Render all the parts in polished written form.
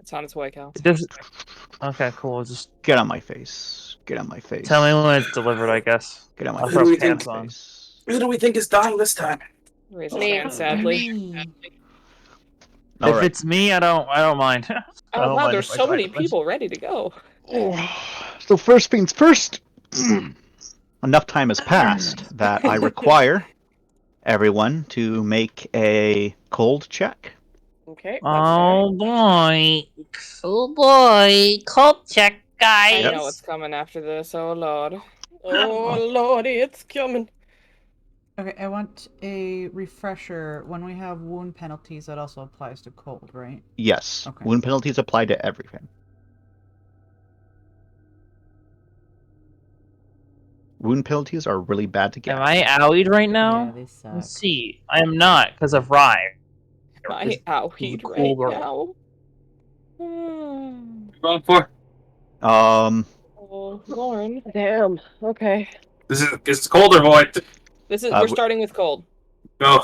It's on its way, Cal. Okay, cool. Just Get on my face. Get on my face. tell me when it's delivered, I guess. Get on my I'll face. throw Who do we pants think- on. Face. Who do we think is dying this time? Raise his Me. hand sadly. All If right. it's me, I don't mind. I Oh don't wow, mind there's if I so die many first. people ready to go. So first things first. Enough time has passed that I require everyone to make a cold check. Okay. Oh boy. Oh boy. Cold check, I guys. know what's coming after this. Oh lord. Oh lordy, it's coming. Okay, I want a refresher. When we have wound penalties, that also applies to cold, right? Yes. Okay. Wound penalties apply to everything. Wound penalties are really bad to get. Am I owied right Yeah, now? they suck. Let's see. I am not, because of Rye. I outheed right cold or- now. Hmm. Going for? Oh, Lauren. Damn. Okay. This is cold or void? This is Uh, we're w- starting with cold. Go.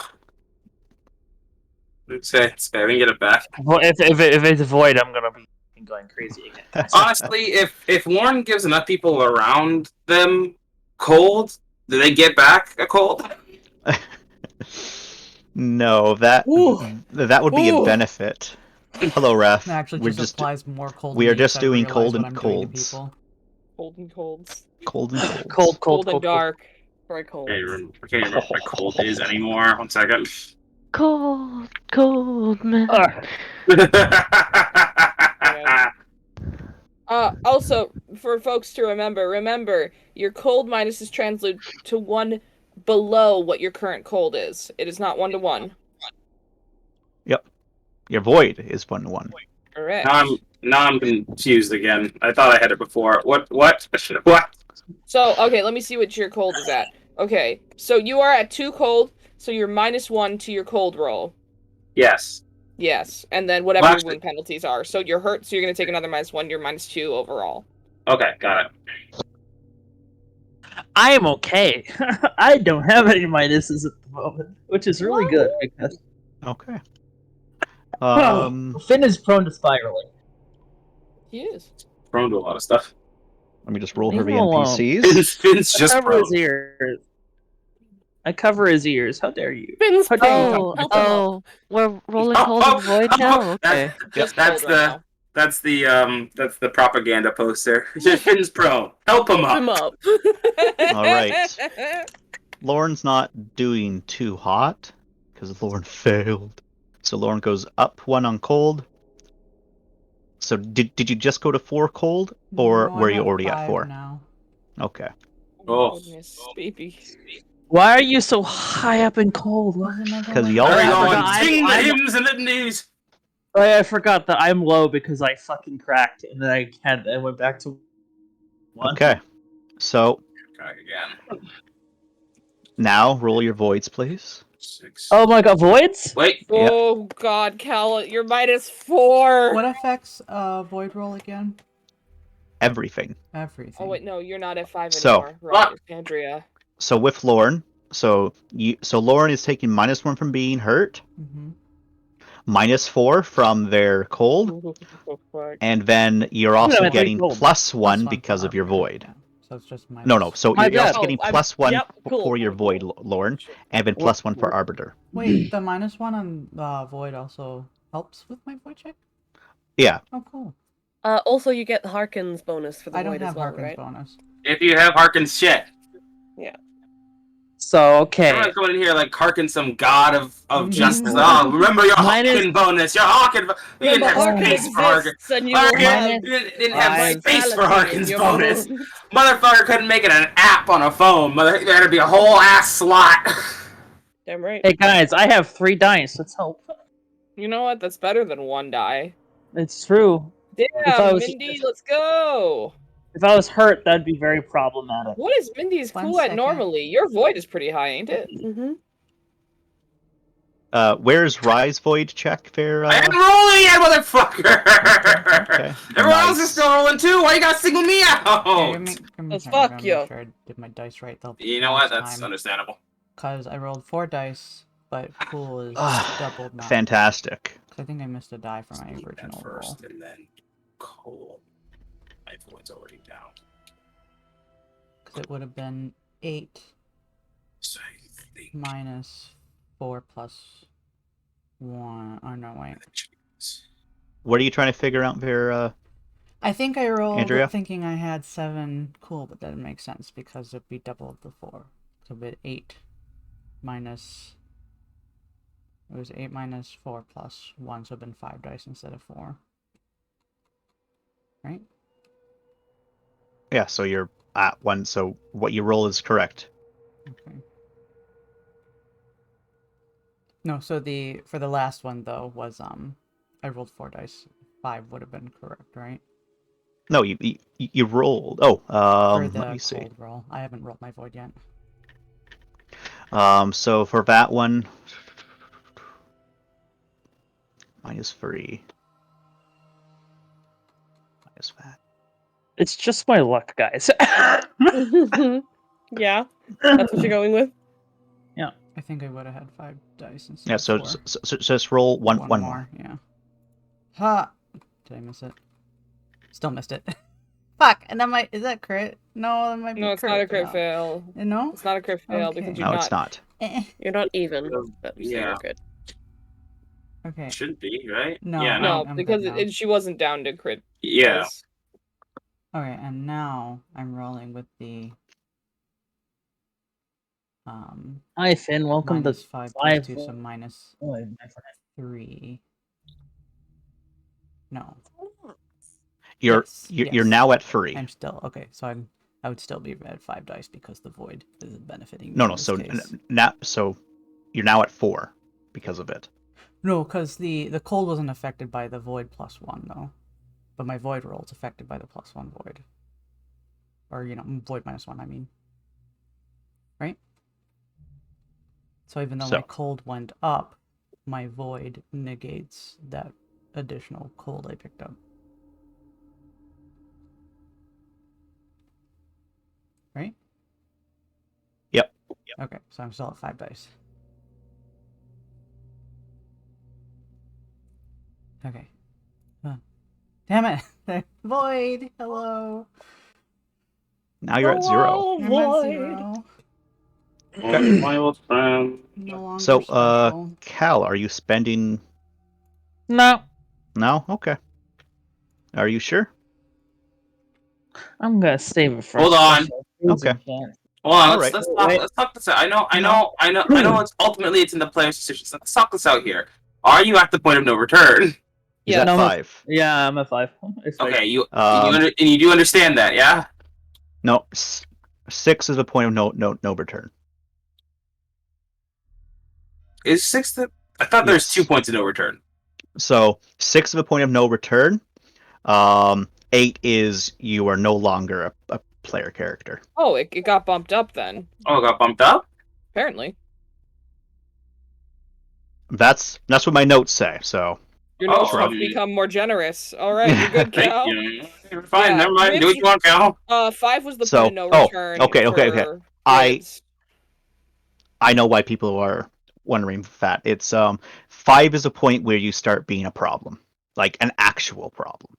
Say, we can get it back. Well, if it's void, I'm gonna be going crazy again. Honestly, if Lauren gives enough people around them cold, do they get back a cold? No, that Ooh. would be a Ooh. benefit. Hello, Ref. It actually We're just applies more cold. we to are me 'cause just I doing realize cold what and I'm doing to colds. people. Cold and colds. Cold and colds. Cold. and dark. Very cold. I can't remember what cold is anymore. 1 second. Cold, man. Also, for folks to remember, your cold minus is translated to 1 below what your current cold is. It is not 1 to 1. Your void is 1 to 1. Correct. Now I'm confused again. I thought I had it before. What? What? So, okay, let me see what your cold is at. Okay, so you are at 2 cold, so you're -1 to your cold roll. Yes. Yes, and then whatever Well, your actually- wound penalties are. So you're hurt, so you're going to take another -1, you're -2 overall. Okay, got it. I am okay. I don't have any minuses at the moment, which is really good because Okay. Finn is prone to spiraling. He is. Prone to a lot of stuff. Let me just roll her Leave him alone. NPCs. Finn's I just cover prone. his ears. I cover his ears. How dare you? Finn's How dare you prone. talk Oh, we're rolling Oh, cold oh, and void oh, now? oh, Okay. Just That's cold right that's the propaganda poster. Finn's prone. Help him Him up. up. now. All right. Lauren's not doing too hot because Lauren failed. So Lauren goes up 1 on cold. So did you just go to 4 cold, or No, I were you have already at 5 4? now. Okay. Oh. Goodness, baby. Why are you so high up and cold? There's another 'Cause one. y'all There we are go. having- I'm- Sing the I'm- hymns and litanies. I forgot that I'm low because I fucking cracked and then I went back to 1. Okay. So Okay, again. now roll your voids, please. 6. Oh my god, voids? Wait. Yep. Oh god, Cal, you're -4. What affects void roll again? Everything. Everything. Oh wait, no, you're not at 5 So- anymore. Right, it's Andrea. So with Lauren, so Lauren is taking -1 from being hurt, Mm-hmm. -4 from their cold, Oh, fuck. and then you're I'm also gonna take getting cold. +1 because of your void. So it's just No. So My you're also bad. getting Oh, I'm- +1 yep, cool, for your cool, void, cool. Lauren, and then +1 for Arbiter. Wait, the -1 on void also helps with my void check? Yeah. Oh, cool. Also, you get Harkin's bonus for the I don't void have as well, Harkin's right? bonus. If you have Harkin's shit. So, okay. Everyone's going in here like Harkin, some god of justice. Mhm. Oh, remember your Mine is- Harkin bonus. Your Harkin. We didn't have Harkin space for Harkin. exists, and you Harkin, will Mine have we didn't have Five. space for vitality in Harkin's your bonus. bonus. Motherfucker couldn't make it an app on a phone. There had to be a whole ass slot. Damn right. Hey guys, I have 3 dice. Let's hope. You know what? That's better than 1 die. It's true. I Damn, was- Mindy, let's go! If I was hurt, that'd be very problematic. What is Mindy's 1 cool at second. normally? Your void is pretty high, ain't it? Mm-hmm. Where's Rise void check there? I haven't rolling yet, motherfucker. Okay. Everyone else is Nice. still rolling too. Why you gotta single me out? Let's fuck you. Make sure I did my dice right the You know what? last That's time. understandable. Because I rolled 4 dice, but pool is Ah, doubled now. Fantastic. 'Cause I think I missed a die for my Need that original roll. first, and then cold. My void's already down. Because it would have been 8 So I think minus 4 plus 1. Oh, no, wait. What are you trying to figure out there? I think I rolled Andrea? thinking I had 7 cool, but that didn't make sense because it'd be double of the 4. So it'd be 8 minus... It was 8 minus 4 plus 1, so it'd been 5 dice instead of 4. Right? Yeah, so you're at 1, so what you roll is correct. Okay. No, so for the last one though was I rolled 4 dice. 5 would have been correct, right? No, you rolled. Oh, For the let me see. cold roll. I haven't rolled my void yet. So for that one, -3. Minus that. It's just my luck, guys. Yeah, that's what you're going with. I think I would have had 5 dice instead Yeah, of so 4. so just roll one more. Yeah. Ha! Did I miss it? Still missed it. Fuck! And that is that crit? No, that might be No, it's not a crit fail. fail. No? It's not a crit fail Okay. because you're No, not. it's not. You're not even. But Yeah. you're good. Okay. should be, right? No, Yeah, No, I'm because good now. she wasn't down to crit. Yeah. fails. Okay, and now I'm rolling with the Hi, Finn. Welcome to minus 5 plus 5. 2, so minus Oh, my friend. 3. No. You're Yes, you're yes. now at 3. I'm still okay, so I would still be at 5 dice because the void is benefiting me No, in no. this So case. so you're now at 4 because of it. No, because the cold wasn't affected by the void plus 1 though, but my void roll is affected by the plus 1 void, or void minus 1. I mean, right? So even though my So- cold went up, my void negates that additional cold I picked up. Right? Yep. Okay, so I'm still at 5 dice. Okay. Damn it! Void! Hello! Now you're at 0. Oh, I'm at void. 0. My old friend. No longer So, special. Cal, are you spending? No, No. Okay. Are you sure? I'm gonna save it for. Hold a on. special occasion, Okay. can't- Hold on, Alright. let's talk this out. I know it's ultimately it's in the player's decision. So let's talk this out here. Are you at the point of no return? He's Yeah. at No, 5. Yeah, I'm at 5. It's fine. Okay, you Um, and you do understand that, yeah? No. 6 is the point of no return. Is 6 the? I thought there's Yes. 2 points of no return. So 6 is a point of no return. 8 is you are no longer a player character. Oh, it got bumped up then. Oh, it got bumped up. Apparently, That's what my notes say. So your Oh, notes have um, become more generous. All right, you're good, Thank Cal. you. You're fine. Yeah, Never mind. Do what Grids- you want, Cal. 5 was the So- point of no oh, return. okay. for I grids. I know why people are wondering that. It's 5 is a point where you start being a problem, like an actual problem.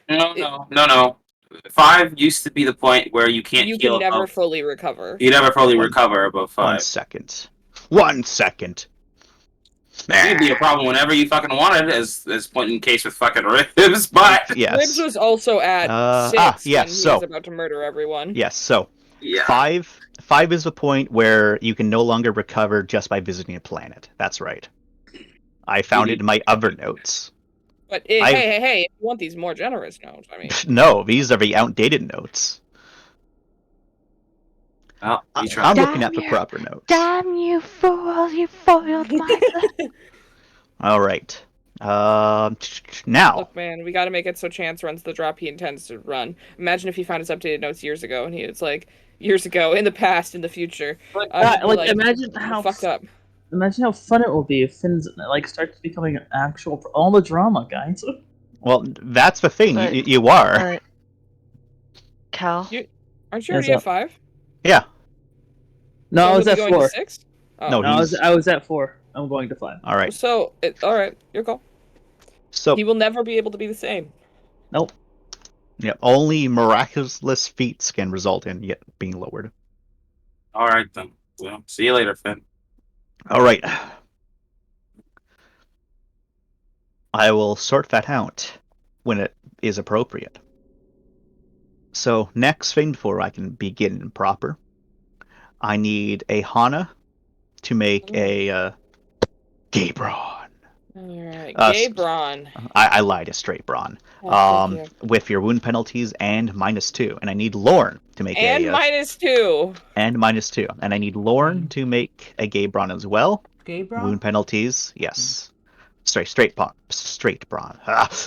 No. 5 used to be the point where you can't You heal. can never above- fully recover. you never fully One- recover above 5. 1 second. It'd be a problem whenever you fucking wanted, as point in case with fucking ribs, but Grids Yes. was also at 6 yes, when he so- was about to murder everyone. Yes. So yeah. 5 is the point where you can no longer recover just by visiting a planet. That's right. I found it in my other notes. But I've- hey, if you want these more generous notes, I mean, No, these are the outdated notes. Oh, you try. I'm looking Damn at the you. proper notes. Damn you fool! You foiled my plan. All right. Now. look, man, we got to make it so Chance runs the drop he intends to run. Imagine if he found his updated notes years ago, and he was like, years ago, in the past, in the future. I'd be Like, imagine how fucked up. Imagine how fun it will be if Finn's like starts becoming an actual all the drama, guys. Well, that's the thing. But- You are. Alright. Cal? Aren't you Yes, already at 5? Yeah. No, I was Will at be going to 4. 6? Oh. No, No, I was at 4. I'm going to find. All right. So, all right, your call. So, He will never be able to be the same. Nope. yeah, only miraculous feats can result in yet being lowered. All right then. Well, see you later, Finn. All right. I will sort that out when it is appropriate. So next thing before I can begin proper, I need a Hana to make a Gabron. Alright, Uh, Gabron. I lied, a straight brawn. Oh, thank you. With your wound penalties and -2, and I need Lorne to make And a -2. and -2, and I need Lorne to make a Gabron as well. Gabron? Wound penalties, yes. Straight brawn,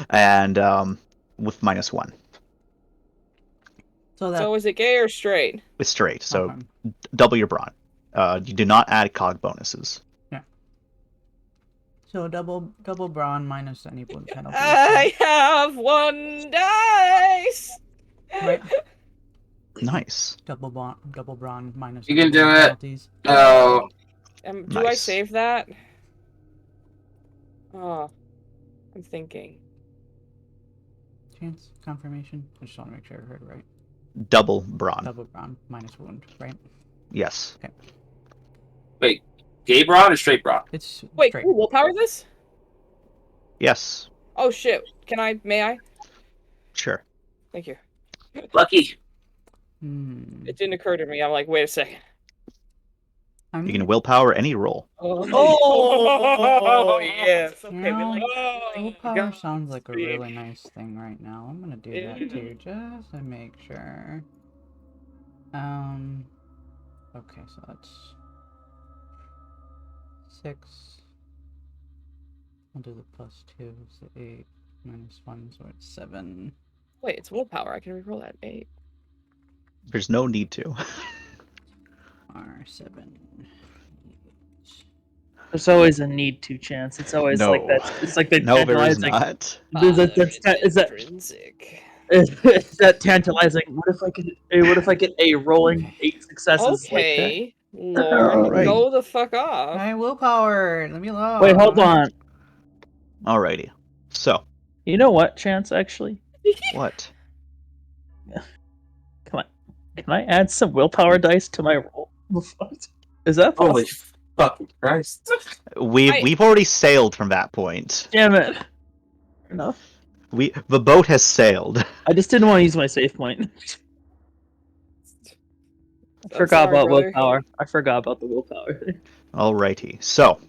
and with -1. So that So is it gay or straight? It's straight, so okay. double your brawn. You do not add cog bonuses. So double brawn minus any wound penalty. I have 1 dice! Right. Nice. Double brawn minus You any can do wound it. penalties. Oh, Do I Nice. save that? Oh, I'm thinking. Chance confirmation. I just want to make sure I heard it right. Double brawn. Double brawn minus wound, right? Yes. wait. Gay brawn or straight brawn? It's Wait, straight. can we willpower this? Yes. Oh shit. May I? Sure. Thank you. Lucky. Hmm. It didn't occur to me. I'm like, wait a second. You can willpower any roll. Oh, yes. Okay, No, we like willpower God, sounds like a speak. really nice thing right now. I'm gonna do that too, just to make sure. Okay, so that's 6. I'll do the +2, so 8 minus 1, so it's 7. Wait, it's willpower. I can reroll that 8. There's no need to. R7. There's always a need to chance. It's always like No. that. It's like the No, there is tantalizing. not. Is that intrinsic? is that tantalizing? What if I get a rolling 8 successes? Okay, Lord, Alright. go the fuck off. Alright, willpower! Leave me alone! Wait, hold on. Alrighty. So, You know what, Chance? Actually, what? can I add some willpower dice to my roll? Is that possible? Holy fucking Christ. We've already sailed from that point. Damn it! Fair enough. The boat has sailed. I just didn't want to use my save point. I I'm forgot sorry, about brother. willpower. I forgot about the willpower. Alrighty. So,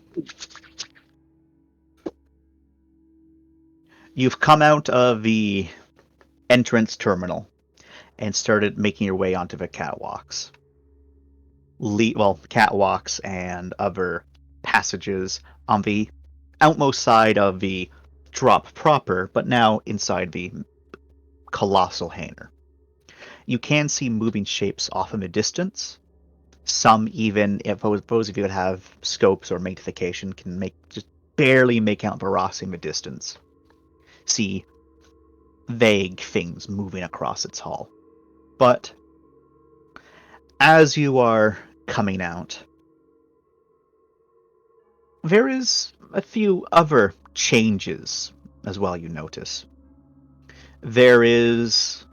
you've come out of the entrance terminal and started making your way onto the catwalks. Catwalks and other passages on the outmost side of the drop proper, but now inside the colossal hangar. You can see moving shapes off in the distance. Some even, if those of you that have scopes or magnification, can just barely make out Verasi in the distance. See vague things moving across its hull. But as you are coming out, there is a few other changes as well you notice. There is...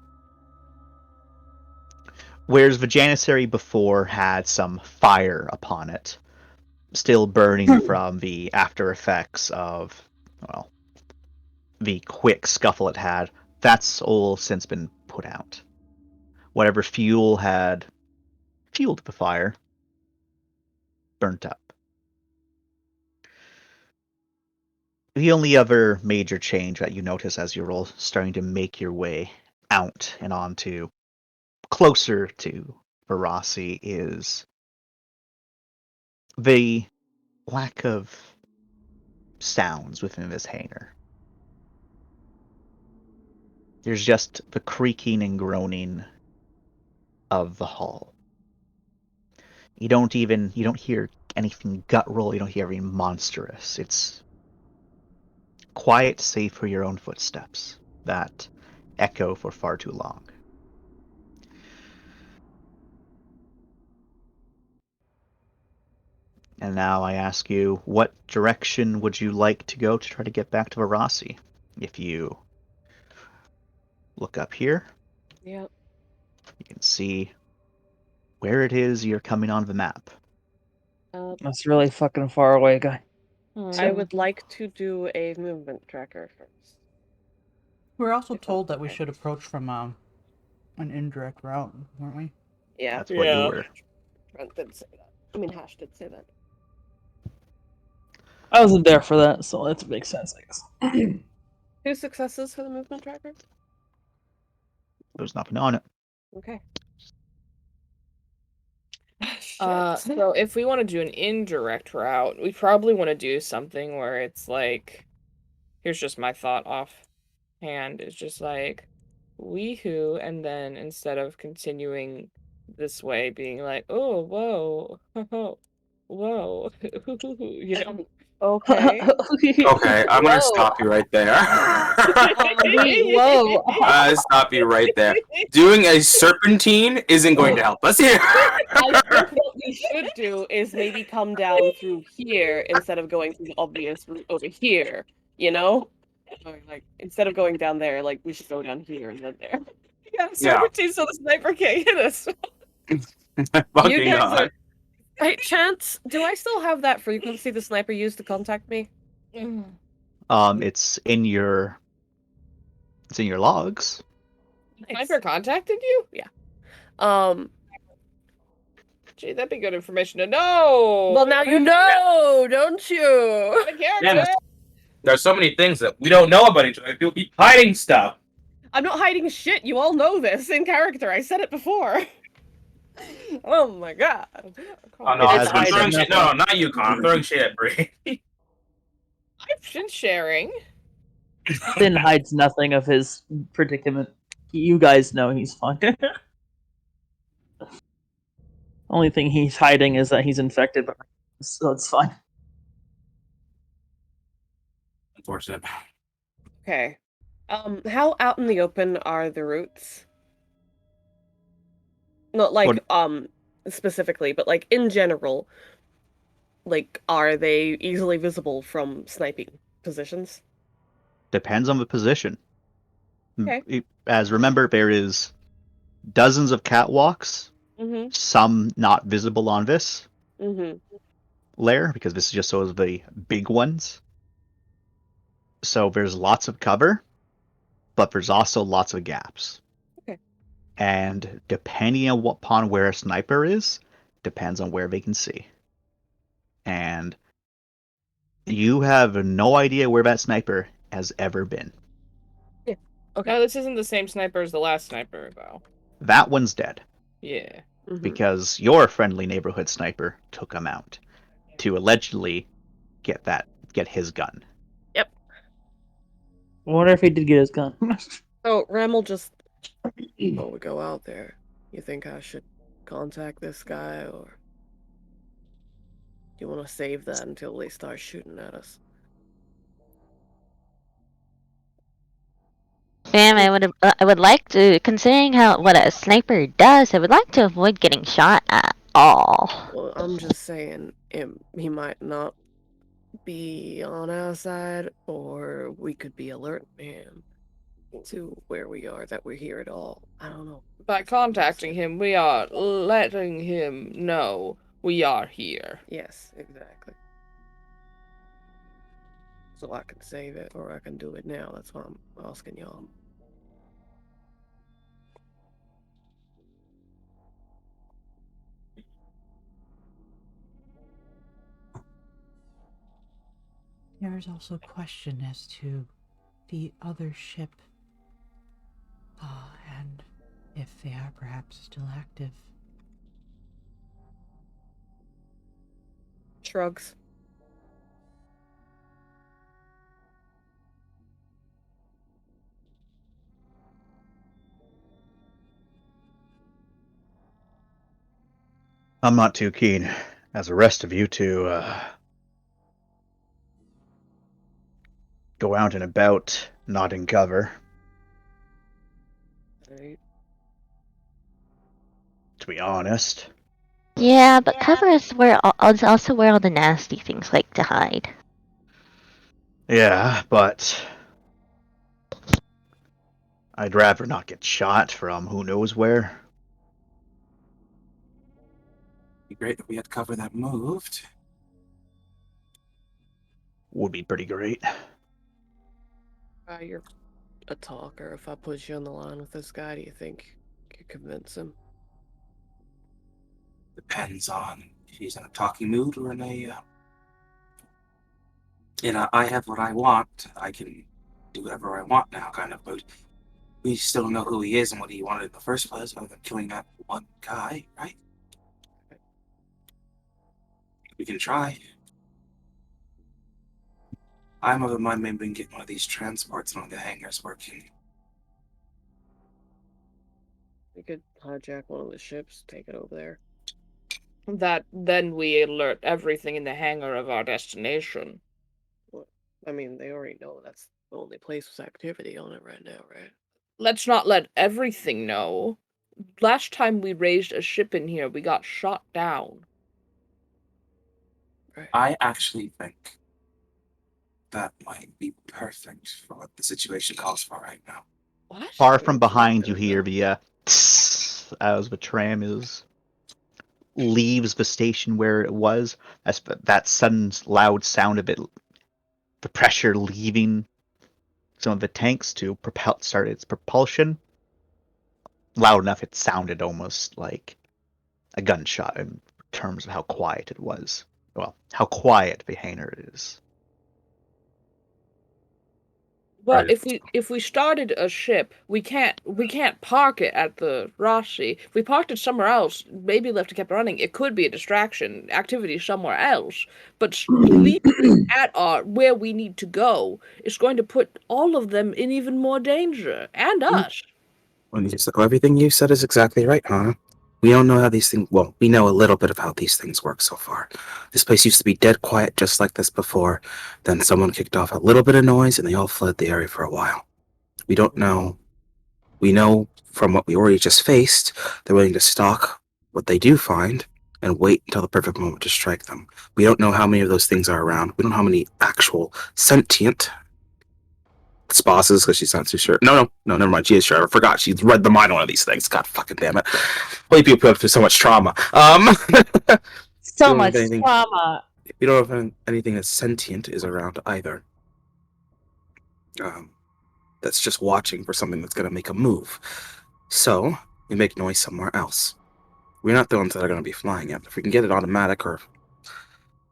Whereas the Janissary before had some fire upon it, still burning from the after effects of, well, the quick scuffle it had, that's all since been put out. Whatever fuel had fueled the fire, burnt up. The only other major change that you notice as you're all starting to make your way out and onto closer to Verasi is the lack of sounds within this hangar. There's just the creaking and groaning of the hull. You don't hear anything guttural, you don't hear anything monstrous. It's quiet, save for your own footsteps that echo for far too long. And now I ask you, what direction would you like to go to try to get back to Varasi? If you look up here, Yep. you can see where it is you're coming on the map. That's really fucking far away, guy. I would like to do a movement tracker first. We were also If that's told that we okay. should approach from an indirect route, weren't we? Yeah. That's what you Yeah. were. Trent did say that. I mean, Hash did say that. I wasn't there for that, so that makes sense, I guess. 2 successes for the movement tracker. There's nothing on it. Okay. So if we want to do an indirect route, we probably want to do something where it's like, here's just my thought offhand. It's just like, weehoo, and then instead of continuing this way, being like, oh, whoa, whoa, you know. Okay. Okay, I'm gonna stop you right there. Whoa. Stop you right there. Doing a serpentine isn't going to help us here. I think what we should do is maybe come down through here instead of going through the obvious route over here. You know, or, like instead of going down there, like we should go down here and then there. Yeah, serpentine so the sniper can't hit us. Fucking guys God. are- Hey, Chance, do I still have that frequency the sniper used to contact me? It's in your logs. Sniper contacted you? Um. Gee, that'd be good information to know. Well, now you know, don't you? Out of character. Yeah, there's so many things that we don't know about each other. People keep hiding stuff. I'm not hiding shit. You all know this in character. I said it before. Oh my god. Oh, no, It I'm has been throwing said. shit. No, not you, Con. I'm throwing shit at Bree. I've been sharing. Finn hides nothing of his predicament. You guys know he's fine. Only thing he's hiding is that he's infected, so it's fine. Unfortunate. Okay. How out in the open are the routes? Not like specifically, but like in general. Like, are they easily visible from sniping positions? Depends on the position. Okay. As remember, there is dozens of catwalks, Mm-hmm. some not visible on this Mm-hmm. layer, because this is just sort of the big ones. So there's lots of cover, but there's also lots of gaps. Okay. And depending upon where a sniper is, depends on where they can see. And you have no idea where that sniper has ever been. Okay. No, this isn't the same sniper as the last sniper, though. That one's dead, Yeah. Mhm. because your friendly neighborhood sniper took him out to allegedly get his gun. I wonder if he did get his gun. So Ram will just while we go out there. You think I should contact this guy, or do you want to save that until they start shooting at us? Ma'am, I would like to, considering what a sniper does, I would like to avoid getting shot at all. Well, I'm just saying, he might not be on our side, or we could be alerting him to where we are, that we're here at all. I don't know. By contacting him, we are letting him know we are here. Yes, exactly. So I can save it, or I can do it now. That's why I'm asking y'all. There is also a question as to the other ship, and if they are perhaps still active. Shrugs. I'm not too keen, as the rest of you, to go out and about, not in cover. Right. To be honest. Yeah, Yeah, but cover is where it's also where all the nasty things like to hide. Yeah, but I'd rather not get shot from who knows where. Be great if we had cover that moved. Would be pretty great. You're a talker. If I put you on the line with this guy, do you think you could convince him? Depends on if he's in a talking mood or in a I have what I want, I can do whatever I want now kind of mood. We still don't know who he is and what he wanted in the first place, other than killing that one guy, right? We can try. I'm of the mind maybe we can get one of these transports and one of the hangars working. We could hijack one of the ships, take it over there. Then we alert everything in the hangar of our destination. I mean, they already know that's the only place with activity on it right now, right? Let's not let everything know. Last time we raised a ship in here, we got shot down. Right. I actually think that might be perfect for what the situation calls for right now. What? Far from behind, you hear the as the tram leaves the station where it was. As that sudden loud sound of it, the pressure leaving some of the tanks to start its propulsion. Loud enough, it sounded almost like a gunshot in terms of how quiet it was. Well, how quiet the hangar is. But Right. if we started a ship, we can't park it at the Rossi. If we parked it somewhere else, maybe left it kept running, it could be a distraction, activity somewhere else. But leaving at where we need to go is going to put all of them in even more danger, and us. Everything you said is exactly right, huh? We don't know how these things. Well, we know a little bit of how these things work so far. This place used to be dead quiet, just like this before. Then someone kicked off a little bit of noise, and they all fled the area for a while. We don't know. We know from what we already just faced, they're willing to stalk what they do find and wait until the perfect moment to strike them. We don't know how many of those things are around. We don't know how many actual sentient spouses, because she's not too sure. No, never mind. She is sure. I forgot. She's read the mind on one of these things. God fucking damn it. Why people put up to so much trauma? So don't much have anything- trauma. We don't have anything that's sentient is around either. That's just watching for something that's going to make a move. So we make noise somewhere else. We're not the ones that are going to be flying it. If we can get it automatic or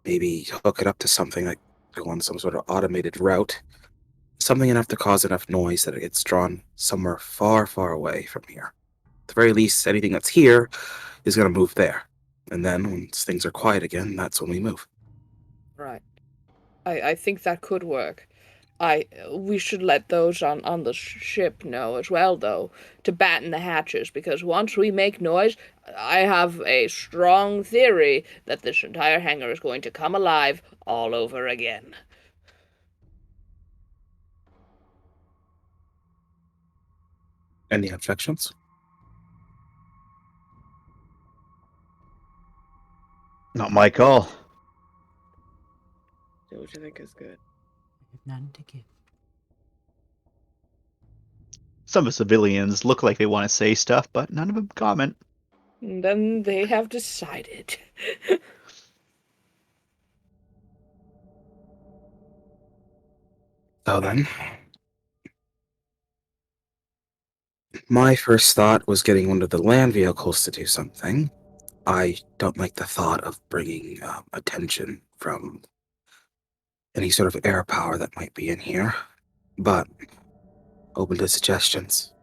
maybe hook it up to something like go on some sort of automated route, something enough to cause enough noise that it gets drawn somewhere far, far away from here. At the very least, anything that's here is going to move there. And then once things are quiet again, that's when we move. Right. I think that could work. We should let those on the ship know as well, though, to batten the hatches, because once we make noise, I have a strong theory that this entire hangar is going to come alive all over again. Any objections? Not my call. Do what you think is good. I have none to give. Some of the civilians look like they want to say stuff, but none of them comment. And then they have decided. So then, my first thought was getting one of the land vehicles to do something. I don't like the thought of bringing attention from any sort of air power that might be in here, but open to suggestions.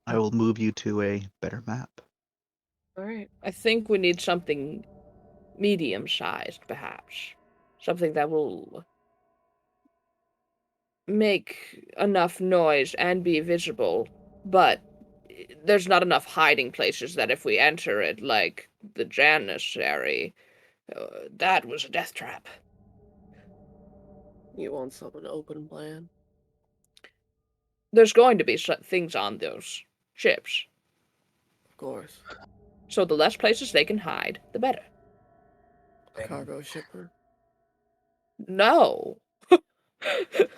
I will move you to a better map. All right. I think we need something medium-sized, perhaps. Something that will make enough noise and be visible, but there's not enough hiding places that if we enter it, like the Janissary, that was a death trap. You want something open plan? There's going to be things on those ships. Of course. So the less places they can hide, the better. Cargo shipper. No.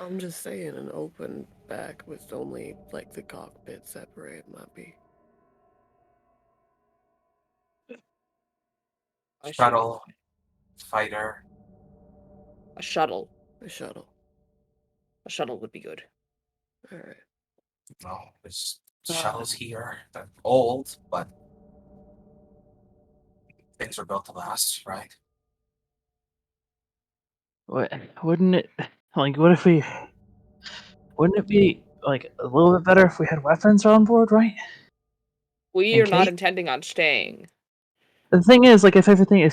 I'm just saying, an open back with only like the cockpit separate might be. I see. Shuttle, fighter. A shuttle. A shuttle. A shuttle would be good. All right. Well, there's shuttles here. They're old, but things were built to last, right? What wouldn't it like? What if we? Wouldn't it be like a little bit better if we had weapons on board, right? We In are not case- intending on staying. The thing is, like, if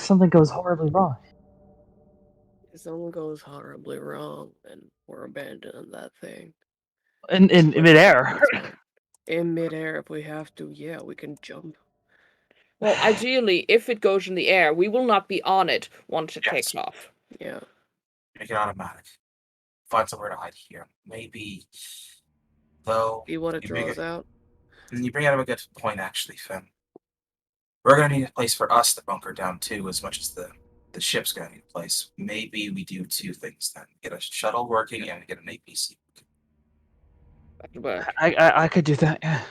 something goes horribly wrong, If something goes horribly wrong, then we're abandoning that thing. in midair. In midair, if we have to, yeah, we can jump. Well, ideally, if it goes in the air, we will not be on it once it Yes. takes off. Yeah. Make it automatic. Find somewhere to hide here. Maybe, though. See what it you bring draws out. And you bring out a good point, actually, Finn. We're gonna need a place for us to bunker down too, as much as the ship's gonna need a place. Maybe we do two things then: get a shuttle working and get an APC. That could work. I could do that. Yeah.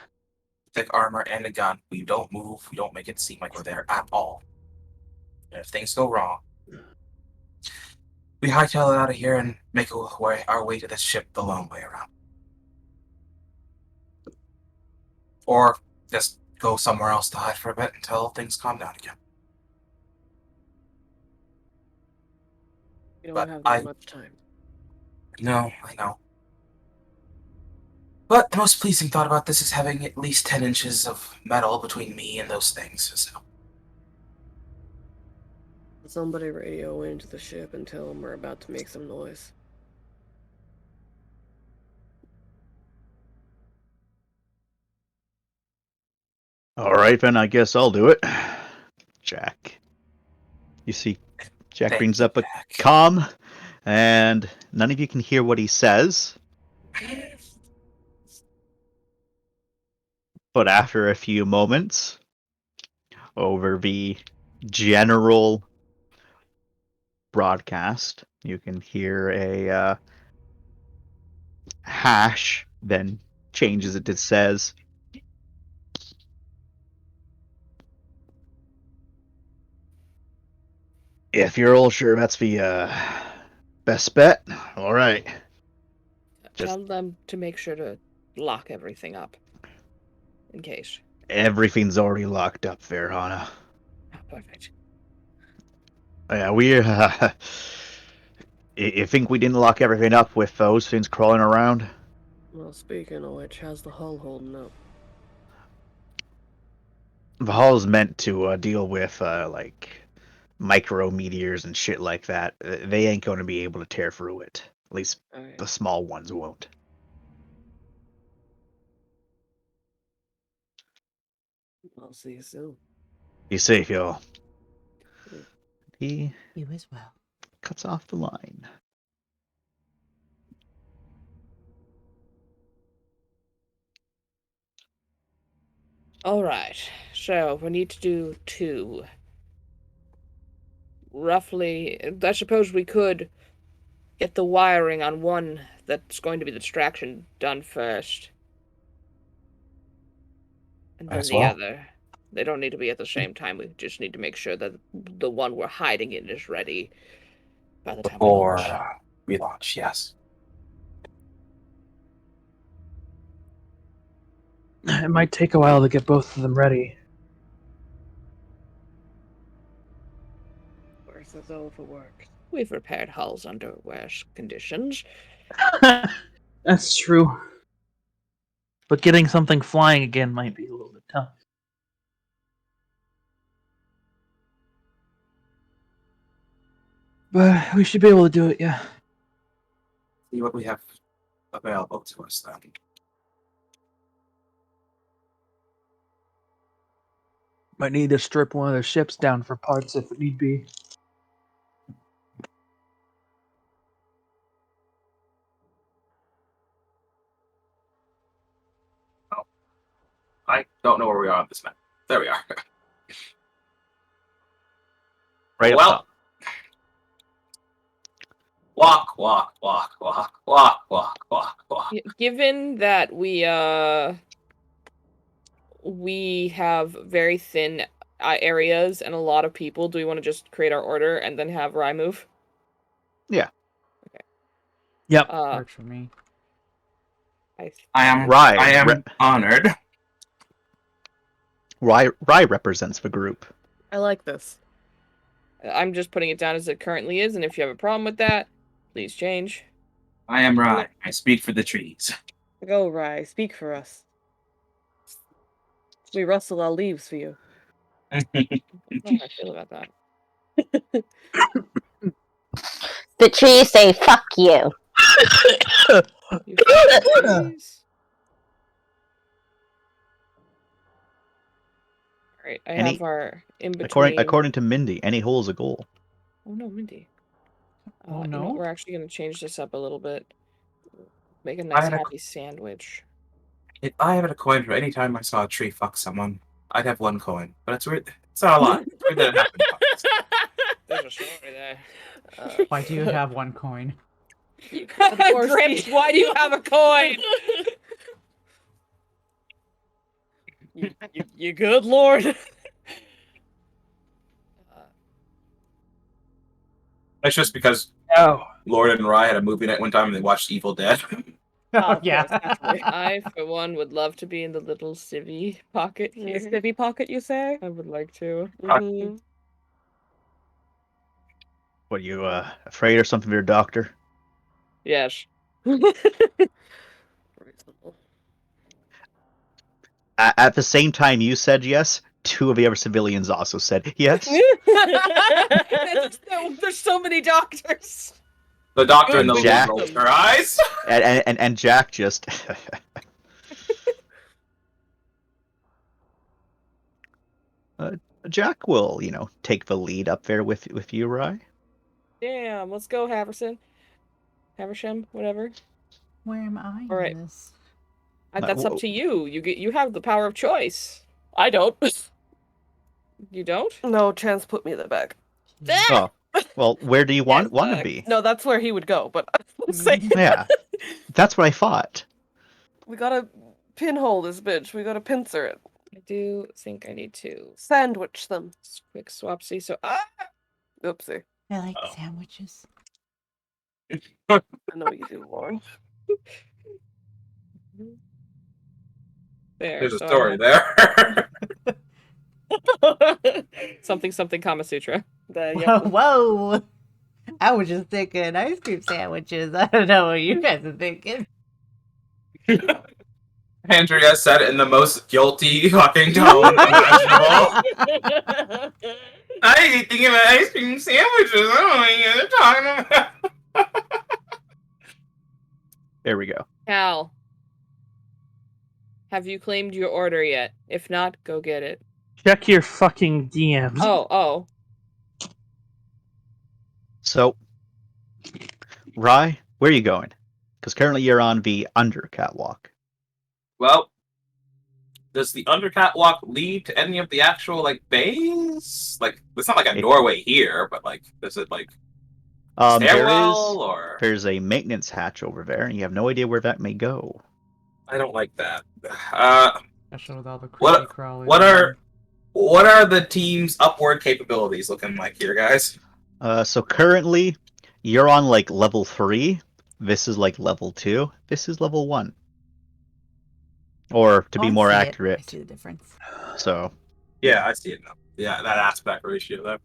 Thick armor and a gun. We don't move. We don't make it seem like we're there at all. And if things go wrong, we hightail it out of here and make our way to the ship the long way around. Or just go somewhere else to hide for a bit until things calm down again. We don't But have that much time. No, I know. But the most pleasing thought about this is having at least 10 inches of metal between me and those things, so. Somebody radio into the ship and tell them we're about to make some noise. Alright, then I guess I'll do it. Jack. You see, Jack Thank brings you, up a Jack. comm, and none of you can hear what he says. But after a few moments, over the general broadcast, you can hear a hash, then changes it to says, if you're all sure that's the best bet, alright. Just- Tell them to make sure to lock everything up. In case. Everything's already locked up there, Hana. Oh, perfect. Yeah, we you think we didn't lock everything up with those things crawling around? Well, speaking of which, how's the hull holding up? The hull's meant to deal with like micrometeors and shit like that. They ain't going to be able to tear through it. At least Alright. the small ones won't. I'll see you soon. Be safe, y'all. He You as well. cuts off the line. Alright, so we need to do 2. Roughly, I suppose we could get the wiring on one that's going to be the distraction done first. And then As the well. other. They don't need to be at the same time. We just need to make sure that the one we're hiding in is ready by the time we Before launch. we launch, yes. It might take a while to get both of them ready. Worth it though if it works. We've repaired hulls under worse conditions. That's true. But getting something flying again might be a little bit tough. But we should be able to do it, yeah. See what we have available to us then. Might need to strip one of their ships down for parts if it need be. I don't know where we are on this map. There we are. Right up Well, top. walk, walk, walk, walk, walk, walk, walk, walk. Given that we have very thin areas and a lot of people, do we want to just create our order and then have Rye move? Yep. Works for me. I am Rye. I am honored. Rye represents the group. I like this. I'm just putting it down as it currently is, and if you have a problem with that, please change. I am Rye. I speak for the trees. Go, Rye. Speak for us. We rustle our leaves for you. I don't know how I feel about that. The trees say fuck you. You fucking trees. Alright, I Any- have our in between. According to Mindy, any hole is a goal. Oh no, Mindy. Oh, You know no? what, we're actually gonna change this up a little bit. Make a nice had a- happy sandwich. If I had a coin for any time I saw a tree fuck someone, I'd have 1 coin. But it's weird. It's not a lot. It's weird that it happened twice. There's a story there. Why do you have 1 coin? Of course, Gramps, why do you have a coin? You good, Lord? It's just because Oh. Lord and Rye had a movie night one time and they watched Evil Dead. Oh, of yeah. course, naturally. I, for one, would love to be in the little civvy pocket here. Civvy pocket, you say? I would like to. Mhm. What, you afraid or something of your doctor? Yes. Reasonable. At the same time you said yes, 2 of the other civilians also said yes. There's so many doctors. The doctor and the Jack. Lord rolled her eyes. and Jack just Jack will, take the lead up there with you, Rye. Damn, let's go, Haverson. Haversham, whatever. Where am I All right. in this? That's up to you. You have the power of choice. I don't. You don't? No, Chance put me in the back. Oh, well, where do you want to Jack. be? No, that's where he would go, but I'm saying Yeah, that's what I thought. we gotta pinhole this bitch. We gotta pincer it. I do think I need to Sandwich them. quick swapsy. So Oopsie. I like Oh. sandwiches. I know you do, Lauren. there. There's a so I story there. have- something Kama Sutra. Whoa! I was just thinking ice cream sandwiches. I don't know what you guys are thinking. Andrea said it in the most guilty fucking tone imaginable. I ain't thinking about ice cream sandwiches. I don't know what you're talking about. There we go. Cal, have you claimed your order yet? If not, go get it. Check your fucking DMs. Oh. So, Rye, where are you going? Because currently you're on the under catwalk. Well, does the under catwalk lead to any of the actual bays? It's not like a doorway here, but is it stairwell or? There's a maintenance hatch over there, and you have no idea where that may go. I don't like that. Especially with all the creepy What- crawlies. what are the team's upward capabilities looking like here, guys? So currently, you're on level 3. This is level 2. This is level 1. Or to be more I accurate. see the difference. So Yeah, I see it now. Yeah, that aspect ratio there.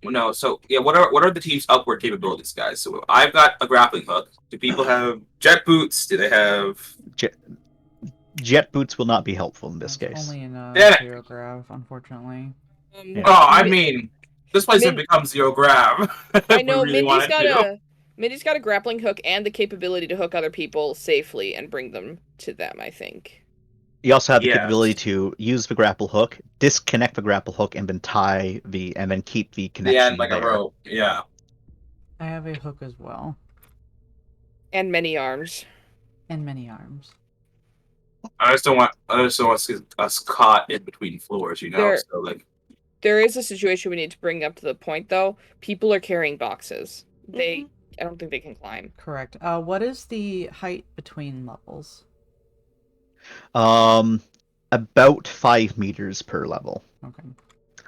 No, so yeah, what are the team's upward capabilities, guys? So I've got a grappling hook. Do people have jet boots? Do they have? jet boots will not be helpful in this It's case. only in Damn it. Zero Grav, unfortunately. Yeah. Oh, I mean, this place would Min- become zero grab. I know if we really wanted Mindy's got a grappling hook and the capability to hook other people safely and bring them to them, I think. You also have the Yes. capability to use the grapple hook, disconnect the grapple hook, and then and then keep the The connection end like there. a rope. Yeah. I have a hook as well. And many arms. And many arms. I just don't want us caught in between floors, you know. There- So like, There is a situation we need to bring up to the point, though. People are carrying boxes. I don't think they can climb. Correct. What is the height between levels? About 5 meters per level. Okay.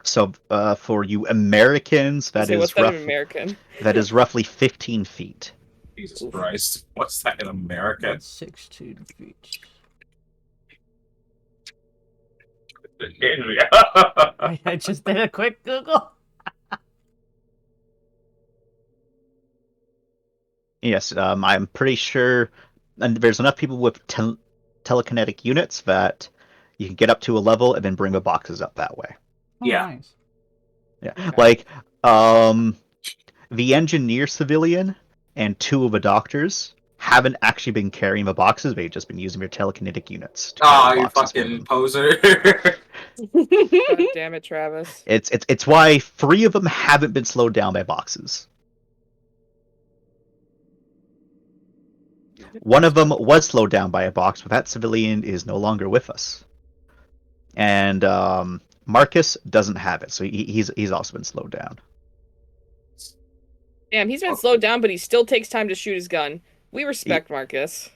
So for you Americans, that Say, is what's that in roughly American? that is roughly 15 feet. Jesus Christ, what's that in America? That's 16 feet. I just did a quick Google. Yes, I'm pretty sure, and there's enough people with telekinetic units that you can get up to a level and then bring the boxes up that way. Oh, Yeah. Nice. Yeah, Okay. like the engineer civilian and 2 of the doctors haven't actually been carrying the boxes; they've just been using their telekinetic units. To carry Oh, the you boxes for fucking them. poser! God damn it, Travis. It's why 3 of them haven't been slowed down by boxes. One of them was slowed down by a box, but that civilian is no longer with us. And Marcus doesn't have it, so he's also been slowed down. Damn, he's been slowed down, but he still takes time to shoot his gun. We respect Marcus.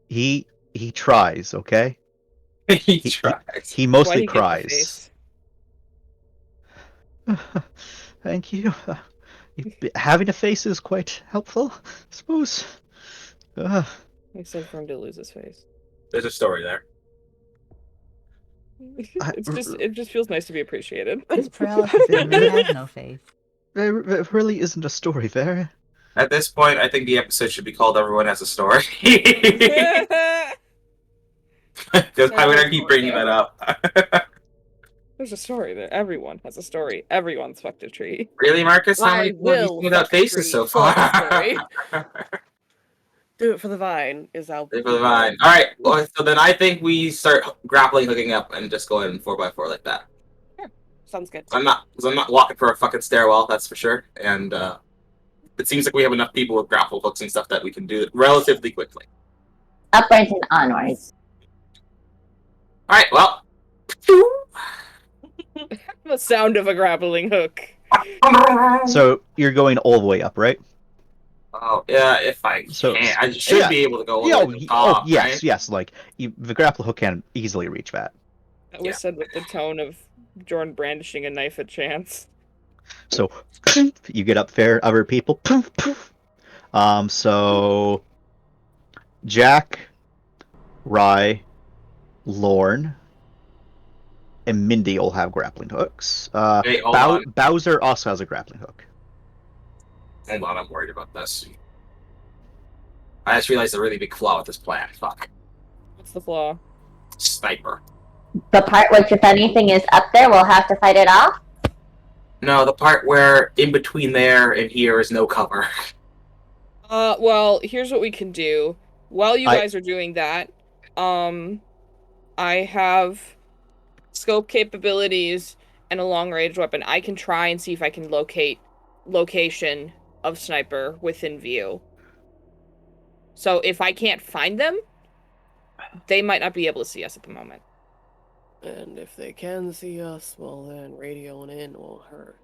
He tries, okay? He tries. He Why mostly he gets the cries. face. Thank you. Having a face is quite helpful, I suppose. Except for him to lose his face. There's a story there. It just feels nice to be appreciated. His paralysis really has no face. There really isn't a story there. At this point, I think the episode should be called "Everyone Has a Story." Because why would I keep bringing that up? There's a story there. Everyone has a story. Everyone's fucked a tree. Really, Marcus? How I many people have you will seen without fuck a faces so tree for the far? story. Do it for the vine is how. For the vine. All right. Well, so then I think we start grappling, hooking up, and just going 4x4 like that. Sounds good. I'm not walking for a fucking stairwell, that's for sure. And it seems like we have enough people with grapple hooks and stuff that we can do it relatively quickly. Upwards and onwards. All right. Well. The sound of a grappling hook. So you're going all the way up, right? Oh yeah, if I So- can, I should yeah. be able to go. Yeah, All the way to the top, yes, right? yes. Like the grapple hook can easily reach that. That was said with the tone of Jordan brandishing a knife at chance. So you get up there, other people. Poof, poof. So Jack, Rye, Lorne, and Mindy all have grappling hooks. Hey, hold on. Bowser also has a grappling hook. Hold on, I'm worried about this. I just realized a really big flaw with this plan. Fuck. What's the flaw? Sniper. The part which, if anything is up there, we'll have to fight it off. No, the part where in between there and here is no cover. Well, here's what we can do. While you I- guys are doing that, I have scope capabilities and a long range weapon. I can try and see if I can locate location of sniper within view. So if I can't find them, they might not be able to see us at the moment. And if they can see us, well then radioing in will hurt.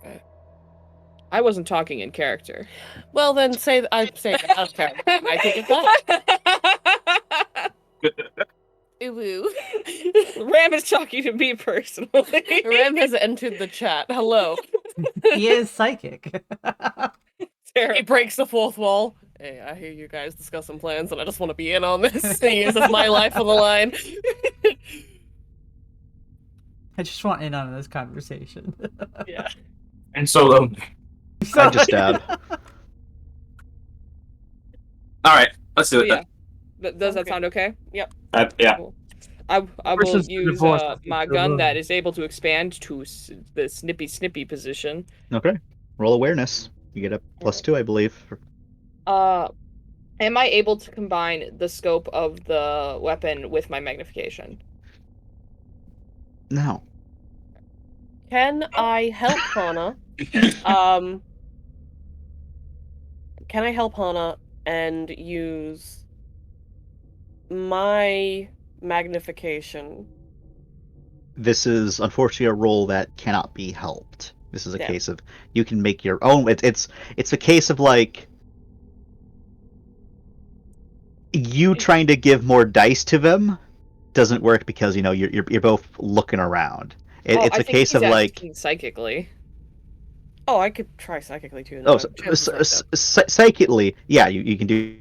Right. I wasn't talking in character. Well then I say that. Okay. I take it back. Ooh. Ram is talking to me personally. Ram has entered the chat. Hello. He is psychic. He breaks the fourth wall. Hey, I hear you guys discussing plans, and I just want to be in on this. He uses my life on the line. I just want in on this conversation. Yeah. And so lonely. I just dab. All right, let's do it. Yeah. Does that sound okay? Yeah. I will Versus the use divorce, my the gun room. that is able to expand to the snippy position. Okay. Roll awareness. You get a +2, I believe. Am I able to combine the scope of the weapon with my magnification? No. Can I help Hana? can I help Hana and use my magnification? This is unfortunately a roll that cannot be helped. This is a Yeah. case of you can make your own. It's a case of like you trying to give more dice to them doesn't work because you're both looking around. It's I a think case he's of like asking psychically. Oh, I could try psychically too. No, chances are no. psychically, yeah, you can do.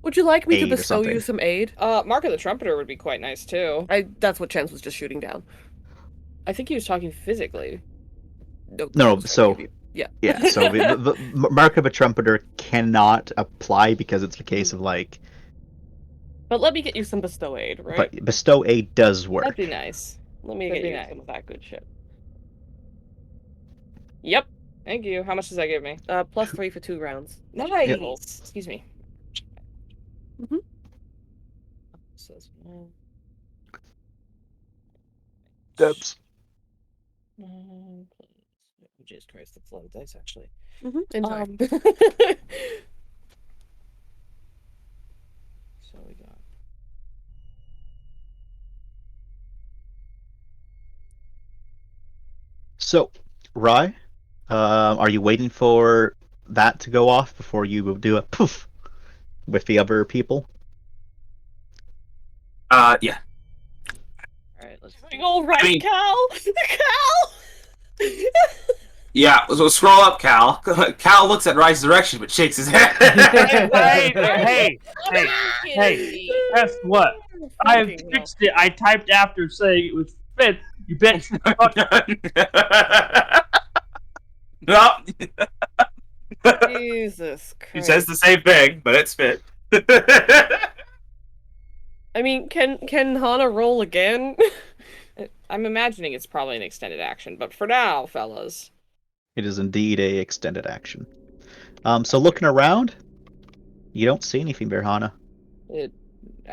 Would you like me to aid or bestow you something. some aid? Mark of the Trumpeter would be quite nice too. That's what Chance was just shooting down. I think he was talking physically. No, Chance was trying to so give you- yeah. yeah, so the mark of a trumpeter cannot apply because it's a case of like. But let me get you some bestow aid, right? But bestow aid does work. That'd be nice. Let me that'd get be you nice. some of that good shit. Yep. Thank you. How much does that give me? +3 for 2 rounds. Nice. Excuse me. Mhm. Says Debs. Jesus Christ, that's a lot of dice actually. Enjoy. So we got. So, Rye, are you waiting for that to go off before you do a poof with the other people? Yeah. All right, let's. All right, I mean- Cal. Cal. Yeah, so scroll up, Cal. Cal looks at Rye's direction but shakes his head. Hey, guess what? I Fucking fixed it. I typed after saying it was fit. You bet. No, Jesus Christ. he says the same thing, but it's fit. I mean, can Hana roll again? I'm imagining it's probably an extended action, but for now, fellas. It is indeed a extended action. So looking around, you don't see anything, Berhana.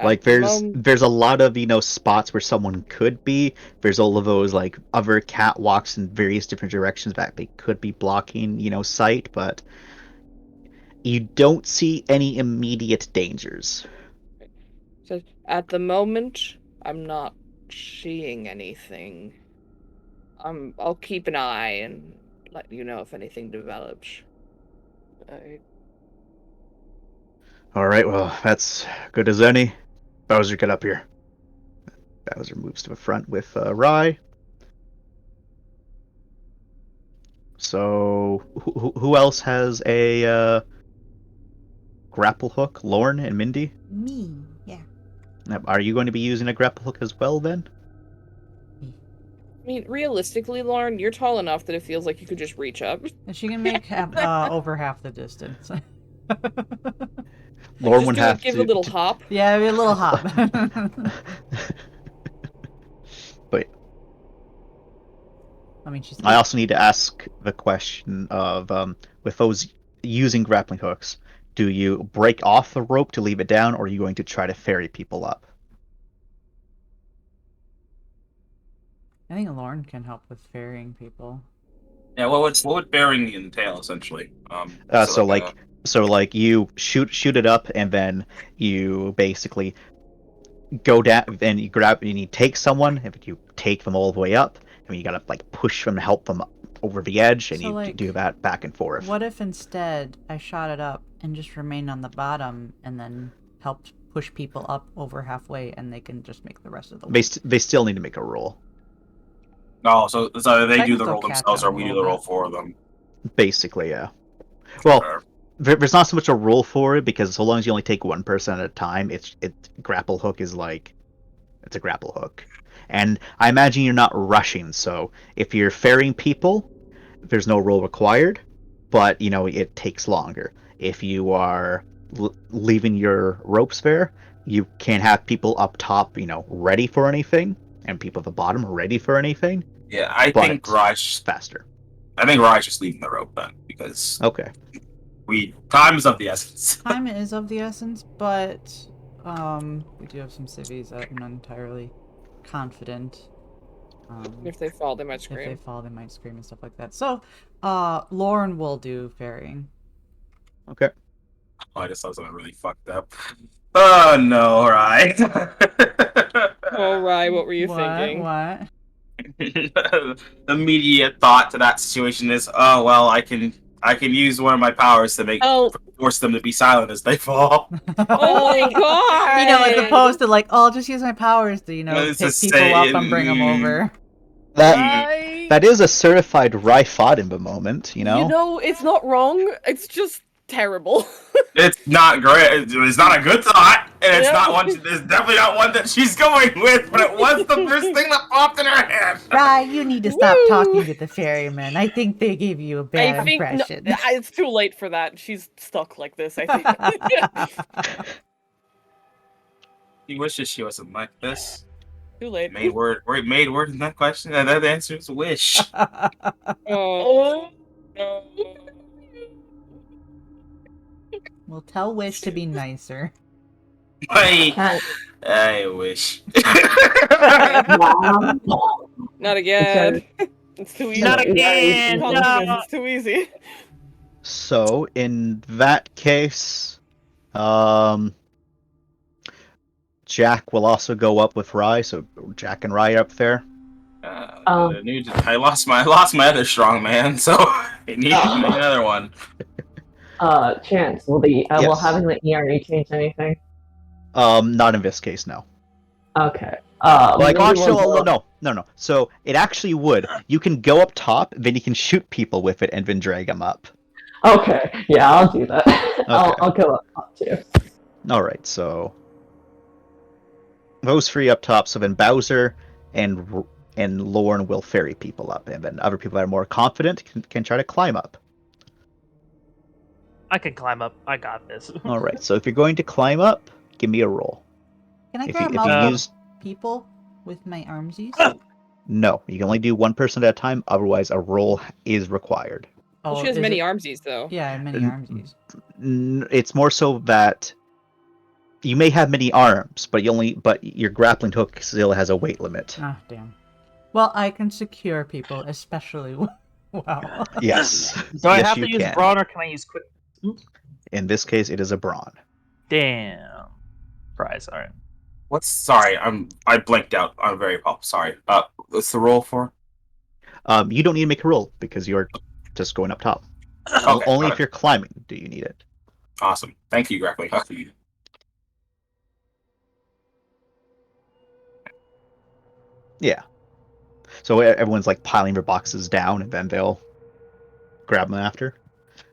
Like there's a lot of spots where someone could be. There's all of those like other catwalks in various different directions that they could be blocking sight, but you don't see any immediate dangers. So at the moment, I'm not seeing anything. I'll keep an eye and let you know if anything develops. All right, well that's good as any. Bowser, get up here. Bowser moves to the front with Rye. So who else has a grapple hook? Lorne and Mindy? Me, yeah. Are you going to be using a grapple hook as well then? I mean, realistically, Lauren, you're tall enough that it feels like you could just reach up. And she can make over half the distance. Lauren Just would do have give to a little hop. Yeah, a little hop. But I mean, she's. I also need to ask the question of with those using grappling hooks, do you break off the rope to leave it down, or are you going to try to ferry people up? I think Lauren can help with ferrying people. Yeah, what would bearing entail essentially? So like you shoot it up, and then you basically go down, and you grab and you take someone, and you take them all the way up, and you gotta like push them to help them over the edge, and So, you like, do that back and forth. What if instead I shot it up and just remained on the bottom and then helped push people up over halfway, and they can just make the rest of the way? They still need to make a roll. Oh, so they do the Technical roll catch themselves, up or a we do little the roll bit. for them. Basically, yeah. Well, Sure. there's not so much a roll for it, because so long as you only take one person at a time, grapple hook is like it's a grapple hook. And I imagine you're not rushing, so if you're ferrying people, there's no roll required, but it takes longer. If you are leaving your ropes there, you can't have people up top, ready for anything, and people at the bottom ready for anything. Yeah, I But think Raj. faster. I think Raj just leaving the rope then, because Okay. time is of the essence. Time is of the essence, but we do have some civvies that I'm not entirely confident. If they fall, they might If scream. they fall, they might scream and stuff like that. So, Lauren will do ferrying. Okay. Oh, I just saw something really fucked up. Oh no, alright. Oh, right. What were you What? thinking? What? The immediate thought to that situation is, oh well, I can use one of my powers to Oh, force them to be silent as they fall. Oh my god! You know, as opposed to like, oh, I'll just use my powers to, It's pick just people up and bring them saying- over. That is a certified Rifadimba moment, you know? it's not wrong. It's just terrible. It's not great. It's not a good thought, and it's Yeah. not one. It's definitely not one that she's going with. But it was the first thing that popped in her head. Right, you need to stop Woo! talking to the ferryman. I think they gave you a bad I think no, impression. it's too late for that. She's stuck like this. I think. She wishes she wasn't like this. Too late. Made word in that question, and that answer is wish. Oh. No. We'll tell Wish to be nicer. I wish. Not again. It's too easy. Not again! Confidence, No! It's too easy. So in that case, Jack will also go up with Rye. So Jack and Rye are up there. I lost my other strong man, so I need another one. Chance, will will Yes. having the ERA change anything? Not in this case, no. Okay. Like, maybe actually, we'll go- no. So it actually would. You can go up top, then you can shoot people with it, and then drag them up. Okay, yeah, I'll do that. I'll go up top too. All right, so those three up top. So then Bowser and Lorne will ferry people up, and then other people that are more confident can try to climb up. I can climb up. I got this. All right, so if you're going to climb up, give me a roll. Can I If grab you multiple use people with my armsies? no, you can only do one person at a time. Otherwise, a roll is required. Well, she has is many it- armsies, though. Yeah, I have many armsies. It's more so that you may have many arms, but your grappling hook still has a weight limit. Ah, damn. Well, I can secure people, especially. Wow. Yes. Do I Yes, have you to use can. brawn or can I use quick? In this case, it is a brawn. Damn. Prize. All right. Sorry, I blanked out. I'm very sorry. What's the roll for? You don't need to make a roll because you're just going up top. Okay, Only got if it. you're climbing do you need it. Awesome. Thank you, grappling hook. Yeah. So everyone's like piling their boxes down, and then they'll grab them after.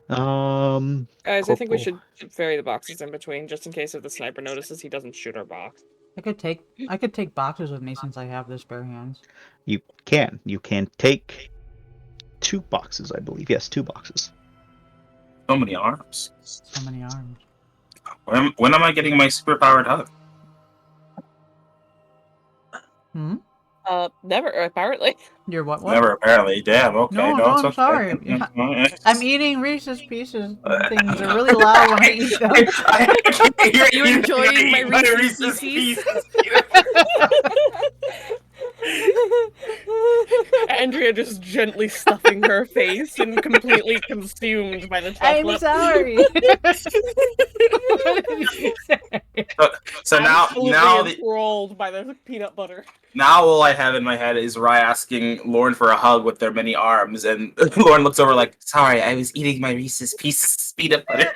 Guys, I think we Corporal. should ferry the boxes in between, just in case if the sniper notices he doesn't shoot our box. I could take boxes with me since I have the spare hands. You can take 2 boxes, I believe. Yes, 2 boxes. So many arms. So many arms. When am I getting my superpowered hug? Hmm? Never, apparently. You're what? Never, apparently. Damn. Okay. No, No, it's I'm okay. sorry. Yeah, I'm eating Reese's Pieces. Things are really loud when I eat them. Are you enjoying my Reese's Pieces? Andrea just gently stuffing her face and completely consumed by the I'm chocolate. sorry. What did you say? So now Absolutely enthralled by the peanut butter. now all I have in my head is Rye asking Lorne for a hug with their many arms, and Lorne looks over like, "Sorry, I was eating my Reese's Pieces peanut butter.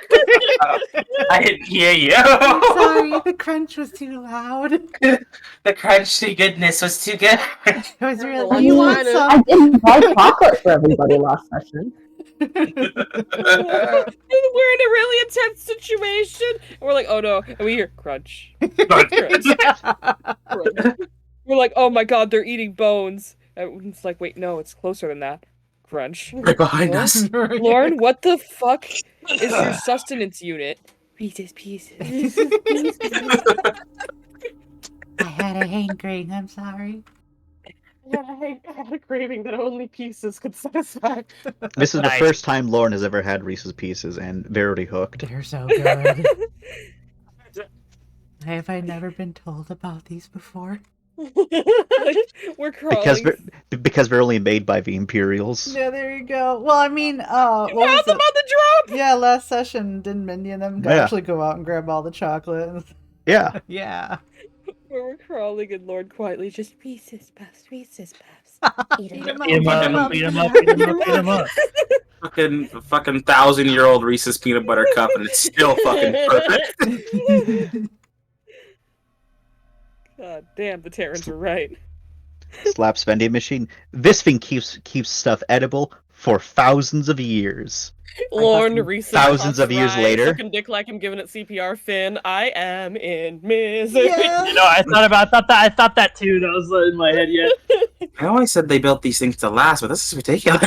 I didn't hear you. I'm sorry, the crunch was too loud. The crunchy goodness was too good." It was really. Well, You you want wanted- some? I didn't buy chocolate for everybody last session. We're in a really intense situation. And we're like, oh no. And we hear crunch. Crunch. We're like, oh my god, they're eating bones. And it's like, wait, no, it's closer than that. Crunch. Right behind us. Lauren, what the fuck is your sustenance unit? Reese's Pieces. I had a hankering. I'm sorry. Yeah, I had a craving that only pieces could satisfy. This is the Nice. first time Lorne has ever had Reese's Pieces, and they're already hooked. They're so good. Have I never been told about these before? We're because crawling. because we're only made by the Imperials. Yeah, there you go. Well, I mean, what was Found them it? on the drop. Yeah, last session, didn't Mindy and them Yeah. actually go out and grab all the chocolate? Yeah. Yeah. Where we're crawling and Lord quietly just Reese's Puffs. Eat 'em Eat 'em up, eat 'em up, eat 'em up, eat 'em up. Fucking 1,000-year-old Reese's peanut butter cup, and it's still fucking perfect. God damn, the Terrans were right. Slaps vending machine. This thing keeps stuff edible for thousands of years. Lorne Reese's Thousands Puffs of years right, later. sucking dick like I'm giving it CPR. Finn, I am in misery. Yeah. You know, I thought that too. That was in my head yet. I always said they built these things to last, but this is ridiculous.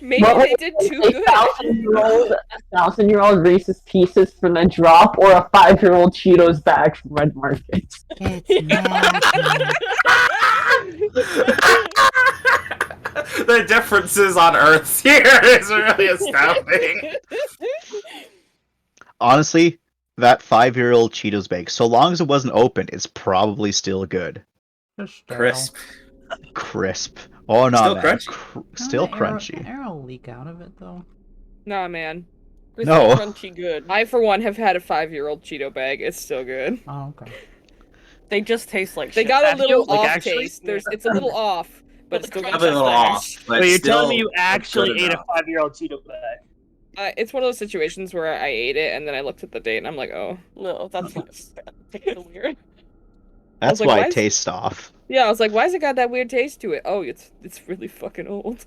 Maybe What they was did it, too a good. 1,000-year-old Reese's Pieces from the drop, or a 5-year-old Cheetos bag from Red Market? It's magic. The differences on Earth here is really astounding. Honestly, that 5-year-old Cheetos bag, so long as it wasn't open, it's probably still good. Crisp. Crisp. Oh no, Still man. crunchy. Still crunchy. Arrow leak out of it though. Nah, man. Crispy, No. crunchy good. I, for one, have had a 5-year-old Cheeto bag. It's still good. Oh, okay. They just taste like They shit. got a Have little you? Like, off actually? taste. It's a little off, but it's still got A little off. But Wait, you're still telling me you good actually ate a enough. 5-year-old Cheeto bag? It's one of those situations where I ate it and then I looked at the date and I'm like, oh. No, that's not weird. That's like, why why it is- tastes off. Yeah, I was like, why has it got that weird taste to it? Oh, it's really fucking old.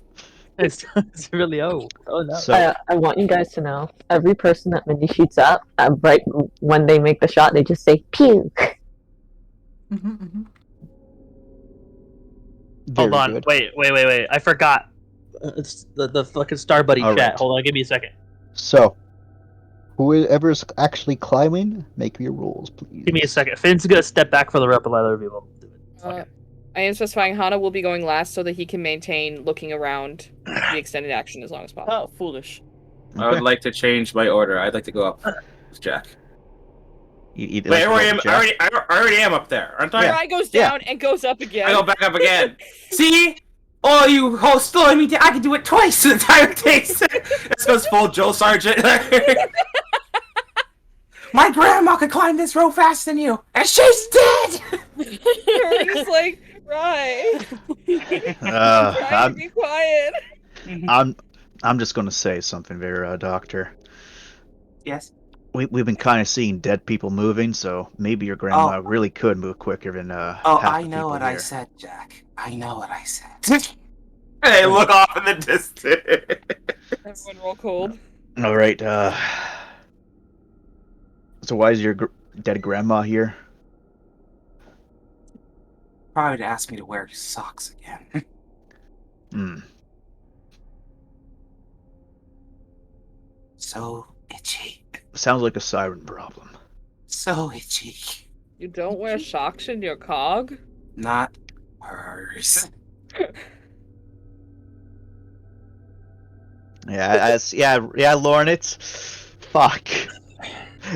It's really old. Oh no. So I want you guys to know, every person that Mindy shoots up, right when they make the shot, they just say puke. Hold very on. good. Wait. I forgot. It's the fucking Star Buddy All chat. right. Hold on, give me a second. So, whoever's actually climbing, make your rolls, please. Give me a second. Finn's gonna step back for the rep and let other people do it. I am specifying Hana will be going last so that he can maintain looking around the extended action as long as possible. Oh, foolish. I would like to change my order. I'd like to go up with Jack. You'd Wait, like to go with Jack? I already am up there, aren't I? Rai goes down and goes up again. I go back up again. See? Oh, you host slowing me down. I can do it twice the time it takes. This goes full Joe Sargent. My grandma could climb this rope faster than you, and she's dead. We're just like, Rai. Rai, be quiet. I'm just gonna say something there, Doctor. Yes. We've been kind of seeing dead people moving, so maybe your grandma really could move quicker than half I the know people what I here. said, Jack. I know what I said. Hey, look off in the distance. Everyone roll cold. All right. So why is your dead grandma here? Probably to ask me to wear socks again. Hmm. So itchy. Sounds like a siren problem. So itchy. You don't wear socks in your cog? Not hers. Yeah, Lauren. It's fuck.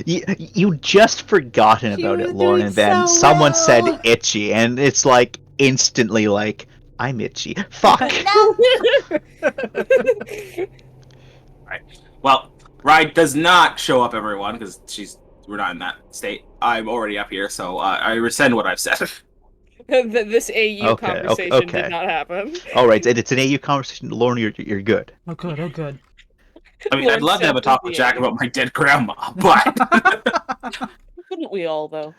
You just forgotten about it, Lauren, and then someone said itchy, and it's like instantly like I'm itchy. Fuck. Right. Well, Ride does not show up, everyone, because we're not in that state. I'm already up here, so I rescind what I've said. This AU Okay, conversation okay. did not happen. All right, it's an AU conversation. Lauren, you're good. Oh good, oh good. I mean, I'd love to have a talk with Jack about my dead grandma, but Couldn't we all, though?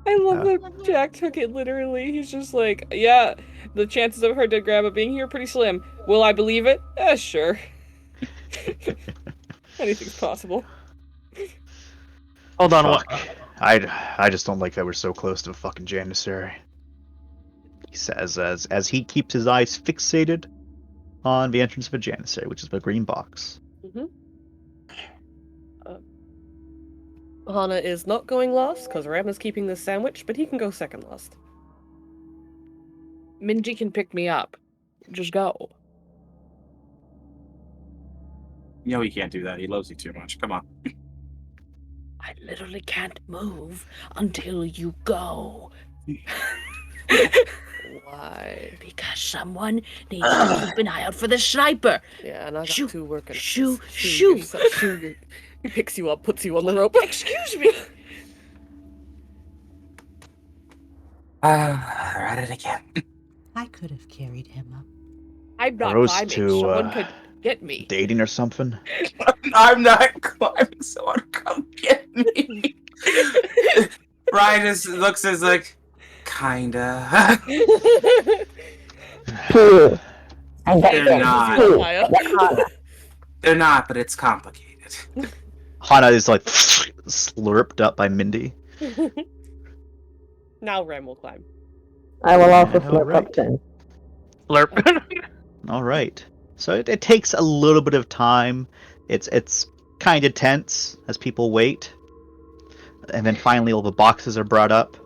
I love that Jack took it literally. He's just like, yeah, the chances of her dead grandma being here are pretty slim. Will I believe it? Sure. Anything's possible. Hold on. Fuck. I just don't like that we're so close to a fucking Janissary. He says as he keeps his eyes fixated on the entrance of a Janissary, which is the green box. Hana is not going last, because Ram is keeping this sandwich, but he can go second last. Minji can pick me up. Just go. you know he can't do that. He loves you too much. Come on. I literally can't move until you go. Why? Because someone needs to keep an eye out for the sniper. Yeah, and I got Shoo, 2 working. at shoo, this. shoo. He picks you up, puts you on the rope. Excuse me. At it again. I could have carried him up. I'm not Rose climbing. to, Someone could get me. dating or something. I'm not climbing, someone come get me. Ryan just looks as like, kinda. Pew. I got They're this. not. Pew. Higher. Get Hana. They're not, but it's complicated. Hana is like slurped up by Mindy. Now Ram will climb. I will also And slip alright. up 10. Slurp. All right. So it takes a little bit of time. It's kind of tense as people wait, and then finally all the boxes are brought up.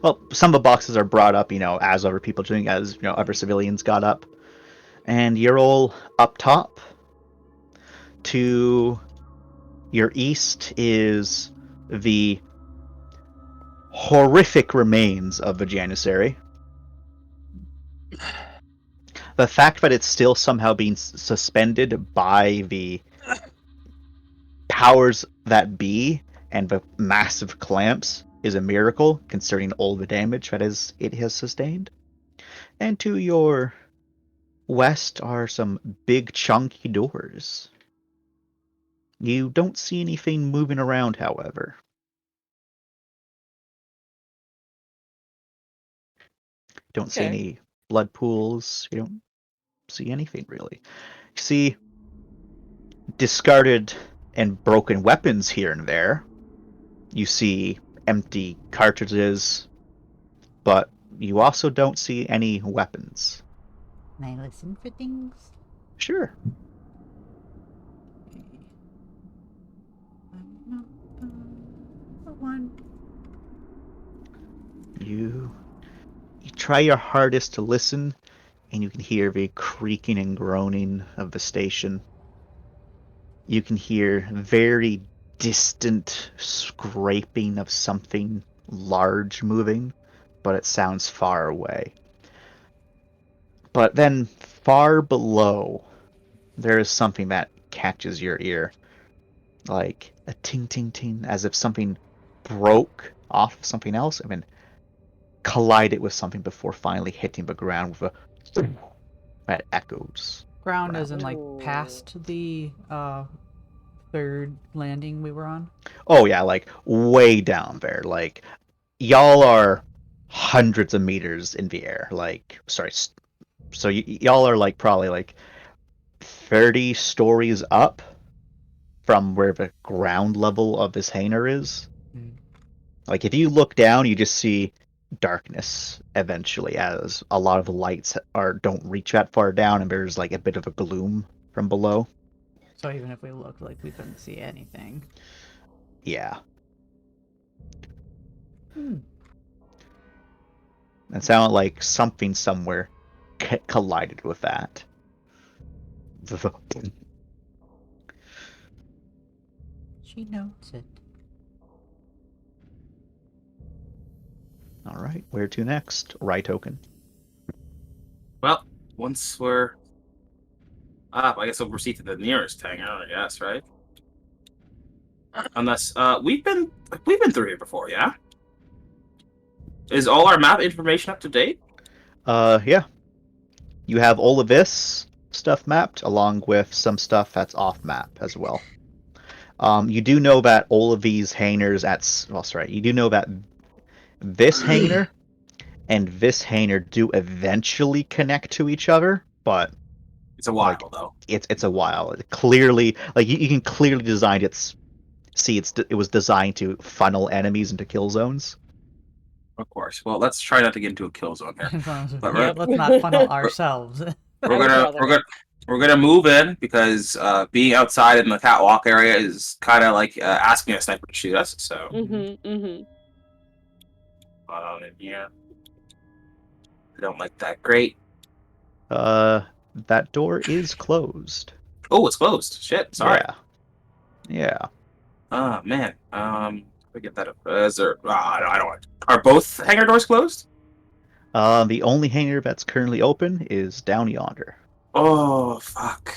Well, some of the boxes are brought up, as other people doing, as other civilians got up, and you're all up top. To your east is the horrific remains of the Janissary. The fact that it's still somehow being suspended by the powers that be and the massive clamps is a miracle, considering all the damage that it has sustained. And to your west are some big chunky doors. You don't see anything moving around, however. Don't see Okay. any blood pools. You don't see anything really. You see discarded and broken weapons here and there. You see empty cartridges, but you also don't see any weapons. Can I listen for things? Sure. One. You try your hardest to listen, and you can hear the creaking and groaning of the station. You can hear very distant scraping of something large moving, but it sounds far away. But then, far below, there is something that catches your ear. Like a ting ting ting, as if something broke off of something else and then collided with something before finally hitting the ground with a that echoes. Ground as in like Ooh. past the third landing we were on. Oh yeah, like way down there. Like y'all are hundreds of meters in the air. Like sorry, so y'all are like probably like 30 stories up from where the ground level of this hangar is. Mm. Like if you look down, you just see darkness eventually, as a lot of the lights don't reach that far down, and there's like a bit of a gloom from below. So even if we looked, like we couldn't see anything. Yeah. Hmm. It sounded like something somewhere collided with that. She notes it. All right, where to next? Right token. Well, once we're up, I guess we'll proceed to the nearest hangar, I guess, right? Unless we've been through here before, yeah? Is all our map information up to date? Yeah. You have all of this stuff mapped, along with some stuff that's off map as well. You do know that all of these hangars you do know that this hangar and this hangar do eventually connect to each other, but It's a while, though. it's a while. Clearly, like you can clearly design it was designed to funnel enemies into kill zones. Of course. Well, let's try not to get into a kill zone here. But Yeah, let's not funnel ourselves. We're gonna move in because being outside in the catwalk area is kind of like asking a sniper to shoot us. So in here, I don't like that. Great. That door is closed. Oh, it's closed. Shit. Sorry. Yeah. Man. We get that up. Is there? I don't want. Are both hangar doors closed? The only hangar that's currently open is down yonder, Oh fuck.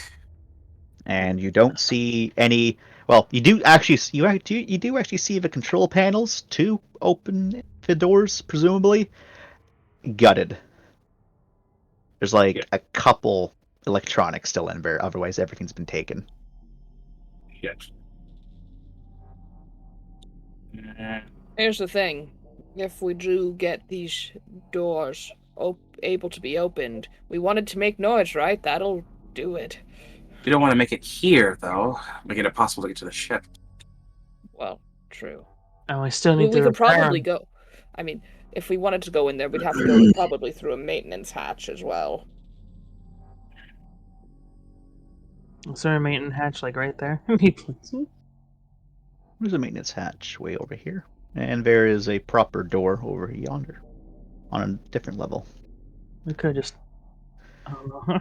and you don't see any. Well, you do actually you do actually see the control panels to open the doors, presumably gutted. There's like a couple electronics still in there. Otherwise, everything's been taken. Shit. Here's the thing. If we do get these doors able to be opened, we wanted to make noise, right? That'll do it. We don't want to make it here, though. Make it impossible to get to the ship. Well, true. And we still need We to could repair probably 'em. go. I mean, if we wanted to go in there, we'd have to go probably through a maintenance hatch as well. Is there a maintenance hatch like right there? There's a maintenance hatch way over here, and there is a proper door over yonder, on a different level. We could just. I don't know.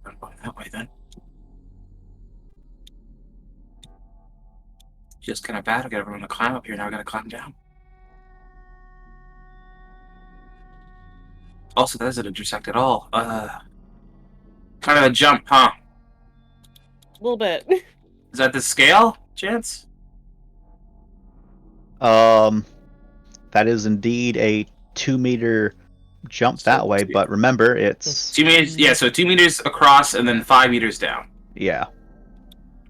I'm going that way then. Just kind of bad. I got everyone to climb up here. Now I got to climb down. Also, that doesn't intersect at all. Kind of a jump, huh? A little bit. Is that the scale, Chance? That is indeed a 2-meter jump that way, but remember, it's 2 meters. Yeah, so 2 meters across and then 5 meters down. yeah.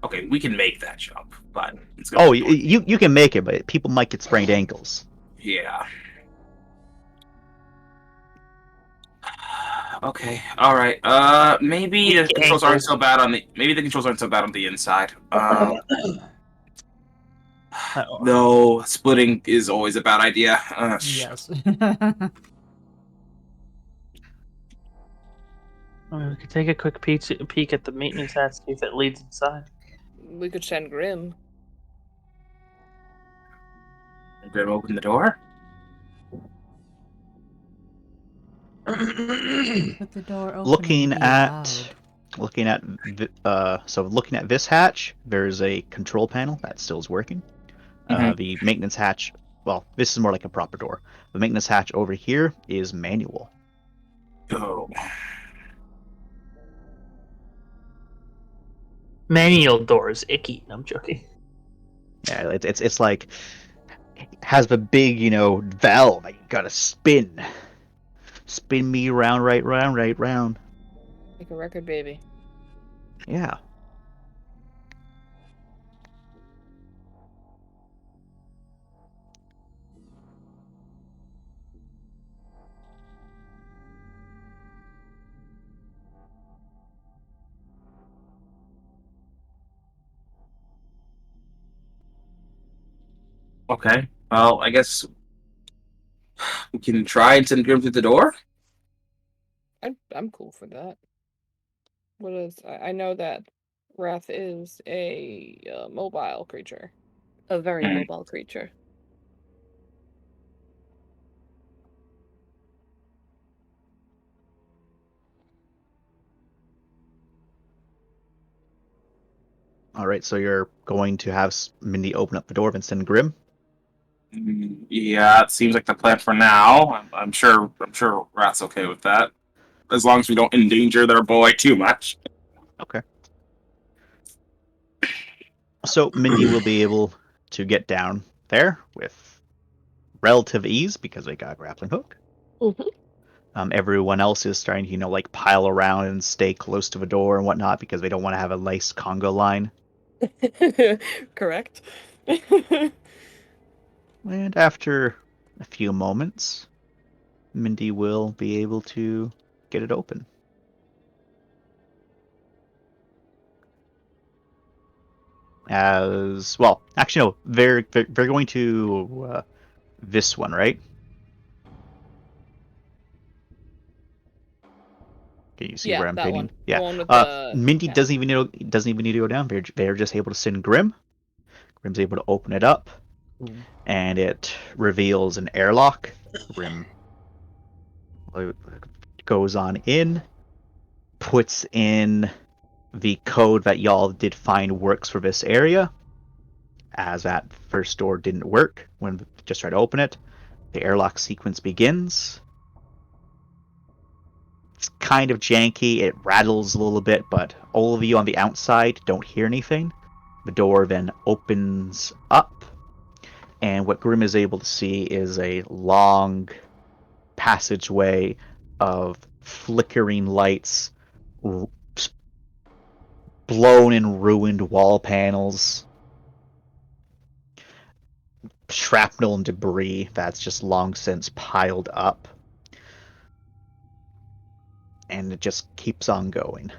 Okay, we can make that jump, but it's Oh, you can make it, but people might get sprained ankles. yeah. Okay, all right. Maybe the controls aren't so bad on the. Maybe the controls aren't so bad on the inside. No, splitting is always a bad idea. Yes. I mean, we could take a quick peek at the maintenance hatch, see if it leads inside. We could send Grim. Grim, open the door. Put the door open. Looking and be at loud. looking at this hatch, there is a control panel that still is working. The maintenance hatch, well, this is more like a proper door. The maintenance hatch over here is manual. Oh. Manual doors, icky. No, I'm joking. Yeah, it's like has the big, valve that you gotta spin. Spin me round, right round. Like a record baby. Yeah. Okay. Well, I guess we can try and send Grim through the door. I'm cool for that. What is? I know that Wrath is a mobile creature. A very mobile creature. All right, so you're going to have Mindy open up the door and send Grim. Yeah, it seems like the plan for now. I'm sure Rat's okay with that, as long as we don't endanger their boy too much. Okay. So Mindy will be able to get down there with relative ease because they got a grappling hook. Mm-hmm. Everyone else is trying to, pile around and stay close to the door and whatnot because they don't want to have a nice Congo line. Correct. And after a few moments, Mindy will be able to get it open. As well, actually, no, they're going to this one, right? Can you see where I'm that pointing? one. Yeah. The one with the Mindy cat. doesn't even need to go down. They're just able to send Grim. Grim's able to open it up, and it reveals an airlock. Grim goes on in, puts in the code that y'all did find works for this area, as that first door didn't work when we just tried to open it. The airlock sequence begins. It's kind of janky, it rattles a little bit, but all of you on the outside don't hear anything. The door then opens up, and what Grim is able to see is a long passageway of flickering lights, blown and ruined wall panels, shrapnel and debris that's just long since piled up. And it just keeps on going.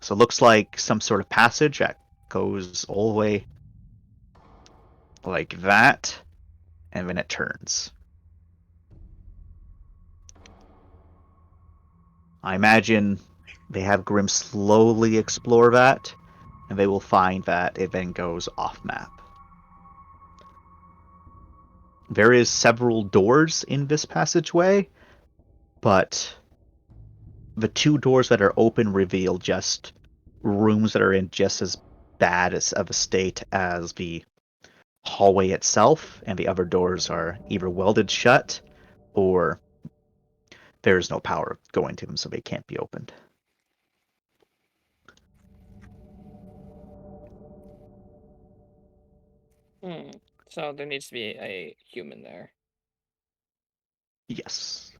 So it looks like some sort of passage that goes all the way like that, and then it turns. I imagine they have Grim slowly explore that, and they will find that it then goes off map. There is several doors in this passageway, but the two doors that are open reveal just rooms that are in just as bad of a state as the hallway itself, and the other doors are either welded shut or there's no power going to them, so they can't be opened. So there needs to be a human there. Yes.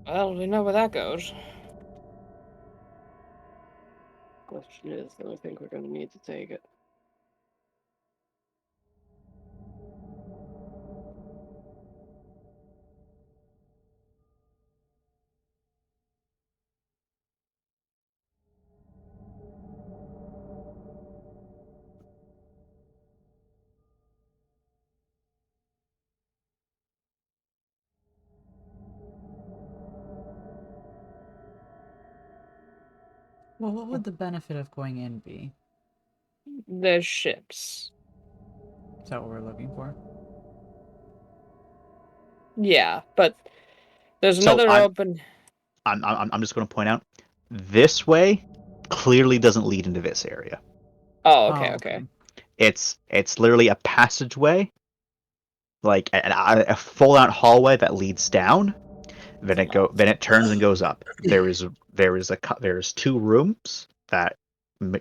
Well, we know where that goes. Question is, do I think we're going to need to take it? Well, what would the benefit of going in be? The ships. Is that what we're looking for? Yeah, but there's So another open. I'm just going to point out, this way clearly doesn't lead into this area. Oh, okay. It's literally a passageway, like a full out hallway that leads down. Then it turns and goes up. There's two rooms that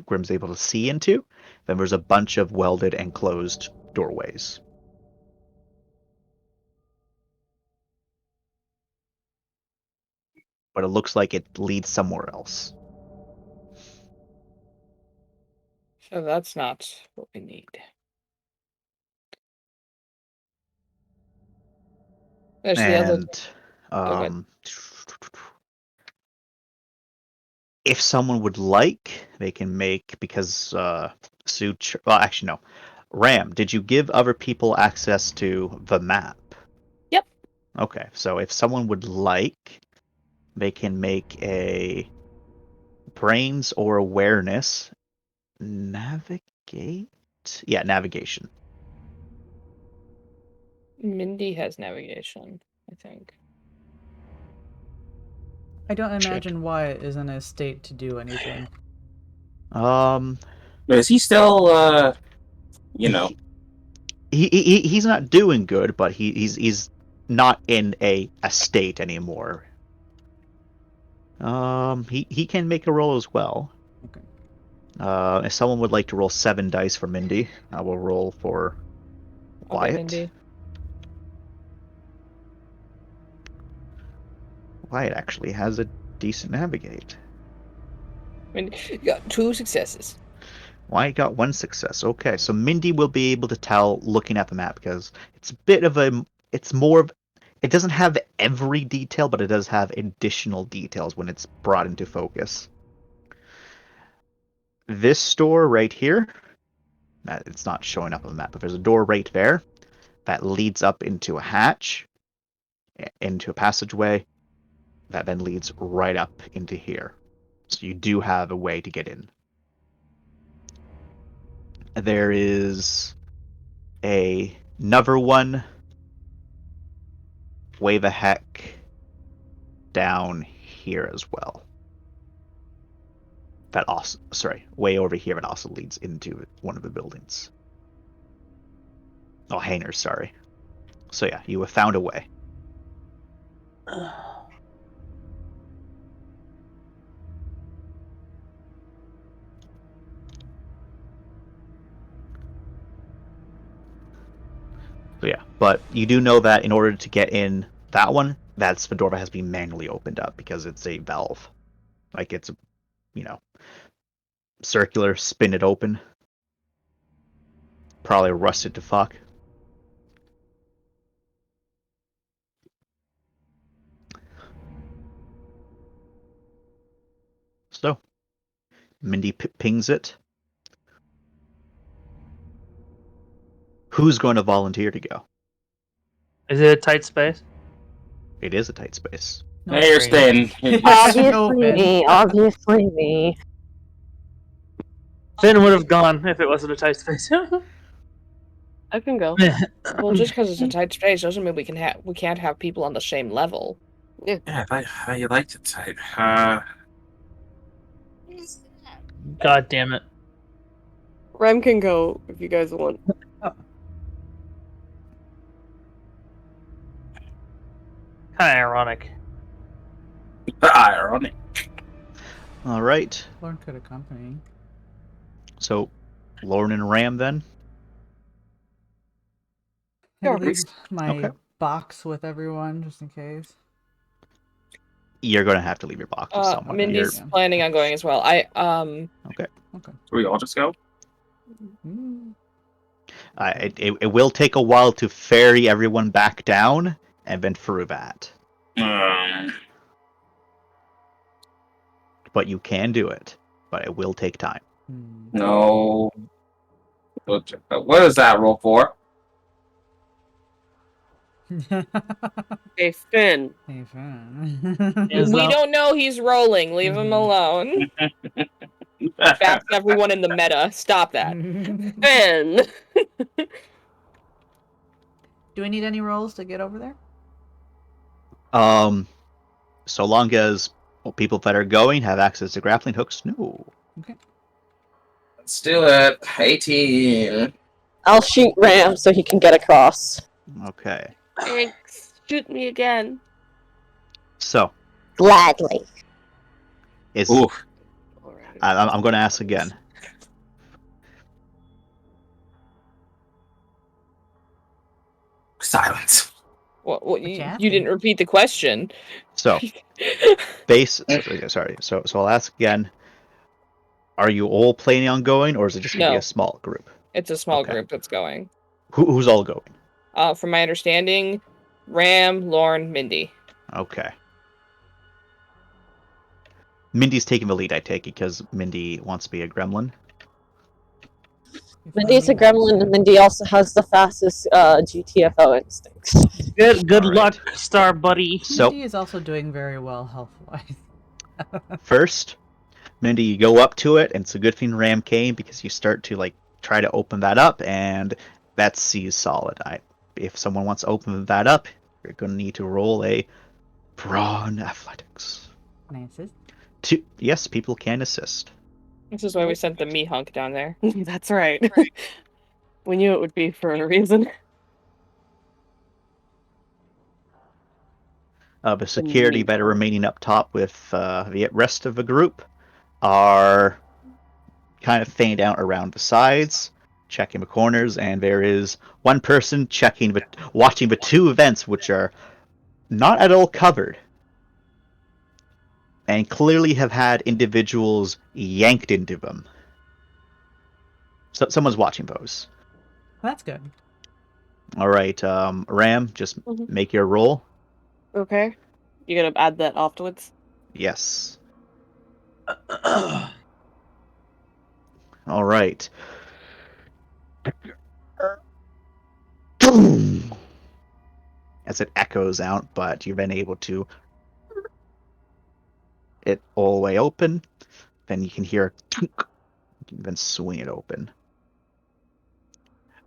Grim's able to see into. Then there's a bunch of welded and closed doorways. But it looks like it leads somewhere else. So that's not what we need. There's the other. And if someone would like, they can make, because Such. Well, actually no. Ram, did you give other people access to the map? Yep. Okay, so if someone would like, they can make a brains or awareness navigate. Yeah, navigation. Mindy has navigation, I think. I don't imagine Wyatt is in a state to do anything. Is he still He's not doing good, but he's not in a state anymore. He can make a roll as well. Okay. If someone would like to roll 7 dice for Mindy, I will roll for Wyatt. Mindy. Wyatt actually has a decent navigate. Mindy got 2 successes. Wyatt got 1 success. Okay, so Mindy will be able to tell looking at the map, because it's a bit of a... It's more of... It doesn't have every detail, but it does have additional details when it's brought into focus. This store right here, it's not showing up on the map, but there's a door right there that leads up into a hatch, into a passageway, that then leads right up into here. So you do have a way to get in. there is another one way the heck down here as well. That also, sorry, way over here, it also leads into one of the buildings. Oh, hangars, sorry. So yeah, you have found a way. So yeah, but you do know that in order to get in that one, that's the door that has been manually opened up because it's a valve. Like it's, circular, spin it open. Probably rusted to fuck. So, Mindy pings it. Who's going to volunteer to go? Is it a tight space? It is a tight space. No, Hey, you're it's great. staying. Obviously Open. me. Obviously me. Finn would have gone if it wasn't a tight space. I can go. Well, just because it's a tight space doesn't mean we can't have people on the same level. Yeah, how you liked it tight. God damn it. Rem can go if you guys want. Kind of ironic. Ironic. All right. Lauren could accompany. So, Lauren and Ram then. Can I Sure. leave my Okay. box with everyone just in case? You're going to have to leave your box with someone. Mindy's You're- planning on going as well. I Okay. Okay. Should we all just go? Mm. It will take a while to ferry everyone back down and then through that, but you can do it. But it will take time. Hmm. No. What is that roll for? Hey, Finn. Hey, fun. Is we that- don't know he's rolling. Leave him alone. That's everyone in the meta. Stop that. Finn! Do we need any rolls to get over there? So long as people that are going have access to grappling hooks, no. Let's do it. 18. I'll shoot Ram so he can get across. Okay. Thanks. Shoot me again. So, Gladly. is Oof. Alright. I'm going to ask again. Silence. What you you asking? didn't repeat the question. So, sorry. So I'll ask again. Are you all planning on going, or is it just going to be No. a small group? It's a small Okay. group that's going. Who's all going? From my understanding, Ram, Lauren, Mindy. Okay. Mindy's taking the lead, I take it, because Mindy wants to be a gremlin. Mindy's a gremlin, and Mindy also has the fastest GTFO instincts. Good All luck, star buddy. So, Mindy is also doing very well health-wise. first, Mindy, you go up to it, and it's a good thing Ram came, because you start to, try to open that up, and that C is solid. If someone wants to open that up, you're going to need to roll a brawn athletics. Can I assist? Yes, people can assist. This is why we sent the me hunk down there. That's right. We knew it would be for a reason. The security that are remaining up top with the rest of the group are kind of fanned out around the sides, checking the corners, and there is one person watching the two events, which are not at all covered, and clearly have had individuals yanked into them. So someone's watching those. That's good. All right, Ram, just make your roll. Okay. You gonna add that afterwards? Yes. All right. As it echoes out, but you've been able to it all the way open. Then you can hear a tunk, then swing it open.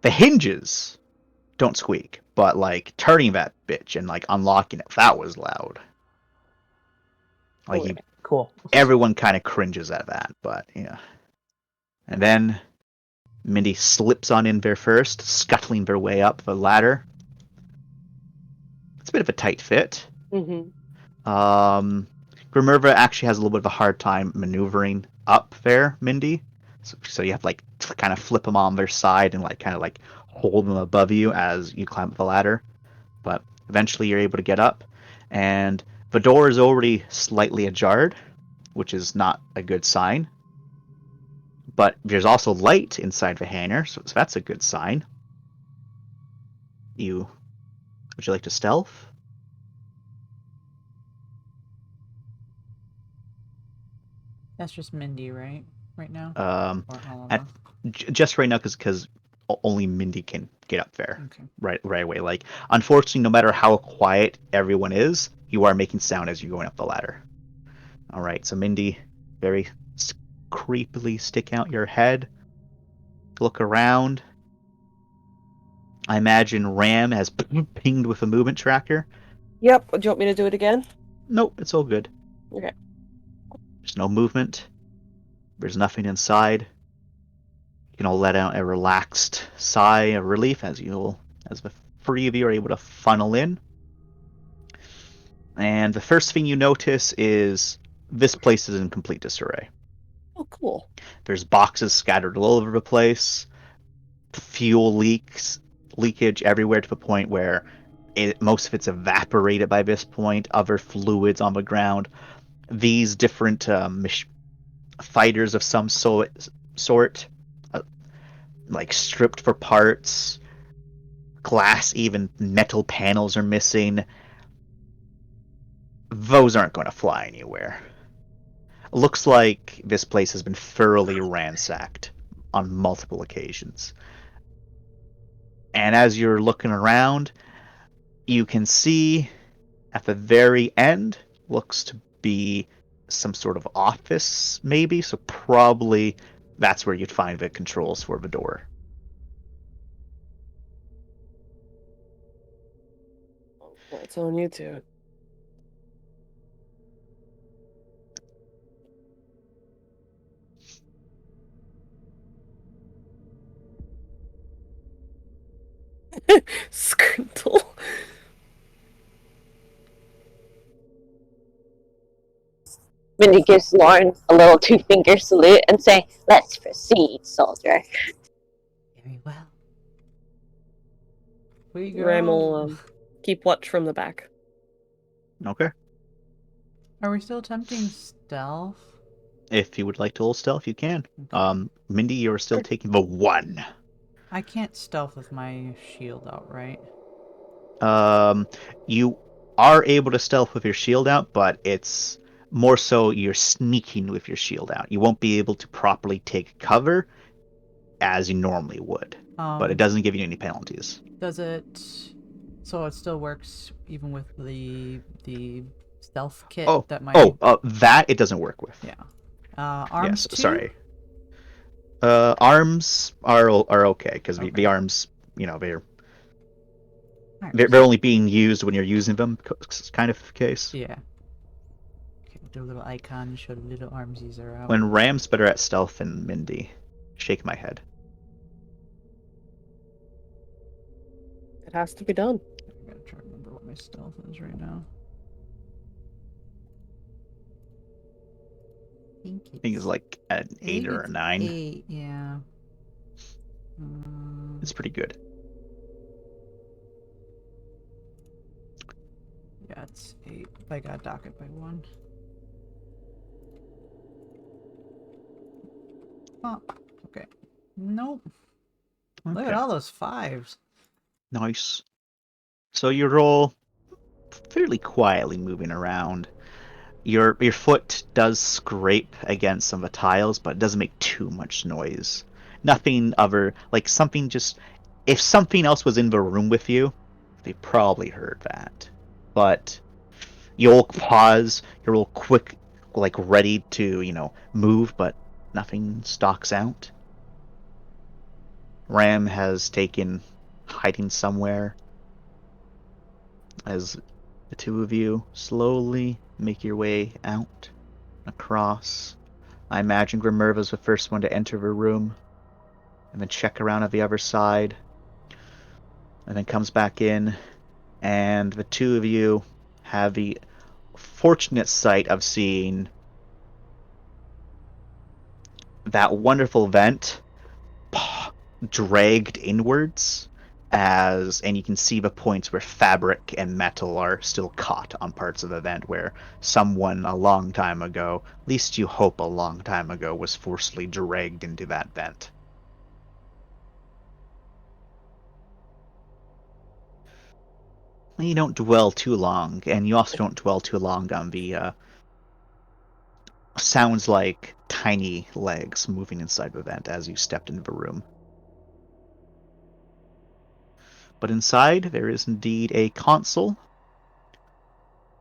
The hinges don't squeak, but like turning that bitch and like unlocking it, that was loud. Like Okay. Cool. everyone kind of cringes at that, but yeah. And then Mindy slips on in there first, scuttling their way up the ladder. It's a bit of a tight fit. Mm-hmm. Grimmerva actually has a little bit of a hard time maneuvering up there, Mindy. So you have to, like, to kind of flip them on their side and like kind of like hold them above you as you climb up the ladder. But eventually you're able to get up, and the door is already slightly ajar, which is not a good sign. But there's also light inside the hangar, so that's a good sign. Would you like to stealth? That's just Mindy, right? Right now? Or At, Helena? just right now, because only Mindy can get up there Okay. right away. Like, unfortunately, no matter how quiet everyone is, you are making sound as you're going up the ladder. All right, so Mindy, very creepily stick out your head, look around. I imagine Ram has pinged with a movement tracker. Yep. Do you want me to do it again? Nope, it's all good. Okay. There's no movement. There's nothing inside. You can all let out a relaxed sigh of relief as the three of you are able to funnel in. And the first thing you notice is this place is in complete disarray. Oh, cool. There's boxes scattered all over the place, fuel leakage everywhere to the point where most of it's evaporated by this point, other fluids on the ground. These different fighters of some sort, like stripped for parts, glass, even metal panels are missing. Those aren't going to fly anywhere. Looks like this place has been thoroughly ransacked on multiple occasions. And as you're looking around, you can see at the very end, looks to be some sort of office, maybe. So probably that's where you'd find the controls for the door. It's on YouTube. Scrinkle. Mindy gives Lauren a little two-finger salute and say, "Let's proceed, soldier." Very well. We go. Ram will keep watch from the back. Okay. Are we still attempting stealth? If you would like to hold stealth, you can. Mindy, you're still taking the 1. I can't stealth with my shield out, right? You are able to stealth with your shield out, but it's more so you're sneaking with your shield out. You won't be able to properly take cover as you normally would, but it doesn't give you any penalties. Does it? So it still works even with the stealth kit that my that it doesn't work with. Yeah. Arms too? Sorry. Arms are okay because the arms, they're only being used when you're using them, kind of case. Yeah. Okay, do a little icon, show the little armsies are out. When Ram's better at stealth than Mindy, shake my head. It has to be done. I gotta try to remember what my stealth is right now. I think it's like an 8 or a 9. 8, yeah. It's pretty good. Yeah, it's 8. I gotta dock it by 1. Oh, okay. Nope. Look at all those 5s. Nice. So you're all fairly quietly moving around. Your foot does scrape against some of the tiles, but it doesn't make too much noise. Nothing other, like something just... If something else was in the room with you, they probably heard that. But you'll pause, you're all quick, like ready to, move, but nothing stalks out. Ram has taken hiding somewhere as the two of you slowly make your way out, across. I imagine Grimmerva's the first one to enter the room, and then check around at the other side, and then comes back in, and the two of you have the fortunate sight of seeing that wonderful vent dragged inwards, and you can see the points where fabric and metal are still caught on parts of the vent where someone a long time ago, at least you hope a long time ago, was forcibly dragged into that vent. You don't dwell too long, and you also don't dwell too long on the sounds like tiny legs moving inside the vent as you stepped into the room. But inside, there is indeed a console.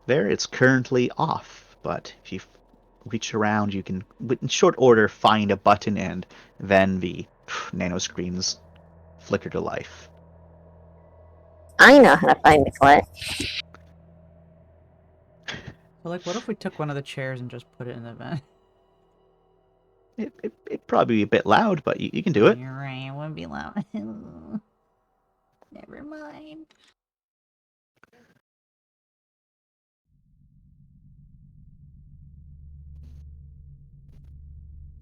There, it's currently off, but if you reach around, you can, in short order, find a button, and then the nanoscreens flicker to life. I know how to find the clit. So, like, what if we took one of the chairs and just put it in the vent? It'd probably be a bit loud, but you can do it. You're right, it wouldn't be loud. Never mind.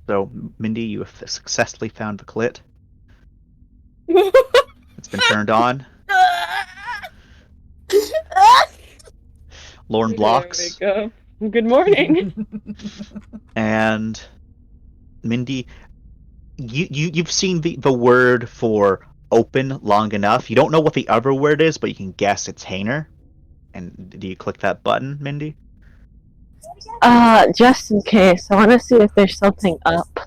So, Mindy, you have successfully found the clit. It's been turned on. Lorne blocks. There we go. Good morning. And Mindy, you've seen the word for open long enough. You don't know what the other word is, but you can guess it's Hainer. And do you click that button, Mindy? Just in case, I want to see if there's something up.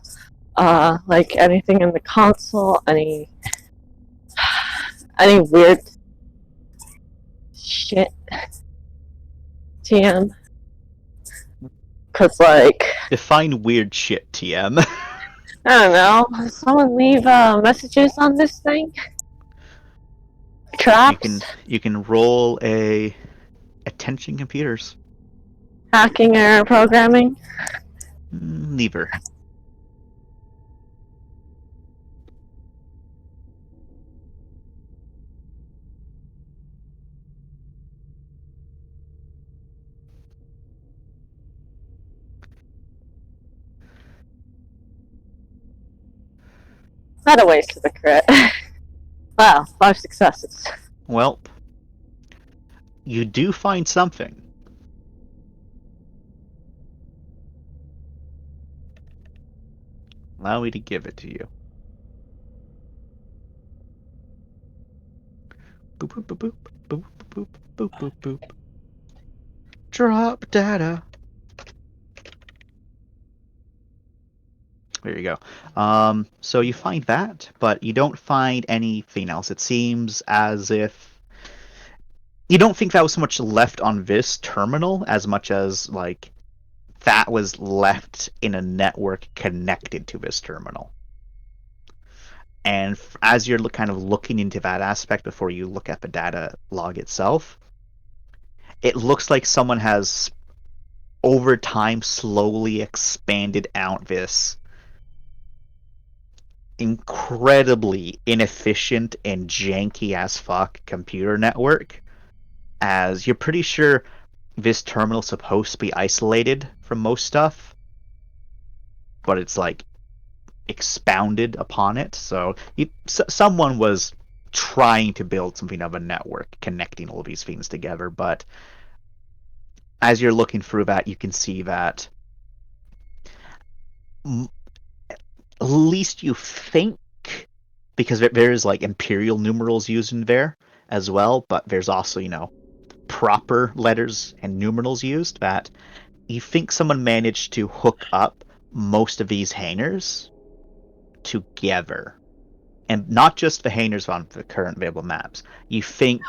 Like anything in the console, any weird shit. TM. Cause like, Define weird shit, TM. I don't know. Someone leave messages on this thing. Traps. You can roll a attention computers. Hacking or programming. Neither. Not a waste of the crit. Wow, 5 successes. Well, you do find something. Allow me to give it to you. Boop boop boop boop boop boop boop boop boop. Drop data. There you go. So you find that, but you don't find anything else. It seems as if you don't think that was so much left on this terminal as much as like that was left in a network connected to this terminal. And as you're kind of looking into that aspect before you look at the data log itself, it looks like someone has over time slowly expanded out this incredibly inefficient and janky as fuck computer network, as you're pretty sure this terminal's supposed to be isolated from most stuff, but it's like expounded upon it. So someone was trying to build something of a network connecting all of these things together, but as you're looking through that, you can see that at least you think, because there's like imperial numerals used in there as well, but there's also, proper letters and numerals used, that you think someone managed to hook up most of these hangars together. And not just the hangars on the current available maps. You think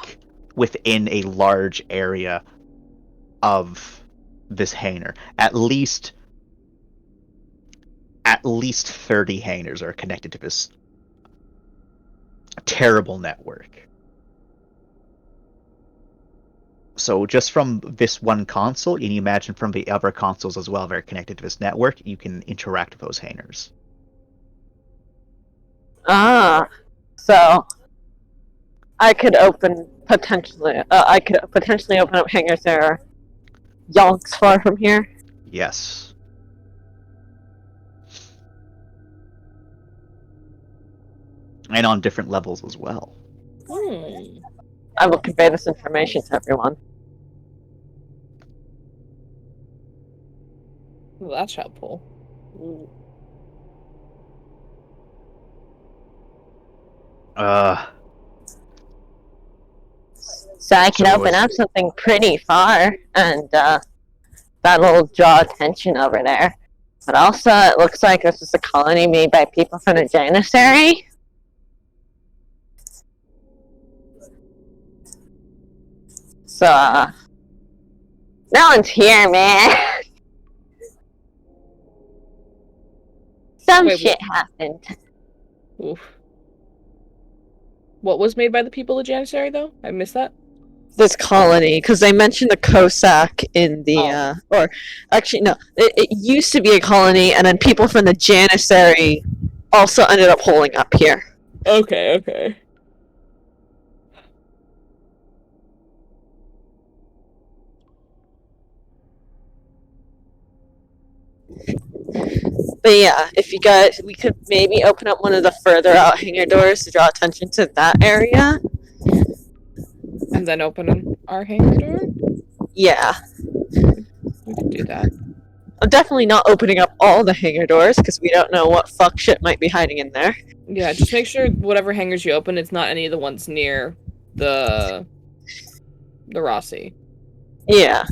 within a large area of this hangar, at least 30 hangars are connected to this terrible network. So just from this one console, and you imagine from the other consoles as well, they're connected to this network, you can interact with those hangars. Ah, so I could potentially open up hangars that are yonks far from here. Yes. And on different levels as well. I will convey this information to everyone. Well, that's helpful. So I can So open it's- up something pretty far, and that'll draw attention over there. But also, it looks like this is a colony made by people from the Janissary. So, no one's here, man. Some Wait, shit happened. Oof. What was made by the people of Janissary, though? I missed that. This colony, because they mentioned the Cossack in the, or actually, no, it used to be a colony, and then people from the Janissary also ended up holding up here. Okay, okay. But yeah, if you guys, we could maybe open up one of the further out hangar doors to draw attention to that area. And then open our hangar door? Yeah. We could do that. I'm definitely not opening up all the hangar doors, because we don't know what fuck shit might be hiding in there. Yeah, just make sure whatever hangars you open, it's not any of the ones near the Rossi. Yeah.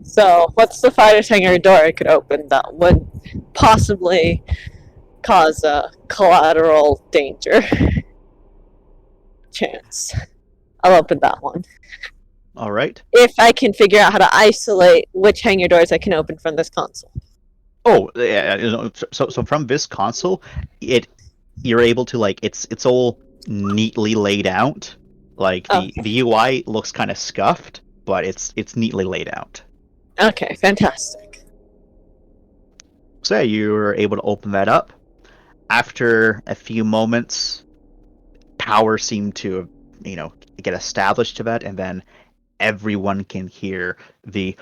So, what's the farthest hangar door I could open that would possibly cause a collateral danger chance? I'll open that one. All right. If I can figure out how to isolate which hangar doors I can open from this console. Oh, yeah. So from this console, you're able to like it's all neatly laid out. Like the UI looks kind of scuffed, but it's neatly laid out. Okay, fantastic. So yeah, you were able to open that up. After a few moments, power seemed to, get established to that, and then everyone can hear that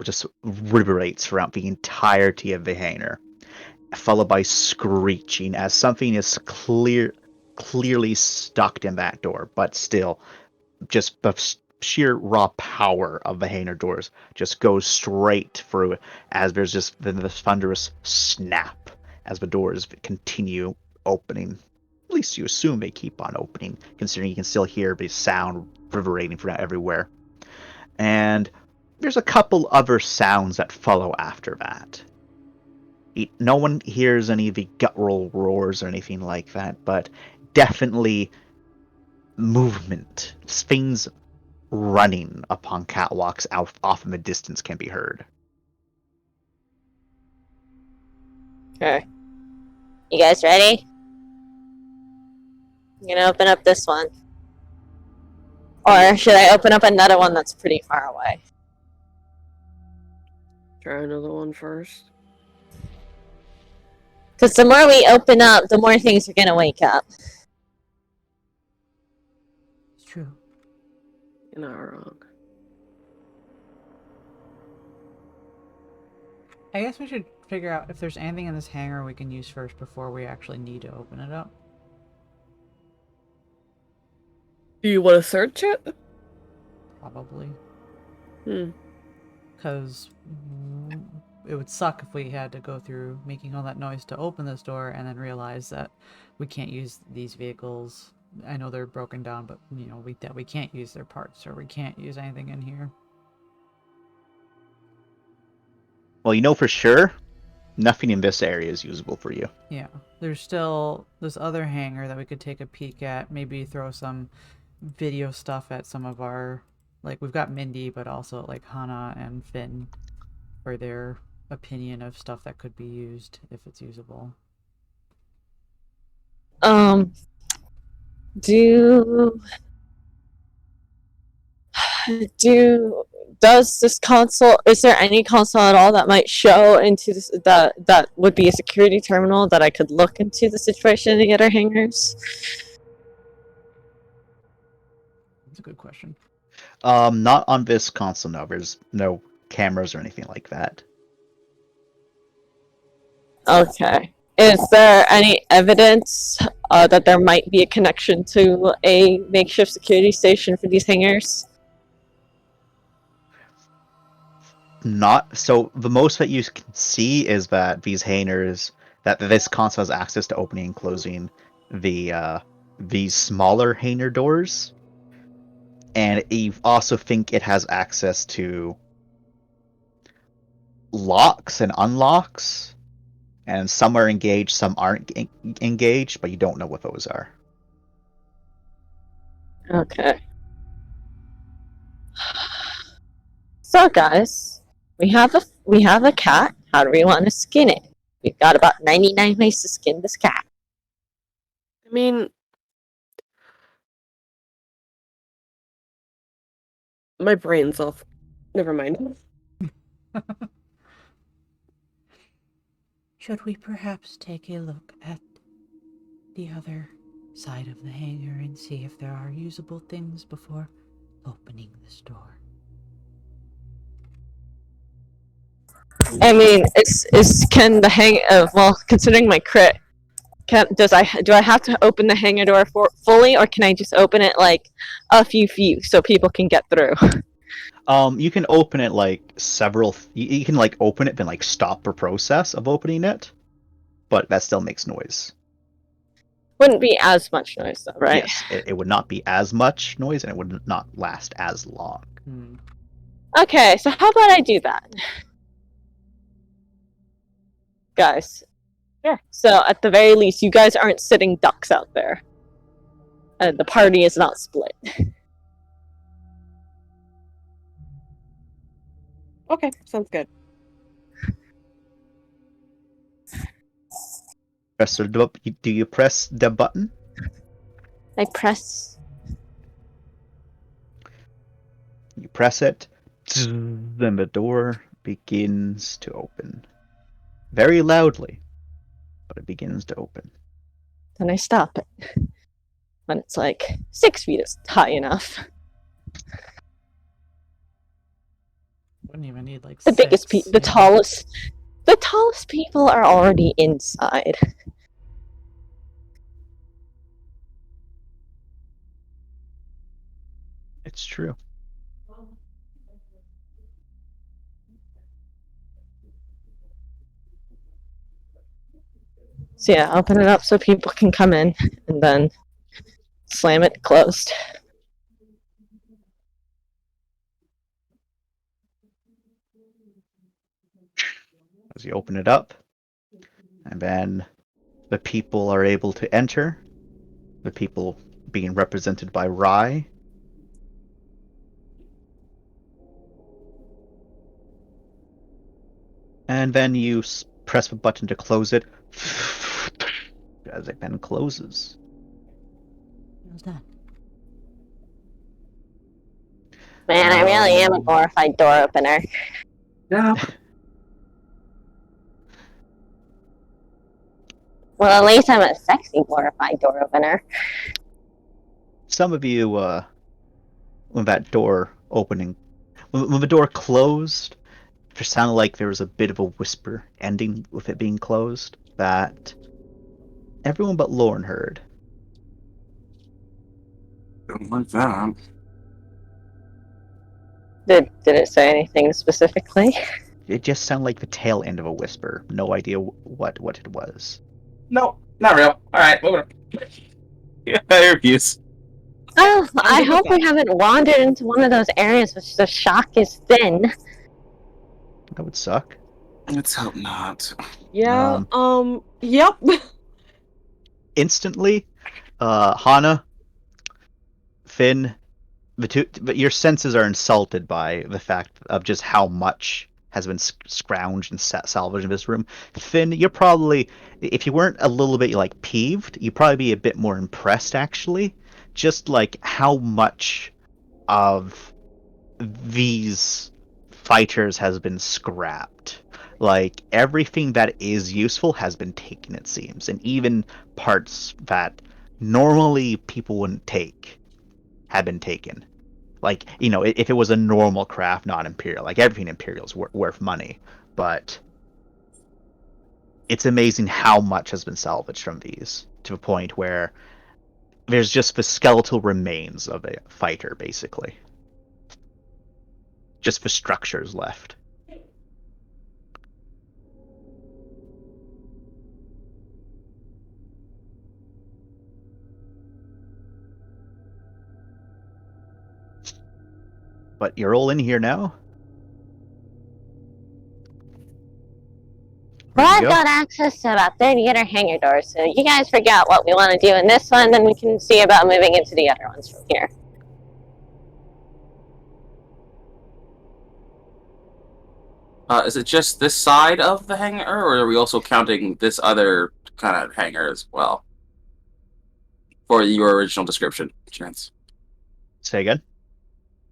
just reverberates throughout the entirety of the hangar, followed by screeching as something is clearly stuck in that door, but still, just the sheer raw power of the hangar doors just goes straight through it, as there's just this thunderous snap as the doors continue opening. At least you assume they keep on opening, considering you can still hear the sound reverberating from everywhere. And there's a couple other sounds that follow after that. No one hears any of the guttural roars or anything like that, but definitely movement, things running upon catwalks off in the distance can be heard. Okay. You guys ready? I'm gonna open up this one. Or should I open up another one that's pretty far away? Try another one first. Because the more we open up, the more things are gonna wake up. It's true. You're not wrong. I guess we should figure out if there's anything in this hangar we can use first before we actually need to open it up. Do you want to search it? Probably. Hmm. Because it would suck if we had to go through making all that noise to open this door and then realize that we can't use these vehicles. I know they're broken down, but that we can't use their parts or we can't use anything in here. Well, for sure, nothing in this area is usable for you. Yeah, there's still this other hangar that we could take a peek at, maybe throw some video stuff at some of our, like, we've got Mindy, but also like Hana and Finn for their opinion of stuff that could be used if it's usable. Do does this console? Is there any console at all that might show into this, that would be a security terminal that I could look into the situation to get our hangers? That's a good question. Not on this console. No, there's no cameras or anything like that. Okay. Is there any evidence that there might be a connection to a makeshift security station for these hangars? Not so. The most that you can see is that these hangars, that this console has access to opening and closing these smaller hangar doors, and you also think it has access to locks and unlocks, and some are engaged, some aren't engaged, but you don't know what those are. Okay. So guys, we have a cat. How do we want to skin it? We've got about 99 ways to skin this cat. I mean, my brain's off. Never mind. Should we perhaps take a look at the other side of the hangar and see if there are usable things before opening this door? I mean, can the well, considering my crit, do I have to open the hangar door fully, or can I just open it like a few feet so people can get through? You can open it like several. You can like open it, then like stop the process of opening it, but that still makes noise. Wouldn't be as much noise though, right? Yes, it would not be as much noise, and it would not last as long. Okay, so how about I do that? Guys. Sure. So at the very least, you guys aren't sitting ducks out there. And the party is not split. Okay, sounds good. Do you press the button? I press. You press it, then the door begins to open. Very loudly, but it begins to open. Then I stop it. When it's like 6 feet is high enough. Wouldn't even need like The biggest six, the tallest people are already inside. It's true. So yeah, open it up so people can come in, and then slam it closed. As you open it up, and then the people are able to enter. The people being represented by Rye. And then you press the button to close it. As it then closes. How's that? Man, I really am a glorified door opener. Yeah. Well, at least I'm a sexy glorified door opener. Some of you, when that door opening, when the door closed, it sounded like there was a bit of a whisper ending with it being closed that everyone but Lorne heard. Don't like that. Did it say anything specifically? It just sounded like the tail end of a whisper. No idea what it was. No, not real. Alright, moving on. Yeah, I refuse. Oh, I hope we haven't wandered into one of those areas which the shock is thin. That would suck. Let's hope not. Yeah, yep. Instantly, Hana, Finn, your senses are insulted by the fact of just how much has been scrounged and salvaged in this room. Finn, you're probably, if you weren't a little bit like peeved, you'd probably be a bit more impressed actually. Just like how much of these fighters has been scrapped. Like everything that is useful has been taken, it seems, and even parts that normally people wouldn't take have been taken. Like, you know, if it was a normal craft, not Imperial, like everything Imperial is worth money, but it's amazing how much has been salvaged from these to a point where there's just the skeletal remains of a fighter, basically. Just the structures left. But you're all in here now. Well, Ready I've to go? got access to about 30 other hangar doors, so you guys figure out what we want to do in this one, then we can see about moving into the other ones from here. Is it just this side of the hangar, or are we also counting this other kind of hangar as well? For your original description, Chance. Say again?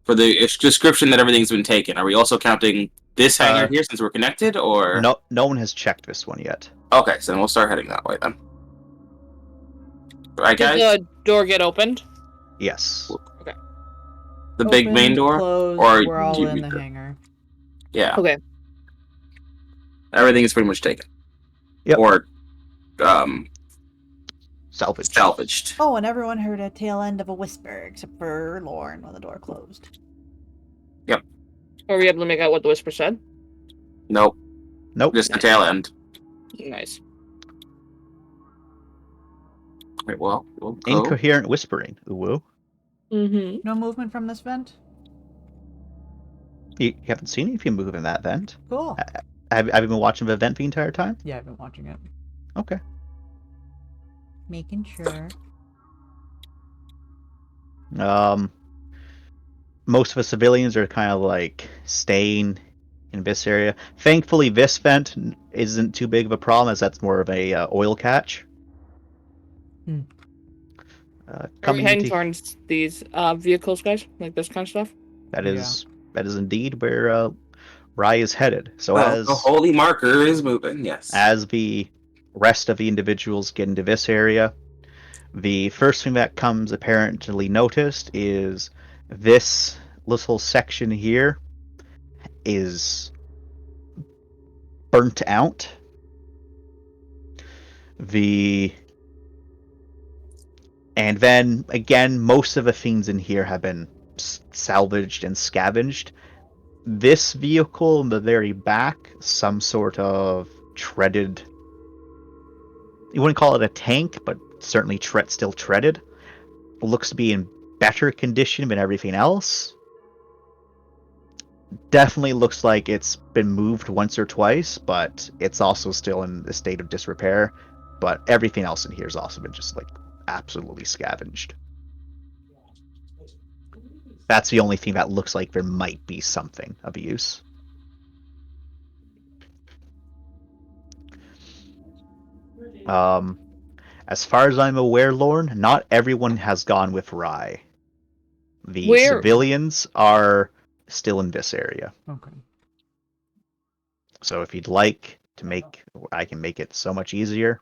For the description that everything's been taken, are we also counting this hangar here since we're connected, or? No one has checked this one yet. Okay, so then we'll start heading that way then. Right, guys? Did the door get opened? Yes. Okay. The big main Open, door? Closed, Or we're all you- in the hangar. Yeah. Okay. Everything is pretty much taken. Yep. Or, salvaged. Oh, and everyone heard a tail end of a whisper, except for Lauren when the door closed. Yep. Were we able to make out what the whisper said? Nope. Nope. Just the tail end. Nice. Wait, well, we'll go. Incoherent whispering. Ooh. Mm-hmm. No movement from this vent? You haven't seen it if you move in that vent. Cool. Have you been watching the vent the entire time? Yeah, I've been watching it. Okay. Making sure. Most of the civilians are kind of like staying in this area. Thankfully, this vent isn't too big of a problem, as that's more of a oil catch. Hmm. Are we Coming heading into towards these vehicles, guys? Like this kind of stuff? that is indeed where Rye is headed. So Well, the holy marker is moving. Yes. as the rest of the individuals get into this area, the first thing that comes apparently noticed is this little section here is burnt out. And then again, most of the things in here have been salvaged and scavenged. This vehicle in the very back, some sort of treaded. You wouldn't call it a tank, but certainly still treaded. Looks to be in better condition than everything else. Definitely looks like it's been moved once or twice, but it's also still in a state of disrepair. But everything else in here has also been just like absolutely scavenged. That's the only thing that looks like there might be something of use. As far as I'm aware, Lorne, not everyone has gone with Rye. The civilians are still in this area. Okay. So if you'd like to I can make it so much easier.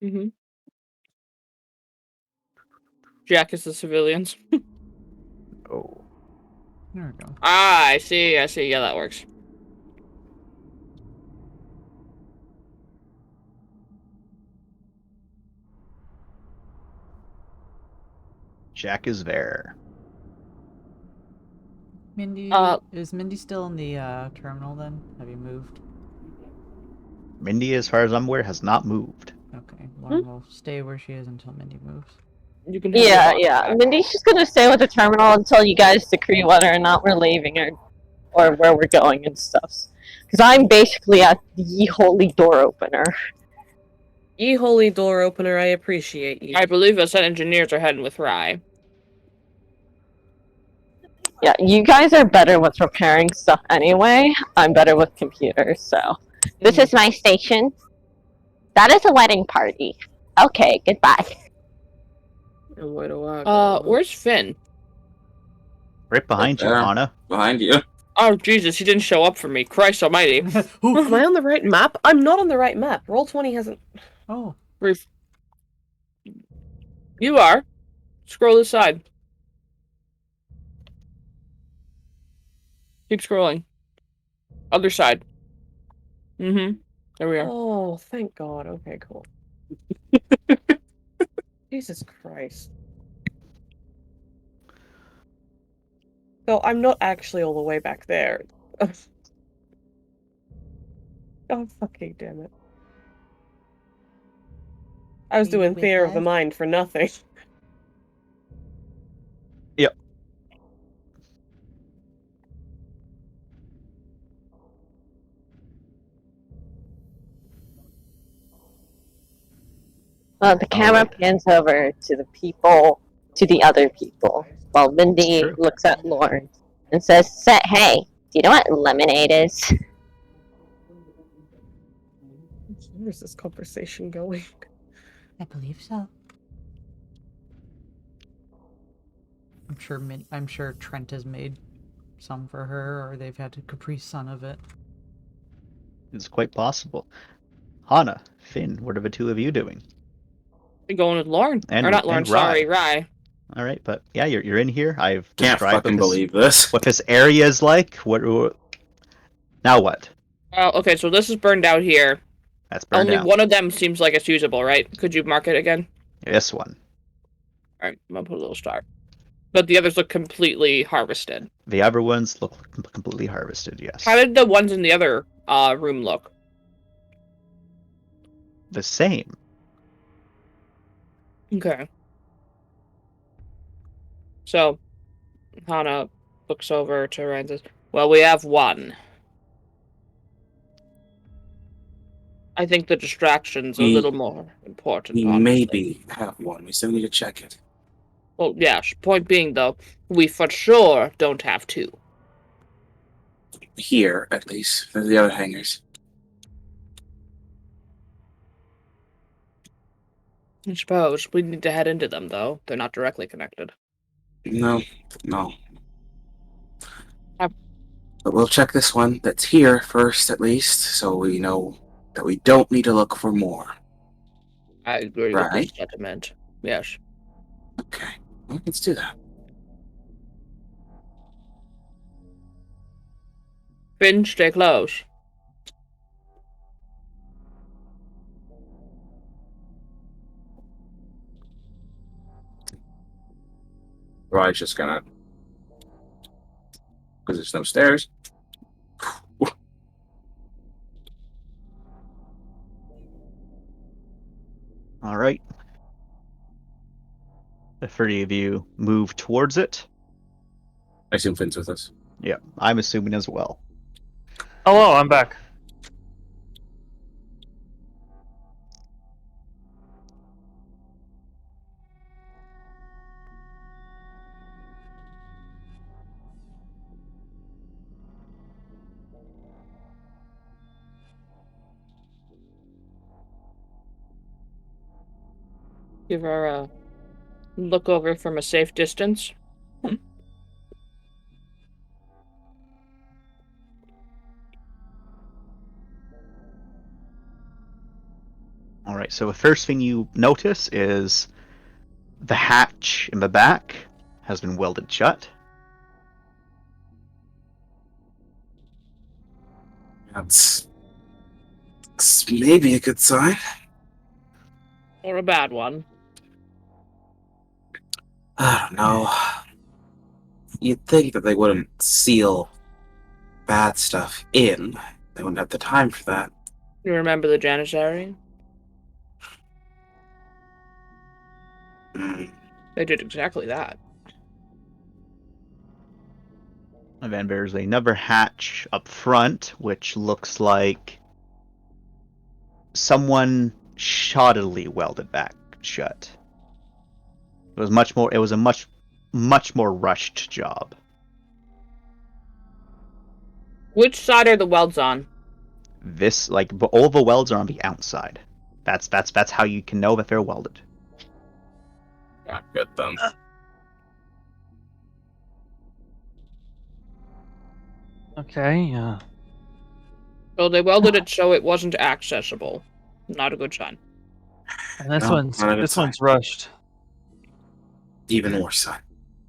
Mm-hmm. Jack is the civilians. Oh. There we go. Ah, I see. Yeah, that works. Jack is there. Mindy, is Mindy still in the terminal then? Have you moved? Mindy, as far as I'm aware, has not moved. Okay, Lauren will stay where she is until Mindy moves. You can. Yeah. Mindy's just gonna stay with the terminal until you guys decree whether or not we're leaving or where we're going and stuff. Because I'm basically at the ye holy door opener. Ye holy door opener, I appreciate you. I believe us engineers are heading with Rye. Yeah, you guys are better with repairing stuff anyway. I'm better with computers, so. This is my station. That is a wedding party. Okay, goodbye. And where do I go? Where's Finn? Right behind you, there. Hana. Behind you. Oh, Jesus, he didn't show up for me. Christ almighty. Am I on the right map? I'm not on the right map. Roll20 hasn't. Oh, You are. Scroll aside. Keep scrolling. Other side. Mm-hmm. There we are. Oh, thank God. Okay, cool. Jesus Christ. So I'm not actually all the way back there. Oh, fucking damn it. I was Are you doing with theater of the us? mind for nothing. Yep. The camera pans over to the people, to the other people, while Mindy True. looks at Lauren and says, "Hey, do you know what lemonade is?" Where's this conversation going? I believe so. I'm sure Trent has made some for her, or they've had a Capri Sun of it. It's quite possible. Hana, Finn, what are the two of you doing? Going with Lauren. And- or not Lauren, and Rye. sorry, Rye. All right, but yeah, you're in here. I've Can't described fucking what this, believe this. what this area is like. What? Now what? Okay, so this is burned out here. That's burned Only down. one of them seems like it's usable, right? Could you mark it again? This one. Alright, I'm gonna put a little star. But the others look completely harvested. The other ones look completely harvested. Yes. How did the ones in the other room look? The same. Okay. So, Hana looks over to Ryan and says, well, we have one. I think the distraction's a We- little more important. We honestly. maybe have one. We still need to check it. Well, yeah, point being, though, we for sure don't have two. Here, at least. There's the other hangars. I suppose. We need to head into them, though. They're not directly connected. No. Uh, But we'll check this one that's here first, at least, so we know that we don't need to look for more. I agree Right. with this sentiment. Yes. Okay. Well, let's do that. Finn, stay close. Rye's just gonna. Because there's no stairs. All right. The three of you move towards it. I assume Finn's with us. Yeah, I'm assuming as well. Hello, I'm back. Give her a look over from a safe distance. All right, so the first thing you notice is the hatch in the back has been welded shut. That's maybe a good sign. Or a bad one. I don't know. You'd think that they wouldn't seal bad stuff in. They wouldn't have the time for that. You remember the Janissary? Mm. They did exactly that. And then there's another hatch up front, which looks like someone shoddily welded back shut. It was a much more rushed job. Which side are the welds on? This, like, all the welds are on the outside. That's how you can know that they're welded. Yeah, good then. Okay. So they welded it so it wasn't accessible. Not a good sign. And this No, one's not a good sign. rushed. Even worse sign.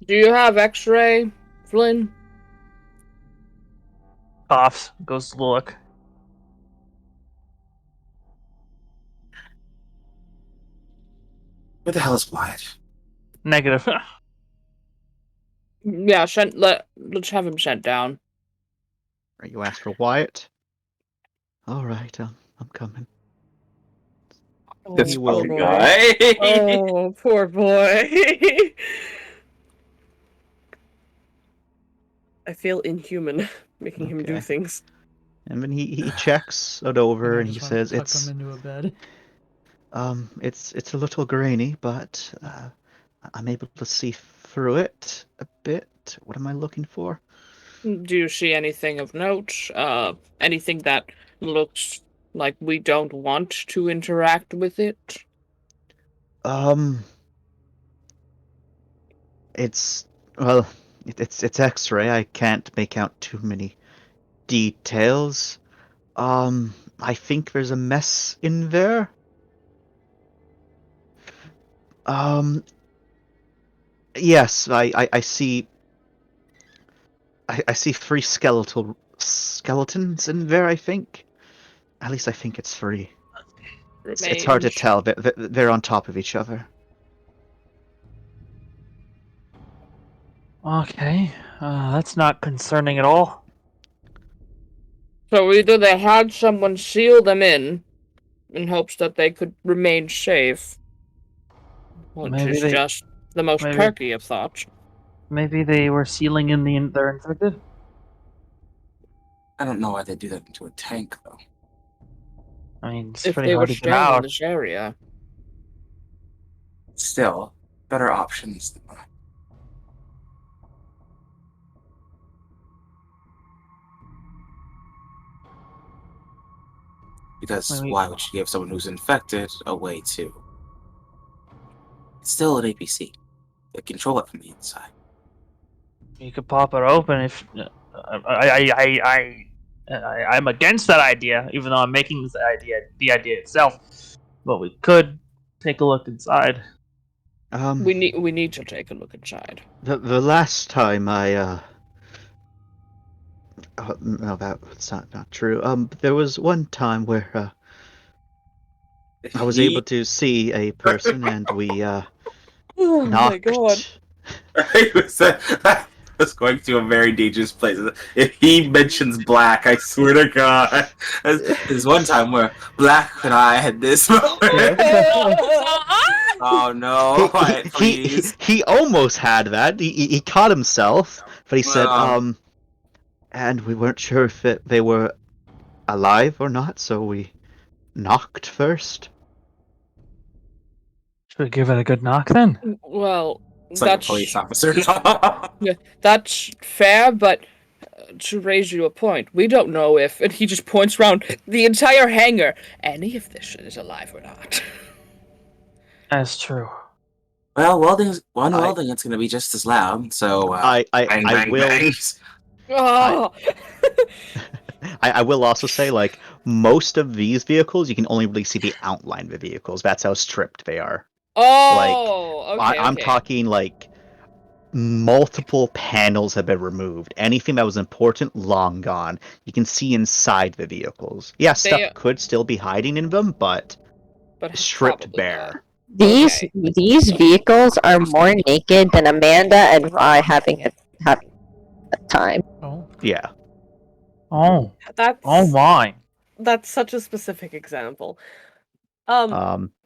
Do you have X-ray, Flynn? Coughs. Goes to look. Where the hell is Wyatt? Negative. Yeah, let's have him sent down. Right, you asked for Wyatt. All right, I'm coming. This He will. fucking guy. Oh, poor boy. I feel inhuman making him do Okay. things. And then he checks it over I and he just wanna says tuck it's him into a bed. it's a little grainy, but I'm able to see through it a bit. What am I looking for? Do you see anything of note? Anything that looks like we don't want to interact with it? It's well, it's X-ray. I can't make out too many details. I think there's a mess in there. Yes, I see. I see 3 skeletons in there. I think. At least I think it's 3. It's hard to Remains. tell. They're on top of each other. Okay. That's not concerning at all. So either they had someone seal them in hopes that they could remain safe, which Maybe is they- just the most maybe- turkey of thoughts. Maybe they were sealing in their infected. I don't know why they do that into a tank, though. I mean, it's If pretty they were hard to get staying in out. this area. Still, better options than that. Because I mean- why would you give someone who's infected a way to? It's still an APC. They control it from the inside. You could pop it open if. I'm against that idea, even though I'm making the idea itself. But we could take a look inside. We need to take a look inside. The last time I oh, no, that's not true. There was one time where I was able to see a person and we Oh knocked. my god. I was going to a very dangerous place. If he mentions Black, I swear to God. There's one time where Black and I had this moment. Oh no, Wyatt, please. He almost had that. He caught himself, but he said, Wow. and we weren't sure if they were alive or not, so we knocked first. Should we give it a good knock then? Well, It's like a that's police officer. that's fair, but to raise you a point, we don't know if, and he just points around the entire hangar, any of this shit is alive or not. That's true. Well, welding, it's going to be just as loud. So I Bang, bang, will. bangs. Oh, I will also say, like, most of these vehicles, you can only really see the outline of the vehicles. That's how stripped they are. okay. I'm okay. talking, like, multiple panels have been removed. Anything that was important, long gone. You can see inside the vehicles. Yeah, stuff could still be hiding in them, but stripped probably bare. These vehicles are more naked than Amanda and Rye having a time. Oh. Yeah. Oh. That's Oh my. That's such a specific example.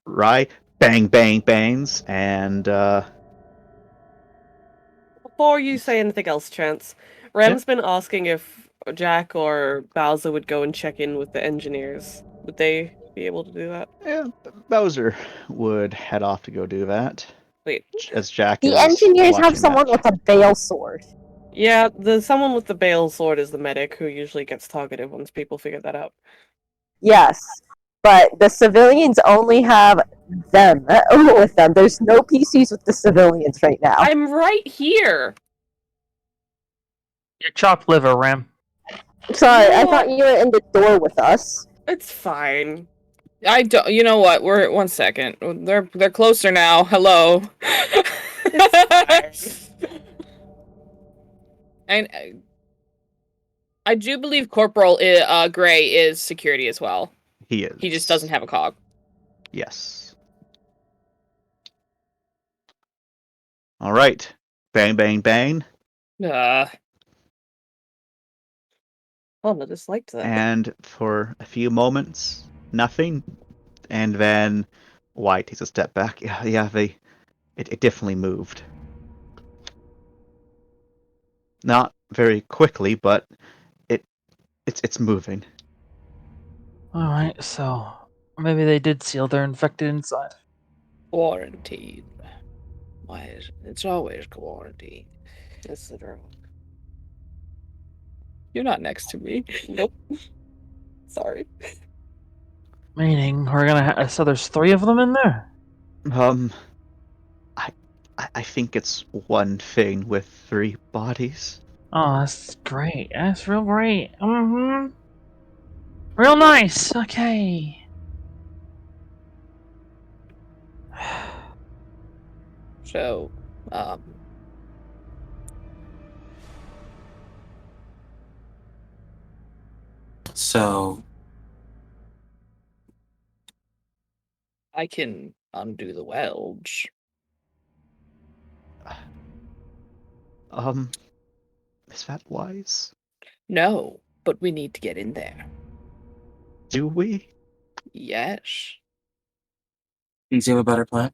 Right? Bang, bang, bangs, and Before you say anything else, Chance, Rem's been asking if Jack or Bowser would go and check in with the engineers. Would they be able to do that? yeah, Bowser would head off to go do that. Wait. As Jack The is engineers have watching someone that. with a bale sword. Yeah, the someone with the bale sword is the medic who usually gets targeted once people figure that out. Yes, but the civilians only have them with them. There's no PCs with the civilians right now. I'm right here. Your chopped liver, Ram. Sorry, I No. thought you were in the door with us. It's fine. I don't. You know what? We're 1 second. They're closer now. Hello. And I do believe Corporal Gray is security as well. He is. He just doesn't have a cog. Yes. All right. Bang, bang, bang. Uh, Oh, I disliked that. And for a few moments, nothing. And then White takes a step back. Yeah, it definitely moved. Not very quickly, but it's moving. All right, so maybe they did seal their infected inside. quarantine. Why is it's always quarantine? It's the drone. You're not next to me. Nope. Sorry. Meaning we're gonna. So there's 3 of them in there. I think it's one thing with 3 bodies. Oh, that's great. That's real great. Real nice. Okay. So, So, I can undo the welds. Is that wise? No, but we need to get in there. Do we? Yes. do you have a better plan?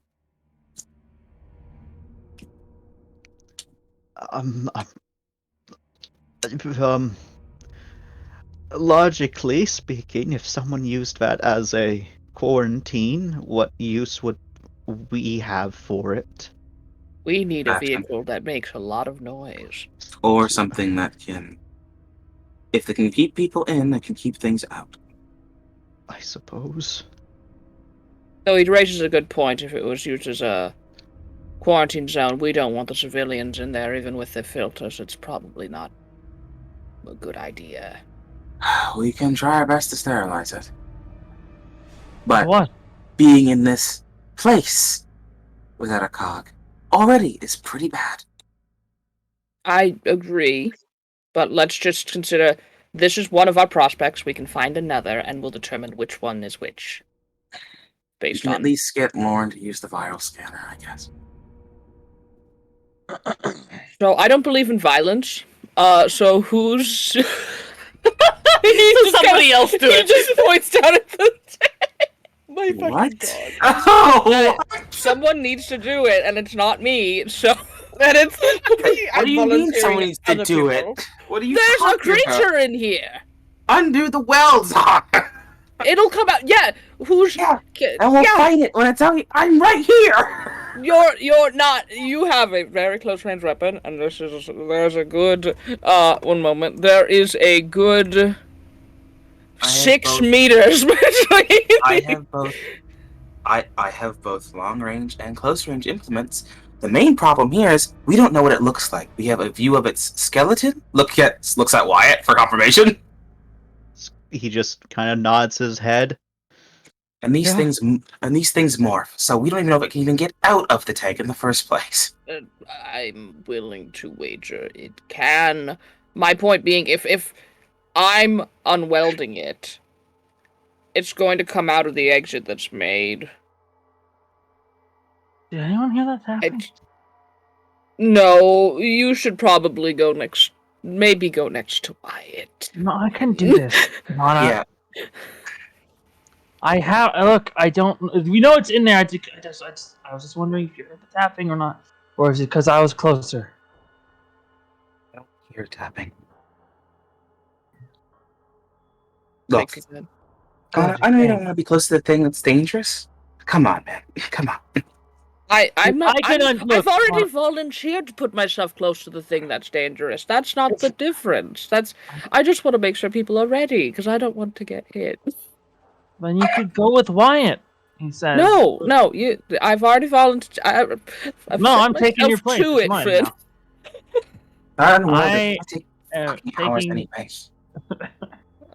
Logically speaking, if someone used that as a quarantine, what use would we have for it? We need a Gotcha. vehicle that makes a lot of noise. Or something that can, if they can keep people in, that can keep things out. I suppose. Though he raises a good point. If it was used as a quarantine zone, we don't want the civilians in there, even with the filters. It's probably not a good idea. We can try our best to sterilize it. But What? being in this place without a cog already is pretty bad. I agree, but let's just consider this is one of our prospects. We can find another, and we'll determine which one is which. You Based can on at least get Lauren to use the viral scanner, I guess. So I don't believe in violence. So who's Somebody else do He it. just points down at the my fucking What? dog. Oh! Someone needs to do it, and it's not me. So And it's What do you mean someone needs to do it? What are you There's a talking creature about? in here. Undo the welds! It'll come out. Yeah. Who's? Yeah, and we'll yeah. fight it when I tell you I'm right here! You're not. You have a very close range weapon, and there's a good. 1 moment. There is a good. I have 6 both. meters between. I have both. I have both long range and close range implements. The main problem here is we don't know what it looks like. We have a view of its skeleton. Looks at Wyatt for confirmation. He just kind of nods his head. And these Yeah. things morph. So we don't even know if it can even get out of the tank in the first place. I'm willing to wager it can. My point being, if I'm unwelding it, it's going to come out of the exit that's made. Did anyone hear that happen? No, you should probably go next. Maybe go next to Wyatt. No, I can do this. Lana. Yeah. I have. Look, I don't. We know it's in there. I was just wondering if you heard the tapping or not, or is it because I was closer? I don't hear tapping. Like Look, I said. I know you don't want to be close to the thing that's dangerous. Come on, man. Come on. I'm not. I've already look, volunteered to put myself close to the thing that's dangerous. That's not the difference. I just want to make sure people are ready because I don't want to get hit. then you could go with Wyatt. He says. No, I've already volunteered. I've No, set I'm taking your myself place. to It's it, mine Finn. now. Darn well, I they take fucking hours taking. anyways.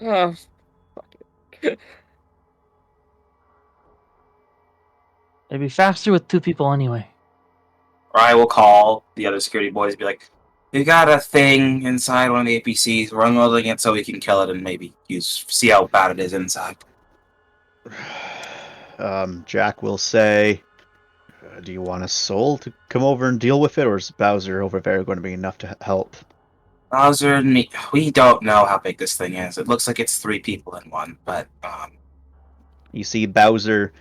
Oh, It'd be faster with 2 people anyway. Or I will call the other security boys and be like, "We got a thing inside one of the APCs. We're unloading it so we can kill it and maybe see how bad it is inside." Jack will say, "Do you want a soul to come over and deal with it, or is Bowser over there going to be enough to help?" Bowser, we don't know how big this thing is. It looks like it's 3 people in one, but You see Bowser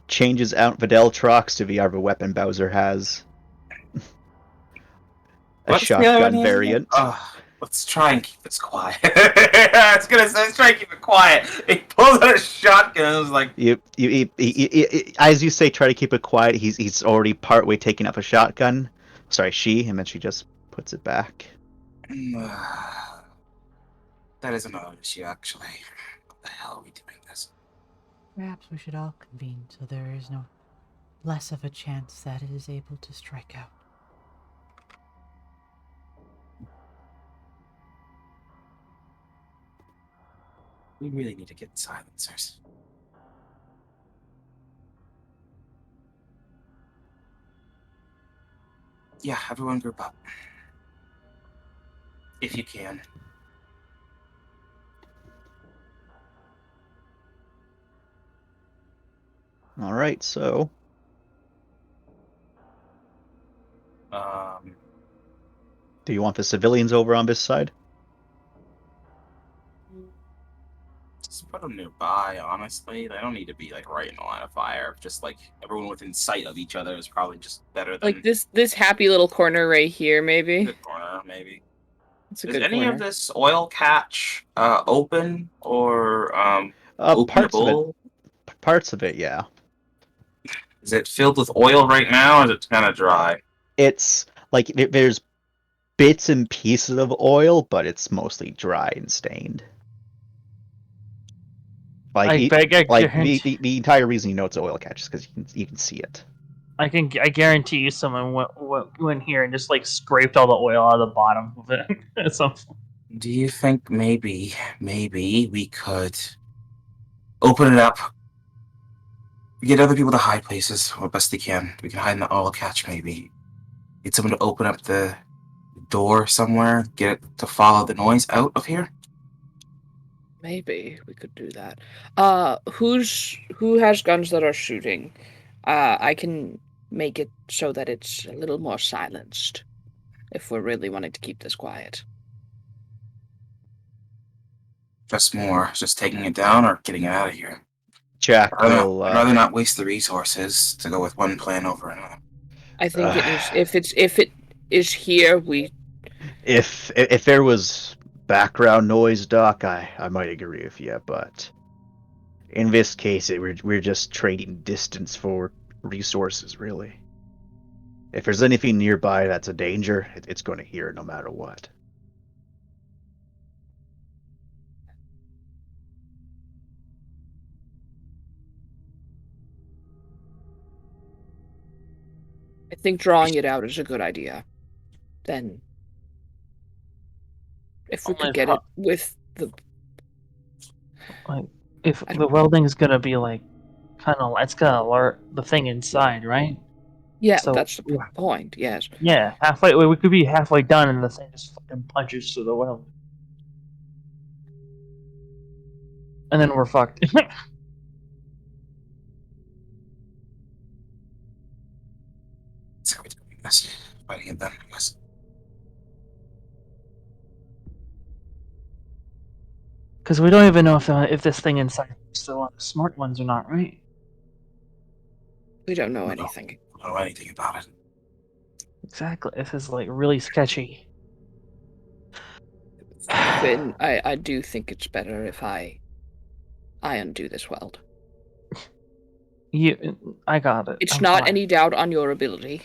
changes out Videl-Trox to the other weapon Bowser has. A what's the other one shotgun he has again? variant. Let's try and keep this quiet. I was gonna say, let's try and keep it quiet. He pulls out a shotgun and was like, as you say, try to keep it quiet. He's already partway taking up a shotgun. Sorry, and then she just puts it back. that is another issue, actually. What the hell are we doing this? Perhaps we should all convene so there is no less of a chance that it is able to strike out. We really need to get silencers. Yeah, everyone group up. If you can. All right, so do you want the civilians over on this side? Just put them nearby, honestly. They don't need to be like right in the line of fire. Just like everyone within sight of each other is probably just better than like this happy little corner right here, maybe. good corner, maybe. It's a Is good any corner. of this oil catch open or Parts openable? of it, yeah. Is it filled with oil right now, or is it kind of dry? It's like there's bits and pieces of oil, but it's mostly dry and stained. Like the entire reason you know it's oil catch is because you can see it. I guarantee you someone went here and just like scraped all the oil out of the bottom of it at some point. Do you think maybe we could open it up, get other people to hide places or best they can? We can hide in the oil catch, maybe. Get someone to open up the door somewhere, get it to follow the noise out of here. Maybe we could do that. Who has guns that are shooting? I can make it so that it's a little more silenced if we're really wanting to keep this quiet. Just taking it down or getting it out of here. Jack I'd will rather not waste the resources to go with one plan over another. I think it is. If it is here, If there was background noise, Doc, I might agree with you, but in this case, we're just trading distance for resources, really. If there's anything nearby that's a danger, it's going to hear it no matter what. I think drawing it out is a good idea. Then, if we could get it with the, like, if the welding is gonna be like, it's gonna alert the thing inside, right? yeah, So, that's the point. Yes. Yeah, halfway. We could be halfway done, and the thing just fucking punches through the weld, and then we're fucked. That's how we're doing this. Fighting it then, I guess. Because we don't even know if this thing inside is still on the smart ones or not, right? We don't know anything. We don't know anything about it. Exactly. This is like really sketchy. Finn, I do think it's better if I undo this weld. I got it. It's I'm not fine. any doubt on your ability.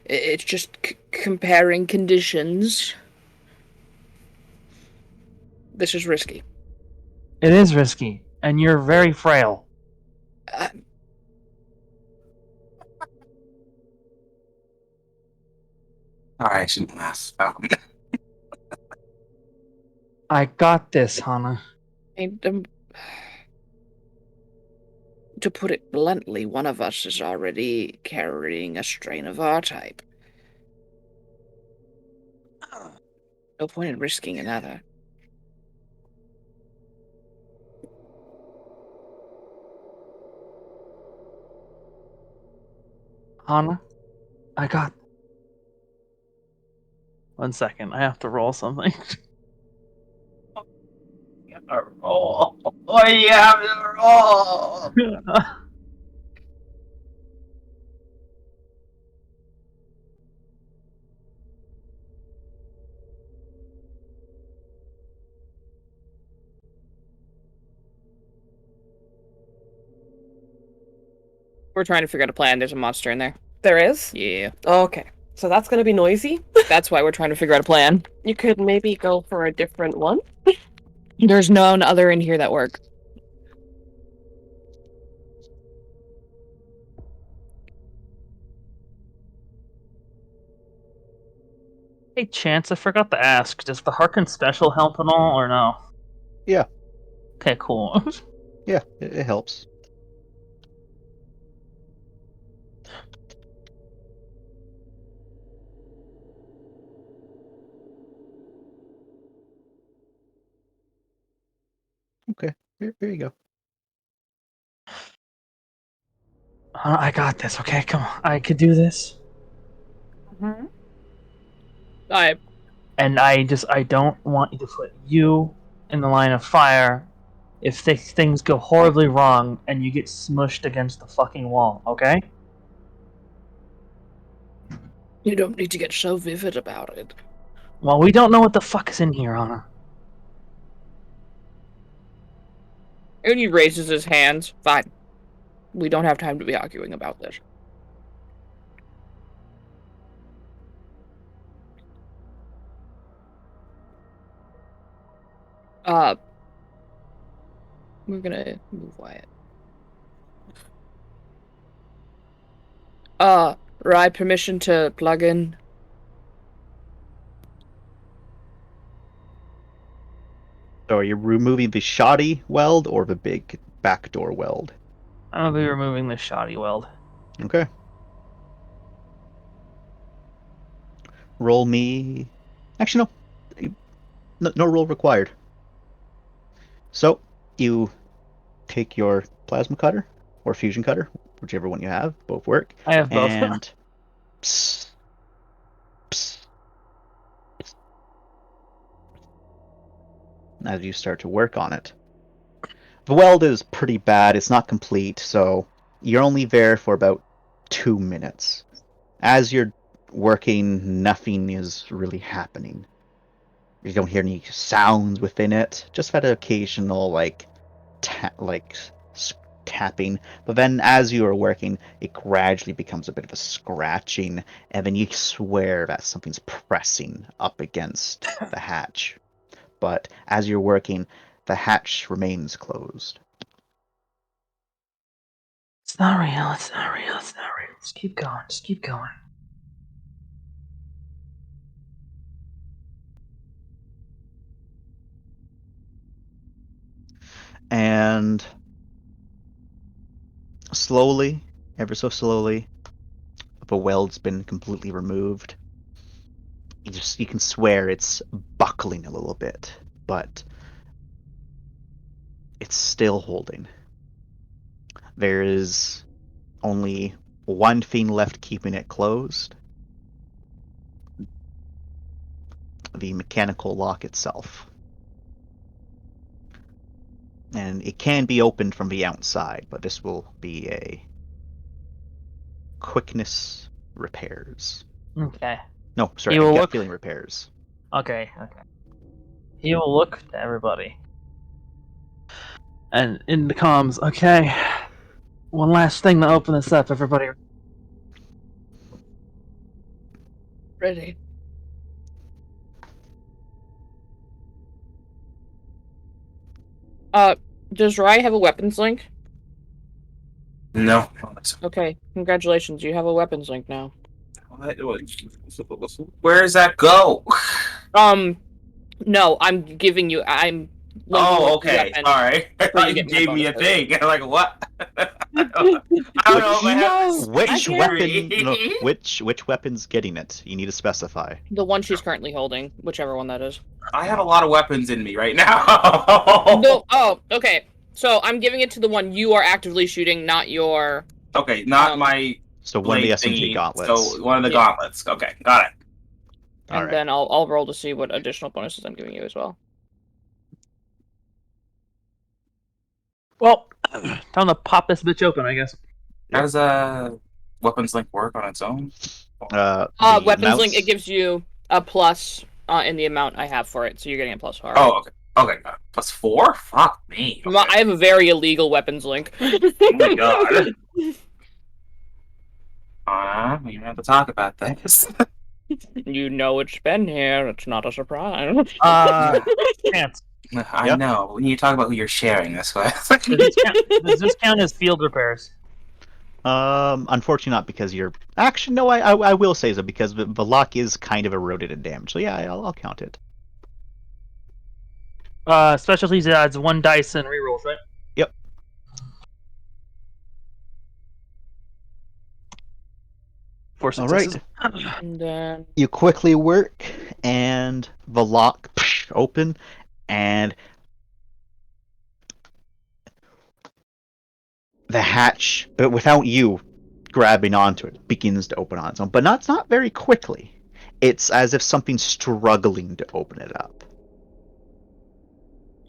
It's just comparing conditions. This is risky. It is risky, and you're very frail. Alright, I shouldn't laugh. I got this, Hana. To put it bluntly, one of us is already carrying a strain of R-type. No point in risking another. Hana, I got. 1 second, I have to roll something. Roll. Oh, you have to roll. We're trying to figure out a plan. There's a monster in there. There is? Yeah. Okay. So that's gonna be noisy. That's why we're trying to figure out a plan. You could maybe go for a different one. There's none other in here that work. Hey, Chance, I forgot to ask. Does the Harkin special help at all, or no? Yeah. Okay, cool. Yeah, it helps. Okay, here you go. I got this. Okay, come on. I could do this. And I don't want you to put you in the line of fire if things go horribly wrong and you get smushed against the fucking wall, okay? You don't need to get so vivid about it. Well, we don't know what the fuck is in here, Anna. And he raises his hands. Fine. We don't have time to be arguing about this. We're gonna move Wyatt. Rye, permission to plug in. So are you removing the shoddy weld or the big backdoor weld? I'll be removing the shoddy weld. Okay. Roll me. Actually, no. No roll required. So you take your plasma cutter or fusion cutter, whichever one you have. Both work. I have both. And psst, psst, psst, as you start to work on it. The weld is pretty bad. It's not complete, so you're only there for about 2 minutes. As you're working, nothing is really happening. You don't hear any sounds within it. Just that occasional tapping. But then, as you are working, it gradually becomes a bit of a scratching, and then you swear that something's pressing up against the hatch. But as you're working, the hatch remains closed. It's not real. It's not real. It's not real. Just keep going. Just keep going. And slowly, ever so slowly, the weld's been completely removed. You can swear it's buckling a little bit, but it's still holding. There is only one thing left keeping it closed. The mechanical lock itself. And it can be opened from the outside, but this will be a quickness repairs. Okay. No, sorry, You will gut look- feeling repairs. Okay. He will look to everybody. And in the comms, okay. One last thing to open this up, everybody. Ready. Does Rai have a weapons link? No. I don't think so. Okay, congratulations, you have a weapons link now. Where does that go? No, I'm giving you. I'm. Oh, okay. Weapon. All right. I thought you get my gave me a bonuses. thing. I'm like, what? I don't know if I have this Which theory. weapon? No, which weapon's getting it? You need to specify. The one she's currently holding, whichever one that is. I have a lot of weapons in me right now. No. Oh, okay. So I'm giving it to the one you are actively shooting, not your. Okay, not my. So one of the blade SMG thingy. gauntlets. So one of the Yeah. gauntlets. Okay, got it. And Alright. then I'll roll to see what additional bonuses I'm giving you as well. Well, time to pop this bitch open, I guess. How does weapons link work on its own? The Weapons link, mouse- it gives you a plus in the amount I have for it, so you're getting a plus 4. Oh, okay. Okay, got it. +4? Fuck me. Okay. I have a very illegal weapons link. Oh my god. We have to talk about this. You know it's been here. It's not a surprise. Chance. I Yep. know. When you talk about who you're sharing this with. Does this count as field repairs? Unfortunately not because you're... Actually, no, I will say so because the lock is kind of eroded and damaged. So yeah, I'll count it. Specialties adds 1 dice and rerolls, right? Yep. Four All successes. right. And then You quickly work, and the lock open, and the hatch, but without you grabbing onto it, begins to open on its own. But it's not very quickly. It's as if something's struggling to open it up.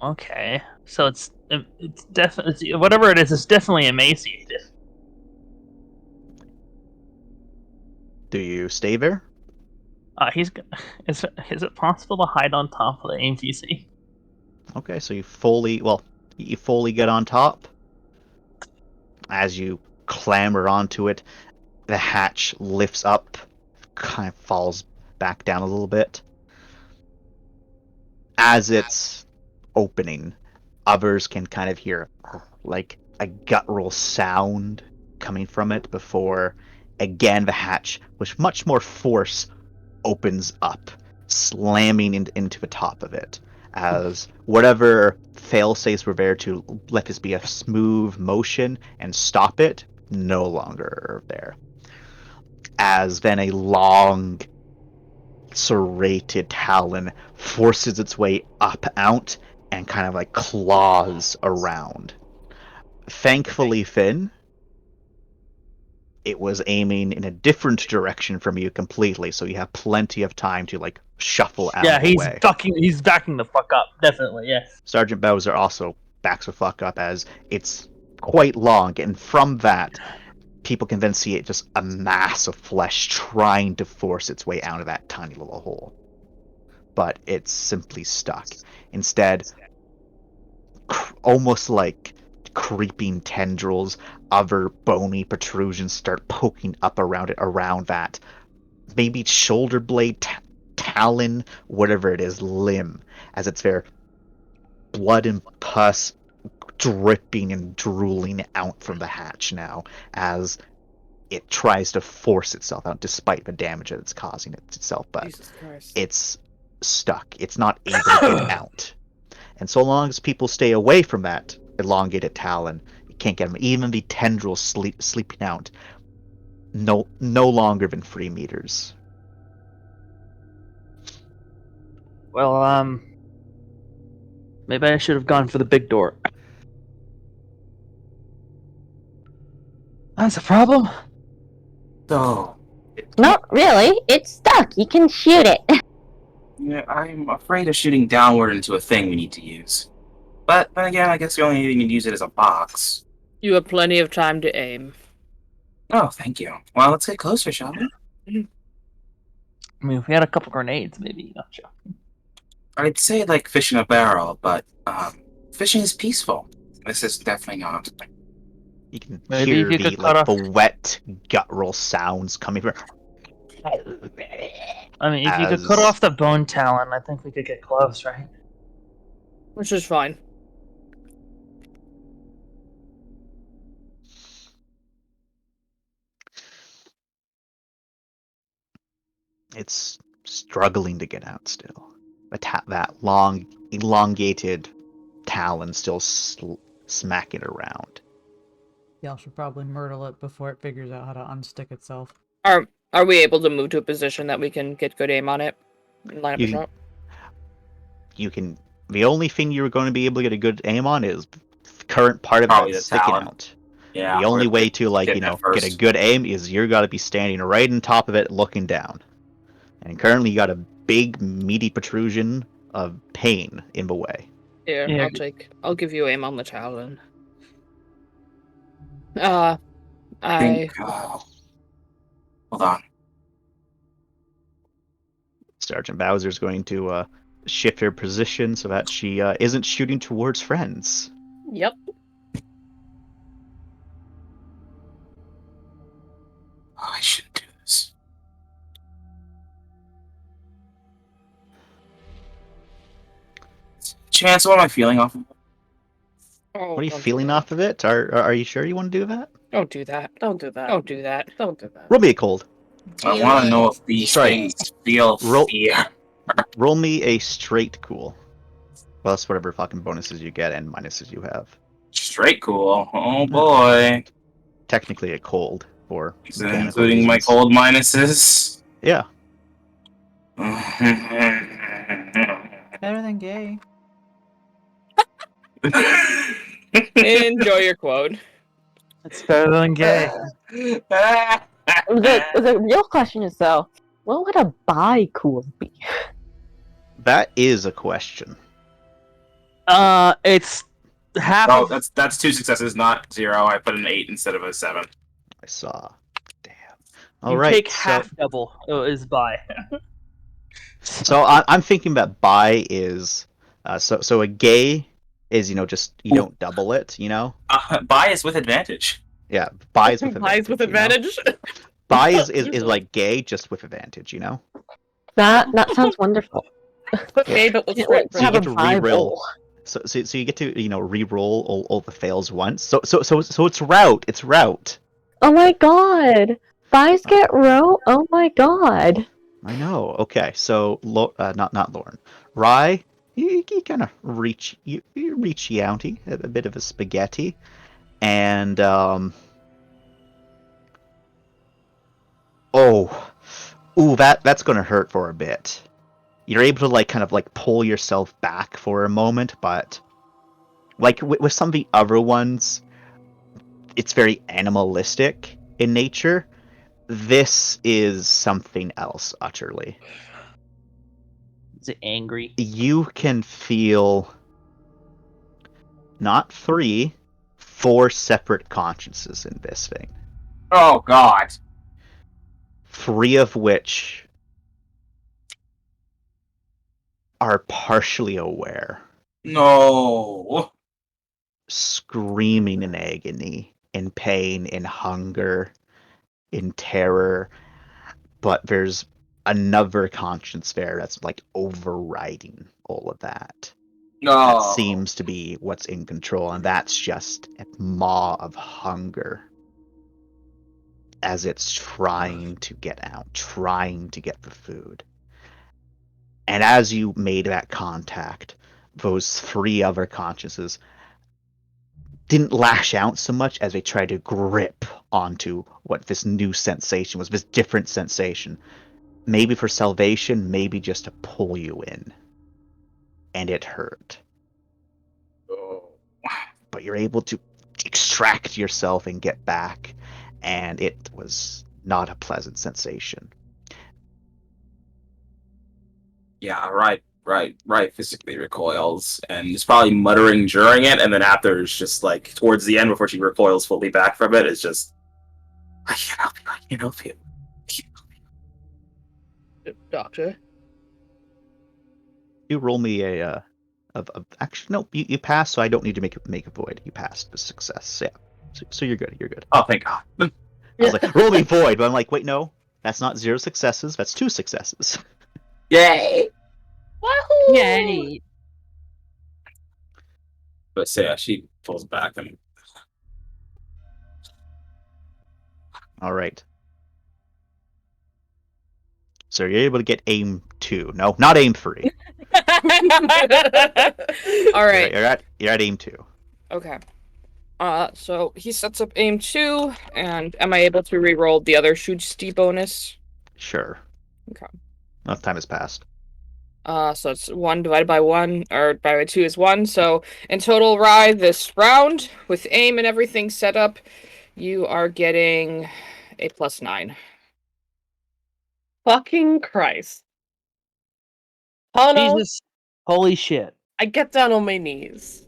Okay, so it's definitely whatever it is. It's definitely emaciated. Do you stay there? Is it possible to hide on top of the AMTC? Okay, so you fully get on top. As you clamber onto it, the hatch lifts up, kind of falls back down a little bit. As it's opening, others can kind of hear like a guttural sound coming from it before again the hatch with much more force opens up, slamming into the top of it, as whatever fail-safes were there to let this be a smooth motion and stop it no longer are there. As then a long serrated talon forces its way up out and kind of like claws around. Thankfully, Finn, it was aiming in a different direction from you completely, so you have plenty of time to like shuffle out of the way. He's backing the fuck up, definitely, yeah. Sergeant Bowser also backs the fuck up as it's quite long, and from that, people can then see it just a mass of flesh trying to force its way out of that tiny little hole. But it's simply stuck. Instead, almost like creeping tendrils, other bony protrusions start poking up around it, around that maybe shoulder blade, talon, whatever it is, limb, as it's there, blood and pus dripping and drooling out from the hatch now as it tries to force itself out despite the damage that it's causing itself, but Jesus Christ. it's stuck. It's not able to get out. And so long as people stay away from that elongated talon, you can't get them. Even the tendrils sleeping out, no longer than 3 meters. Well, maybe I should have gone for the big door. That's a problem. So, Not really. It's stuck. You can shoot it. yeah, I'm afraid of shooting downward into a thing we need to use. But then again, I guess the only thing you can use it as a box. You have plenty of time to aim. Oh, thank you. Well, let's get closer, shall we? I mean, if we had a couple grenades, maybe. Gotcha. I'd say like fish in a barrel, but fishing is peaceful. This is definitely not. You can Maybe hear you the could cut like off. the wet guttural sounds coming from. I mean, if you could cut as- off the bone talon, I think we could get close, right? Which is fine. It's struggling to get out still. That long, elongated talon still smacking around. Y'all should probably myrtle it before it figures out how to unstick itself. Are we able to move to a position that we can get good aim on it? And line up a You shot? You can. The only thing you're going to be able to get a good aim on is the current part of Probably that's the sticking talon. out. Yeah. The only or way to getting it get a first. good aim is you're got to be standing right on top of it, looking down. And currently, you got a big meaty protrusion of pain in the way. Here, Yeah. I'll give you aim on the talon. I Hold on. Sergeant Bowser's going to shift her position so that she isn't shooting towards friends. Yep. Oh, I shouldn't do this. Chance, what am I feeling off of? Oh, What are you don't do feeling that. off of it? Are you sure you want to do that? Don't do that. Don't do that. Don't do that. Don't do that. Roll me a cold. I want to know if these Sorry. things feel fear. Roll me a straight cool. Plus whatever fucking bonuses you get and minuses you have. Straight cool. Oh boy. Technically a cold for Is it mechanical including my reasons. cold minuses? Yeah. Better than gay. Enjoy your quote. It's better than gay. The real question is though, what would a bi cool be? That is a question. It's half. Oh, of- that's 2 successes, not 0. I put an 8 instead of a 7. I saw. Damn. you All right. take so, half double. Is bi. so I'm thinking that bi is so a gay is just you don't double it. Bias with advantage. Yeah. Bi is with advantage. Lies with advantage. Bi is like gay just with advantage. That sounds wonderful. Okay, but let's Can't wait So to you have a get to bi re-roll. roll. So you get to re-roll all the fails once. So it's route. It's route. Oh my god! Bis get row? Oh my god! I know. Okay, so not Lauren. Rye, you kind of reach Younty, a bit of a spaghetti, and that's gonna hurt for a bit. You're able to kind of pull yourself back for a moment, but with some of the other ones, it's very animalistic in nature. This is something else utterly. Is it angry? You can feel not 3, 4 separate consciences in this thing. Oh god. 3 of which are partially aware, No. screaming in agony, in pain, in hunger, in terror, but there's another conscience there that's overriding all of that. No. That seems to be what's in control, and that's just a maw of hunger as it's trying to get out, trying to get the food. And as you made that contact, those 3 other consciences didn't lash out so much as they tried to grip onto what this new sensation was, this different sensation. Maybe for salvation, maybe just to pull you in. And it hurt. But you're able to extract yourself and get back, and it was not a pleasant sensation. Yeah, right. Physically recoils, and is probably muttering during it, and then after it's just towards the end before she recoils fully back from it, it's just I can't help you. I can't help you. Doctor. You roll me a actually no, you passed, so I don't need to make a void. You passed with success. Yeah. So you're good. You're good. Oh, thank God. I was like, roll me void, but I'm like, wait, no, that's not 0 successes. That's 2 successes. Yay! Wahoo! Yay! But so, yeah, she pulls back and All right. So you're able to get aim 2. No, not aim 3. All right. You're at aim 2. Okay. So he sets up aim 2, and am I able to re-roll the other Shujsti bonus? Sure. Okay. Enough time has passed. So it's 1 divided by 1, or divided by 2 is 1. So in total, Rye, this round, with aim and everything set up, you are getting a +9. Fucking Christ. Hano, Jesus. Holy shit. I get down on my knees.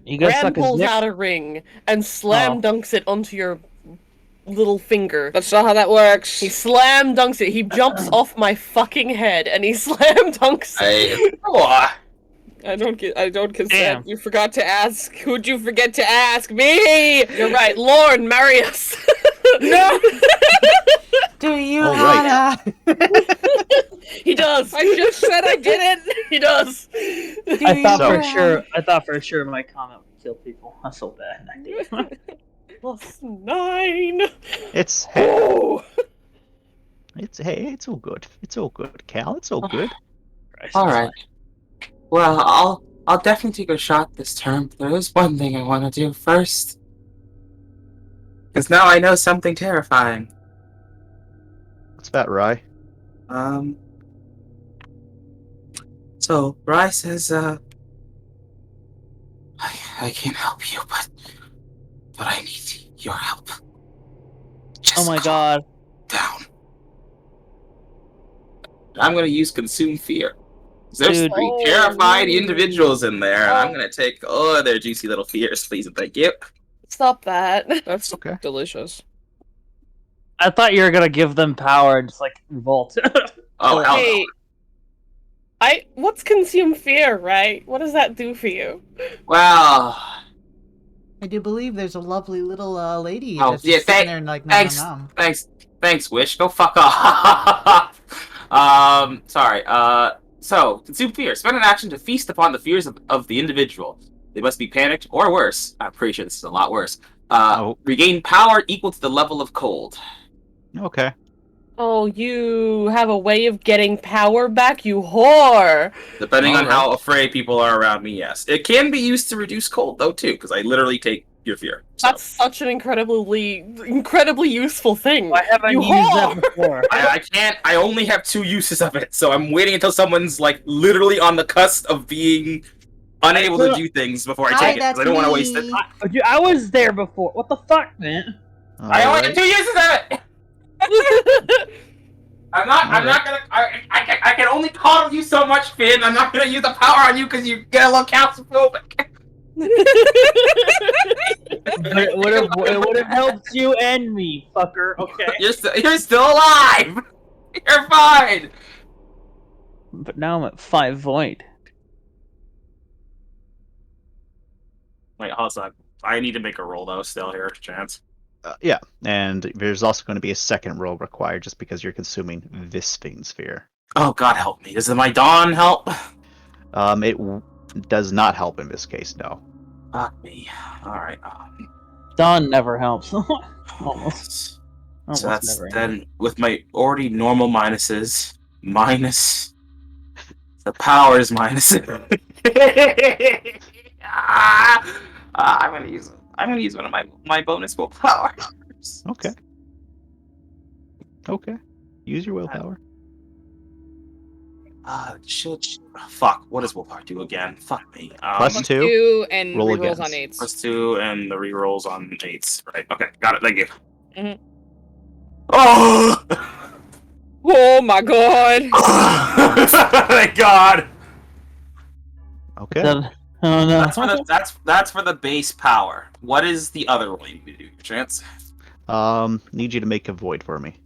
You gotta Ram suck his pulls dick? out a ring and slam dunks it onto your little finger. That's not how that works. He slam dunks it. He jumps off my fucking head and he slam dunks it. I don't consent. Damn. You forgot to ask. Who'd you forget to ask? Me! You're right, Lorne, marry us. No! Do you All wanna? He does. I just said I didn't! He does. I thought So- for sure. I thought for sure my comment would kill people. I feel bad. I did. +9. It's Oh! it's all good. It's all good, Cal. It's all good. Christ, all it's right. Well, I'll definitely take a shot this term. But there is one thing I want to do first, because now I know something terrifying. What's that, Rye? So Rye says, I can't help you, but I need your help. Just Oh my calm god. down. I'm gonna use consume fear. There's Dude. 3 terrified individuals in there, and I'm gonna take all their juicy little fears, please and thank you. Stop that. That's Okay. delicious. I thought you were gonna give them power and just like revolt. Oh, hell no. Hey, what's consume fear, right? What does that do for you? Well, I do believe there's a lovely little lady Oh, that's yeah, just sitting there and like, nom, thanks, nom, nom. thanks, Wish. Go fuck off. Sorry. So, consume fear. Spend an action to feast upon the fears of the individual. They must be panicked or worse. I'm pretty sure this is a lot worse. Regain power equal to the level of cold. Okay. Oh, you have a way of getting power back, you whore! Depending on Alright. how afraid people are around me, yes. It can be used to reduce cold, though, too, because I literally take your fear. So. That's such an incredibly useful thing. Why haven't You you used that whore! before? I can't. I only have 2 uses of it, so I'm waiting until someone's like literally on the cusp of being unable to do things before I Hi, take it. 'Cause that's I don't want to waste it. me. Dude, I was there before. What the fuck, man? I only have 2 uses of it. I'm not gonna. I can only coddle you so much, Finn. I'm not gonna use the power on you because you get a little claustrophobic. It would have helped you and me, fucker. Okay. You're still alive. You're fine. But now I'm at 5 void. Wait, hold on. I need to make a roll though. Still here, chance. Yeah, and there's also going to be a second roll required just because you're consuming this Fiend Sphere. Oh God, help me! Does my dawn help? Does not help in this case, no. Fuck me. All right. Dawn never helps. Almost. So that's never. then with my already normal minuses minus the powers minus. I'm gonna use one of my bonus willpowers. Okay. Okay. Use your willpower. Fuck. What does willpower do again? Fuck me. Plus 2. 2 and roll rerolls on against. 8s. +2 and the rerolls on 8s. Right. Okay. Got it. Thank you. Mhm. Oh! Oh my god! Thank God. Okay. Oh no. That's for the base power. What is the other roll you need to do, Chance? Need you to make a void for me.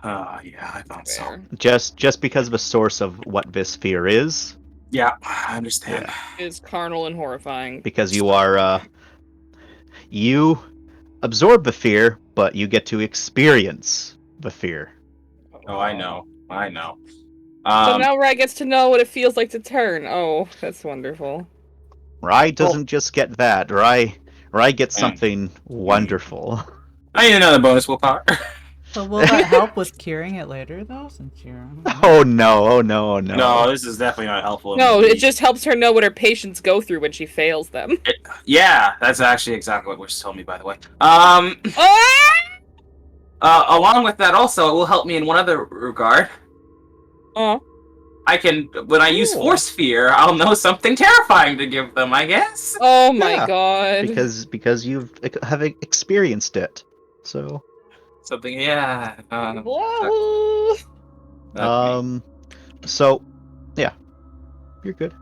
Yeah, I thought so. Fair. Just because of a source of what this fear is, Yeah, I understand. Is carnal and horrifying. because you are You absorb the fear, but you get to experience the fear. Oh, I know. So now Rai gets to know what it feels like to turn. Oh, that's wonderful. Rai doesn't just get that. Rai gets something wonderful. I need another bonus willpower. So will that help with curing it later, though? Since you're... Oh no! No, this is definitely not helpful. No, it just helps her know what her patients go through when she fails them. Yeah, that's actually exactly what Wish told me, by the way. Along with that, also, it will help me in one other regard. Oh. I can, when I use Force Fear, I'll know something terrifying to give them, I guess. Oh my god. Because you have experienced it, so. Something, yeah. Whoa. So, yeah, you're good.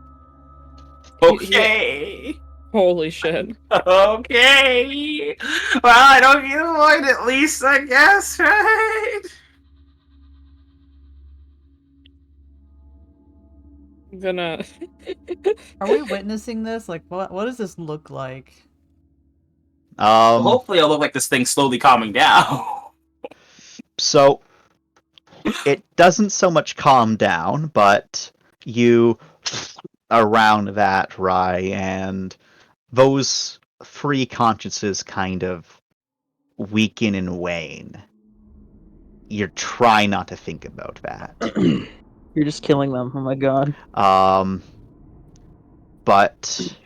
Okay. Holy shit. Okay. Well, I don't get a void at least, I guess, right? I'm gonna... Are we witnessing this? Like, what does this look like? Well, hopefully it'll look like this thing's slowly calming down. So, it doesn't so much calm down, but you around that, Rai, and those three consciences kind of weaken and wane. You're trying not to think about that. You're just killing them. Oh my god. But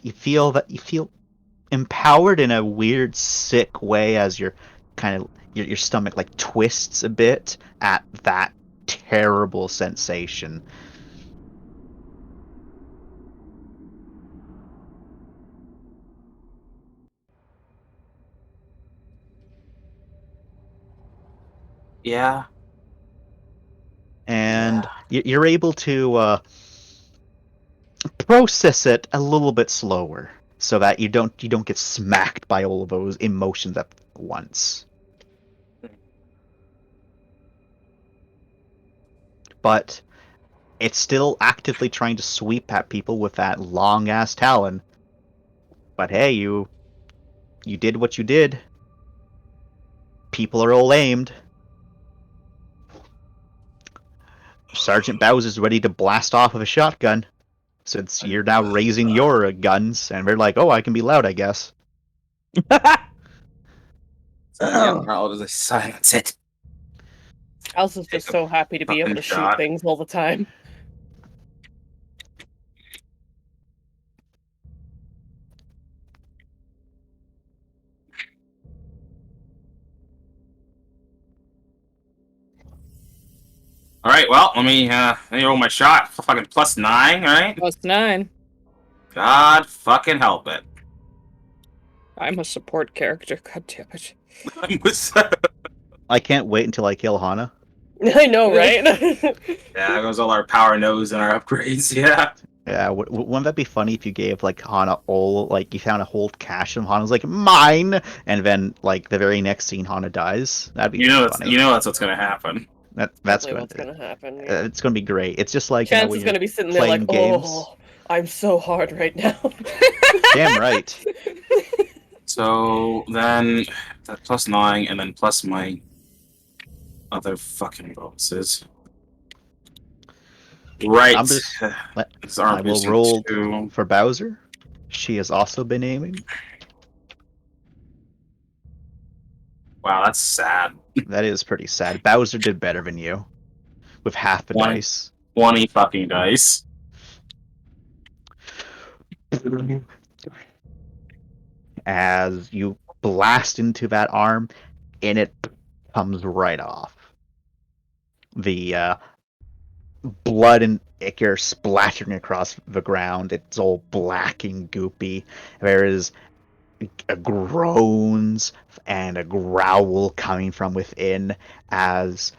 you feel empowered in a weird, sick way as your stomach like twists a bit at that terrible sensation. Yeah. And you're able to process it a little bit slower, so that you don't get smacked by all of those emotions at once. But it's still actively trying to sweep at people with that long ass talon. But hey, you did what you did. People are all aimed. Sergeant Bowser's ready to blast off with a shotgun, since you're now raising your guns, and they're like, oh, I can be loud, I guess. I'll just silence it. Elsa's just so happy to be able to shoot things all the time. Alright, well, let me roll my shot. Fucking +9, right? +9. God fucking help it. I'm a support character, god damn it. I can't wait until I kill Hana. I know, right? Yeah, that goes all our power nodes and our upgrades, yeah. Yeah, wouldn't that be funny if you gave, like, Hana all, like, you found a whole cache of Hana's like, mine! And then, like, the very next scene, Hana dies? That'd be funny. You know that's what's gonna happen. That's what's gonna happen. Yeah. It's gonna be great. It's just like, Chance when is you're gonna be sitting there like, games. oh, I'm so hard right now. Damn right. So then that +9 and then plus my other fucking bonuses. Right. I will roll for Bowser. She has also been aiming. Wow, that's sad. That is pretty sad. Bowser did better than you. With half the dice. 20 fucking dice. As you blast into that arm, and it comes right off. The blood and ichor splattering across the ground. It's all black and goopy. There is groans and a growl coming from within as,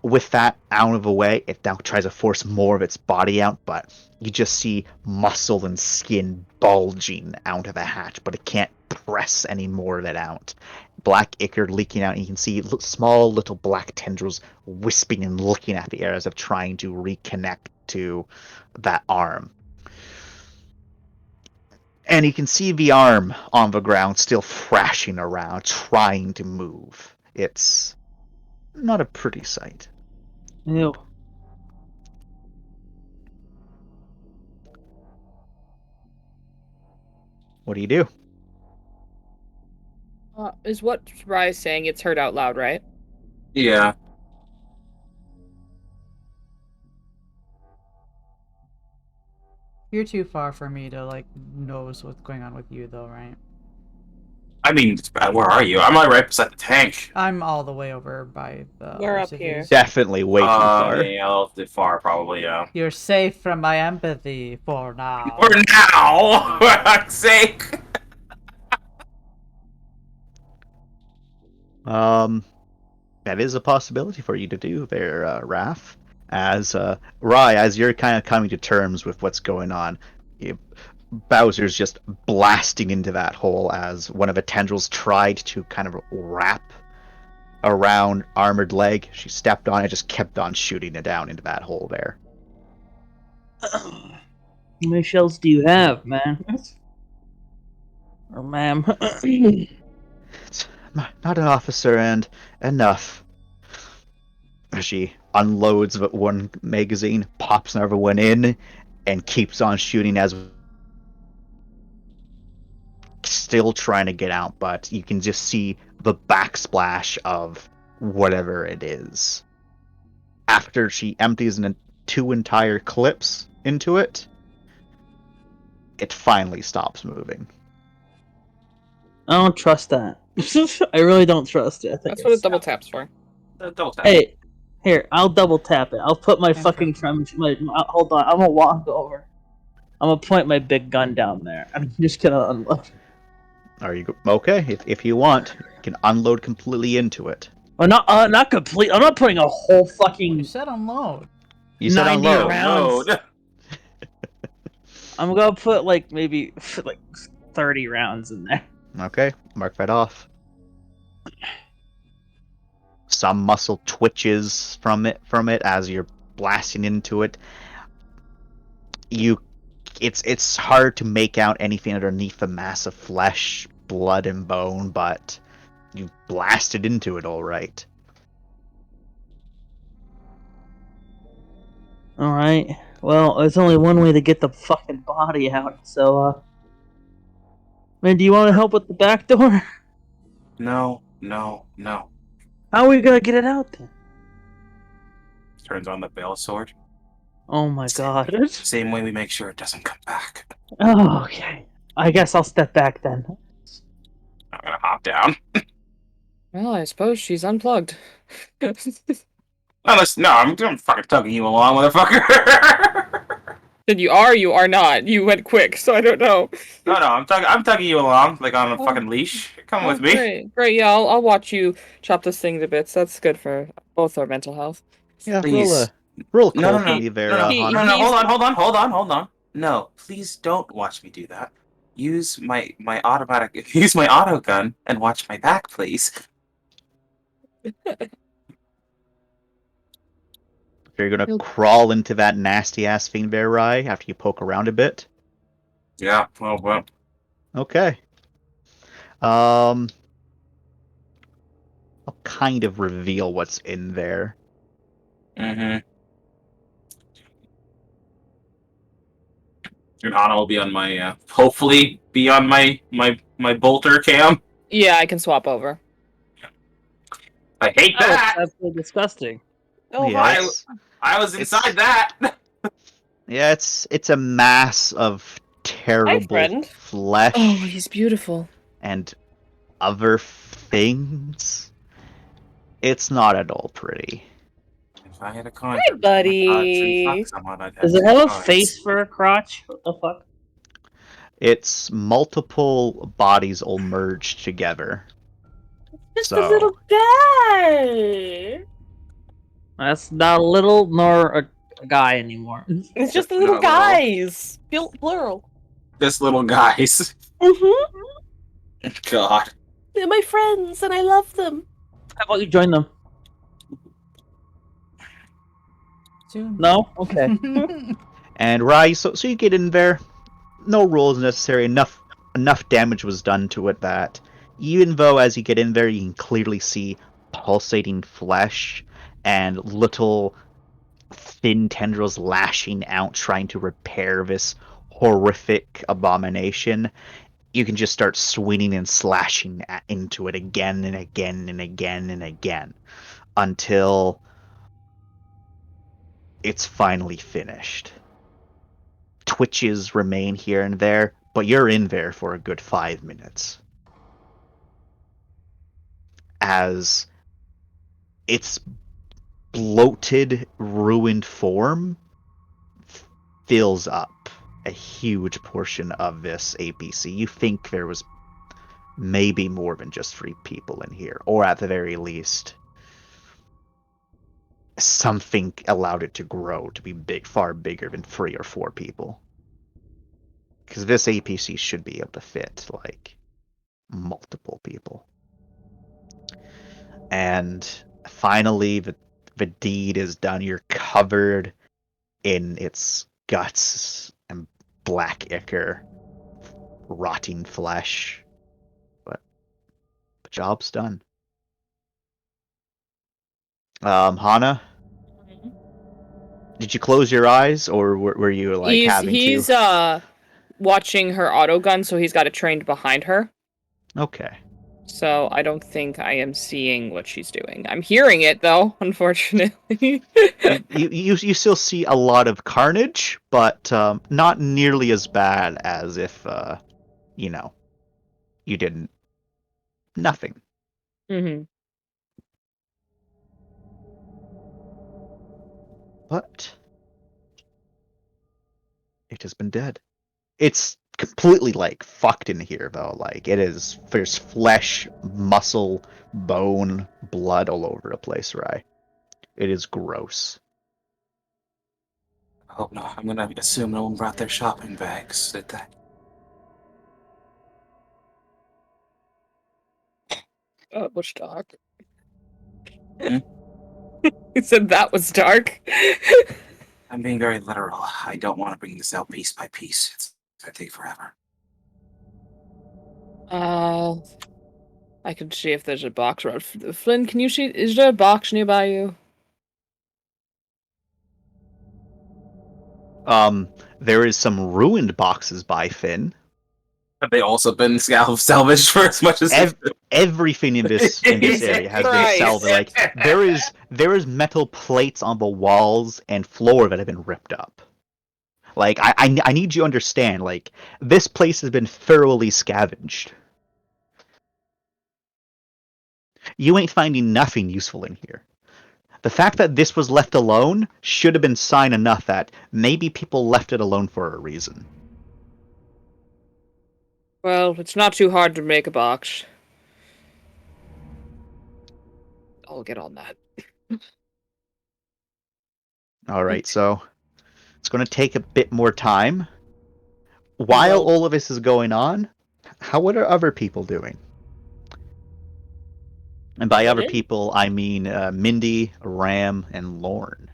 with that out of the way, it now tries to force more of its body out, but you just see muscle and skin bulging out of the hatch, but it can't press any more of it out. Black ichor leaking out, and you can see small little black tendrils wisping and looking at the air as if trying to reconnect to that arm. And you can see the arm on the ground still thrashing around, trying to move. It's not a pretty sight. Ew. What do you do? Is what Rye's saying, it's heard out loud, right? Yeah. You're too far for me to like notice what's going on with you, though, right? I mean, where are you? I'm like right beside the tank. I'm all the way over by the. We're other up here. cities. Definitely way too far. Yeah, a little too far, probably, yeah. You're safe from my empathy for now. For now! For fuck's sake! That is a possibility for you to do there, Raph. As Rye, as you're kind of coming to terms with what's going on, Bowser's just blasting into that hole as one of the tendrils tried to kind of wrap around Armored Leg. She stepped on it, just kept on shooting it down into that hole there. How many shells do you have, man? Or ma'am? It's not an officer, and enough. She unloads one magazine, pops another one in, and keeps on shooting as still trying to get out, but you can just see the backsplash of whatever it is. After she empties two entire clips into it, it finally stops moving. I don't trust that. I really don't trust it. I think That's what a double tap's for. Double tap. Hey, here, I'll double tap it. I'll put my fucking hold on, I'm gonna walk over. I'm gonna point my big gun down there. I'm just gonna unload. Are you okay? If you want, you can unload completely into it. Oh, not complete. I'm not putting a whole fucking. You said unload. You said 90 unload. rounds. No. I'm gonna put maybe 30 rounds in there. Okay, mark that off. Some muscle twitches from it as you're blasting into it. It's hard to make out anything underneath the mass of flesh, blood, and bone, but you blasted into it all right. All right. Well, there's only one way to get the fucking body out. So, man, do you want to help with the back door? No. How are we gonna get it out then? Turns on the bale sword. Oh my god. Same way we make sure it doesn't come back. Oh, okay. I guess I'll step back then. I'm gonna hop down. Well, I suppose she's unplugged. I'm fucking tugging you along, motherfucker. Then you are not. You went quick, so I don't know. No, I'm tugging you along like on a fucking leash. Come with me. Great, yeah, I'll watch you chop this thing to bits. That's good for both our mental health. Yeah, Please. roll No, cold for me there, no, Hunter. hold on. No, please don't watch me do that. Use my auto gun and watch my back, please. You're gonna crawl into that nasty ass fiend-bear Rye after you poke around a bit. Yeah, well. Okay. I'll kind of reveal what's in there. Mm-hmm. And Anna will be on my hopefully be on my bolter cam. Yeah, I can swap over. I hate that. That's so disgusting. Oh, Yes. I was inside that. Yeah, it's a mass of terrible friend. flesh Oh, he's beautiful. and other things. It's not at all pretty. If I had a coin, Hi, buddy. Does it have a face for a crotch? What the fuck? It's multiple bodies all merged together. Just So- a little guy. That's not a little nor a guy anymore. It's just the little Not little. guys. Plural. This little guys. Mm-hmm. God. They're my friends, and I love them. How about you join them? Soon. No? Okay. And Rye, so you get in there. No rules necessary. Enough enough damage was done to it that even though as you get in there, you can clearly see pulsating flesh and little thin tendrils lashing out, trying to repair this horrific abomination, you can just start swinging and slashing into it again and again and again and again until it's finally finished. Twitches remain here and there, but you're in there for a good 5 minutes. As its bloated, ruined form fills up a huge portion of this APC. You think there was maybe more than just 3 people in here, or at the very least, something allowed it to grow to be big, far bigger than 3 or 4 people. Because this APC should be able to fit, like, multiple people. And finally, the deed is done. You're covered in its guts and black ichor, rotting flesh. But the job's done. Hana? Did you close your eyes, or were you, like, he's watching her autogun, so he's got it trained behind her. Okay. So I don't think I am seeing what she's doing. I'm hearing it, though, unfortunately. you still see a lot of carnage, but not nearly as bad as if, you didn't. Nothing. Mm-hmm. But it has been dead. It's completely, like, fucked in here, though. Like, there's flesh, muscle, bone, blood all over the place, right? It is gross. I hope not. I'm gonna assume no one brought their shopping bags, did they? What's dark? Hmm? He said that was dark. I'm being very literal. I don't want to bring this out piece by piece. It's gonna take forever. I can see if there's a box around. Flynn, can you see? Is there a box nearby you? There is some ruined boxes by Finn. Have they also been salvaged for as much as everything in this area has been salvaged? Like, there is metal plates on the walls and floor that have been ripped up. Like, I need you to understand, like, this place has been thoroughly scavenged. You ain't finding nothing useful in here. The fact that this was left alone should have been sign enough that maybe people left it alone for a reason. Well, it's not too hard to make a box. I'll get on that. Alright, so it's going to take a bit more time. While all of this is going on, how are other people doing? And by other people, I mean Mindy, Ram, and Lorne.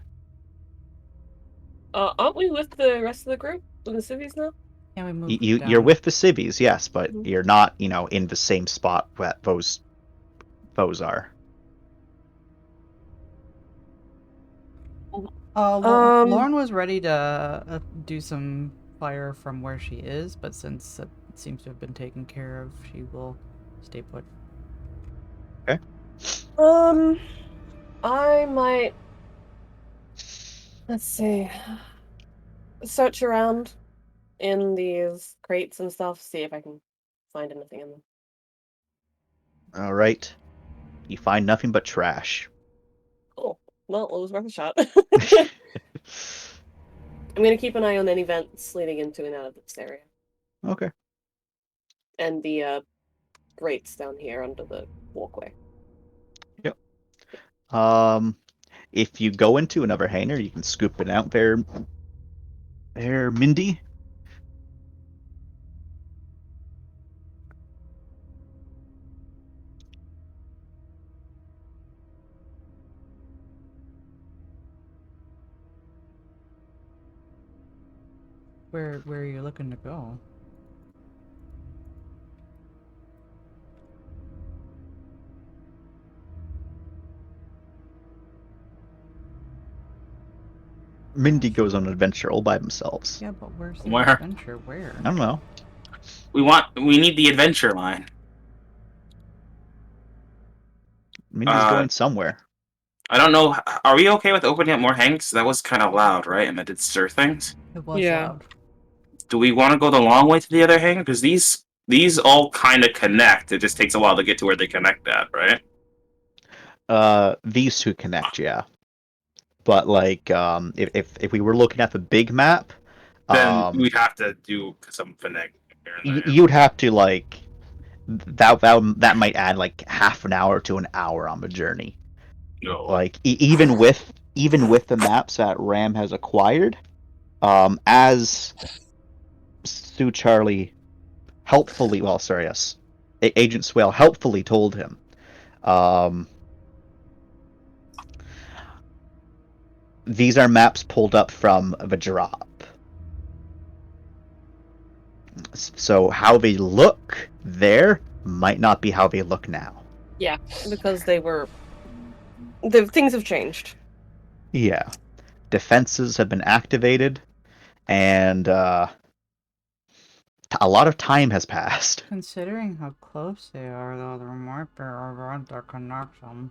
Aren't we with the rest of the group? With the civies now? Yeah, we moved You're with the civvies, yes, but you're not, in the same spot that those are. Lauren was ready to do some fire from where she is, but since it seems to have been taken care of, she will stay put. Okay. I might. Let's see. Search around in these crates and stuff, see if I can find anything in them. Alright. You find nothing but trash. Cool. Well, it was worth a shot. I'm gonna keep an eye on any vents leading into and out of this area. Okay. And the grates down here under the walkway. Yep. If you go into another hangar, you can scoop it out there, Mindy. Where are you looking to go? Mindy goes on an adventure all by themselves. Yeah, but where's the Where? adventure? Where? I don't know. We need the adventure line. Mindy's going somewhere. I don't know. Are we okay with opening up more hangs? That was kind of loud, right? And that did stir things. It was Yeah. loud. Do we want to go the long way to the other hang? Because these all kind of connect. It just takes a while to get to where they connect at, right? These two connect, yeah. But like, if we were looking at the big map, Then we'd have to do some finagling here and there. you'd have to like that might add like half an hour to an hour on the journey. No. Like even with the maps that Ram has acquired, as Stu Charlie helpfully, Agent Swale helpfully told him, these are maps pulled up from the drop. So how they look there might not be how they look now. Yeah, because the things have changed. Yeah. Defenses have been activated, and a lot of time has passed. Considering how close they are, though, there might be a road that connects them.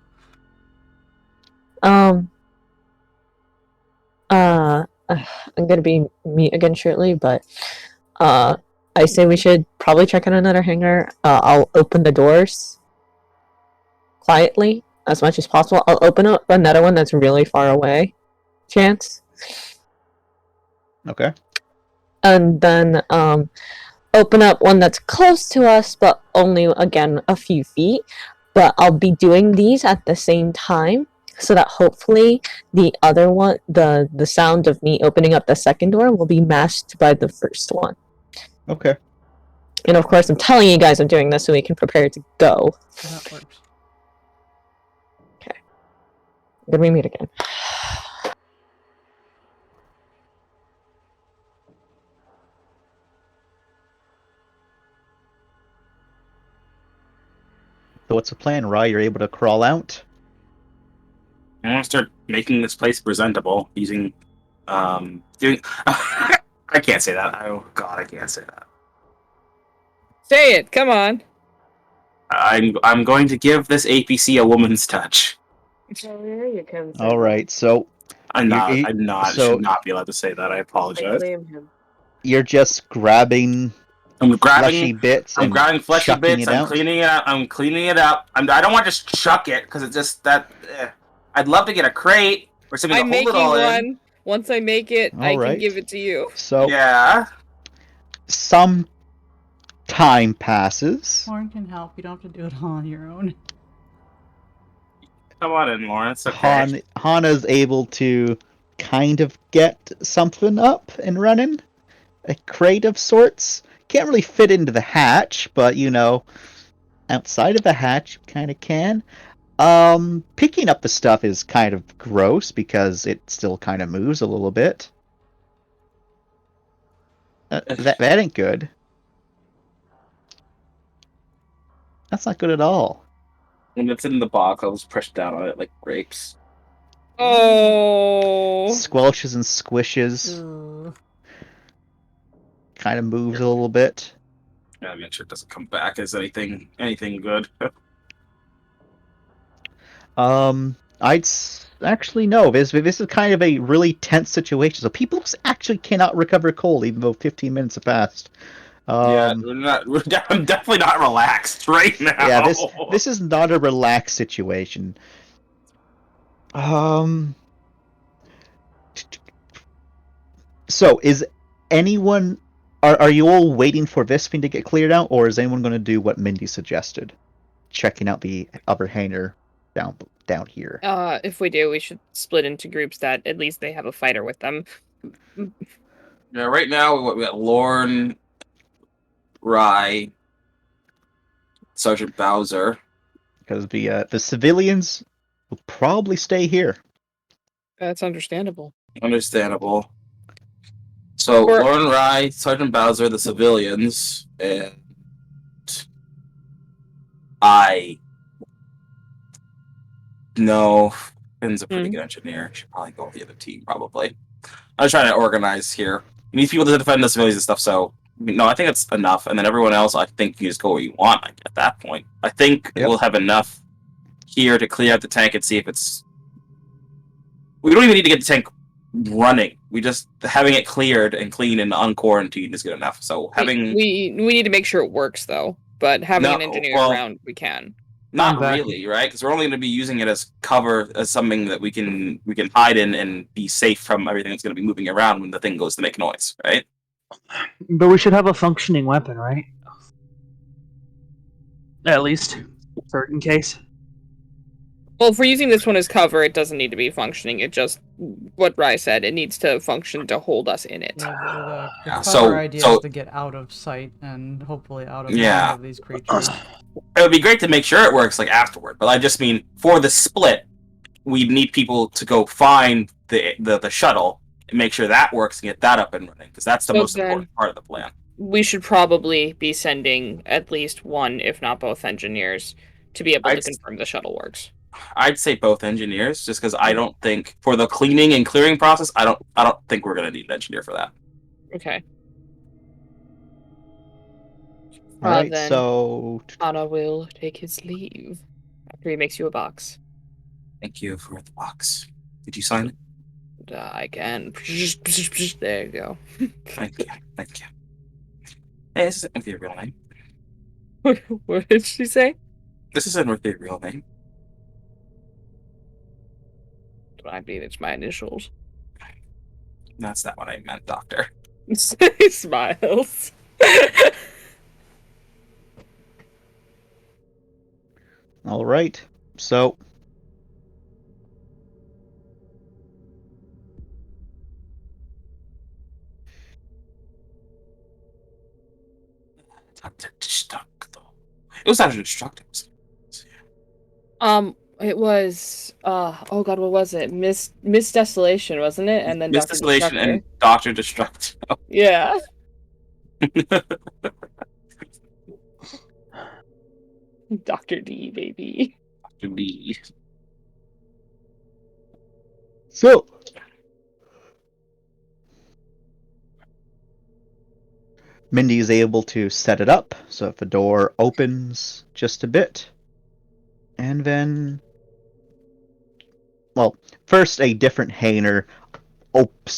I'm gonna be me again shortly, but I say we should probably check out another hangar. I'll open the doors quietly as much as possible. I'll open up another one that's really far away, chance, Okay. and then open up one that's close to us, but only again a few feet. But I'll be doing these at the same time, so that hopefully the other one, the sound of me opening up the second door will be masked by the first one. Okay. And of course, I'm telling you guys I'm doing this so we can prepare to go. So that works. Okay. Then we meet again. So what's the plan, Rye? You're able to crawl out? I want to start making this place presentable using, doing. I can't say that. Oh God, I can't say that. Say it. Come on. I'm going to give this APC a woman's touch. Oh, yeah, you can. say All that. right. So I'm not. You- I'm not. so- should not be allowed to say that. I I apologize. blame him. you're just grabbing I'm fleshy grabbing. bits I'm and grabbing fleshy chucking bits. it I'm out? cleaning it up. I'm cleaning it up. I don't want to just chuck it because it's just that. I'd love to get a crate or something I'm to hold making it all one. in. Once I make it, I All right. can give it to you. So Yeah. some time passes. Lauren can help. You don't have to do it all on your own. Come on in, Lawrence. Okay. Hana's able to kind of get something up and running. A crate of sorts. Can't really fit into the hatch, but outside of the hatch, you kind of can. Picking up the stuff is kind of gross because it still kind of moves a little bit. That ain't good. That's not good at all. When it's in the box, I'll just press down on it like grapes. Oh. Squelches and squishes. Kind of moves a little bit. Yeah, I'm sure it doesn't come back as anything good. Actually no. This is kind of a really tense situation. So people actually cannot recover cold, even though 15 minutes have passed. Yeah, I'm definitely not relaxed right now. Yeah, this is not a relaxed situation. So is anyone? Are you all waiting for this thing to get cleared out, or is anyone going to do what Mindy suggested, checking out the other hangar down here? If we do, we should split into groups that at least they have a fighter with them. Yeah, right now we got Lorne, Rye, Sergeant Bowser. Because the civilians will probably stay here. That's understandable. Understandable. So Lorne, Rye, Sergeant Bowser, the civilians, and I. No, Finn's a pretty good engineer. Should probably go with the other team, probably. I'm trying to organize here. You need people to defend the civilians and stuff, so no, I think it's enough. And then everyone else, I think you just go where you want at that point. I think we'll have enough here to clear out the tank and see if it's... We don't even need to get the tank running. We just... Having it cleared and clean and unquarantined is good enough. So having... We need to make sure it works, though. But having an engineer around, we can. Not really, right? Because we're only going to be using it as cover, as something that we can hide in and be safe from everything that's going to be moving around when the thing goes to make noise, right? But we should have a functioning weapon, right? At least, for in case. Well, if we're using this one as cover, it doesn't need to be functioning. It just, what Rai said, it needs to function to hold us in it. Yeah, the cover idea is to get out of sight and hopefully out of mind of these creatures. It would be great to make sure it works like afterward, but I just mean for the split, we need people to go find the shuttle and make sure that works and get that up and running, because that's the most important part of the plan. We should probably be sending at least one, if not both, engineers to be able to confirm the shuttle works. I'd say both engineers, just because I don't think for the cleaning and clearing process, I don't think we're gonna need an engineer for that. Okay. Alright, then so Anna will take his leave after he makes you a box. Thank you for the box. Did you sign it? I can. There you go. Thank you. Thank you. Hey, this isn't with your real name. What did she say? This isn't with your real name. I mean, it's my initials. That's not what I meant, Doctor. He smiles. all right. So Dr. Destructo. It was Dr. Destructo. It was oh god, what was it? Miss Desolation, wasn't it? And then Miss Dr. Desolation Destructor. and Dr. Destructo. Yeah. Dr. D, baby. Dr. D. So Mindy is able to set it up so if a door opens just a bit, and then, well, first a different hangar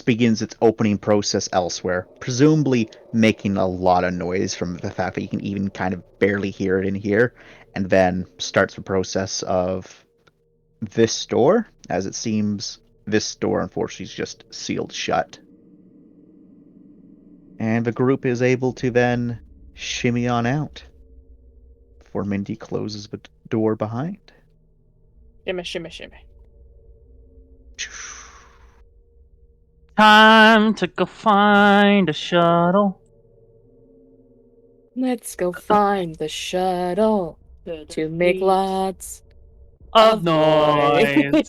begins its opening process elsewhere, presumably making a lot of noise from the fact that you can even kind of barely hear it in here, and then starts the process of this door, as it seems this door unfortunately is just sealed shut. And the group is able to then shimmy on out before Mindy closes the door behind. Shimmy, shimmy, shimmy. Time to go find a shuttle. Let's go find the shuttle to make lots of noise.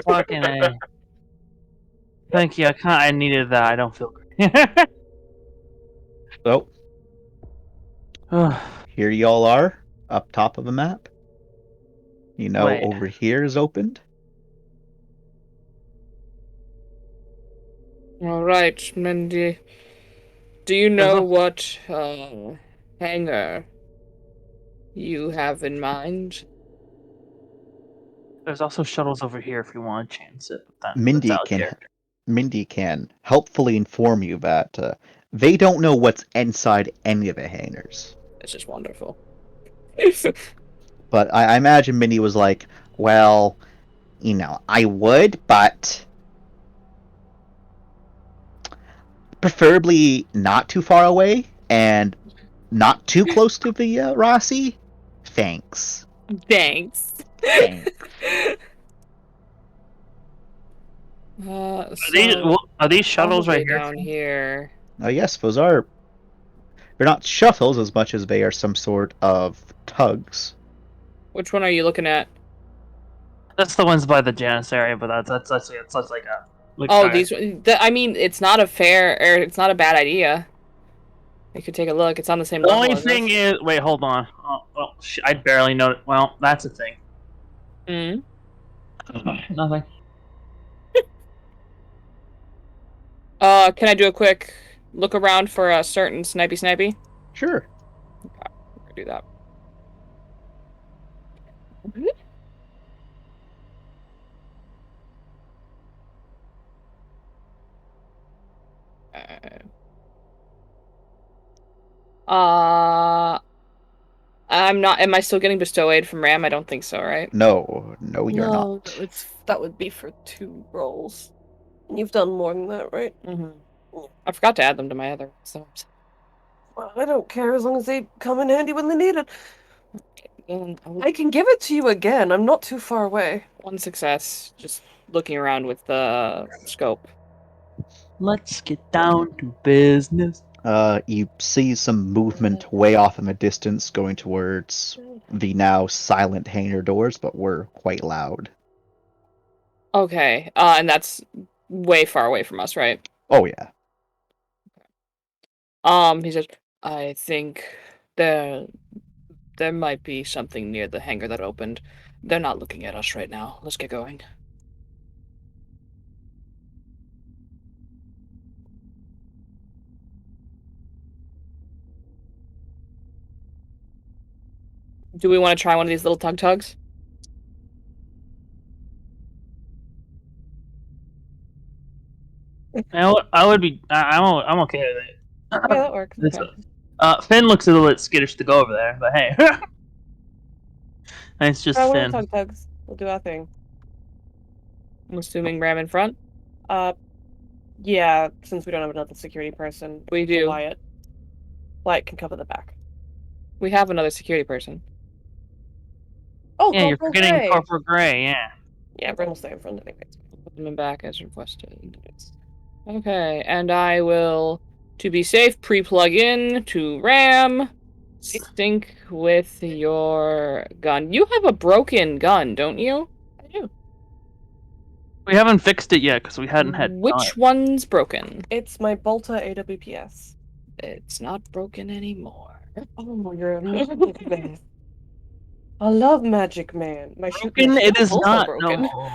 Fucking A. Thank you. I needed that. I don't feel great. So, here y'all are, up top of the map. You know, Wait. over here is opened. All right, Mindy. Do you know what hangar you have in mind? There's also shuttles over here if you want to chance it. But Mindy can helpfully inform you that they don't know what's inside any of the hangars. This is wonderful. But I imagine Mindy was like, well, you know, I would, but preferably not too far away and not too close to the Rossi. Thanks. Thanks. Thanks. Are these shuttles right here? Down here. Yes, those are. They're not shuttles as much as they are some sort of tugs. Which one are you looking at? That's the ones by the Janus area, but that's like a. These. I mean, it's not it's not a bad idea. You could take a look. It's on the same The level. only thing is, wait, hold on. Oh, well, I barely know. Well, that's a thing. Hmm. Nothing. Can I do a quick look around for a certain snipey? Sure. We're gonna do that. I'm not. Am I still getting bestow aid from Ram? I don't think so, right? No, you're No, not. that would be for 2 rolls. You've done more than that, right? Mm-hmm. I forgot to add them to my other. So Well, I don't care as long as they come in handy when they need it. I I can give it to you again. I'm not too far away. one success. Just looking around with the scope. Let's get down to business. You see some movement way off in the distance going towards the now silent hangar doors, but were quite loud. Okay. And that's way far away from us, right? Oh yeah. He says, I think there might be something near the hangar that opened. They're not looking at us right now. Let's get going. Do we want to try one of these little tugs? I would be. I'm okay with it. Yeah, that works. Okay. Finn looks a little bit skittish to go over there, but hey. It's just Try one Finn. of the tugs. We'll do our thing. I'm assuming Ram in front. Yeah, since we don't have another security person. We do. Wyatt. Wyatt can cover the back. We have another security person. Oh, Yeah, you're Corporal forgetting Gray. Corporal Gray, yeah. Yeah, Ren will stay in front anyways. Put them in back as requested. Okay, and I will, to be safe, pre-plug in to RAM. Sync with your gun. You have a broken gun, don't you? I do. We haven't fixed it yet because we hadn't had time. Which one's broken? It's my Bolter AWPS. It's not broken anymore. Oh, you're a magic man. I love Magic Man. My Broken? It is also not. broken. No.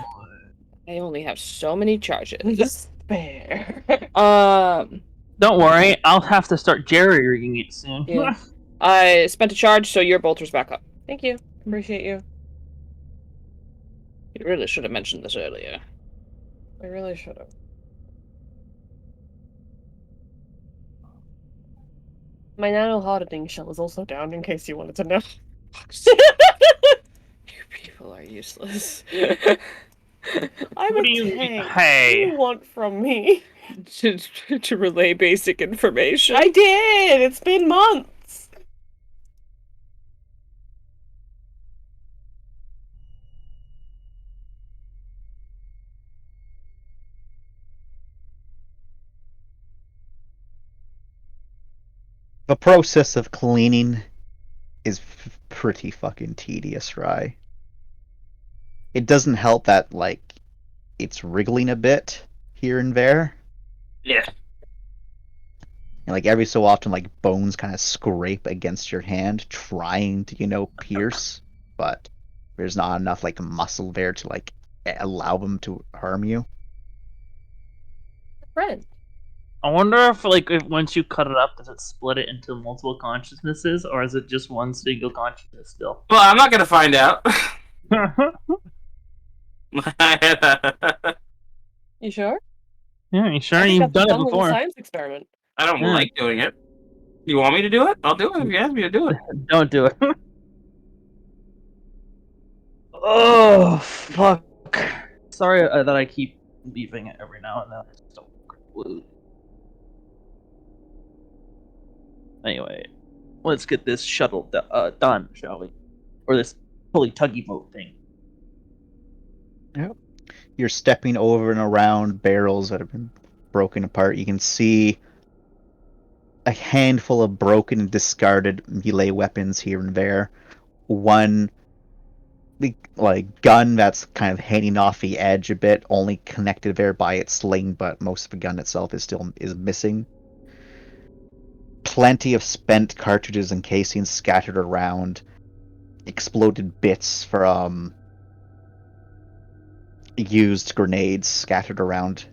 I only have so many charges. Despair. Don't worry, I'll have to start jerry-rigging it soon. Yeah. I spent a charge, so your bolter's back up. Thank you. Appreciate you. You really should have mentioned this earlier. I really should have. My nano hardening shell is also down, in case you wanted to know. You people are useless. I'm What a do you- tank. hey. What do you want from me? to relay basic information. I did! It's been months! The process of cleaning is pretty fucking tedious, right? It doesn't help that, like, it's wriggling a bit here and there. Yeah. And, like, every so often, like, bones kind of scrape against your hand, trying to, pierce, but there's not enough, like, muscle there to, like, allow them to harm you. Friend. I wonder if, if once you cut it up, does it split it into multiple consciousnesses, or is it just one single consciousness still? Well, I'm not gonna find out. You sure? Yeah, you sure? I think You've that's a done it fun little before. science experiment. I don't Yeah. like doing it. You want me to do it? I'll do it if you ask me to do it. Don't do it. Oh, fuck. Sorry that I keep leaving it every now and then. It's so glued. Anyway, let's get this shuttle done, shall we? Or this fully tuggy boat thing. Yep. You're stepping over and around barrels that have been broken apart. You can see a handful of broken and discarded melee weapons here and there. One gun that's kind of hanging off the edge a bit, only connected there by its sling, but most of the gun itself is missing. Plenty of spent cartridges and casings scattered around. Exploded bits from used grenades scattered around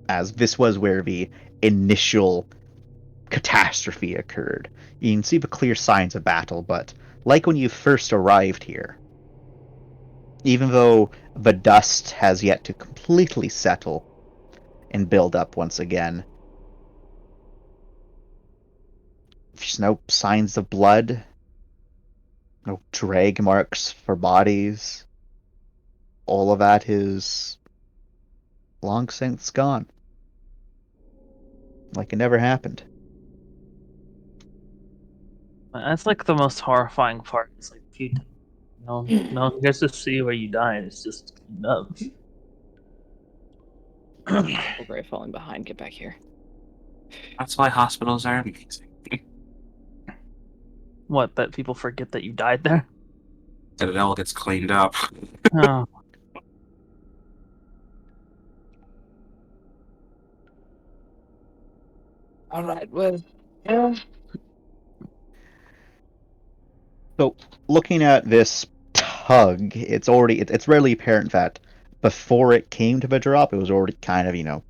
as this was where the initial catastrophe occurred. You can see the clear signs of battle, but like when you first arrived here, even though the dust has yet to completely settle and build up once again, there's no signs of blood, no drag marks for bodies. All of that is long since gone. Like it never happened. That's like the most horrifying part. It's like no one gets to see where you died. It's just nuts. Oh, Gray falling behind. Get back here. That's why hospitals are amazing. What? That people forget that you died there? That it all gets cleaned up. Oh. All right. Well, yeah. So, looking at this tug, it's readily apparent that before it came to the drop, it was already kind of,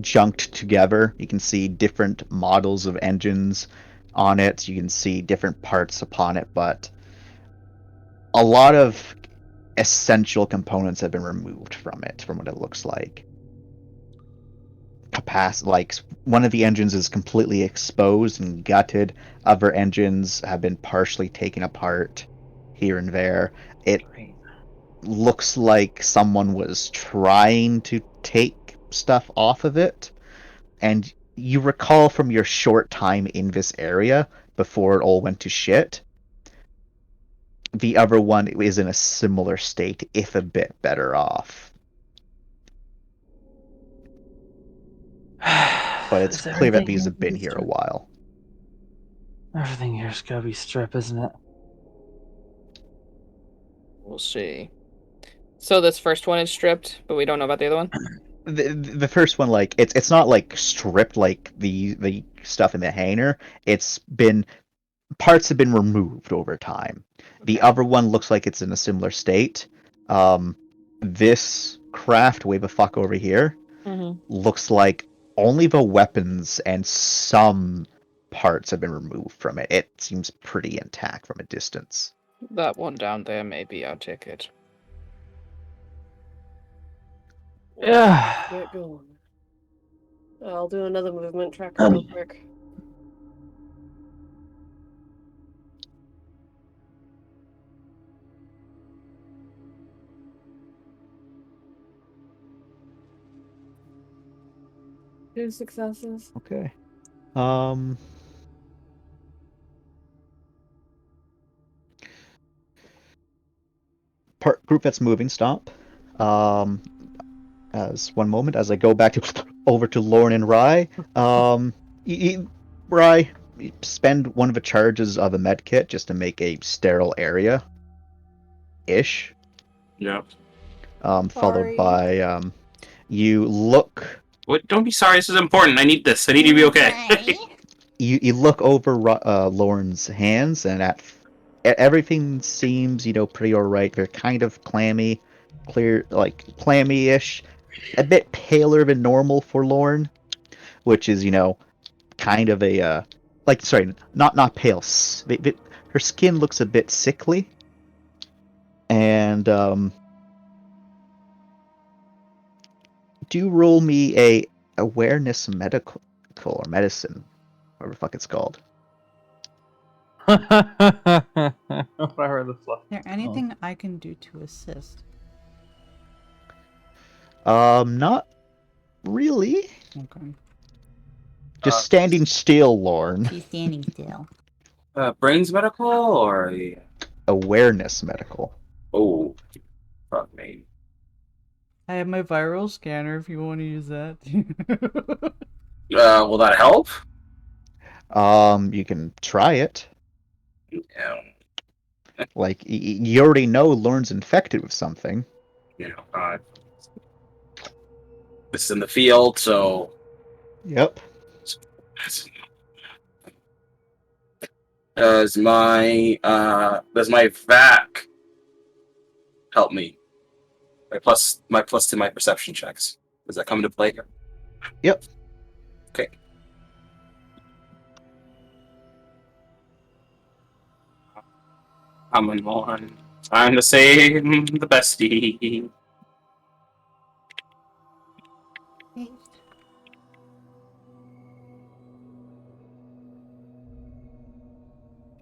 junked together. You can see different models of engines on it. You can see different parts upon it, but a lot of essential components have been removed from it, from what it looks like. Like one of the engines is completely exposed and gutted. Other engines have been partially taken apart here and there. It looks like someone was trying to take stuff off of it, and you recall from your short time in this area before it all went to shit, the other one is in a similar state, if a bit better off. But it's clear that these have been here a while. Everything here's gotta be strip, isn't it? We'll see. So this first one is stripped, but we don't know about the other one? The first one, like, it's not like stripped like the stuff in the hangar. Parts have been removed over time. The other one looks like it's in a similar state. This craft way the fuck over here looks like only the weapons and some parts have been removed from it. It seems pretty intact from a distance. That one down there may be our ticket. Yeah. Get going. I'll do another movement tracker real quick. Two successes. Okay. Group that's moving, stop. As one moment, as I go back over to Lauren and Rye. Rye, spend one of the charges of a med kit just to make a sterile area. Ish. Yep. Followed by you look. What? Don't be sorry. This is important. I need this. I need you to be okay. You look over Lauren's hands, and everything seems pretty alright. They're kind of clammy, clear, like clammy-ish, a bit paler than normal for Lauren, which is kind of a not pale. Her skin looks a bit sickly, and do roll me a awareness medical or medicine, whatever the fuck it's called. Whatever the fuck. Is there anything I can do to assist? Not really. Okay. Just standing still, Lauren. She's standing still. Brains medical or Awareness medical. oh, fuck me. I have my viral scanner if you want to use that. Will that help? You can try it. Yeah. Like you already know Lauren's infected with something. This is in the field, so. Yep. Does my vac help me? My plus to my perception checks. Does that come into play here? Yep. Okay. Coming on. Time to save the bestie.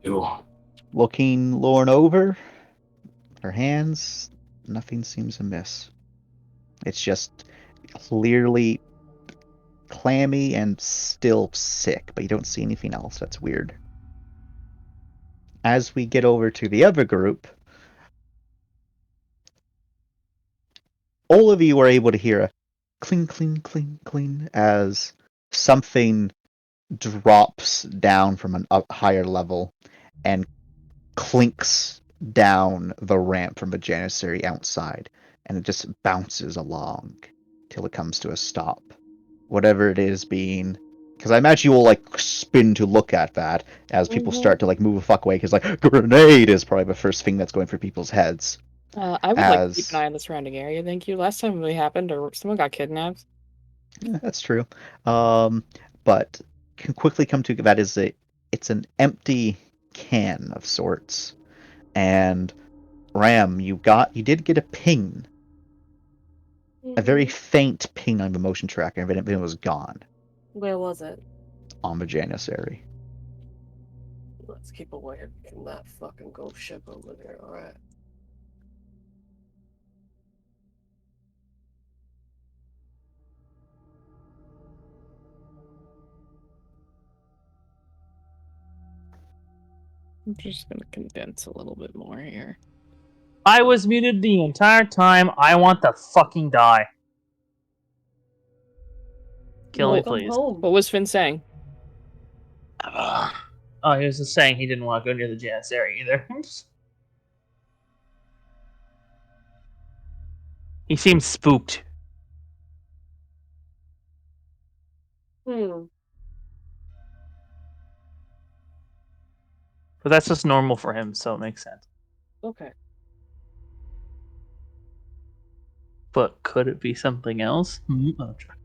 Ew. Looking Lorne over, her hands, nothing seems amiss. It's just clearly clammy and still sick, but you don't see anything else. That's weird. As we get over to the other group, all of you are able to hear a cling, cling, cling, cling as something drops down from a higher level and clinks down the ramp from a janissary outside, and it just bounces along till it comes to a stop. Whatever it is being, because I imagine you will like spin to look at that as people start to like move the fuck away, because like grenade is probably the first thing that's going through people's heads. I would like to keep an eye on the surrounding area. Thank you. Last time it happened, or someone got kidnapped. Yeah, that's true. But can quickly come to that is it's an empty can of sorts, and Ram, you did get a ping, a very faint ping on the motion tracker, but it was gone Where was it? on the janissary. Let's keep away from that fucking ghost ship over there, alright. I'm just gonna condense a little bit more here. I was muted the entire time. I want to fucking die. Kill me, Welcome please. home. What was Finn saying? Oh, he was just saying he didn't want to go near the janissary either. He seems spooked. Hmm. But that's just normal for him, so it makes sense. Okay. But could it be something else? Oh, try.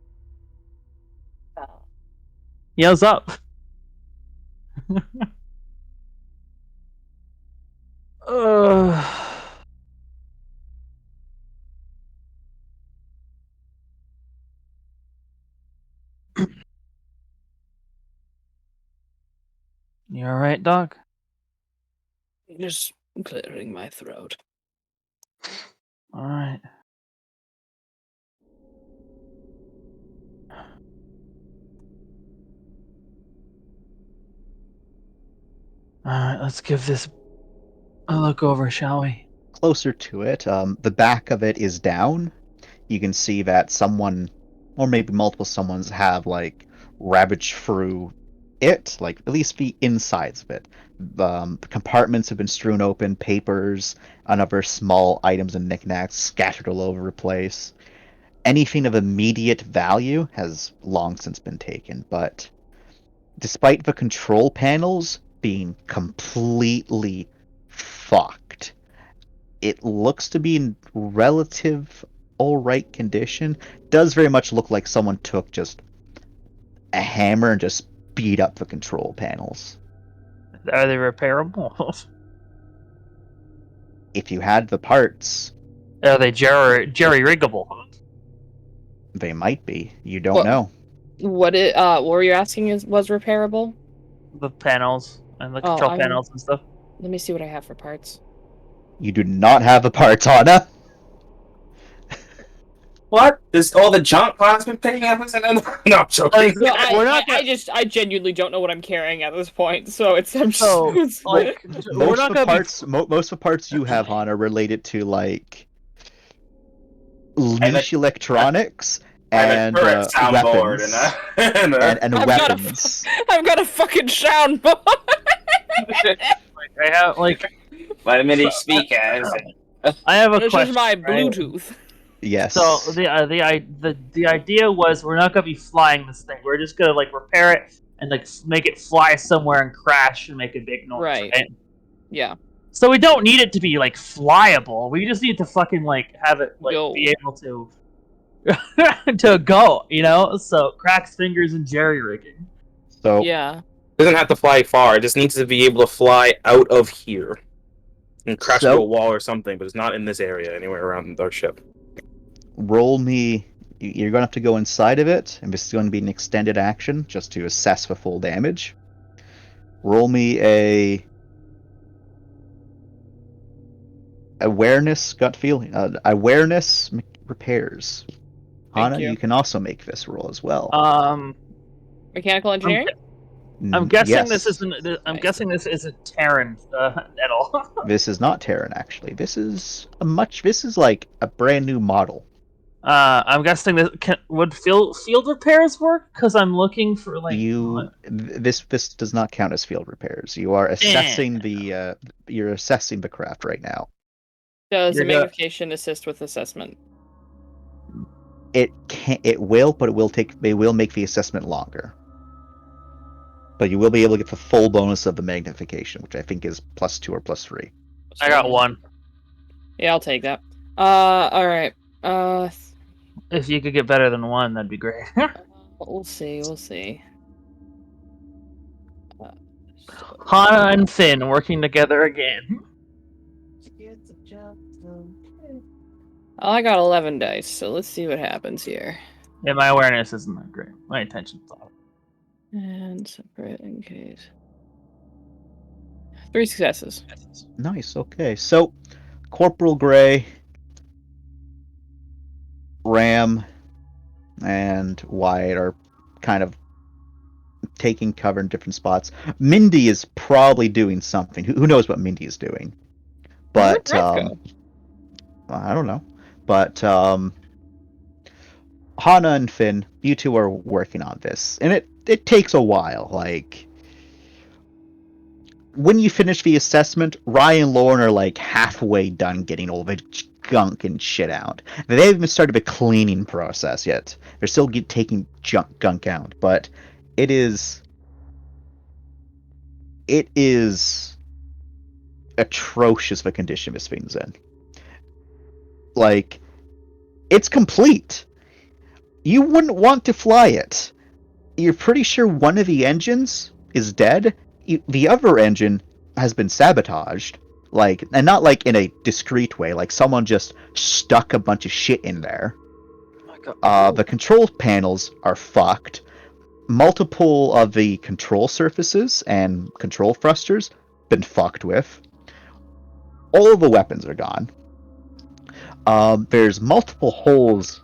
Oh. Yells up. You alright, Doc? Just clearing my throat. Alright. Alright, let's give this a look over, shall we? Closer to it, the back of it is down. You can see that someone, or maybe multiple someones, have like ravaged through it, like at least the insides of it. The compartments have been strewn open, papers and other small items and knickknacks scattered all over the place. Anything of immediate value has long since been taken, but despite the control panels being completely fucked, it looks to be in relative alright condition. Does very much look like someone took just a hammer and just beat up the control panels. Are they repairable? If you had the parts, Are they jerry-riggable? they might be. You don't know. What were you asking was repairable? The panels and the Oh, control panels and stuff. Let me see what I have for parts. You do not have the parts, Anna. What? Is all the junk Cloud's been picking up? No, I'm joking. No, I genuinely don't know what I'm carrying at this point, so I'm just like, Most of the parts you have, Hana, are related to like niche electronics and soundboard weapons and weapons. I've got a fucking soundboard. I have like many speakers. I have a This question. is my right? Bluetooth. Yes. So the idea was we're not gonna be flying this thing. We're just gonna like repair it and like make it fly somewhere and crash and make a big noise. Right. Yeah. So we don't need it to be like flyable. We just need to fucking like have it like be able to to go, you know? So cracks fingers and jerry rigging. So Yeah. Doesn't have to fly far. It just needs to be able to fly out of here and crash So- through a wall or something, but it's not in this area anywhere around our ship. roll me. You're going to have to go inside of it, and this is going to be an extended action just to assess for full damage. Roll me a awareness gut feeling. Awareness repairs. Thank Hana, you. you can also make this roll as well. Mechanical engineering? I'm guessing Yes. this isn't. I'm Nice. guessing this isn't Terran at all. This is not Terran, actually. This is This is like a brand new model. I'm guessing this would field repairs work? Because I'm looking for like This does not count as field repairs. You are assessing you're assessing the craft right now. Does You're a gonna- magnification assist with assessment? It will, but they will make the assessment longer. But you will be able to get the full bonus of the magnification, which I think is +2 or +3. I got one. Yeah, I'll take that. All right. If you could get better than one, that'd be great. We'll see. We'll see. Hana and Finn working together again. I got 11 dice, so let's see what happens here. Yeah, my awareness isn't that great. My attention's off. And separate in case. 3 successes. Nice. Okay. So, Corporal Gray, Ram, and Wyatt are kind of taking cover in different spots. Mindy is probably doing something. Who knows what Mindy is doing? But Where'd Raph I don't know. But Hana and Finn, you two are working on this, and it takes a while. Like, when you finish the assessment, Ryan and Lauren are like halfway done getting all the gunk and shit out. They haven't even started the cleaning process yet. They're still taking gunk out, but it is atrocious the condition this thing's in. Like, it's complete. You wouldn't want to fly it. You're pretty sure one of the engines is dead. The other engine has been sabotaged. Like, and not like in a discreet way. Like, someone just stuck a bunch of shit in there. The control panels are fucked. Multiple of the control surfaces and control thrusters been fucked with. All of the weapons are gone. There's multiple holes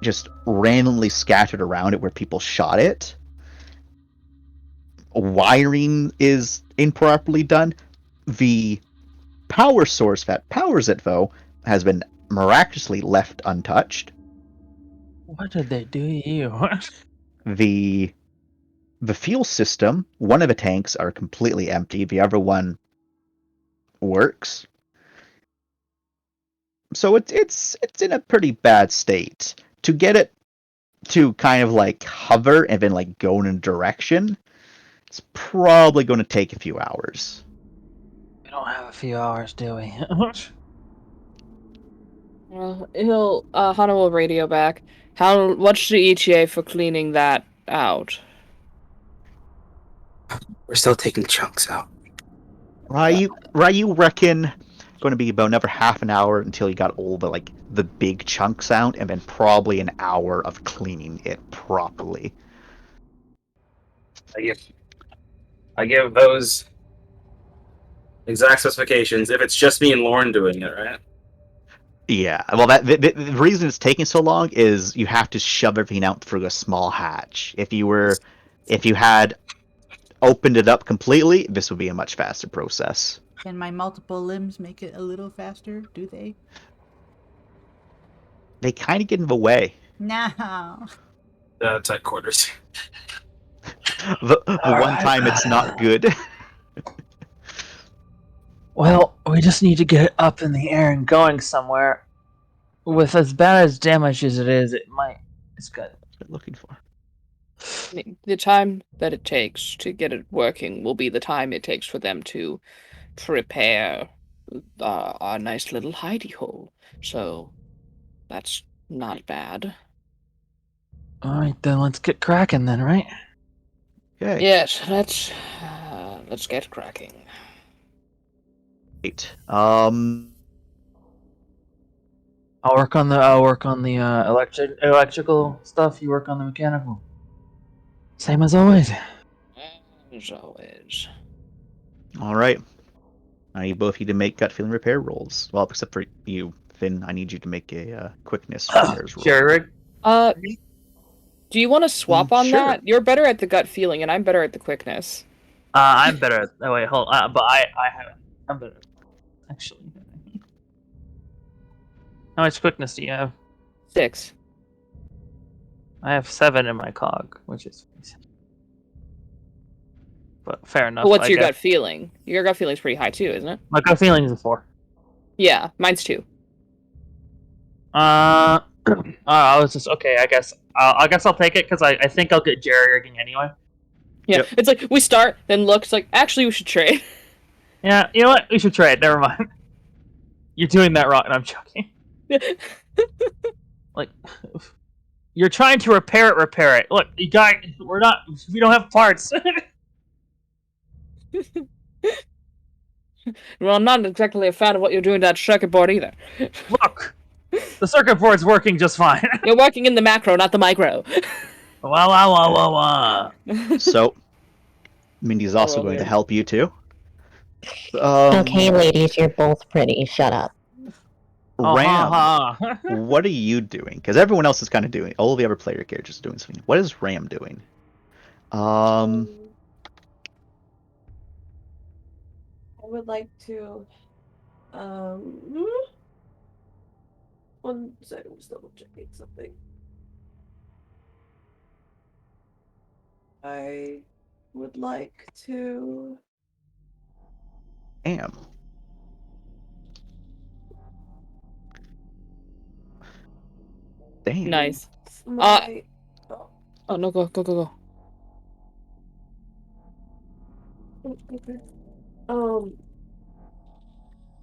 just randomly scattered around it where people shot it. Wiring is improperly done. The power source that powers it, though, has been miraculously left untouched. What did they do to you? The fuel system, one of the tanks are completely empty. The other one works. So it's in a pretty bad state. To get it to kind of like hover and then like go in a direction, it's probably going to take a few hours. We don't have a few hours, do we? Well, Hana will radio back. What's the ETA for cleaning that out? We're still taking chunks out. Ryu reckon going to be about another half an hour until you got all the big chunks out, and then probably an hour of cleaning it properly. I give those exact specifications if it's just me and Lauren doing it, right? Yeah, well, the reason it's taking so long is you have to shove everything out through a small hatch. If you had opened it up completely, this would be a much faster process. Can my multiple limbs make it a little faster? Do they? They kind of get in the way. No. Tight quarters. The one time it's not good. Well, we just need to get it up in the air and going somewhere. With as bad as damage as it is, it's good. What I'm looking for. The time that it takes to get it working will be the time it takes for them to prepare our nice little hidey hole. So that's not bad. All right, then let's get cracking, then, right? Okay. Yes, let's get cracking. Great. I'll work on the electrical stuff. You work on the mechanical. Same as always. As always. All right. Now you both need to make gut feeling repair rolls. Well, except for you, Finn. I need you to make a quickness repairs roll. Jerry. Do you want to swap on sure. that? You're better at the gut feeling, and I'm better at the quickness. I'm better. Oh wait, hold. But I haven't. I'm better. Actually. How much quickness do you have? 6. I have 7 in my cog, which is. But fair enough. But what's I your guess. gut feeling? Your gut feeling's pretty high too, isn't it? My gut feeling is a 4. Yeah, mine's 2. I was just okay. I guess I'll take it because I think I'll get jerry rigging anyway. Yeah, Yep. it's like we start, then look. It's like actually we should trade. Yeah, you know what? We should trade. Never mind. You're doing that wrong, and I'm joking. Like, you're trying to repair it. Look, you guys, we don't have parts. Well, I'm not exactly a fan of what you're doing to that circuit board either. Look, the circuit board's working just fine. You're working in the macro, not the micro. Wow. So, Mindy's also roll going to here. help you too. Okay, ladies, you're both pretty. Shut up. Ram, what are you doing? Because everyone else is kind of doing. All the other player characters are doing something. What is Ram doing? I would like to. One second, I'm just double checking something. I would like to. Am. Damn. Nice. My, Oh no, go. okay.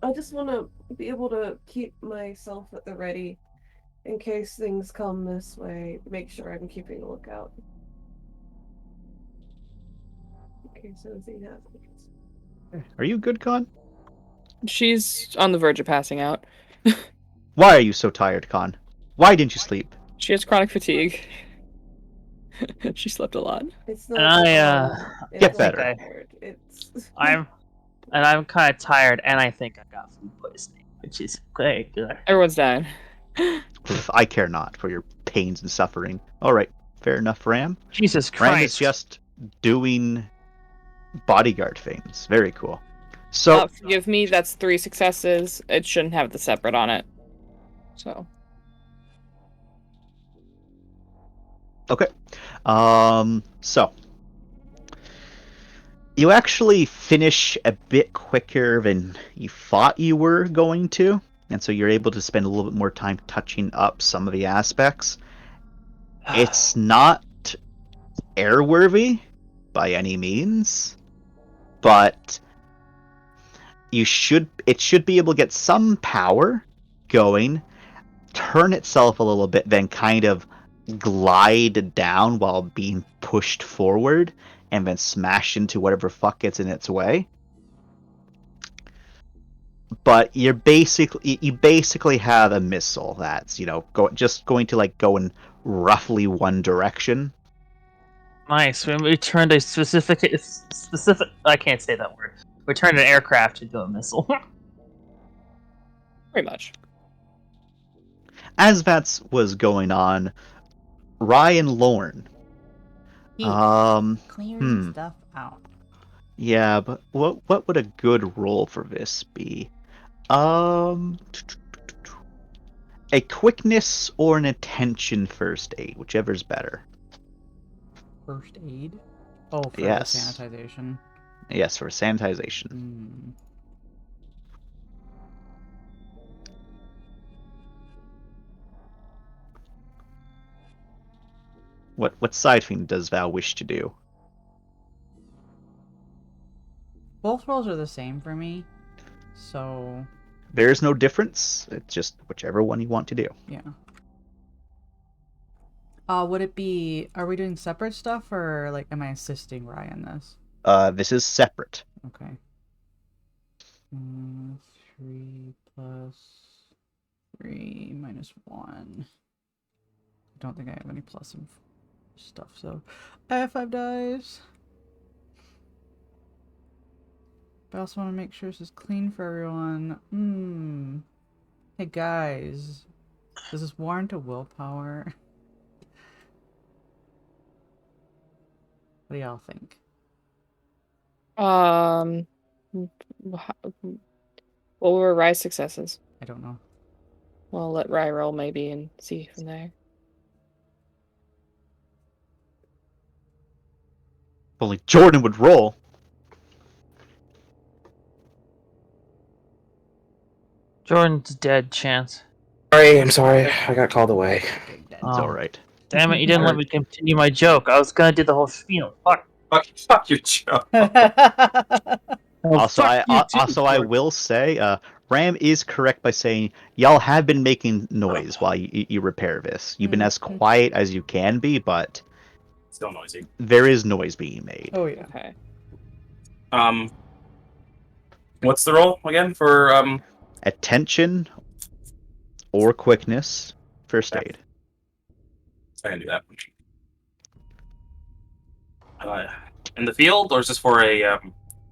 I just want to be able to keep myself at the ready in case things come this way. Make sure I'm keeping a lookout. In case anything happens. Are you good, Con? She's on the verge of passing out. Why are you so tired, Con? Why didn't you sleep? She has chronic fatigue. She slept a lot. It's And not. I Get better. tired. It's. I'm kind of tired, and I think I got food poisoning, which is great. Good. Everyone's dying. I care not for your pains and suffering. All right, fair enough, Ram. Jesus Ram is Christ! just doing bodyguard things. Very cool. So, Forgive me, that's 3 successes. It shouldn't have the separate on it. So. okay. So you actually finish a bit quicker than you thought you were going to, and so you're able to spend a little bit more time touching up some of the aspects. It's not airworthy by any means, but it should be able to get some power going, turn itself a little bit, then kind of glide down while being pushed forward, and then smash into whatever fuck gets in its way. But you basically have a missile that's just going to go in roughly one direction. Nice. When we turned a specific. I can't say that word. We turned an aircraft into a missile. Pretty much. As that was going on, Ryan Lorne. Clearing stuff out. Yeah, but what would a good roll for this be? A quickness or an attention first aid, whichever's better. First aid? Oh, for Yes. the sanitization. Yes, for sanitization. Hmm. What side thing does Val wish to do? Both rolls are the same for me, so There's no difference. It's just whichever one you want to do. yeah. Would it be? Are we doing separate stuff, or like, am I assisting Ryan in this? This is separate. Okay. 3 plus 3 minus 1. I don't think I have any plus in stuff, so I have 5 dice. But I also want to make sure this is clean for everyone. Hey guys, does this warrant a willpower? What do y'all think? What were Rye's successes? I don't know. Well, let Rye roll maybe and see from there. If only Jordan would roll. Jordan's dead, Chance. Sorry, I'm sorry. I got called away. It's Oh. alright. Damn it, you didn't let me continue my joke. I was gonna do the whole spiel. Fuck. Fuck your joke. Oh, Also, fuck you too, I Jordan. will say, Ram is correct by saying y'all have been making noise while you repair this. You've been as quiet as you can be, but Still noisy. there is noise being made. Oh yeah. Okay. What's the roll again for Attention or quickness, first aid. I can do that. In the field, or is this for a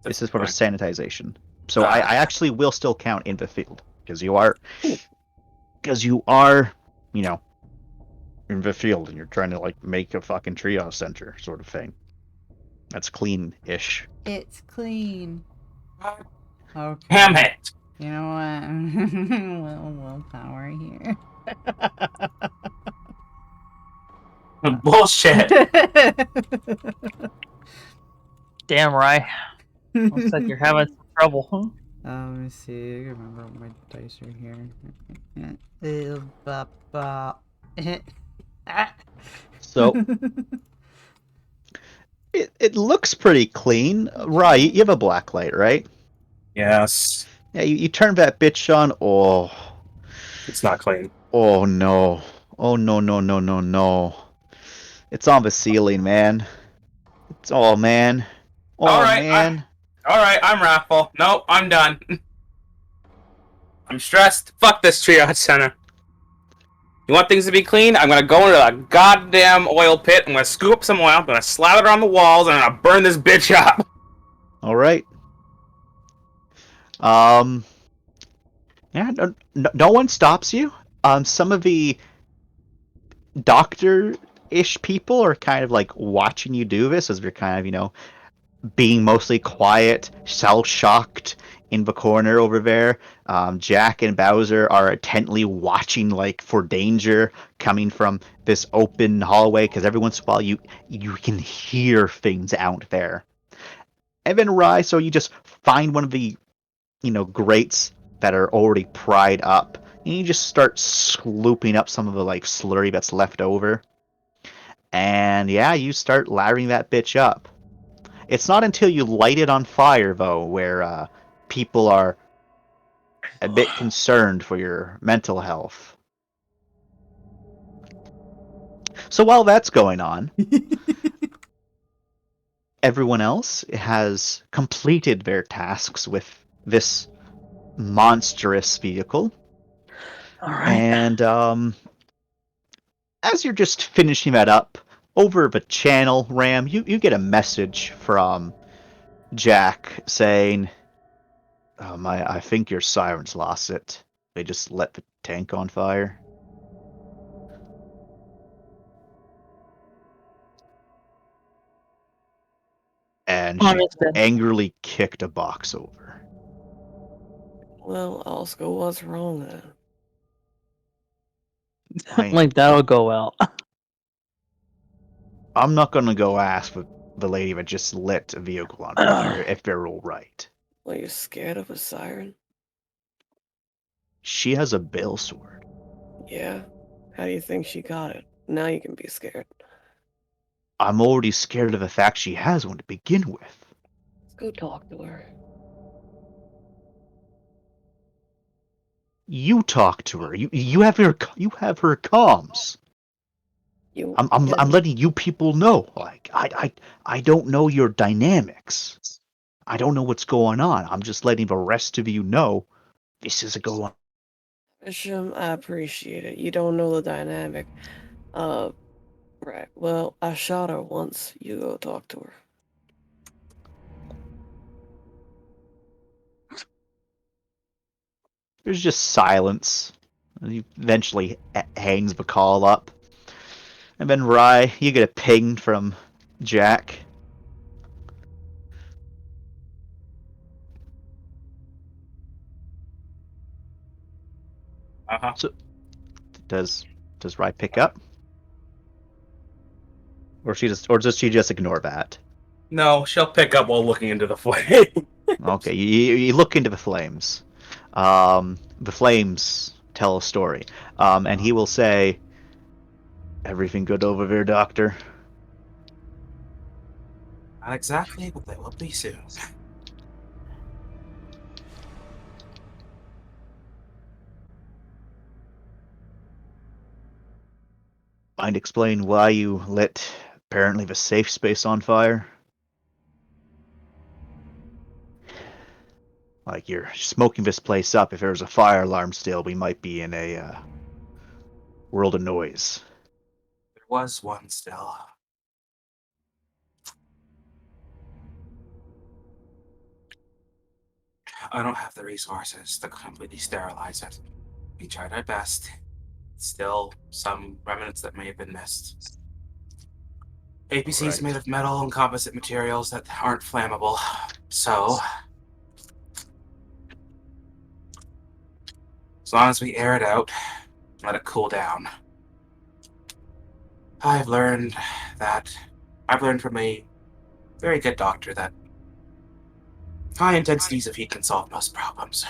This is for sanitization. So I actually will still count in the field because you are, you know, in the field and you're trying to like make a fucking triage center sort of thing. That's clean-ish. It's clean. Okay. Damn it! You know what? Little willpower here. Bullshit. Damn, Rye. Looks like you're having some trouble, huh? Let me see. I remember what my dice are here. So it looks pretty clean. Right, you have a black light, right? Yes. Yeah, you turn that bitch on. Oh. It's not clean. Oh no. Oh no no no no no. It's on the ceiling, man. It's man. Oh Alright, man. Alright, I'm Raffle. Nope, I'm done. I'm stressed. Fuck this triage center. You want things to be clean? I'm gonna go into a goddamn oil pit. I'm gonna scoop up some oil. I'm gonna slather it on the walls, and I'm gonna burn this bitch up. Alright. Yeah, no one stops you. Some of the doctor-ish people are kind of like watching you do this as you're kind of, you know, being mostly quiet, shell-shocked in the corner over there. Jack and Bowser are intently watching, like, for danger coming from this open hallway, because every once in a while you can hear things out there. And then Rye, so you just find one of the, you know, grates that are already pried up, and you just start slooping up some of the, like, slurry that's left over. And yeah, you start lathering that bitch up. It's not until you light it on fire, though, where people are a bit concerned for your mental health. So while that's going on, everyone else has completed their tasks with this monstrous vehicle. All right. And as you're just finishing that up, over the channel, Ram, you get a message from Jack saying, I think your sirens lost it. They just let the tank on fire. And she angrily kicked a box over. Well, Oscar was wrong then. Like, that'll go well. I'm not gonna go ask the lady that just lit a vehicle on fire if they're all right. Well, you're scared of a siren? She has a bale sword. Yeah. How do you think she got it? Now you can be scared. I'm already scared of the fact she has one to begin with. Let's go talk to her. You talk to her. You have her comms. I'm letting you people know. Like I don't know your dynamics. I don't know what's going on. I'm just letting the rest of you know this is going on. Bisham, I appreciate it. You don't know the dynamic. Right. Well, I shot her once. You go talk to her. There's just silence. And he eventually hangs the call up. And then Rye, you get a ping from Jack. So, does Rye pick up? Or does she just ignore that? No, she'll pick up while looking into the flame. Okay, you look into the flames. The flames tell a story. And he will say, "Everything good over there, Doctor?" Not exactly, but they will be soon. Mind explain why you lit apparently the safe space on fire? Like, you're smoking this place up. If there was a fire alarm still, we might be in a world of noise. There was one still. I don't have the resources to completely sterilize it. We tried our best. Still, some remnants that may have been missed. APC is made of metal and composite materials that aren't flammable. So, as long as we air it out, let it cool down. I've learned from a very good doctor that high intensities of heat can solve most problems.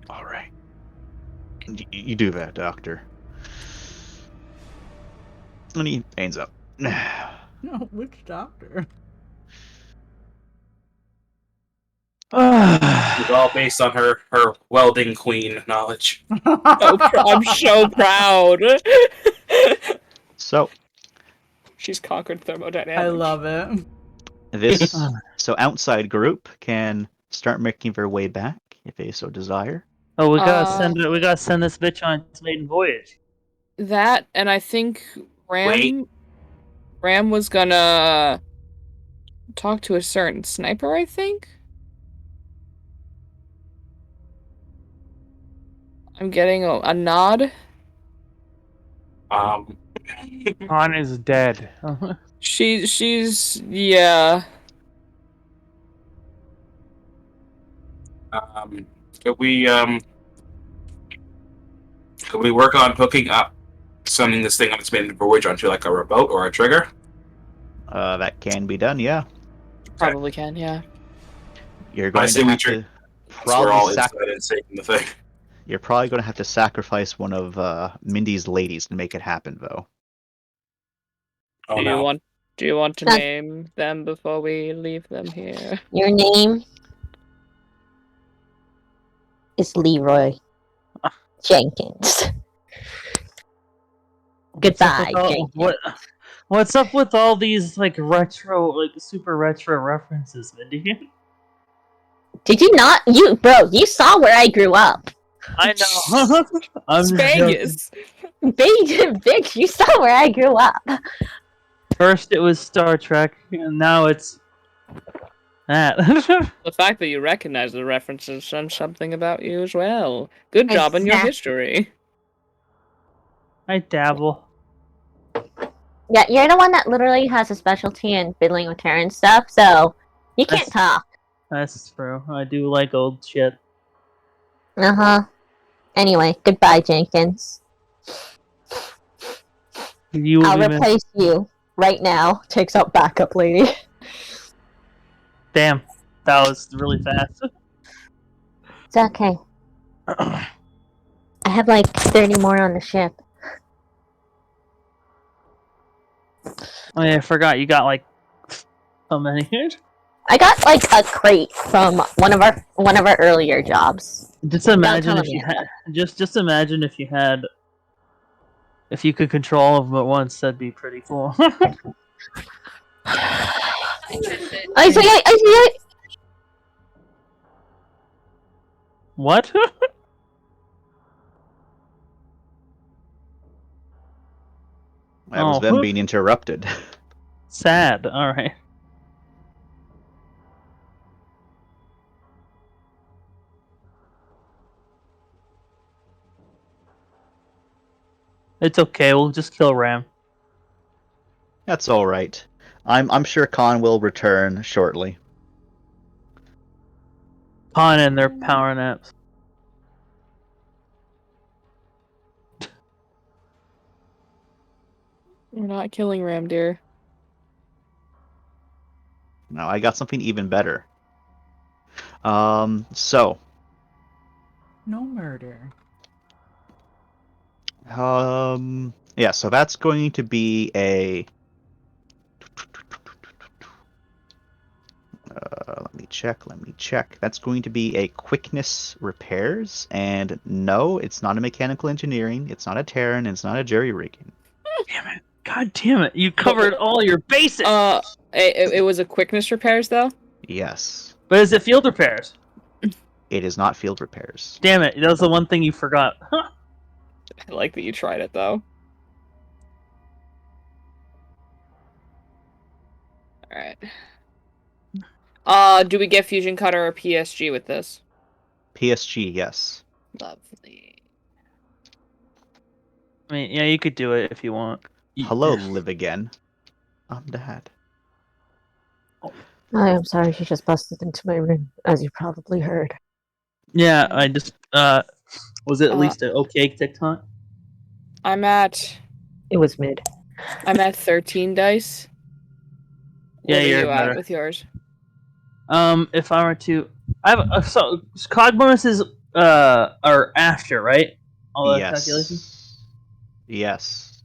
All right. You do that, Doctor. And he hangs up. No, which doctor? It's all based on her welding queen knowledge. I'm so proud. So, She's conquered thermodynamics. I love it. this outside group can start making their way back if they so desire. Oh, we gotta send this bitch on its maiden voyage. That, and I think Ram was gonna talk to a certain sniper, I think? I'm getting a nod. Han is dead. She's yeah. Could we work on hooking up, sending this thing on its maiden voyage onto like a remote or a trigger? That can be done, yeah. Probably can, yeah. You're going to have to We're all probably inside and saving the thing. You're probably going to have to sacrifice one of Mindy's ladies to make it happen, though. Oh, do you want to name them before we leave them here? Your name is Leroy Jenkins. Goodbye, Jenkins. What's up with all these like super retro references, Mindy? Did you not? You saw where I grew up. I know. It's Vegas. Bitch, you saw where I grew up. First it was Star Trek, and now it's that. The fact that you recognize the references says something about you as well. Good job on your history. I dabble. Yeah, you're the one that literally has a specialty in fiddling with hair and stuff, so you can't talk. That's true. I do like old shit. Uh-huh. Anyway, goodbye, Jenkins. I'll replace you right now. Takes out backup lady. Damn, that was really fast. It's okay. I have like 30 more on the ship. Oh yeah, I forgot you got like how many? I got like a crate from one of our earlier jobs. Just imagine if you had If you could control all of them at once, that'd be pretty cool. I see. What? That was Oh. them being interrupted. Sad. All right. It's okay. We'll just kill Ram. That's all right. I'm sure Khan will return shortly. Khan and their power naps. We're not killing Ram Deer. Now I got something even better. So, No murder. yeah, so that's going to be a. Let me check. That's going to be a quickness repairs, and no, it's not a mechanical engineering. It's not a Terran. It's not a jerry rigging. Damn it! God damn it! You covered all your bases. It was a quickness repairs though. Yes, But is it field repairs? it is not field repairs. Damn it! That was the one thing you forgot. I like that you tried it though. Alright. Do we get Fusion Cutter or PSG with this? PSG, yes. Lovely. I mean, yeah, you could do it if you want. Hello, live again. I'm Dad. I am sorry, she just busted into my room, as you probably heard. Yeah, I just was it at least an okay TikTok? I'm at It was mid. 13 dice. Yeah, What are you're you better. at with yours? If I were to, I have so cog bonuses are after, right? All the calculations. Yes.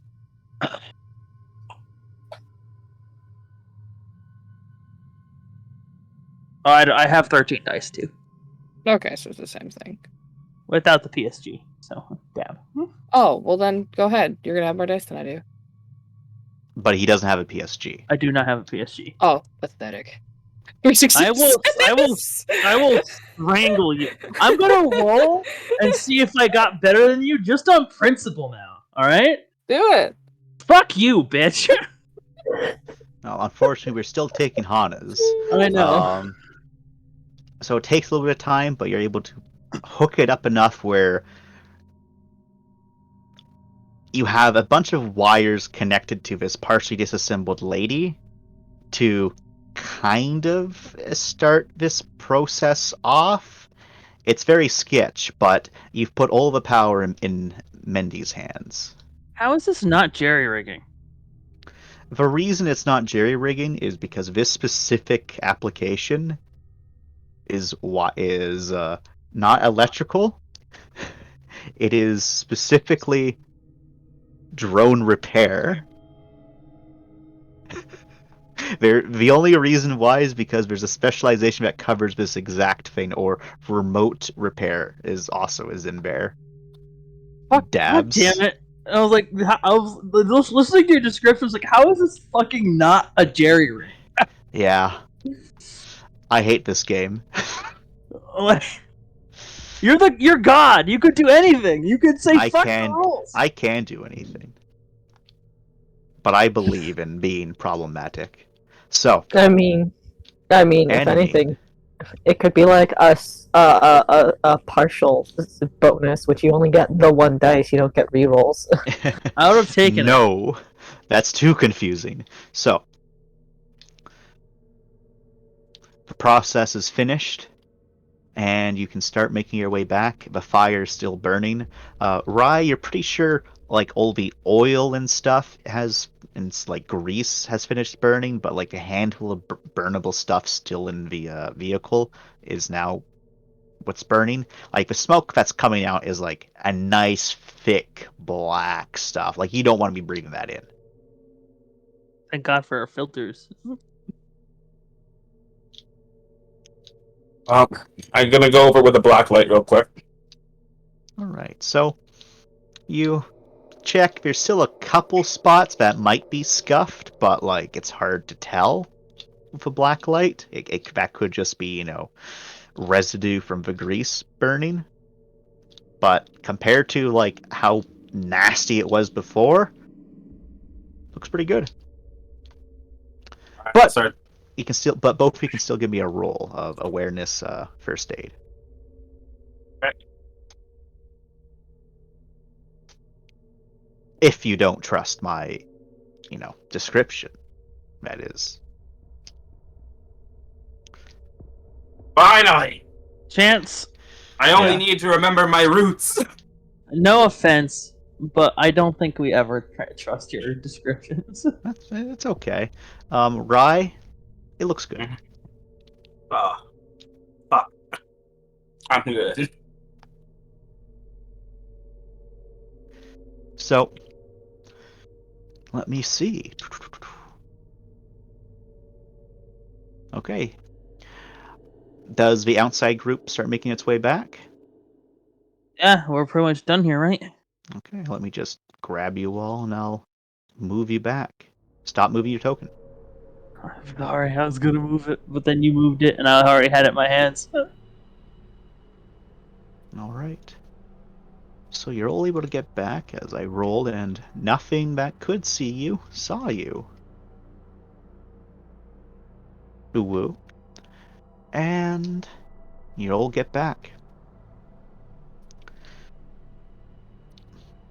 Oh, I have 13 dice too, Okay, so it's the same thing. without the PSG. So, damn. Oh, well then go ahead. You're gonna have more dice than I do. But he doesn't have a PSG. I do not have a PSG. Oh, pathetic. I will strangle you. I'm gonna roll and see if I got better than you, just on principle now. All right? Do it. Fuck you, bitch. No, unfortunately, we're still taking Hana's. I know. So it takes a little bit of time, but you're able to hook it up enough where you have a bunch of wires connected to this partially disassembled lady to kind of start this process off. It's very sketch, but you've put all the power in Mendy's hands. How is this not jerry rigging? The reason it's not jerry rigging is because this specific application is not electrical. It is specifically drone repair. The only reason why is because there's a specialization that covers this exact thing, or remote repair is in there. Fuck, Dabs. God damn it. I was like, I was listening to your descriptions, like, how is this fucking not a jerry rig? Yeah. I hate this game. Like, you're God. You could do anything. You could say fuck the rules. I can do anything. But I believe in being problematic. So, I mean, if anything, it could be like a partial bonus, which you only get the one dice. You don't get rerolls. I would have taken it. No, that's too confusing. So, the process is finished, and you can start making your way back. The fire is still burning. Rye, you're pretty sure like all the oil and stuff and like grease has finished burning, but like a handful of burnable stuff still in the vehicle is now what's burning. Like the smoke that's coming out is like a nice thick black stuff. Like you don't want to be breathing that in. Thank God for our filters. I'm gonna go over with a black light real quick. All right, so you check. There's still a couple spots that might be scuffed, but like it's hard to tell with a black light. That could just be, residue from the grease burning. But compared to like how nasty it was before, looks pretty good. Alright, But sorry. both of you can still give me a roll of awareness, first aid. Okay. If you don't trust my, description, that is. Finally! Chance, I only Yeah. need to remember my roots. no offense, but I don't think we ever trust your descriptions. It's okay. Rye, it looks good. Oh, fuck. I'm good. So, let me see. Okay. Does the outside group start making its way back? Yeah, we're pretty much done here, right? Okay, let me just grab you all and I'll move you back. Stop moving your token. Sorry, I was gonna move it, but then you moved it, and I already had it in my hands. Alright. So you're all able to get back as I rolled, and nothing that could see you saw you. Ooh. And you all get back.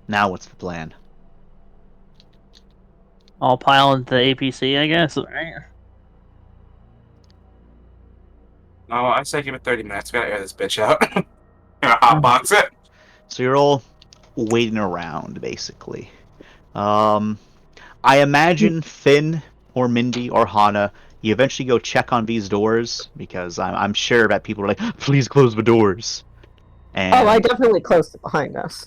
Now what's the plan? I'll pile into the APC, I guess. Right? No, I say give it 30 minutes. We gotta air this bitch out. Gonna hotbox it. So you're all waiting around, basically. I imagine Finn or Mindy or Hana, you eventually go check on these doors, because I'm sure that people are like, please close the doors. And Oh, I definitely closed it behind us.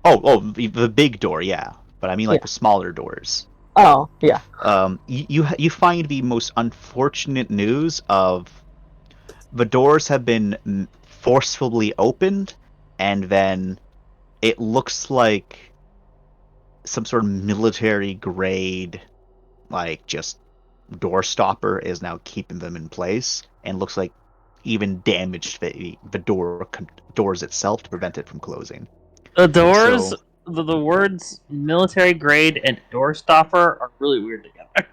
the big door, yeah. But I mean like Yeah. the smaller doors. Oh, yeah. You find the most unfortunate news of the doors have been forcefully opened, and then it looks like some sort of military grade, like just door stopper is now keeping them in place, and looks like even damaged the doors itself to prevent it from closing. The doors, So- the words military grade and door stopper are really weird together.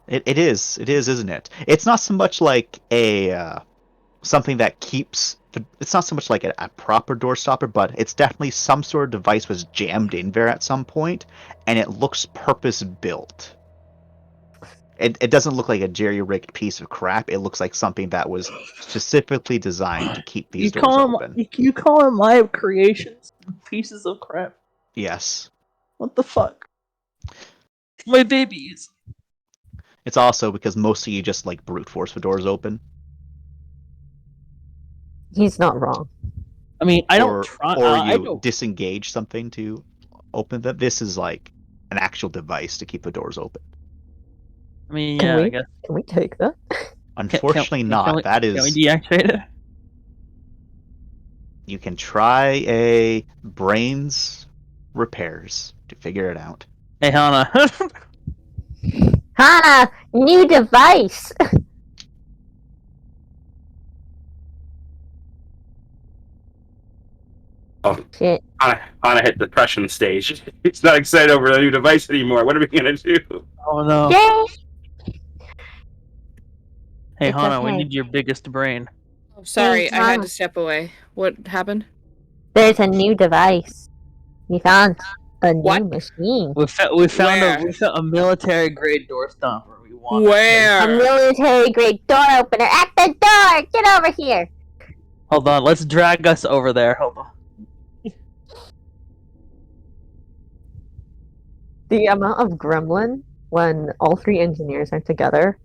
It is, isn't it? It's not so much like a something that keeps. It's not so much like a proper door stopper, but it's definitely some sort of device was jammed in there at some point, and it looks purpose built. It doesn't look like a jerry-rigged piece of crap. It looks like something that was specifically designed to keep these doors open. You call them my creations, pieces of crap. Yes. What the fuck? My babies. It's also because most of you just like brute force the doors open. He's not wrong. I mean, I or, don't try. Or I you don't. disengage something to open them. This is like an actual device to keep the doors open. I mean, Can yeah, we, I guess. Can we take that? Unfortunately, not. That Can we is. deactivate it? You can try a brains repairs to figure it out. Hey, Hana. Hana, new device. Oh, Shit. Hana hit depression stage. He's not excited over the new device anymore. What are we gonna do? Oh no. Yay! Hey, It's Hana, we okay. need your biggest brain. Oh, sorry, I had Hana. to step away. What happened? There's a new device. We found a new What? machine. We found Where? a military grade door stopper. We want it. A Where? military grade door opener at the door! Get over here! Hold on, let's drag us over there. Hold on. The amount of gremlin when all three engineers are together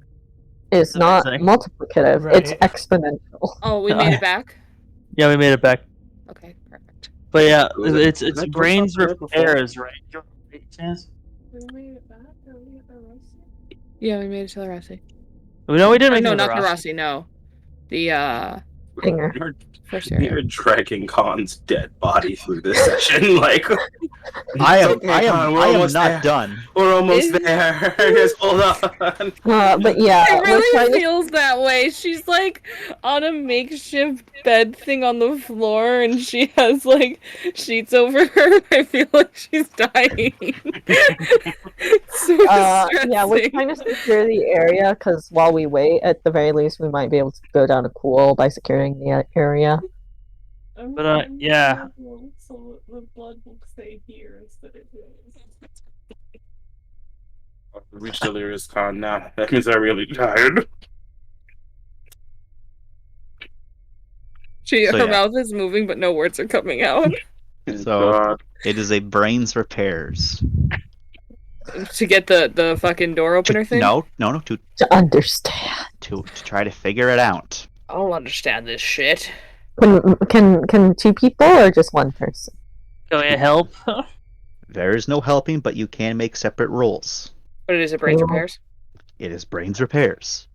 is not Amazing. multiplicative, it's Right. exponential. Oh, we made it back? Yeah, we made it back. Okay, perfect. But yeah, Was it- it's was that door brains stopper there before? repairs, right? Chance? We made it back? Yeah, we made it to the Rossi. No, we didn't Oh, make no, it to not the Rossi. Rossi, no. The Hanger. First You're area. dragging Khan's dead body through this session. Like, I am okay, Khan, we're I am almost not there. done. We're almost Is- there. Just hold on. But yeah, It we're trying really to. feels that way. She's like on a makeshift bed thing on the floor, and she has like sheets over her. I feel like she's dying. It's so Yeah, we're distressing. trying to secure the area because while we wait, at the very least, we might be able to go down a cool by securing the area. But, yeah. So the blood will stay here instead of Reach delirious Khan now. That means I'm really tired. Her So, yeah. mouth is moving, but no words are coming out. So God. it is a brains repairs. To get the fucking door opener thing. No, To understand. to try to figure it out. I don't understand this shit. Can two people or just one person? Can we help? There is no helping, but you can make separate rolls. But it is a brains Oh. repairs. It is brains repairs.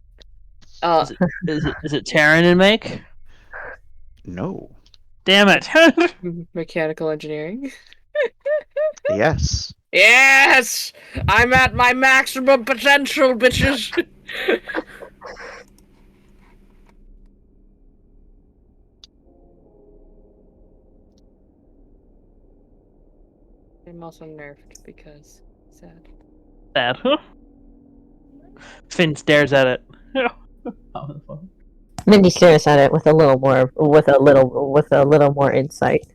Is it Terran and make? No. Damn it! Mechanical engineering. Yes. Yes! I'm at my maximum potential, bitches! I'm also nerfed because sad. Sad. Finn stares at it. Mindy stares at it with a little more insight.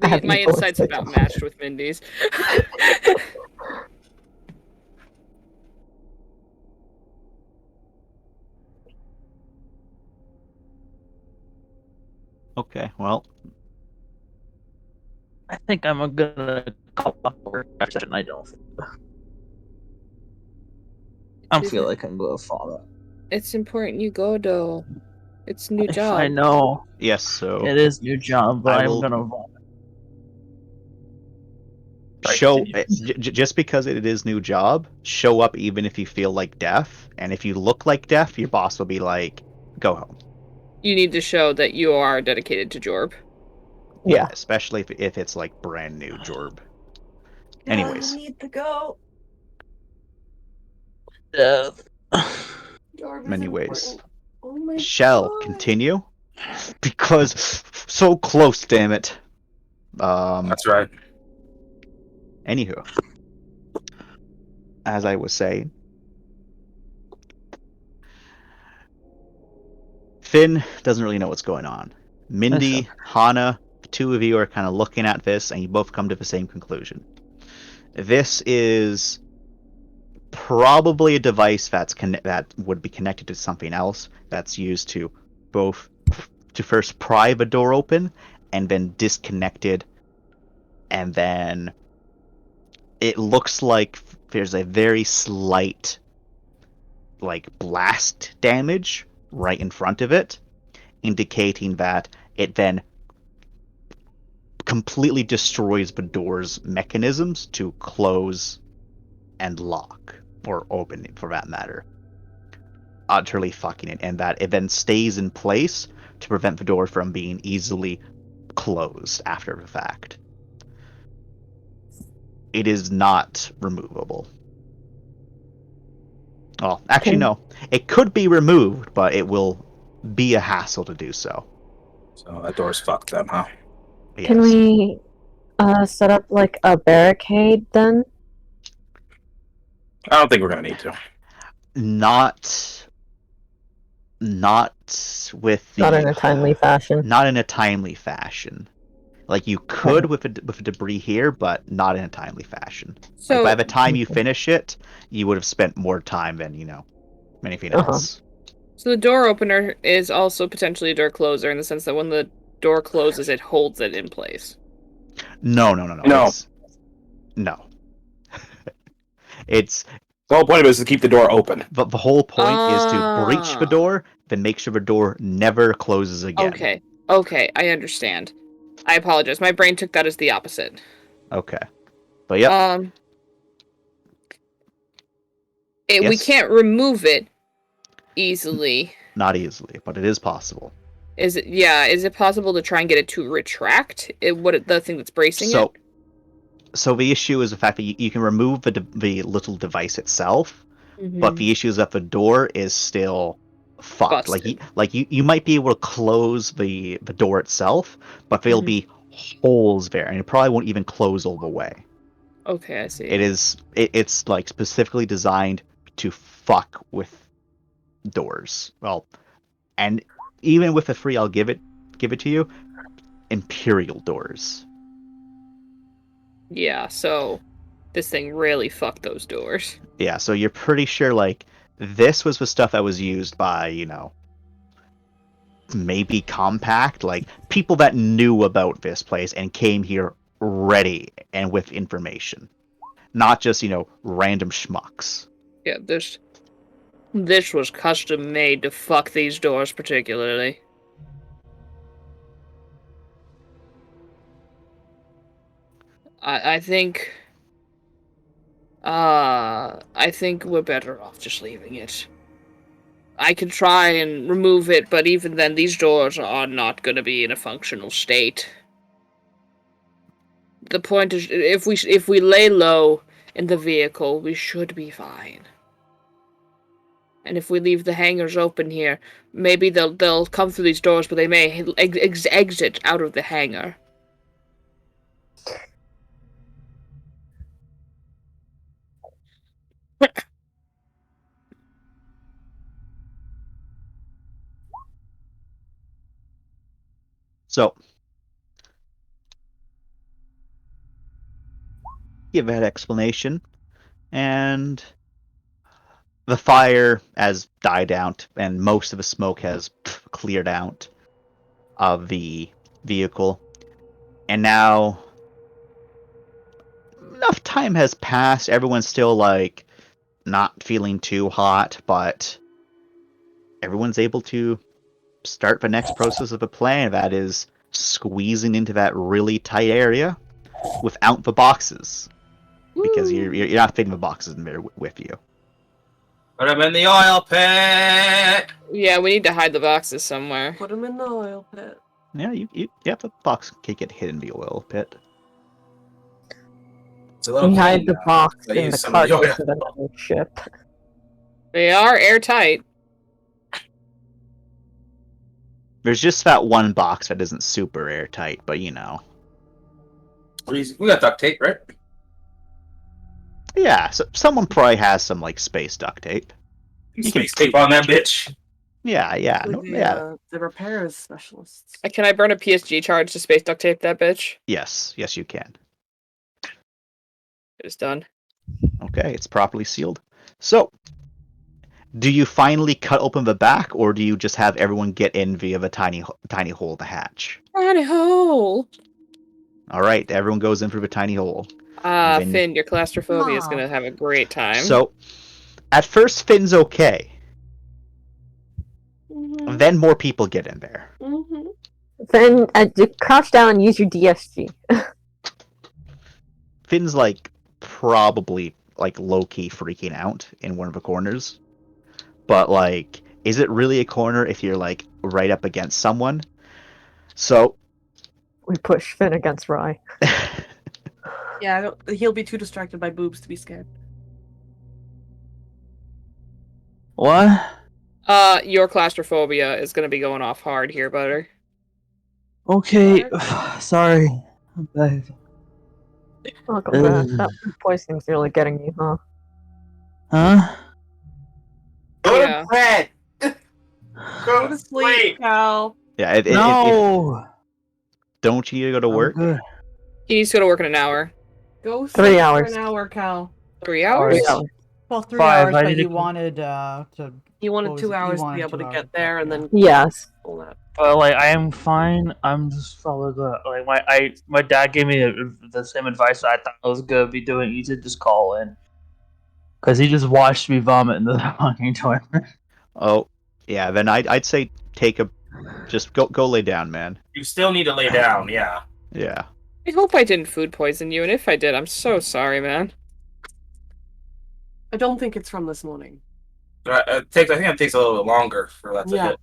Have My you both insight's looked about at matched with Mindy's. Okay, well, I think I'm gonna call off work session. I don't. I feel like I'm gonna fall. It's important you go, though. It's new If job. I know yes, so it is new job, but I I'm will- gonna vomit. show just because it is new job, show up even if you feel like death, and if you look like death, your boss will be like, go home. You need to show that you are dedicated to Jorb. Yeah. Especially if it's like brand new Jorb. Anyways. I need to go. Many ways. Oh my Shall God. continue because so close, damn it. That's right. Anywho, as I was saying, Finn doesn't really know what's going on. Mindy, Hana, the two of you are kind of looking at this, and you both come to the same conclusion. This is probably a device that would be connected to something else that's used to first pry the door open and then disconnected, and then it looks like there's a very slight like blast damage right in front of it, indicating that it then completely destroys the door's mechanisms to close and lock, or open for that matter. Utterly fucking it, and that it then stays in place to prevent the door from being easily closed after the fact. It is not removable. Well, actually, no. It could be removed, but it will be a hassle to do so. So that door's fucked then, huh? Yes. Can we set up like a barricade then? I don't think we're gonna need to. Not with the... Not in a timely fashion. Not in a timely fashion. Like, you could with the debris here, but not in a timely fashion. So Like, by the time you finish it, you would have spent more time than, anything else. So the door opener is also potentially a door closer in the sense that when the door closes, it holds it in place. No. No. No. It's... The whole point of it is to keep the door open. But the whole point is to breach the door, then make sure the door never closes again. Okay, I understand. I apologize. My brain took that as the opposite. Okay. But yep. We Yes. can't remove it easily. not easily, but it is possible. Is it possible to try and get it to retract? The thing that's bracing it? So the issue is the fact that you can remove the little device itself, but Mhm. the issue is that the door is still fucked. Busted. You might be able to close the door itself, but there'll Mhm. be holes there, and it probably won't even close all the way. Okay, I see. It's like specifically designed to fuck with doors. Well, and even with the free, I'll give it to you. Imperial doors. Yeah, so this thing really fucked those doors. Yeah, so you're pretty sure like this was the stuff that was used by, maybe Compact, like people that knew about this place and came here ready and with information. Not just, random schmucks. Yeah, this was custom made to fuck these doors particularly. I think we're better off just leaving it. I could try and remove it, but even then these doors are not going to be in a functional state. The point is, if we lay low in the vehicle, we should be fine. And if we leave the hangars open here, maybe they'll come through these doors, but they may exit out of the hangar. So, give that explanation, and the fire has died out, and most of the smoke has cleared out of the vehicle. And now, enough time has passed. Everyone's still, like, not feeling too hot, but everyone's able to start the next process of the plan. That is squeezing into that really tight area without the boxes. Because you're not fitting the boxes in there with you. Put them in the oil pit. Yeah, we need to hide the boxes somewhere. Put them in the oil pit. Yeah, the box can get hidden in the oil pit. It's a little We hide clean the now. box I in use the some of the oil. carcass of another ship. They are airtight. There's just that one box that isn't super airtight, but We got duct tape, right? Yeah, so someone probably has some like space duct tape. Space tape on that bitch. Yeah. The repairs specialists. Can I burn a PSG charge to space duct tape that bitch? Yes, you can. It's done. Okay, it's properly sealed. So, do you finally cut open the back, or do you just have everyone get in via the tiny hole to hatch? Tiny hole. All right, everyone goes in through the tiny hole. Then- Finn, your claustrophobia is gonna have a great time. So, at first, Finn's okay. Mm-hmm. Then more people get in there. Mm-hmm. Then crouch down and use your DSG. Finn's like probably like low key freaking out in one of the corners. But like, is it really a corner if you're like right up against someone? So We push Finn against Rye. Yeah, he'll be too distracted by boobs to be scared. What? Your claustrophobia is gonna be going off hard here, Butter. Okay, sorry. I'm bad. Welcome back. That poisoning's really getting you, huh? Huh? Go Yeah. to bed. Go to sleep, Cal. yeah, if don't you go to I'm work? good. He needs to go to work in an hour. Go 3 sleep hours. for an hour, Cal. 3 hours? 3 hours. Well, 3 5, hours, I but need he to- wanted to. He wanted What was 2 it? He hours to wanted be able 2 to hours, get there and then Yes. all that. But like, I am fine. I'm just following the my dad gave me the same advice I thought I was gonna be doing. He said just call in, cause he just watched me vomit in the fucking toilet. Oh, yeah. Then I'd say just go lay down, man. You still need to lay down, yeah. Yeah. I hope I didn't food poison you, and if I did, I'm so sorry, man. I don't think it's from this morning. I think it takes a little bit longer for that to Yeah. hit.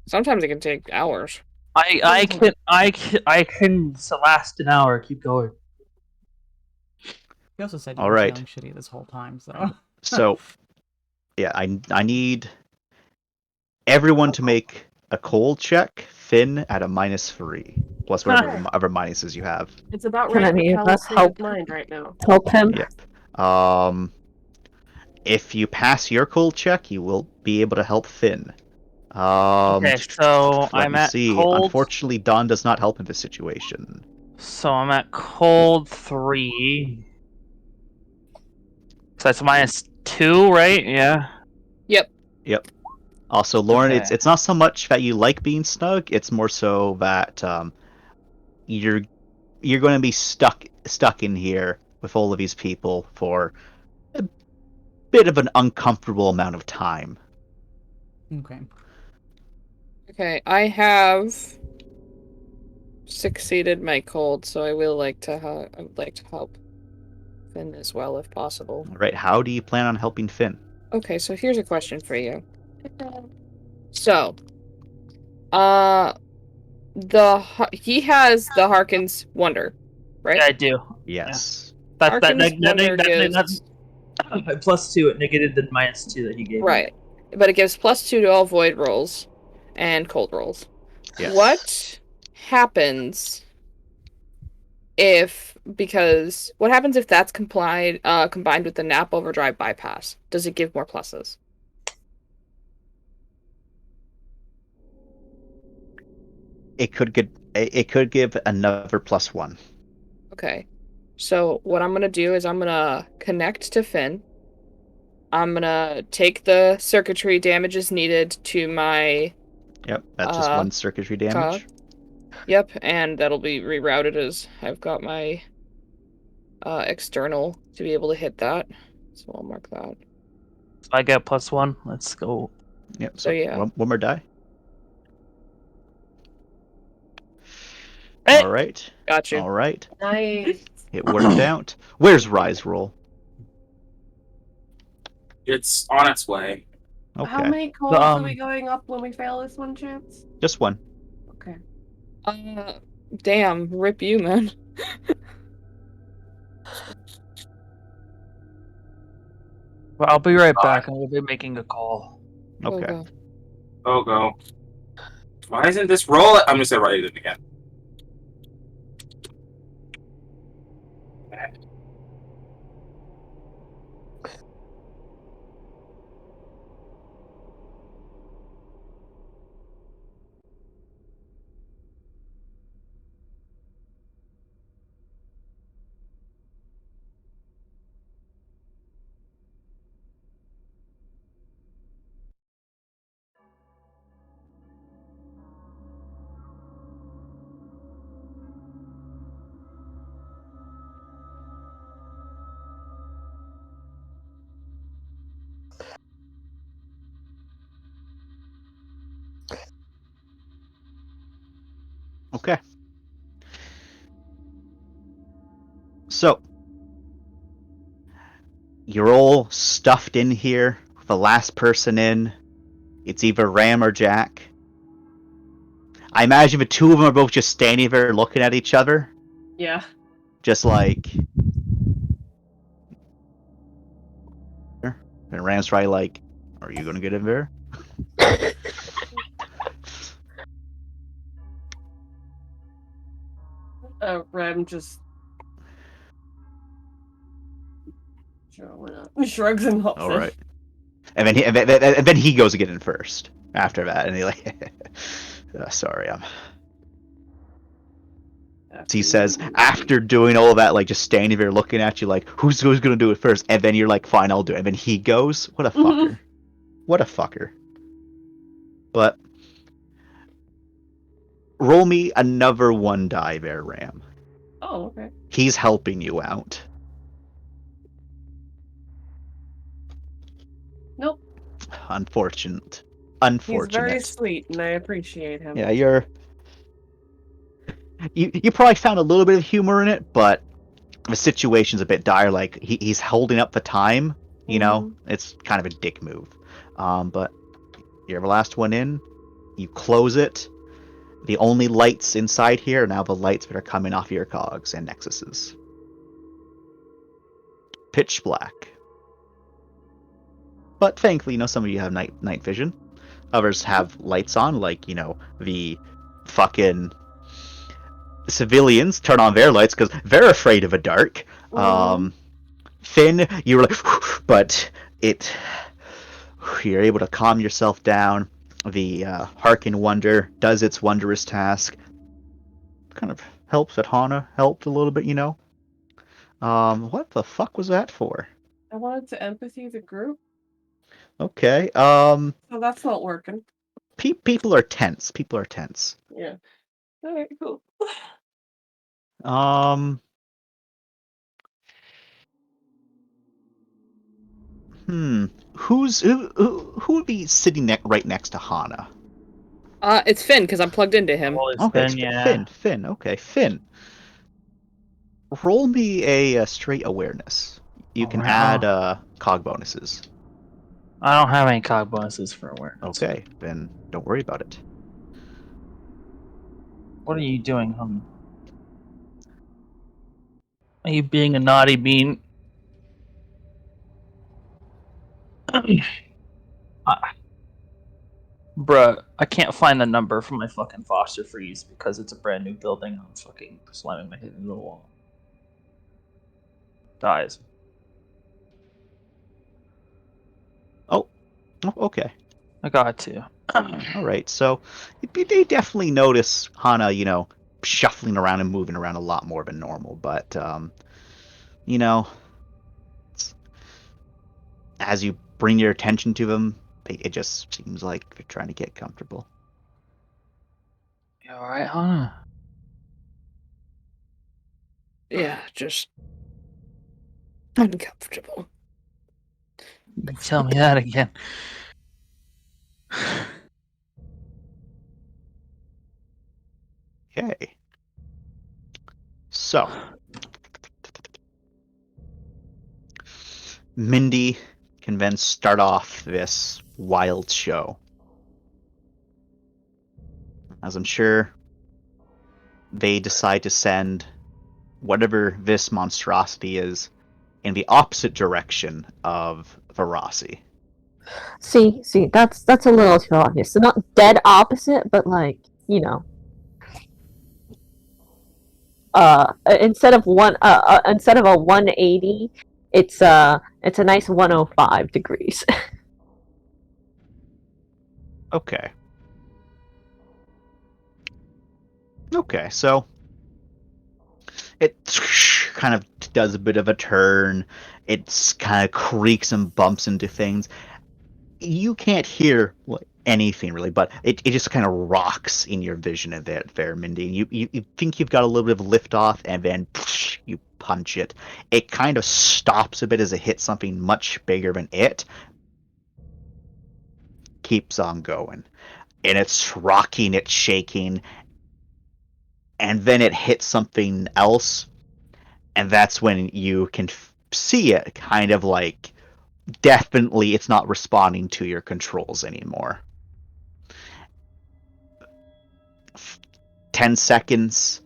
Sometimes it can take hours. I can last an hour. Keep going. He also said you All were right. feeling shitty this whole time, so. So, yeah, I need everyone to make a cold check. Finn at a -3 plus whatever other minuses you have. It's about Can right any with of Callum's us state help of mind right now. help him? Yep. If you pass your cold check, you will be able to help Finn. Okay, so Let I'm me at see. cold. Unfortunately, Dawn does not help in this situation. So I'm at cold 3. So that's -2, right? Yeah. Yep. Yep. Also, Lauren, Okay. it's not so much that you like being snug; it's more so that you're going to be stuck in here with all of these people for a bit of an uncomfortable amount of time. Okay. Okay, I have succeeded my cold, so I will like to. I would like to help Finn as well, if possible. All right, how do you plan on helping Finn? Okay, so here's a question for you. So, he has the Harkins Wonder, right? Yeah, I do. Yes. That Harkins Wonder gives +2. It negated the -2 that he gave me. right, but it gives +2 to all void rolls and cold rolls. Yes. What happens if that's combined with the Nap Overdrive Bypass? Does it give more pluses? It could give another +1. Okay. So what I'm gonna do is I'm gonna connect to Finn. I'm gonna take the circuitry damages needed to my Yep, that's just one circuitry damage. Yep, and that'll be rerouted as I've got my external to be able to hit that. So I'll mark that. So I get +1. Let's go. Yep. So yeah. One more die. Hey! All right. Got you. All right. Nice. It worked out. Where's Rise Roll? It's on its way. Okay. How many colds are we going up when we fail this one, Chance? Just one. Okay. Damn, rip you, man. Well, I'll be right back. I'm gonna be making a call. Okay. Oh go. Why isn't this roll? I'm just gonna write it again. Okay. So, you're all stuffed in here. The last person in, it's either Ram or Jack. I imagine the two of them are both just standing there looking at each other. Yeah. Just like... And Ram's probably like, are you gonna get in there? Ram just shrugs and hops All in. right. And then he goes to get in first after that, and he like, sorry, he says after doing all that, like just standing there looking at you, like who's gonna do it first? And then you're like, fine, I'll do it. And then he goes, what a fucker, what a fucker. But roll me another 1 die there, Ram. Oh, okay. He's helping you out. Nope. Unfortunate. He's very sweet, and I appreciate him. Yeah, you probably found a little bit of humor in it, but the situation's a bit dire. Like he's holding up the time, You know, it's kind of a dick move. But you're the last one in. You close it. The only lights inside here are now the lights that are coming off your cogs and nexuses. Pitch black. But thankfully, some of you have night vision. Others have lights on, like, the fucking civilians turn on their lights because they're afraid of the dark. Finn, you were like, but you're able to calm yourself down. The Harken Wonder does its wondrous task. Kind of helps that Hana helped a little bit, What the fuck was that for? I wanted to empathy the group, Okay. so that's not working. People are tense. People are tense. Yeah. Alright, cool. Who would be sitting right next to Hana? It's Finn because I'm plugged into him. Well, it's Okay, Finn, yeah. Finn. Okay, Finn. Roll me a straight awareness. You can Alright. add cog bonuses. I don't have any cog bonuses for awareness. Okay, then don't worry about it. What are you doing, hon? Are you being a naughty bean? Bruh, I can't find the number for my fucking foster freeze because it's a brand new building. I'm fucking slamming my head into the wall. Dies. Oh, okay. I got to. All right, so they definitely notice Hana, shuffling around and moving around a lot more than normal. But, as you bring your attention to them, it just seems like they're trying to get comfortable. You alright, Hana? Yeah, just uncomfortable. You tell me that again. Okay. So, Mindy can then start off this wild show. As I'm sure they decide to send whatever this monstrosity is in the opposite direction of Varasi. See, that's a little too obvious. So not dead opposite, but like, instead of a 180, it's a nice 105 degrees. Okay. Okay, so it kind of does a bit of a turn. It kind of creaks and bumps into things. You can't hear anything really, but it just kind of rocks in your vision of it there, Mindy. You think you've got a little bit of lift off, and then you punch it. It kind of stops a bit as it hits something much bigger than it. Keeps on going. And it's rocking, it's shaking. And then it hits something else. And that's when you can see it kind of like definitely it's not responding to your controls anymore. 10 seconds,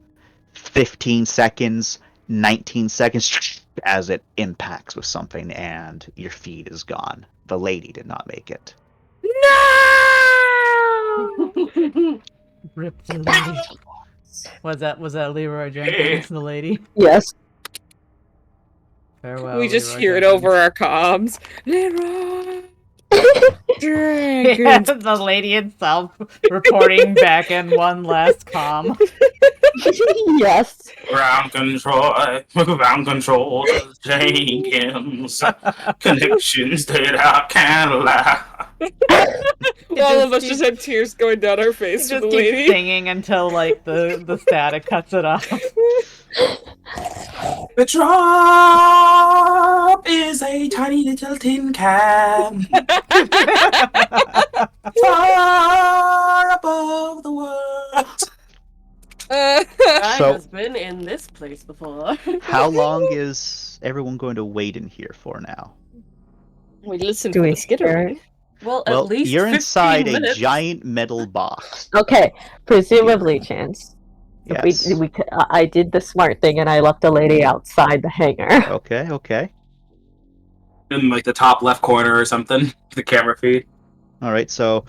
15 seconds, 19 seconds as it impacts with something and your feed is gone. The lady did not make it. No! Rip the lady. Was that Leroy Jenkins, the lady? Yes. Farewell. We just Leroy hear it Jenkins. over our comms. Leroy Yeah, Jenkins. the lady itself reporting back in one last comm. Yes. Ground control, Jenkins. Connections that I can't allow. All of us just had tears going down our face Just for the keep lady. singing until like the static cuts it off. The drop is a tiny little tin can. Far above the world. I So- has been in this place before. How long is everyone going to wait in here for now? We listened Do for we the skittering. hear it? Well, Well, at least you're 15 inside minutes. a giant metal box. Okay, presumably, Chance. Yes. I did the smart thing and I left the lady outside the hangar. Okay. In like the top left corner or something. The camera feed. All right. So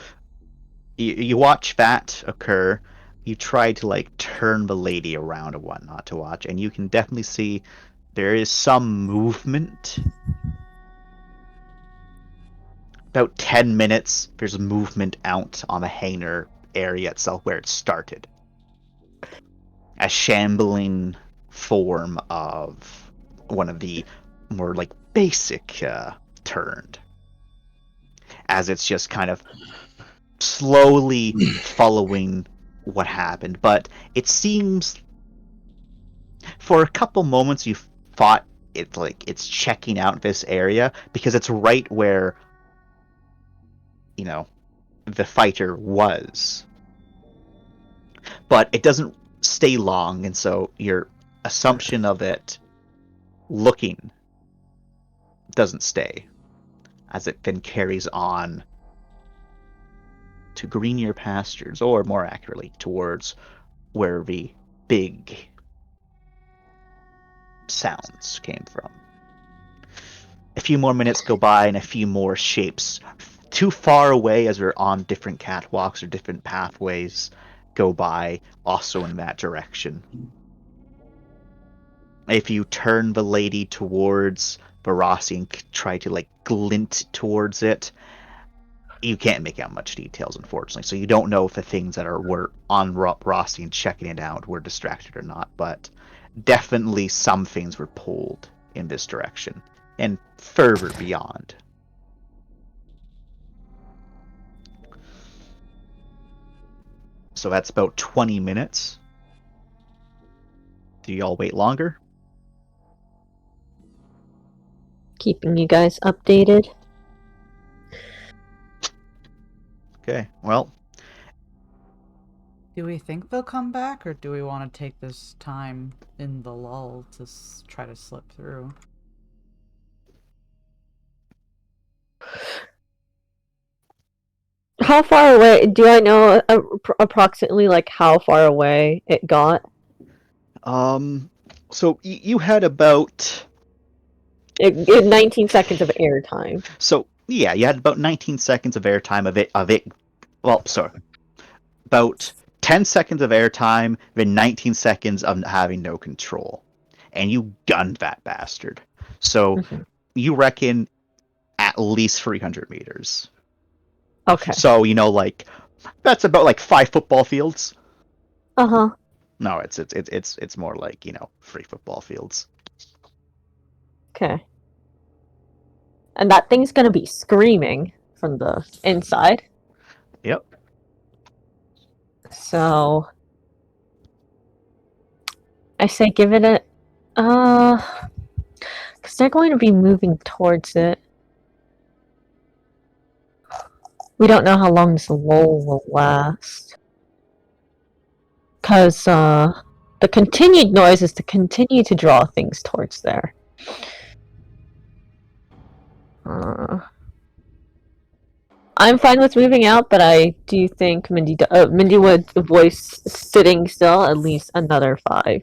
you watch that occur. You try to like turn the lady around and whatnot to watch, and you can definitely see there is some movement. About 10 minutes, there's movement out on the hangar area itself where it started. A shambling form of one of the more like basic turned. As it's just kind of slowly following what happened. But it seems for a couple moments you thought it's checking out this area because it's right where the fighter was. But it doesn't stay long, and so your assumption of it looking doesn't stay, as it then carries on to greener pastures, or more accurately, towards where the big sounds came from. A few more minutes go by, and a few more shapes too far away as we're on different catwalks or different pathways go by, also in that direction. If you turn the lady towards Barassi and try to like glint towards it, you can't make out much details, unfortunately. So you don't know if the things that were on Rossi and checking it out were distracted or not. But definitely some things were pulled in this direction and further beyond. So that's about 20 minutes. Do y'all wait longer? Keeping you guys updated. Okay, well. Do we think they'll come back, or do we want to take this time in the lull to try to slip through? How far away? Do I know approximately like how far away it got? So you had about 19 seconds of airtime. So yeah, you had about 19 seconds of airtime of it. Well, sorry, about 10 seconds of airtime, then 19 seconds of having no control, and you gunned that bastard. So you reckon at least 300 meters. Okay. So like that's about like 5 football fields. No, it's more like 3 football fields. Okay. And that thing's gonna be screaming from the inside. Yep. So I say give it a because they're going to be moving towards it. We don't know how long this lull will last. Because the continued noise is to continue to draw things towards there. I'm fine with moving out, but I do think Mindy would voice sitting still at least another 5.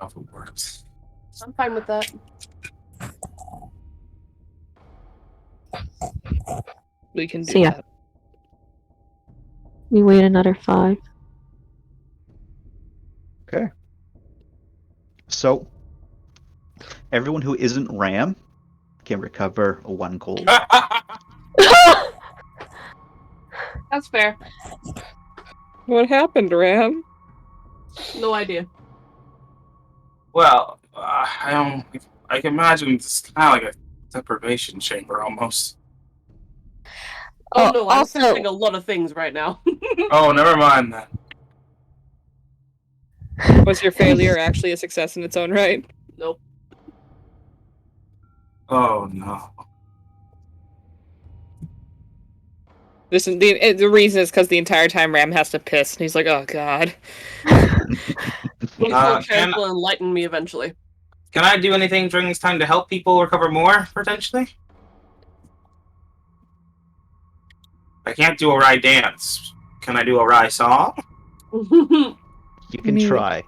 Awful words. I'm fine with that. We can do So, yeah. that. We wait another 5. Okay. So everyone who isn't Ram can recover 1 gold. That's fair. What happened, Ram? No idea. Well, I can imagine it's kind of like a deprivation chamber almost. Oh no, I'm also- sensing a lot of things right now. Oh, never mind then. Was your failure actually a success in its own right? Nope. Oh no. Listen, the reason is because the entire time Ram has to piss, and he's like, "Oh God." Chance will enlighten me eventually. Can I do anything during this time to help people recover more, potentially? I can't do a Rai dance. Can I do a Rai song? You can mean- try.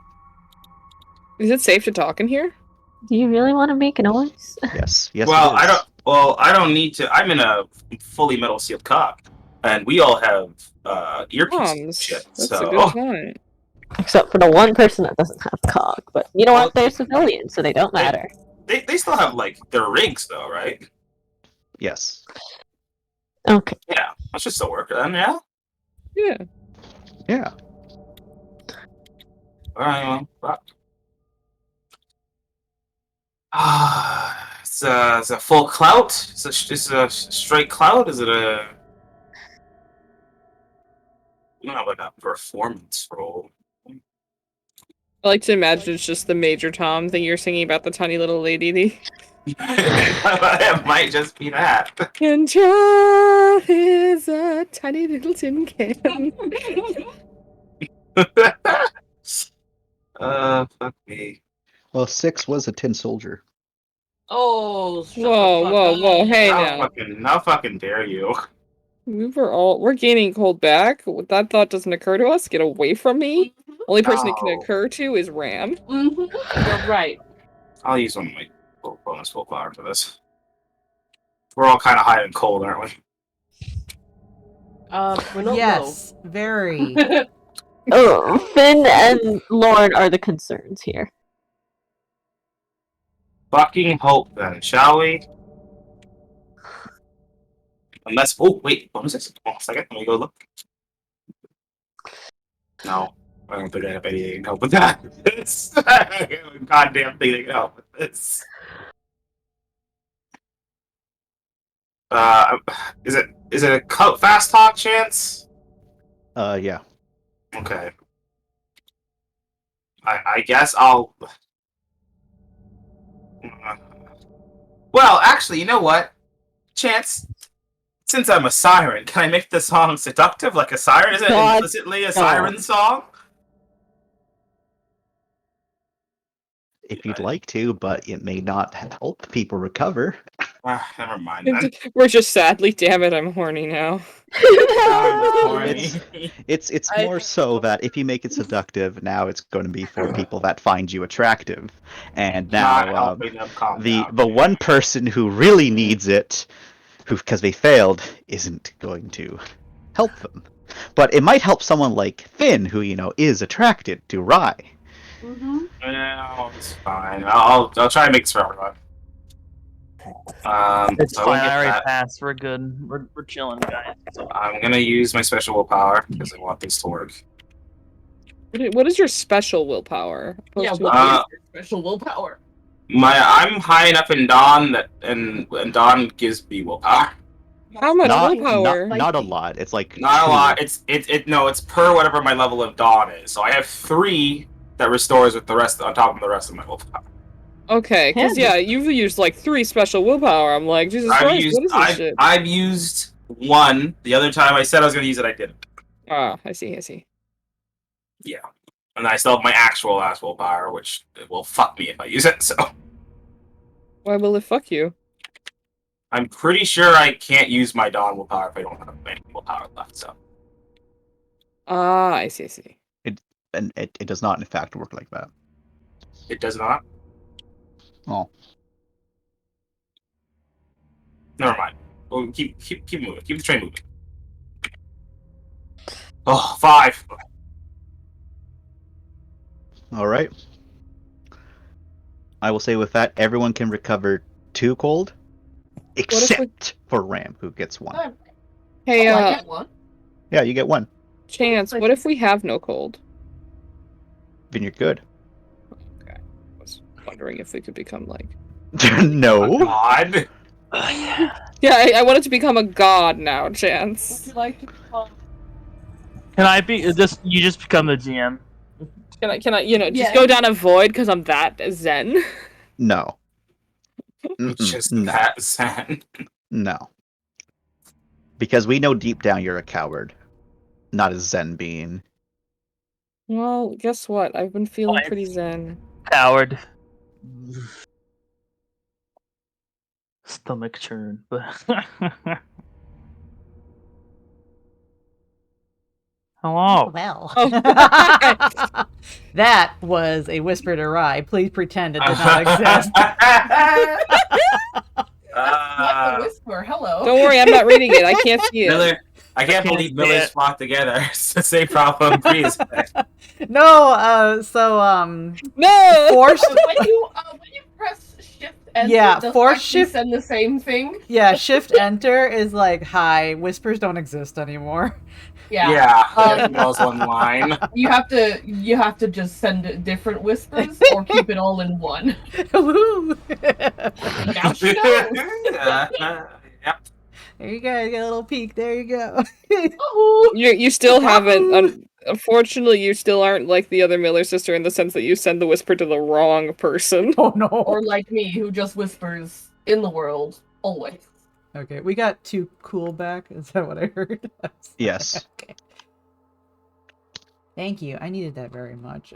Is it safe to talk in here? Do you really want to make a noise? Yes. Yes. Well, it is. I don't need to. I'm in a fully metal sealed cock, and we all have earpieces and Moms. shit. That's So a good point. Except for the one person that doesn't have cock. But you know what? They're civilians, so they don't matter. they still have like their rigs though, right? Yes. Okay. Yeah, that should still work then. Yeah. Yeah. Yeah. All right. Well, it's a full clout. It's a straight clout. Is it a? You know, like a performance role. I like to imagine it's just the Major Tom thing you're singing about the tiny little lady. It might just be that. And John is a tiny little tin can. Fuck me. Well, 6 was a tin soldier. Oh, shut the Whoa, fuck whoa, up. whoa! Hey How fucking dare you? we're gaining cold back. That thought doesn't occur to us. Get away from me. Only person it can Oh. occur to is Ram. You're right. I'll use one of my bonus willpower for this. We're all kind of high and cold, aren't we? We're not Yes, very. low. Oh, Finn and Lauren are the concerns here. Fucking hope then, shall we? Unless, oh wait, bonuses. Hold on a second, let me go look. No, I don't think I have anything to help with that. Goddamn thing that can help with this. Is it a fast talk chance? Yeah. Okay. I guess I'll. Well, actually, you know what? Chance, since I'm a siren, can I make the song seductive like a siren? Isn't it God, implicitly a no. siren song? If you'd like to, but it may not help people recover. Never mind then. We're just sadly, damn it, I'm horny now. It's I- more so that if you make it seductive, now it's going to be for people that find you attractive, and Not now helping them calm the down. one person who really needs it, who because they failed, isn't going to help them. But it might help someone like Finn, who is attracted to Rai. No, it's fine. I'll try and make this for everyone. It's so I fine. won't get I already that. passed. We're good. We're chilling, guys. I'm gonna use my special willpower because I want this to work. What is your special willpower? Opposed Yeah, to what Uh, is your special willpower? I'm high enough in Dawn and Dawn gives me willpower. how much Not, willpower? not a lot. It's like Not a 2. lot. It's per whatever my level of Dawn is. So I have 3 that restores with the rest on top of the rest of my willpower. Okay, because yeah, you've used like 3 special willpower. I'm like, Jesus Christ, what is this shit? I've used 1. The other time I said I was gonna use it, I didn't. Ah, I see. Yeah. And I still have my actual last willpower, which will fuck me if I use it, so Why will it fuck you? I'm pretty sure I can't use my Dawn willpower if I don't have any willpower left, so Ah, I see. And it does not, in fact, work like that. it does not. Oh. Never mind. We'll keep moving. Keep the train moving. Oh, 5. All right. I will say with that, everyone can recover 2 cold, if we- except for Ram, who gets 1. Hey, I get one. Yeah, you get 1. Chance, what if we have no cold? Then you're good. Okay. I was wondering if we could become like... No. God. Yeah, I wanted to become a god now, Chance. Would you like to call? Can I be? Is this you just become the GM? Can I, just Yeah. go down a void because I'm that zen? No. Mm-mm. Just No. that Zen. No. Because we know deep down you're a coward, not a Zen being. Well, guess what? I've been feeling Fine. pretty zen. Coward. stomach churn, but hello. Well. Oh, That was a whisper to Rye. Please pretend it did not exist. What the whisper? Hello. Don't worry, I'm not reading it. I can't see it. Miller, I can't can't believe see Miller's it. flocked together. It's the same problem Breeze. No, No. force. when you press shift enter, Yeah, does force actually shift- send the same thing. Yeah, shift enter is like, hi, whispers don't exist anymore. Yeah, it goes online. You have to just send different whispers or keep it all in one. Woo! Now she knows. Yep. There you go, you get a little peek. There you go. Oh, You still haven't. Unfortunately, you still aren't like the other Miller sister in the sense that you send the whisper to the wrong person. Oh no. or like me, who just whispers in the world always. Okay, we got 2 cool back. Is that what I heard? Yes. Okay. Thank you. I needed that very much.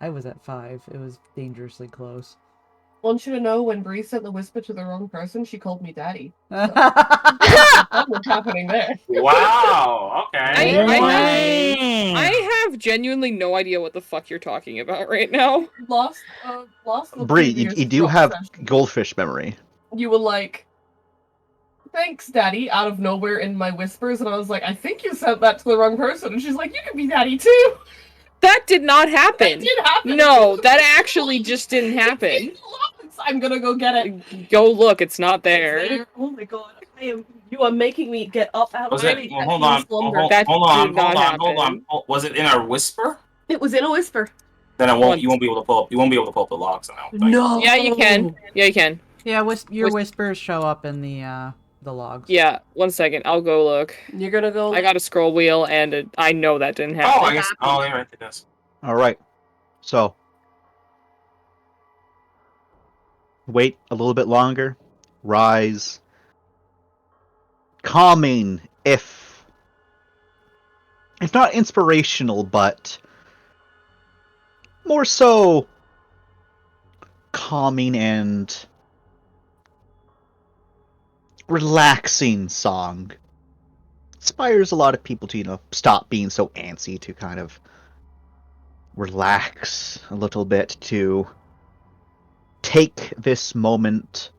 I was at 5. It was dangerously close. I want you to know when Bree sent the whisper to the wrong person, she called me daddy. That's What's happening there? Wow. Okay. I have genuinely no idea what the fuck you're talking about right now. Lost the Bree, you previous do drop have session. goldfish memory. You were like, thanks, daddy, out of nowhere in my whispers, and I was like, I think you sent that to the wrong person, and she's like, you can be daddy too. That did not That happen. did happen. No, that actually just didn't happen. I'm gonna go get it. Go look, it's not there. Oh my god, you are making me get up out Was of it? my Well, hold on. slumber. That Hold on. did not Hold on. happen. Oh, was it in a whisper? It was in a whisper. Then Once. you won't be able to pull up. You won't be able to pull up the logs. I don't think. No. Yeah, you can. Yeah, you can. Yeah, your Whis- whispers show up in the logs. Yeah, 1 second. I'll go look. You're gonna go. I got a scroll wheel, and I know that didn't happen. Oh, I guess. Oh, yeah, right. It does. All right. So wait a little bit longer. Rise. Calming, if not inspirational, but more so calming and relaxing song. Inspires a lot of people to, stop being so antsy, to kind of relax a little bit, to take this moment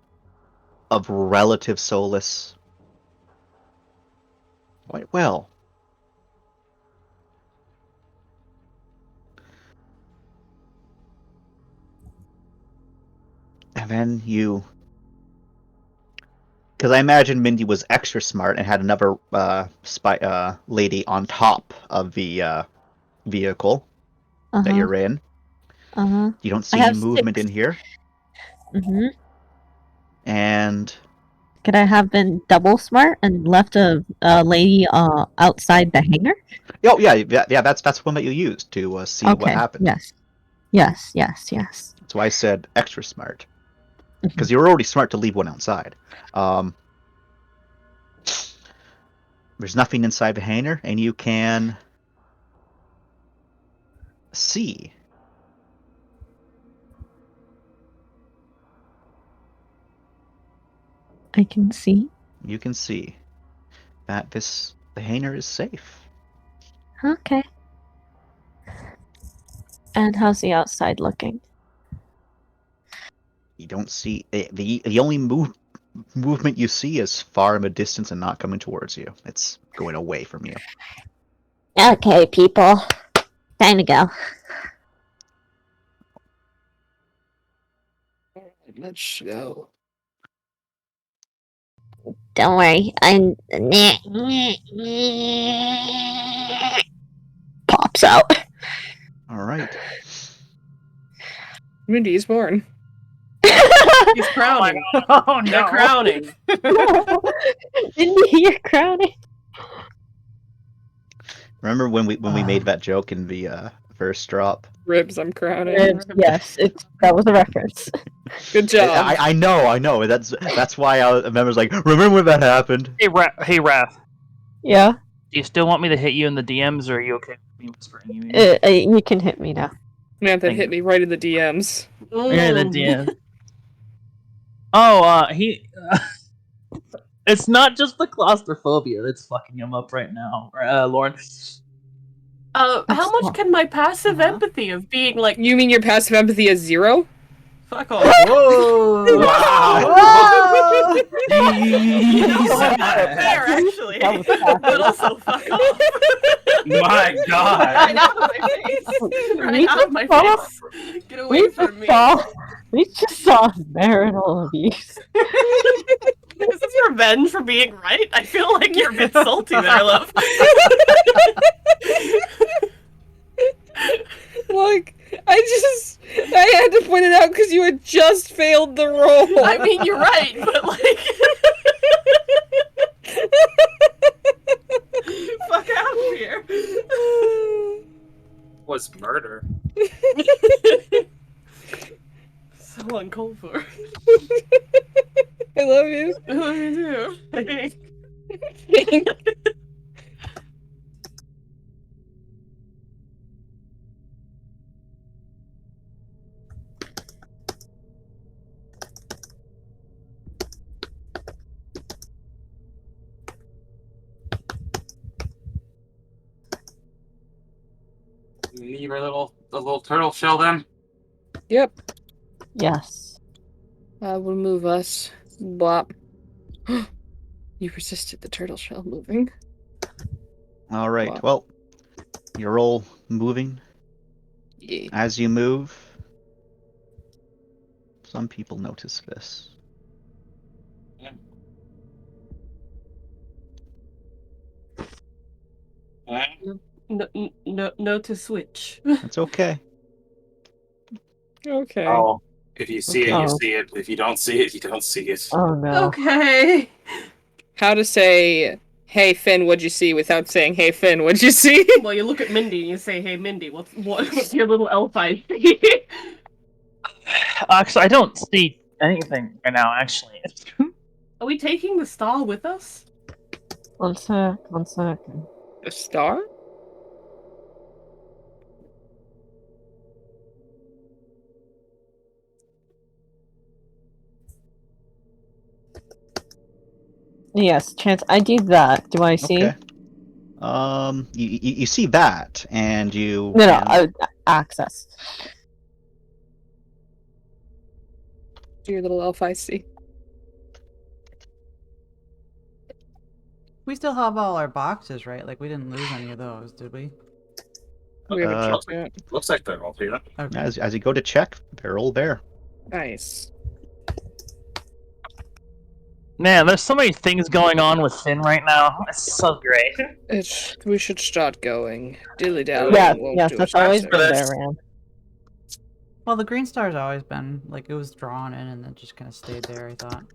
of relative solace quite well. And then because I imagine Mindy was extra smart and had another spy lady on top of the vehicle that you're in. Uh-huh. You don't see I any have movement 6. in here. Mm-hmm. And Could I have been double smart and left a lady outside the hangar? oh yeah, that's one that you used to see what happened. Yes. Yes. Yes. Yes. That's why I said extra smart, because you were already smart to leave one outside. There's nothing inside the hangar, and you can see. I can see. You can see that the hangar is safe. Okay. And how's the outside looking? You don't see the only movement you see is far in the distance and not coming towards you. It's going away from you. Okay, people. Time to go. Let's go. Don't worry. Pops out. All right. Mindy is born. He's crowning. Oh They're no. crowning. Didn't you hear crowning? Remember when we made that joke in the first drop? Ribs, I'm crowning. Yes, that was a reference. Good job. I know. That's why I remember like, remember when that happened? Hey, Raph. Yeah, Do you still want me to hit you in the DMs, or are you okay with me whispering you? you can hit me now. Man, that Thank hit me right in the DMs. Yeah, the DM. Oh, he. It's not just the claustrophobia that's fucking him up right now, Lauren. How much can my passive empathy of being like... You mean your passive empathy is 0? Fuck off. Whoa! Wow. Whoa! Fair, actually. But also, fuck off. My God. Right out of my face. Right out of my face. Get away from me. We just saw marital abuse. Is this revenge for being right? I feel like you're a bit salty there, love. Like, I had to point it out because you had just failed the roll. I mean, you're right, but like... Fuck out of here. Was murder. So uncalled for. I love you. I love you too. Leave a little turtle shell then. Yep. Yes. Will move us. Bop. You resisted the turtle shell moving. All right. Wow. Well, you're all moving. Yeah. As you move, some people notice this. No to switch. It's okay. Okay. Oh, if you see it, you Oh. see it. If you don't see it, you don't see it. Oh no. Okay. How to say, hey Finn, what'd you see without saying, hey Finn, what'd you see? Well, you look at Mindy and you say, "Hey, Mindy, what's your little elf eye see?" Actually, I don't see anything right now. Actually, Are we taking the star with us? One sec. A star? Yes, Chance, I did that. Do I see? Okay. You see that, and you. No, and- access. Do your little elf I see. We still have all our boxes, right? Like, we didn't lose any of those, did we? We haven't Uh, checked yet. Looks like they're all here. Okay. as you go to check, they're all there. Nice. man, there's so many things going on with Finn right now. It's so great. We should start going. Dilly dally. Yes, that's always been there, Ram. Well, the green star's always been, like, it was drawn in and then just kind of stayed there, I thought.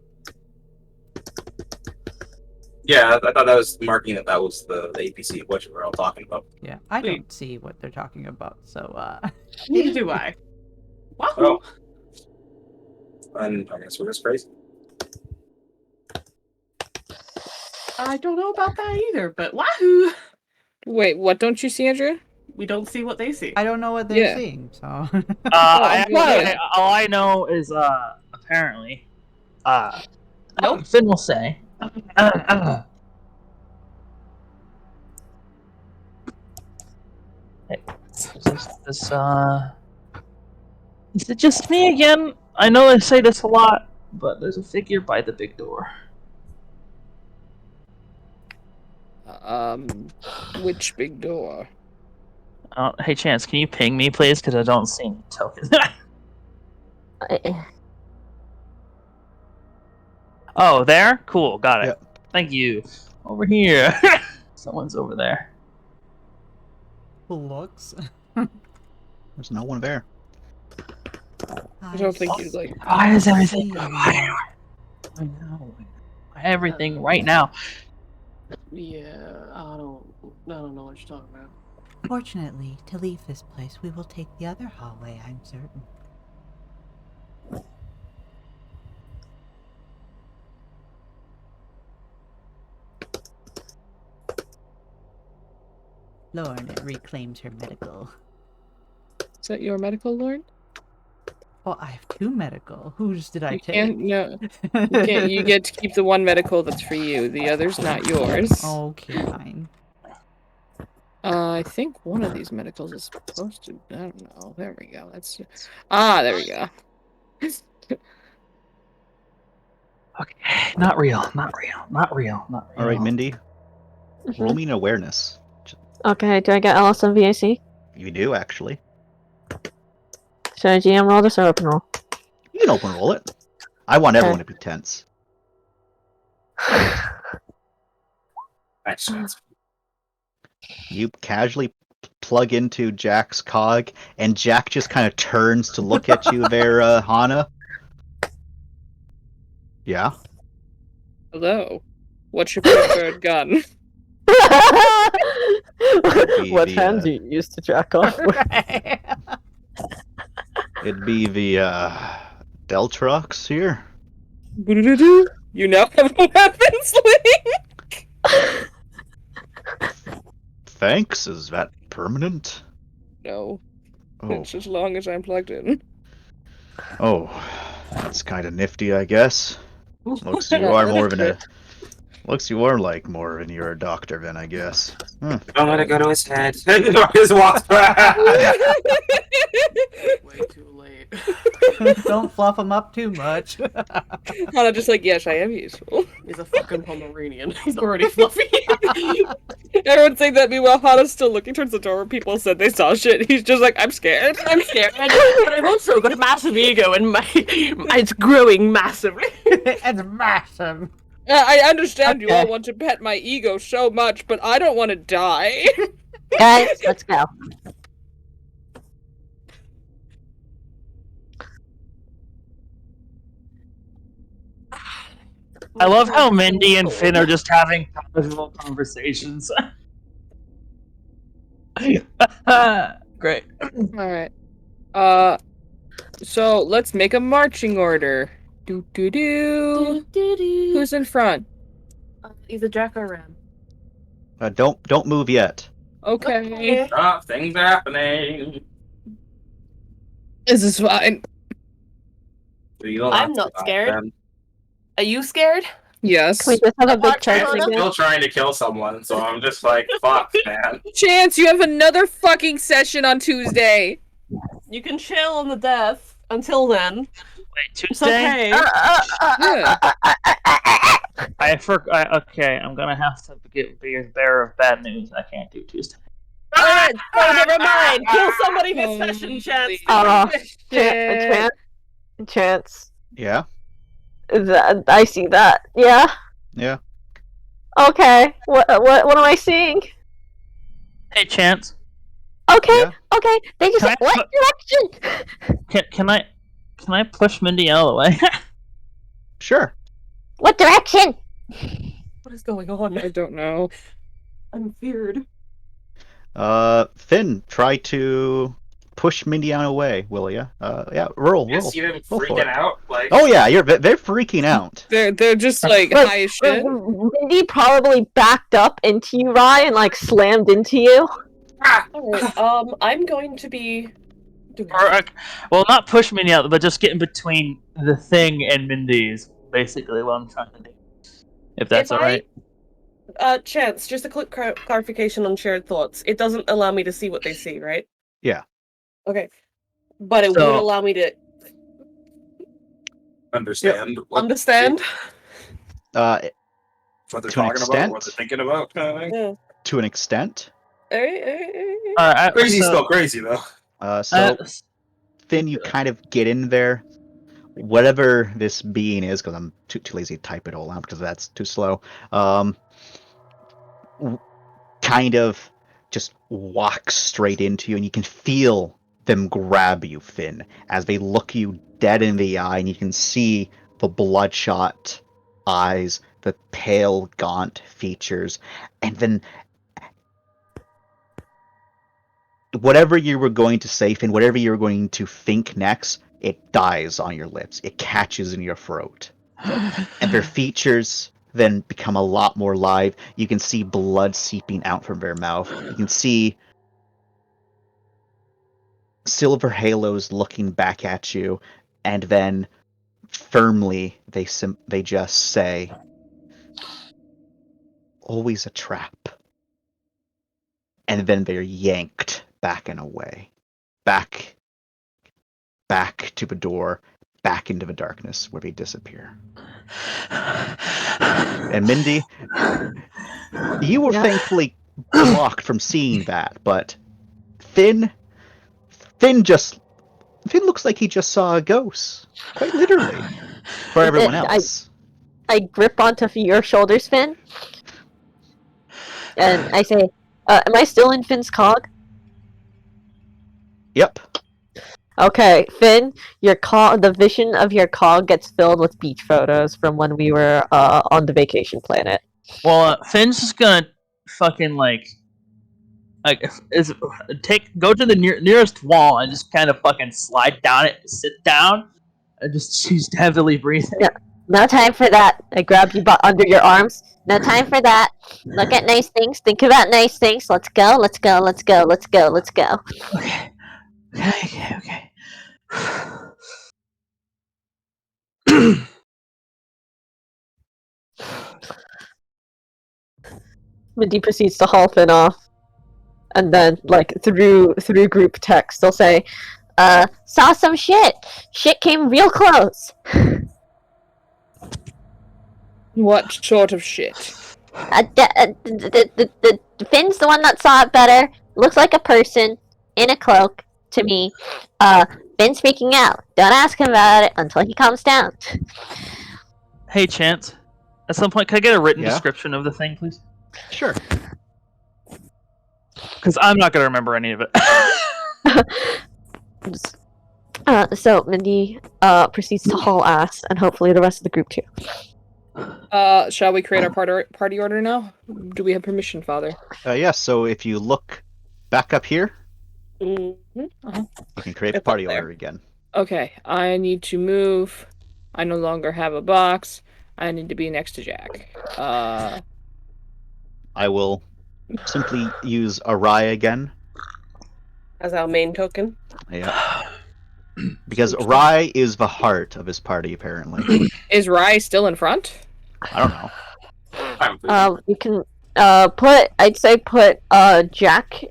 Yeah, I thought that was marking that was the APC of what you were all talking about. Yeah, I Wait. don't see what they're talking about, so, Neither do I. Wow. Oh. And I guess we're just crazy. I don't know about that either, but wahoo! Wait, what don't you see, Andrea? We don't see what they see. I don't know what they're Yeah. seeing, so... All I know is, apparently, Nope. Finn will say, hey, is it just me again? I know I say this a lot, but there's a figure by the big door. Which big door? Hey, Chance, can you ping me, please? Because I don't see any tokens. Oh, there? Cool, got it. Yep. Thank you. Over here. Someone's over there. Looks. There's no one there. I don't think you'd like. Why is everything? see. I know. Everything right now. Yeah, I don't know what you're talking about. Fortunately, to leave this place, we will take the other hallway, I'm certain. Lorne reclaims her medical. Is that your medical, Lauren? Oh, I have 2 medical. Whose did I You take? can't. No, you can't. You get to keep the one medical that's for you. The other's not yours. Okay, fine. I think one of these medicals is supposed to. I don't know. There we go. That's. There we go. Okay, not real, not real, not real, not real. All right, Mindy. Roll me an awareness. Okay, do I get LS and VAC? You do actually. Should I GM roll this or open roll? You can open roll it. I want everyone to be tense. Excellent. You casually plug into Jack's cog, and Jack just kind of turns to look at you there, Hana. Yeah? Hello. What's your preferred gun? What hand do you use to jack off with? It'd be the, Deltrox here. You now have a weapon sling. Thanks, is that permanent? No, Oh, it's as long as I'm plugged in. oh, that's kind of nifty, I guess. Looks you are more of an, looks you are like more of an you're a doctor then, I guess. Don't let it go to his head. Just walks back. Way too late. Don't fluff him up too much. Hana just like, yes, I am useful. He's a fucking Pomeranian. He's already fluffy. Everyone's saying that, meanwhile, Hana's still looking towards the door where people said they saw shit. He's just like, I'm scared. I'm scared, but I've also got a massive ego, and it's growing massively. It's massive. I understand you all Okay. want to pet my ego so much, but I don't want to die. Guys, let's go. I love how Mindy and Finn are just having casual conversations. Great. Alright. So let's make a marching order. Do do do. Who's in front? Either Jack or Ram. Don't move yet. Okay. Things are happening. This is fine. I'm not scared. Are you scared? Yes. Can we just have a big charge I'm again? still trying to kill someone, so I'm just like, fuck, man. Chance, you have another fucking session on Tuesday. You can chill on the death until then. Wait, It's Tuesday? okay. Yeah. Okay, I'm gonna have to be a bearer of bad news. I can't do Tuesday. Alright, so never mind. Kill somebody this session, Chance. Chance. Yeah? I see that. Yeah. Yeah. Okay. What am I seeing? Hey, Chance. Okay. Yeah? Okay. They just Can I what direction? Can I push Mindy out of the way? Sure. What direction? What is going on? I don't know. I'm feared. Finn, try to push Mindy out away, will ya? Yeah, roll. You see them Roll for freaking it. out? Like, Oh yeah, they're freaking out. They're just like Wait, high as shit. Mindy probably backed up into you, Rye, and like slammed into you. Alright, I'm going to be Well, not push Mindy out, but just get in between the thing and Mindy's. Basically, what I'm trying to do. If that's If alright. Chance, just a quick clarification on shared thoughts. It doesn't allow me to see what they see, right? Yeah. Okay. But it So- would allow me to understand understand. what they're To an talking about, extent. what they're thinking about, kind of thing. Yeah. To an extent. Alright. Crazy's still crazy, though. So Finn, you kind of get in there. Whatever this being is, because I'm too lazy to type it all out because that's too slow. Kind of just walks straight into you, and you can feel them grab you, Finn, as they look you dead in the eye, and you can see the bloodshot eyes, the pale, gaunt features, and then whatever you were going to say, Finn, whatever you were going to think next, it dies on your lips. It catches in your throat. And their features then become a lot more live. You can see blood seeping out from their mouth. You can see silver halos looking back at you, and then firmly they just say, "Always a trap." And then they're yanked back and away, back to the door, back into the darkness where they disappear. And Mindy, you were thankfully blocked from seeing that, but Finn looks like he just saw a ghost, quite literally, for everyone else. I grip onto your shoulders, Finn, and I say, "Am I still in Finn's cog?" Yep. Okay, Finn, the vision of your cog gets filled with beach photos from when we were on the vacation planet. Well, Finn's just gonna fucking go to the nearest wall and just kind of fucking slide down it, sit down, and she's heavily breathing. Yeah. No time for that. I grab you under your arms. No time for that. Look at nice things. Think about nice things. Let's go. Let's go. Let's go. Let's go. Let's go. Okay. Mindy proceeds to haul Finn off, and then, through group text, they'll say, "Saw some shit. Shit came real close." What sort of shit? The Finn's the one that saw it better. Looks like a person in a cloak to me. Finn's freaking out. Don't ask him about it until he calms down. Hey, Chance. At some point, can I get a written description of the thing, please? Sure. Because I'm not gonna remember any of it. So Mindy proceeds to haul ass, and hopefully the rest of the group too. Shall we create our party order now? Do we have permission, Father? Yes, so if you look back up here, Mm-hmm. you can create the party order again. Okay, I need to move. I no longer have a box. I need to be next to Jack. I will simply use Arai again. As our main token. Yeah. Because Arai is the heart of his party, apparently. Is Rai still in front? I don't know. You can put Jack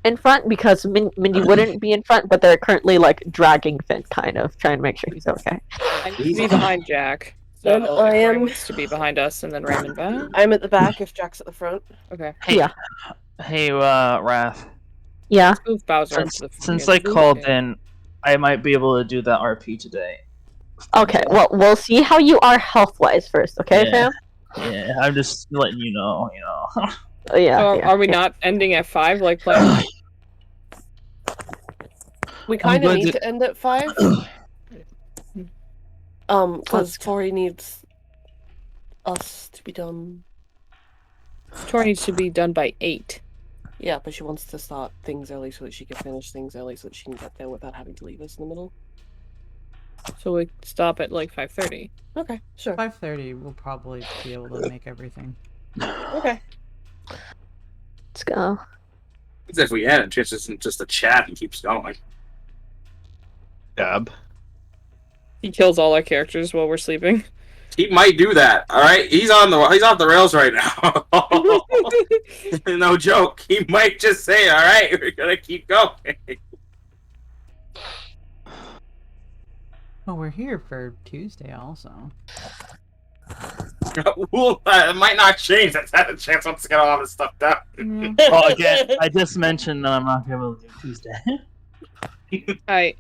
in front, because Mindy wouldn't be in front, but they're currently dragging Finn, kind of trying to make sure he's okay. I need to be behind Jack. So Then I am wants to be behind us, and then Raymond back. I'm at the back if Jack's at the front. Okay. Hey, Wrath. Yeah. Let's move Bowser up to the Since I called in, I might be able to do that RP today. Okay, well, we'll see how you are health-wise first, okay, fam? Yeah, I'm just letting you know, Are we not ending at 5 like planned? We kind of need to end at 5. Because Tori needs us to be done. Tori needs to be done by 8. Yeah, but she wants to start things early so that she can finish things early so that she can get there without having to leave us in the middle. So we stop at 5:30. Okay, sure. 5:30, we'll probably be able to make everything. Okay. Let's go. As if we had it, just isn't just a chat and keeps going. Dab. He kills all our characters while we're sleeping. He might do that. All right, he's off the rails right now. No joke. He might just say, "All right, we're gonna keep going." Well, we're here for Tuesday also. Well, it might not change. That's had a chance once to get all this stuff done. Well, again, I just mentioned that I'm not going to be able to do Tuesday.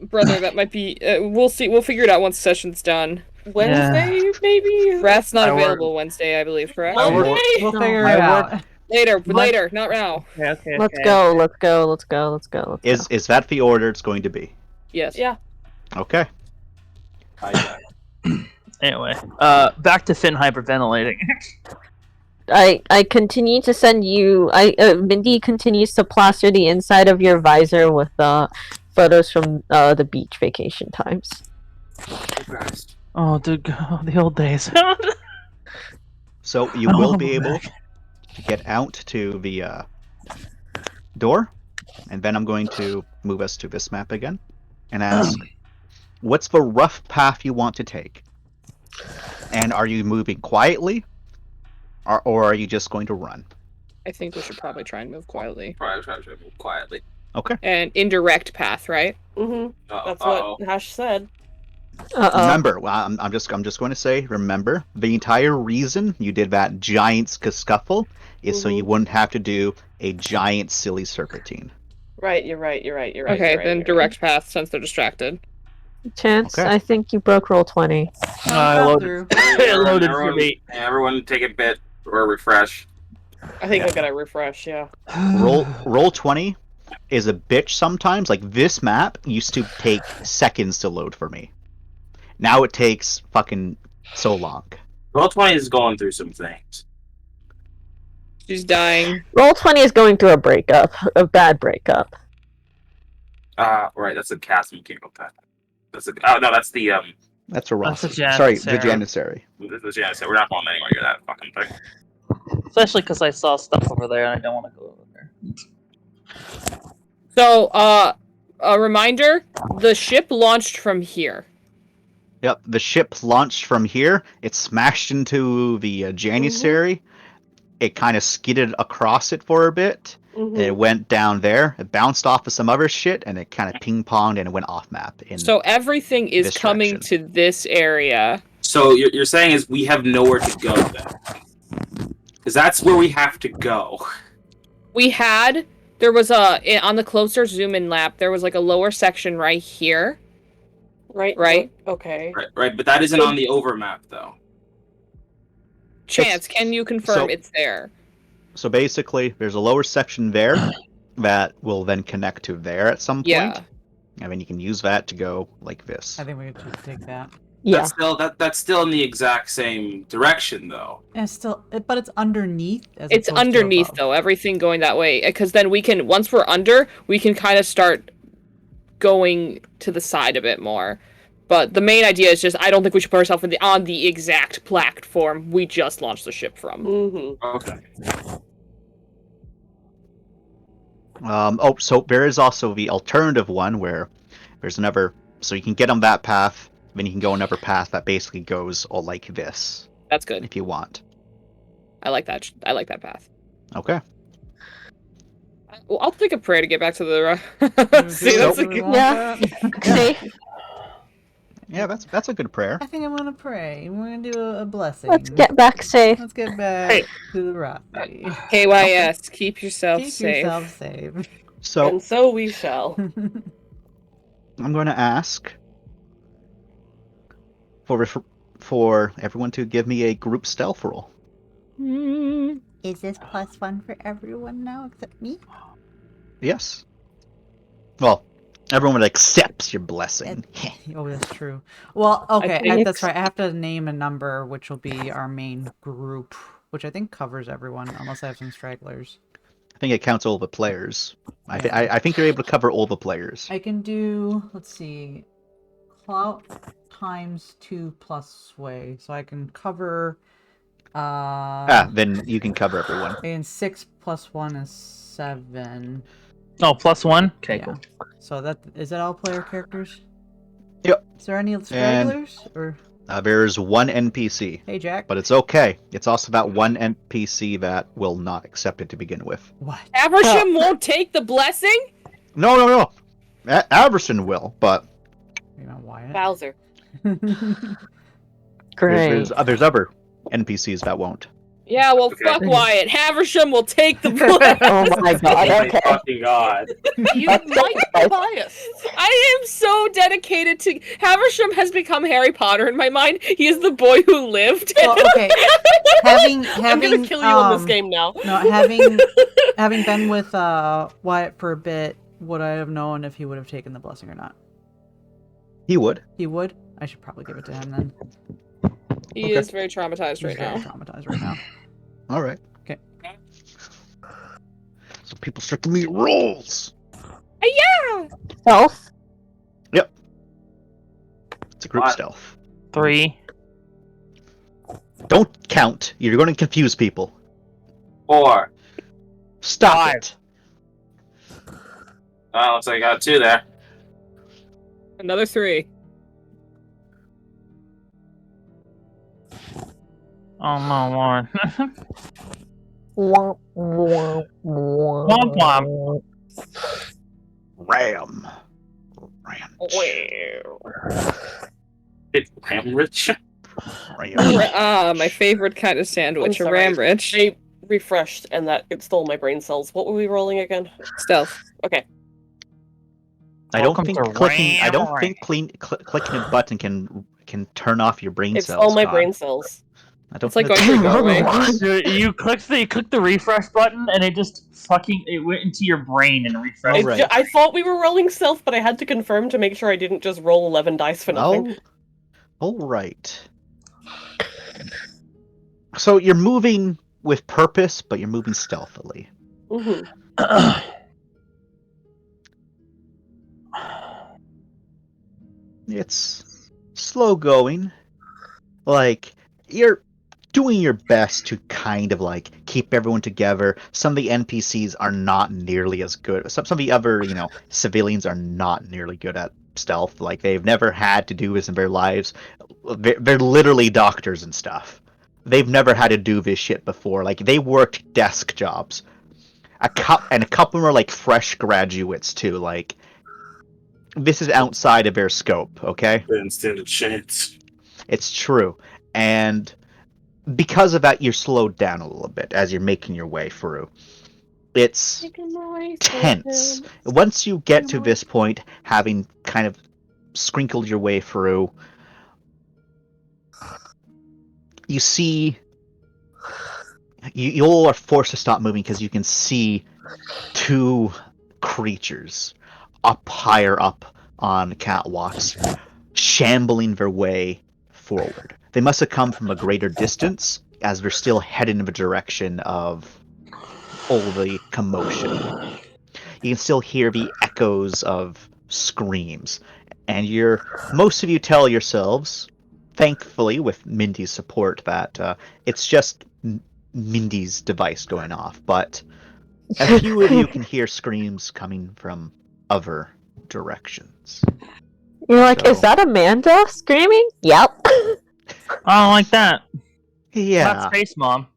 Brother, that might be. We'll see. We'll figure it out once session's done. Wednesday, maybe? Wrath's not available Wednesday, I believe, correct? Monday? We'll figure it out. Later, not now. Okay. Let's go. Is that the order it's going to be? Yes. Yeah. Okay. Anyway, back to Finn hyperventilating. I continue to send you. Mindy continues to plaster the inside of your visor with photos from the beach vacation times. Oh, dude, the old days. So you will be able to get out to the door. And then I'm going to move us to this map again and ask, what's the rough path you want to take? And are you moving quietly, or are you just going to run? I think we should probably try and move quietly. Probably try to move quietly. Okay. And indirect path, right? Mm-hmm. That's what Hash said. Remember, well, I'm just going to say, remember, the entire reason you did that giant scuffle is so you wouldn't have to do a giant silly serpentine. Right, you're right. Okay, then direct path since they're distracted. Chance, Okay. I think you broke roll 20. I loaded. It loaded for me. Everyone take a bit or a refresh. I think I gotta refresh, yeah. Roll 20 is a bitch sometimes. Like, this map used to take seconds to load for me. Now it takes fucking so long. Roll 20 is going through some things. She's dying. Roll 20 is going through a breakup, a bad breakup. Right, that's a cast mechanical path. That's that's the That's a rough. That's a Sorry, janissary. the janissary. We're not going anywhere near that fucking thing. Especially because I saw stuff over there and I don't want to go over there. So, a reminder: the ship launched from here. Yep, the ship launched from here. It smashed into the janissary. It kind of skidded across it for a bit. And it went down there. It bounced off of some other shit, and it kind of ping-ponged and it went off map. So everything is this coming direction. to this area. So you're saying is we have nowhere to go then? Because that's where we have to go. There was on the closer zoom in map, there was like a lower section right here. Right? Okay. Right, but that isn't on the over map though. Chance, can you confirm it's there? So basically, there's a lower section there that will then connect to there at some point. Yeah. I mean, you can use that to go like this. I think we should take that. Yeah. That's still in the exact same direction though. And it's still, but it's underneath. It's underneath though, everything going that way. Because then we can, once we're under, we can kind of start going to the side a bit more. But the main idea is just, I don't think we should put ourselves on the exact platform we just launched the ship from. Okay. So there is also the alternative one where there's another, so you can get on that path, then you can go another path that basically goes all like this. That's good. If you want. I like that. I like that path. Okay. Well, I'll take a prayer to get back to the. See, So- that's a good. Yeah. See? Yeah, that's a good prayer. I think I'm gonna pray. We're gonna do a blessing. Let's get back safe. Let's get back to the Rathi. KYS, keep yourself Keep safe. yourself safe. So And so we shall. I'm going to ask for everyone to give me a group stealth roll. Is this +1 for everyone now except me? Yes. Well, everyone accepts your blessing. Oh, that's true. Well, okay, think that's right. I have to name a number, which will be our main group, which I think covers everyone, unless I have some stragglers. I think it counts all the players. I think you're able to cover all the players. I can do, let's see, clout times 2 plus sway, so I can cover. Then you can cover everyone. And 6 plus 1 is 7. Oh, +1? Okay, Yeah. cool. So is that all player characters? Yep. Is there any stragglers? Or There's one NPC, hey, Jack. but it's okay. It's also that one NPC that will not accept it to begin with. What? Aversham won't take the blessing? No. Averson will, but You know, Wyatt. Bowser. Great. there's other NPCs that won't. Yeah, well, Okay. fuck Wyatt. Haversham will take the blessing. Oh my god, Oh my okay. fucking god. You might be biased. I am so dedicated to. Haversham has become Harry Potter in my mind. He is the boy who lived. Well, okay. Having I'm gonna kill you in this game now. No, having been with Wyatt for a bit, would I have known if he would have taken the blessing or not? He would. He would. I should probably give it to him then. He Okay. is very traumatized He's right very now. traumatized right now. All right. Okay. So people start to meet rolls. Yeah. Stealth? It's a group What? stealth. 3. Don't count. You're going to confuse people. 4. Stop Five. it. Oh, looks like I got 2 there. Another 3. Oh no, Lauren. Womp, womp, womp. Womp Ram. Ranch. It's Ramrich. Ram. My favorite kind of sandwich, a sorry. ramrich. I refreshed and that it stole my brain cells. What were we rolling again? Stealth. Okay. I don't Welcome think to clicking. I don't Ram. think clicking a button can turn off your brain It cells. stole my Con. brain cells. I don't It's like think going that's- through a doorway. So you click the refresh button and it just it went into your brain and refreshed. Alright. I thought we were rolling stealth, but I had to confirm to make sure I didn't just roll 11 dice for nothing. All right. So you're moving with purpose, but you're moving stealthily. Mm-hmm. It's slow going. Like, you're doing your best to kind of like keep everyone together. Some of the NPCs are not nearly as good. Some of the other, civilians are not nearly good at stealth. Like, they've never had to do this in their lives. They're literally doctors and stuff. They've never had to do this shit before. Like, they worked desk jobs. A couple of them are like fresh graduates too. Like, this is outside of their scope, okay? Didn't stand a chance. It's true. And because of that, you're slowed down a little bit as you're making your way through. It's tense. Once you get to this point, having kind of sprinkled your way through, you see... You all are forced to stop moving because you can see 2 creatures up higher up on catwalks, shambling their way forward. They must have come from a greater distance, as they're still heading in the direction of all the commotion. You can still hear the echoes of screams, and most of you tell yourselves, thankfully with Mindy's support, that it's just Mindy's device going off, but a few of you can hear screams coming from other directions. You're like, So- is that Amanda screaming? Yep. I don't like that. Yeah. Not Space Mom.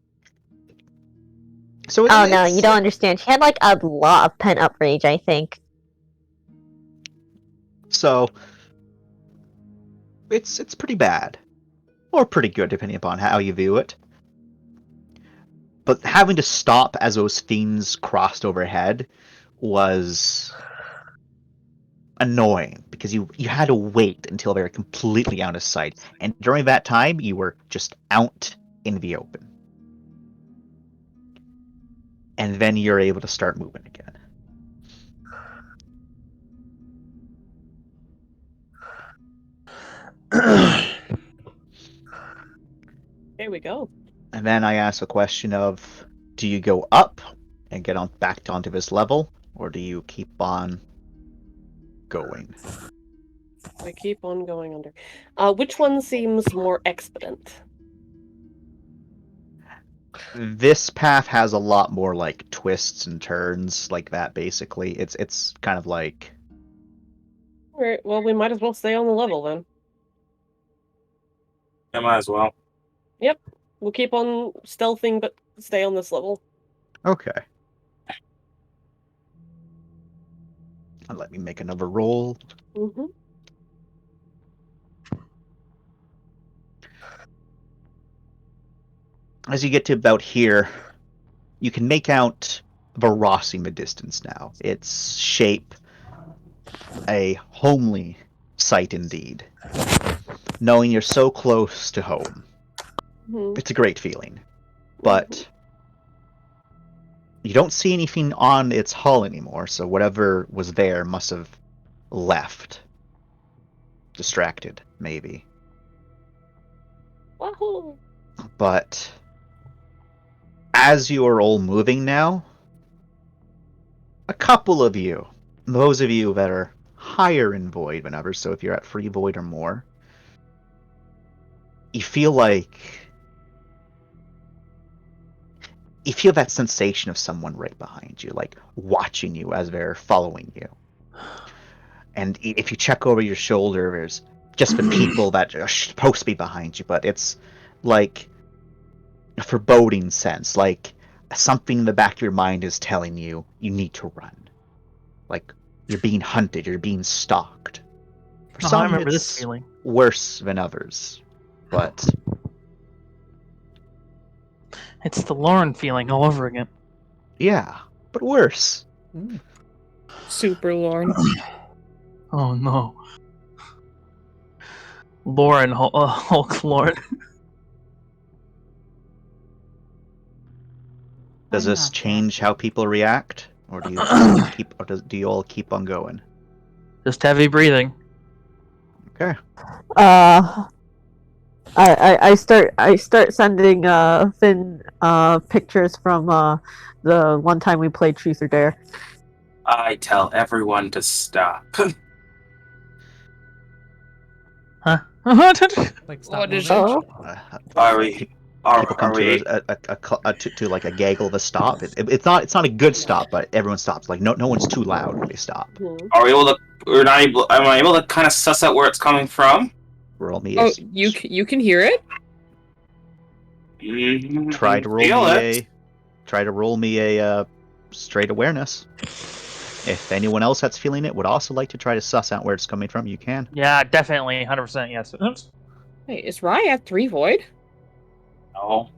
So Oh no, you don't understand. She had like a lot of pent up rage, I think. So it's pretty bad, or pretty good, depending upon how you view it. But having to stop as those fiends crossed overhead was annoying, because you had to wait until they were completely out of sight, and during that time you were just out in the open. And then you're able to start moving again. Here we go. And then I ask the question of, do you go up and get back onto this level, or do you keep on going? I keep on going under. Which one seems more expedient? This path has a lot more like twists and turns like that. Basically, it's kind of like, Alright, well, we might as well stay on the level then. I might as well. Yep. We'll keep on stealthing, but stay on this level. okay. Let me make another roll. Mm-hmm. As you get to about here, you can make out Varossi in the distance now. Its shape, a homely sight indeed. Knowing you're so close to home, Mm-hmm. it's a great feeling. But you don't see anything on its hull anymore, so whatever was there must have left. Distracted, maybe. Wahoo! But as you are all moving now, a couple of you, those of you that are higher in Void than others, so if you're at Free Void or more, you feel that sensation of someone right behind you, like watching you as they're following you. And if you check over your shoulder, there's just the people that are supposed to be behind you, but it's like a foreboding sense, like something in the back of your mind is telling you you need to run. Like you're being hunted, you're being stalked. For some, I remember it's this feeling. worse than others, but It's the Lauren feeling all over again. yeah, but worse. Super Lauren. Oh no. Lauren, Hulk Lauren. Does I'm this not change that how people react, or do you do you all keep on going? Just heavy breathing. Okay. I start sending Finn pictures from the one time we played Truth or Dare. I tell everyone to stop. Huh? Like, stop What is moving. Oh, Are we? People Are come we? to like a gaggle of a stop. It's not a good stop, but everyone stops. Like no one's too loud when they stop. Are we able to? We're not able. Am I able to kind of suss out where it's coming from? Roll me. Oh, you can hear it? Try to roll Feel me it. a straight awareness. If anyone else that's feeling it would also like to try to suss out where it's coming from, you can. Yeah, definitely, 100%. Yes. Wait, is Rye at 3 void? No.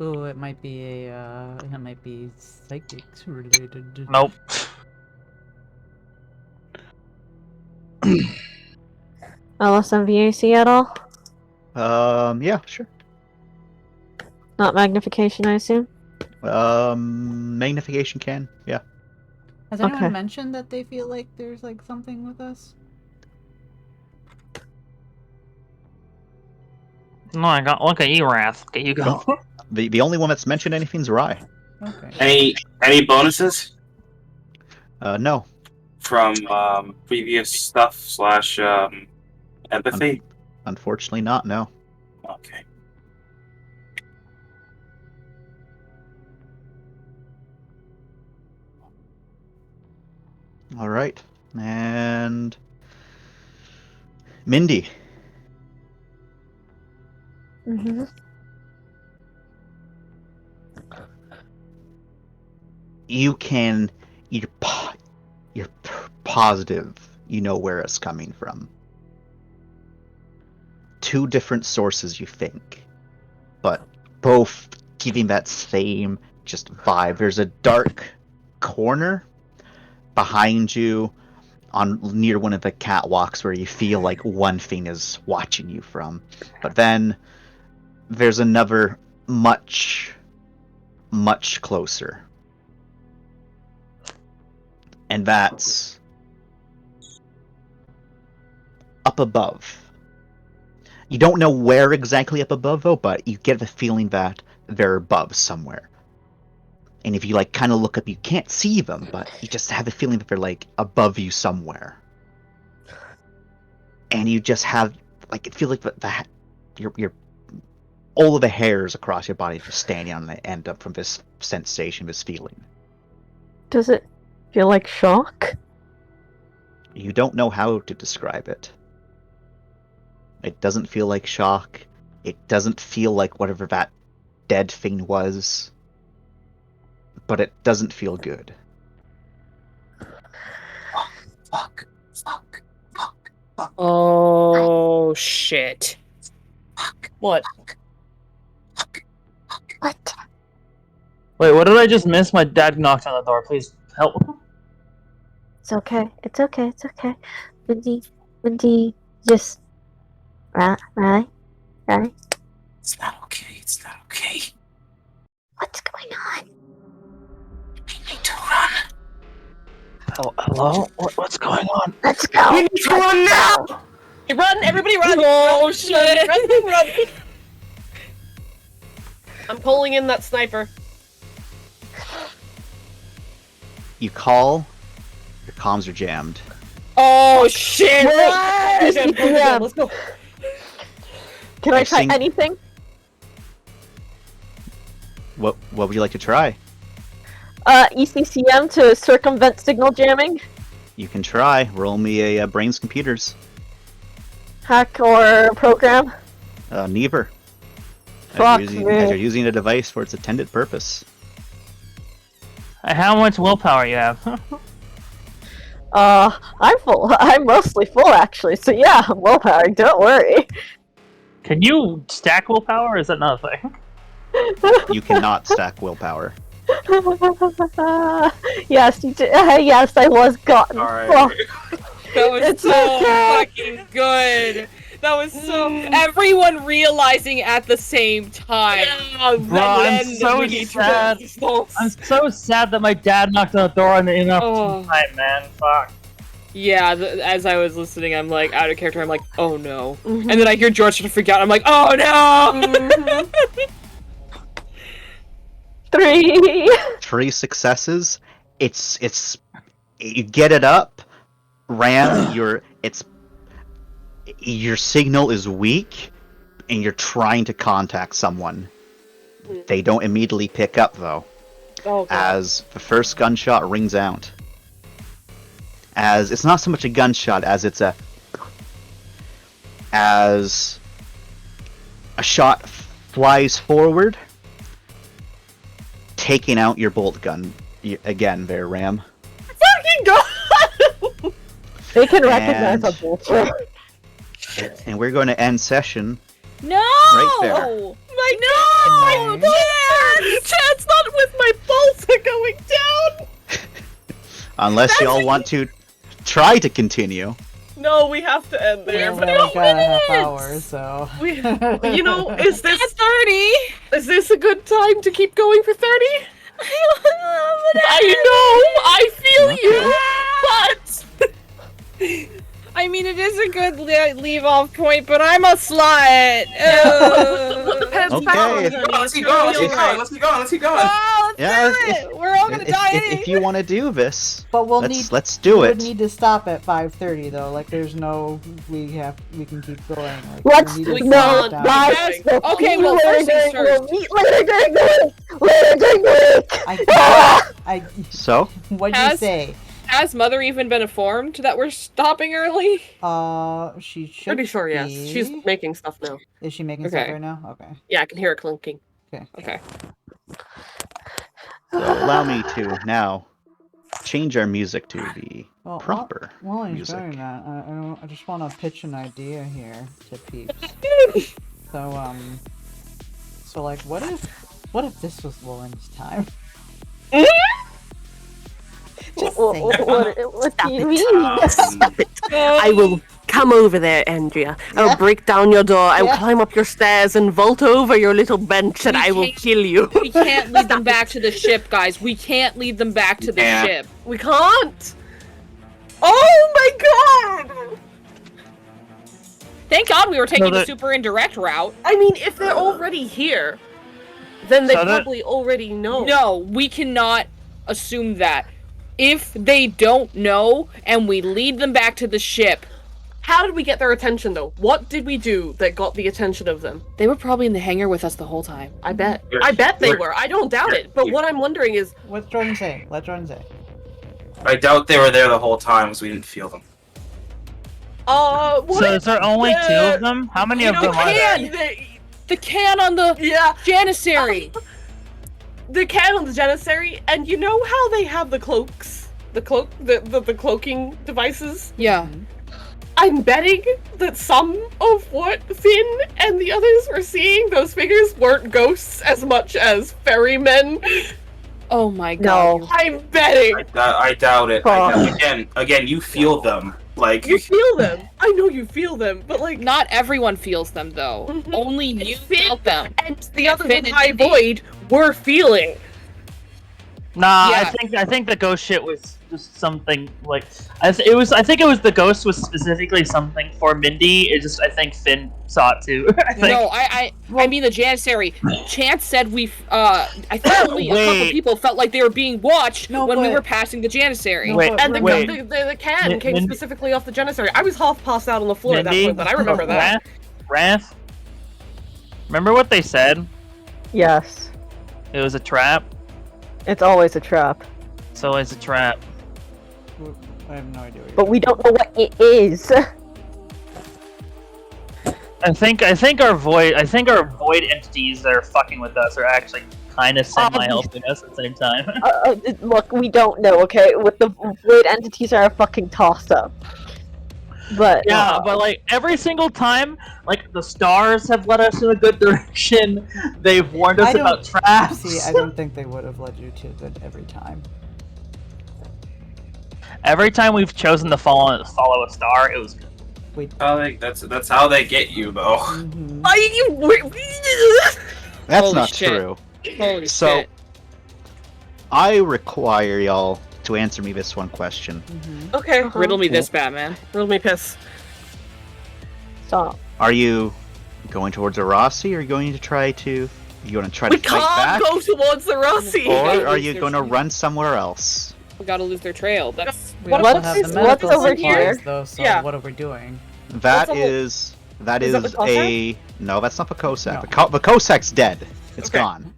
Ooh, it might be psychics related. Nope. LSMVAC at all? Yeah, sure. Not magnification, I assume. Magnification can. Yeah. Has anyone Okay. mentioned that they feel like there's like something with us? No, I got look at you, Wrath. Okay, you go. The only one that's mentioned anything's Rye. Okay. Any bonuses No. from previous stuff / empathy? Unfortunately not, no. Okay. Alright. And Mindy. Mm-hmm. You're positive you know where it's coming from. 2 different sources, you think, but both giving that same just vibe. There's a dark corner behind you near one of the catwalks where you feel like one thing is watching you from, but then there's another much closer, and that's up above. You don't know where exactly up above, though, but you get the feeling that they're above somewhere. And if you like kind of look up, you can't see them, but you just have the feeling that they're like above you somewhere. And you just have like it feels like your all of the hairs across your body just standing on the end up from this sensation, this feeling. Does it feel like shock? You don't know how to describe it. It doesn't feel like shock. It doesn't feel like whatever that dead thing was. But it doesn't feel good. Fuck. Oh, shit. What? What? Wait, what did I just miss? My dad knocked on the door. Please help. It's okay. It's okay. It's okay. Mindy, just right. It's not okay. It's not okay. What's going on? We need to run. Oh, hello? What's going on? Let's go. We need to run now. Run! Everybody run! Oh, shit. Run! I'm pulling in that sniper. You call, your comms are jammed. Oh, shit. Yeah. Let's go. Can I I try think- anything? What would you like to try? ECCM to circumvent signal jamming. You can try. Roll me a brains computers. Hack or program? Neither. Fuck As me. you're using a device for its intended purpose. How much willpower you have? I'm full. I'm mostly full actually. So yeah, I'm willpower. Don't worry. Can you stack willpower, or is that not a thing? You cannot stack willpower. Yes, you did. Yes, I was gotten. Alright. Fuck. That was It's so okay. fucking good. That was so everyone realizing at the same time. Bro, I'm so sad. I'm so sad that my dad knocked on the door on the enough time, man. Fuck. Yeah, as I was listening, I'm like out of character. I'm like, oh no, and then I hear George start to freak out. I'm like, oh no. 3 successes. It's you get it up. Ram, your signal is weak, and you're trying to contact someone. They don't immediately pick up though, as the first gunshot rings out. As it's not so much a gunshot as it's as a shot flies forward, taking out your bolt gun again there, Ram. Fucking god! They can recognize a bullshit. And we're going to end session No! right there. My Chad's not with my bolts are going down! Unless y'all want to try to continue. No, we have to end there. Well, we've got a half hour, so. You know, is this 30? Is this a good time to keep going for 30? I know, I feel you, but I mean, it is a good leave-off point, but I'm a slut. Okay. Let's keep going. Let's keep going. Oh, let's Yeah, do it. We're all gonna die. if you want to do this, But we'll let's do we it. would need to stop at 5:30 though. Like, there's no we can keep going. Like, Let's we need to no, stop down. guys. Okay, well, first things We'll first. meet later during the week. Later during the week. I So? What'd you say? Has Mother even been informed that we're stopping early? She should. Pretty sure, yes. be. She's making stuff now. Is she making Okay. stuff right now? Okay. Yeah, I can hear it clinking. Okay. So allow me to now change our music to the Well, proper while he's music. doing that, I just want to pitch an idea here to peeps. So like, what if this was Lauren's time? What do you mean? Stop it. I will come over there, Andrea. I will break down your door. I will climb up your stairs and vault over your little bench, and I will kill you. We can't lead them back to the ship, guys. We can't lead them back to the ship. We can't. Oh my god! Thank God we were taking No, the that- super indirect route. I mean, if they're already here, then they So that- probably already know. No, we cannot assume that. If they don't know and we lead them back to the ship, How did we get their attention, though? What did we do that got the attention of them? they were probably in the hangar with us the whole time. I bet. You're- I bet they you're- were. I don't doubt it. But what I'm wondering is, What's Jordan say? Let Jordan say. I doubt they were there the whole time because we didn't feel them. what So is there only two of them? How many of them are there? The can on the Janissary. The can on the Janissary, and you know how they have the cloaks? The cloaking devices? Yeah. I'm betting that some of what Finn and the others were seeing, those figures, weren't ghosts as much as ferrymen. Oh my god. No. I'm betting. I doubt it. Again, you feel them. Like You feel them. I know you feel them, but like Not everyone feels them though. Mhm. Only you Finn- felt them. and the others Finn in and High Indy. Void were feeling. Nah, Yeah. I think the ghost shit was just something like I think it was the ghost was specifically something for Mindy. It just I think Finn saw it too. I think. No, I mean the Janissary. Chance said I think only a couple Wait. people felt like they were being watched No, when we but- were passing the Janissary. Wait, And the wait. can Min- came Min- specifically off the Janissary. I was half passed out on the floor at that Mindy, point, but I remember that. Wrath. Remember what they said? Yes. It was a trap. It's always a trap. It's always a trap. I have no idea. but we don't know what it is. I think our void entities that are fucking with us are actually kind of semi-helping us at the same time. Look, we don't know, okay? With the void entities are a fucking toss-up. But Yeah, but like every single time, like the stars have led us in a good direction. They've warned us about traps. See, I don't think they would have led you to good every time. Every time we've chosen to follow a star, it was good. That's how they get you, though. Mm-hmm. That's Holy not shit. true. Holy So, shit. I require y'all to answer me this one question. Okay. Riddle me this, Batman. Riddle me piss. stop. Are you going towards a Rossi, or are you going to try to? You going to try We to fight can't back, go towards the Rossi! or are you going to run somewhere else? We gotta lose their trail. That's We What also else have is- the what's medical over supplies, here? though, so Yeah. what are we doing? That What's is Is that the Cossack? no, that's not Vakosak. No. Vakosak's dead. It's Okay. gone.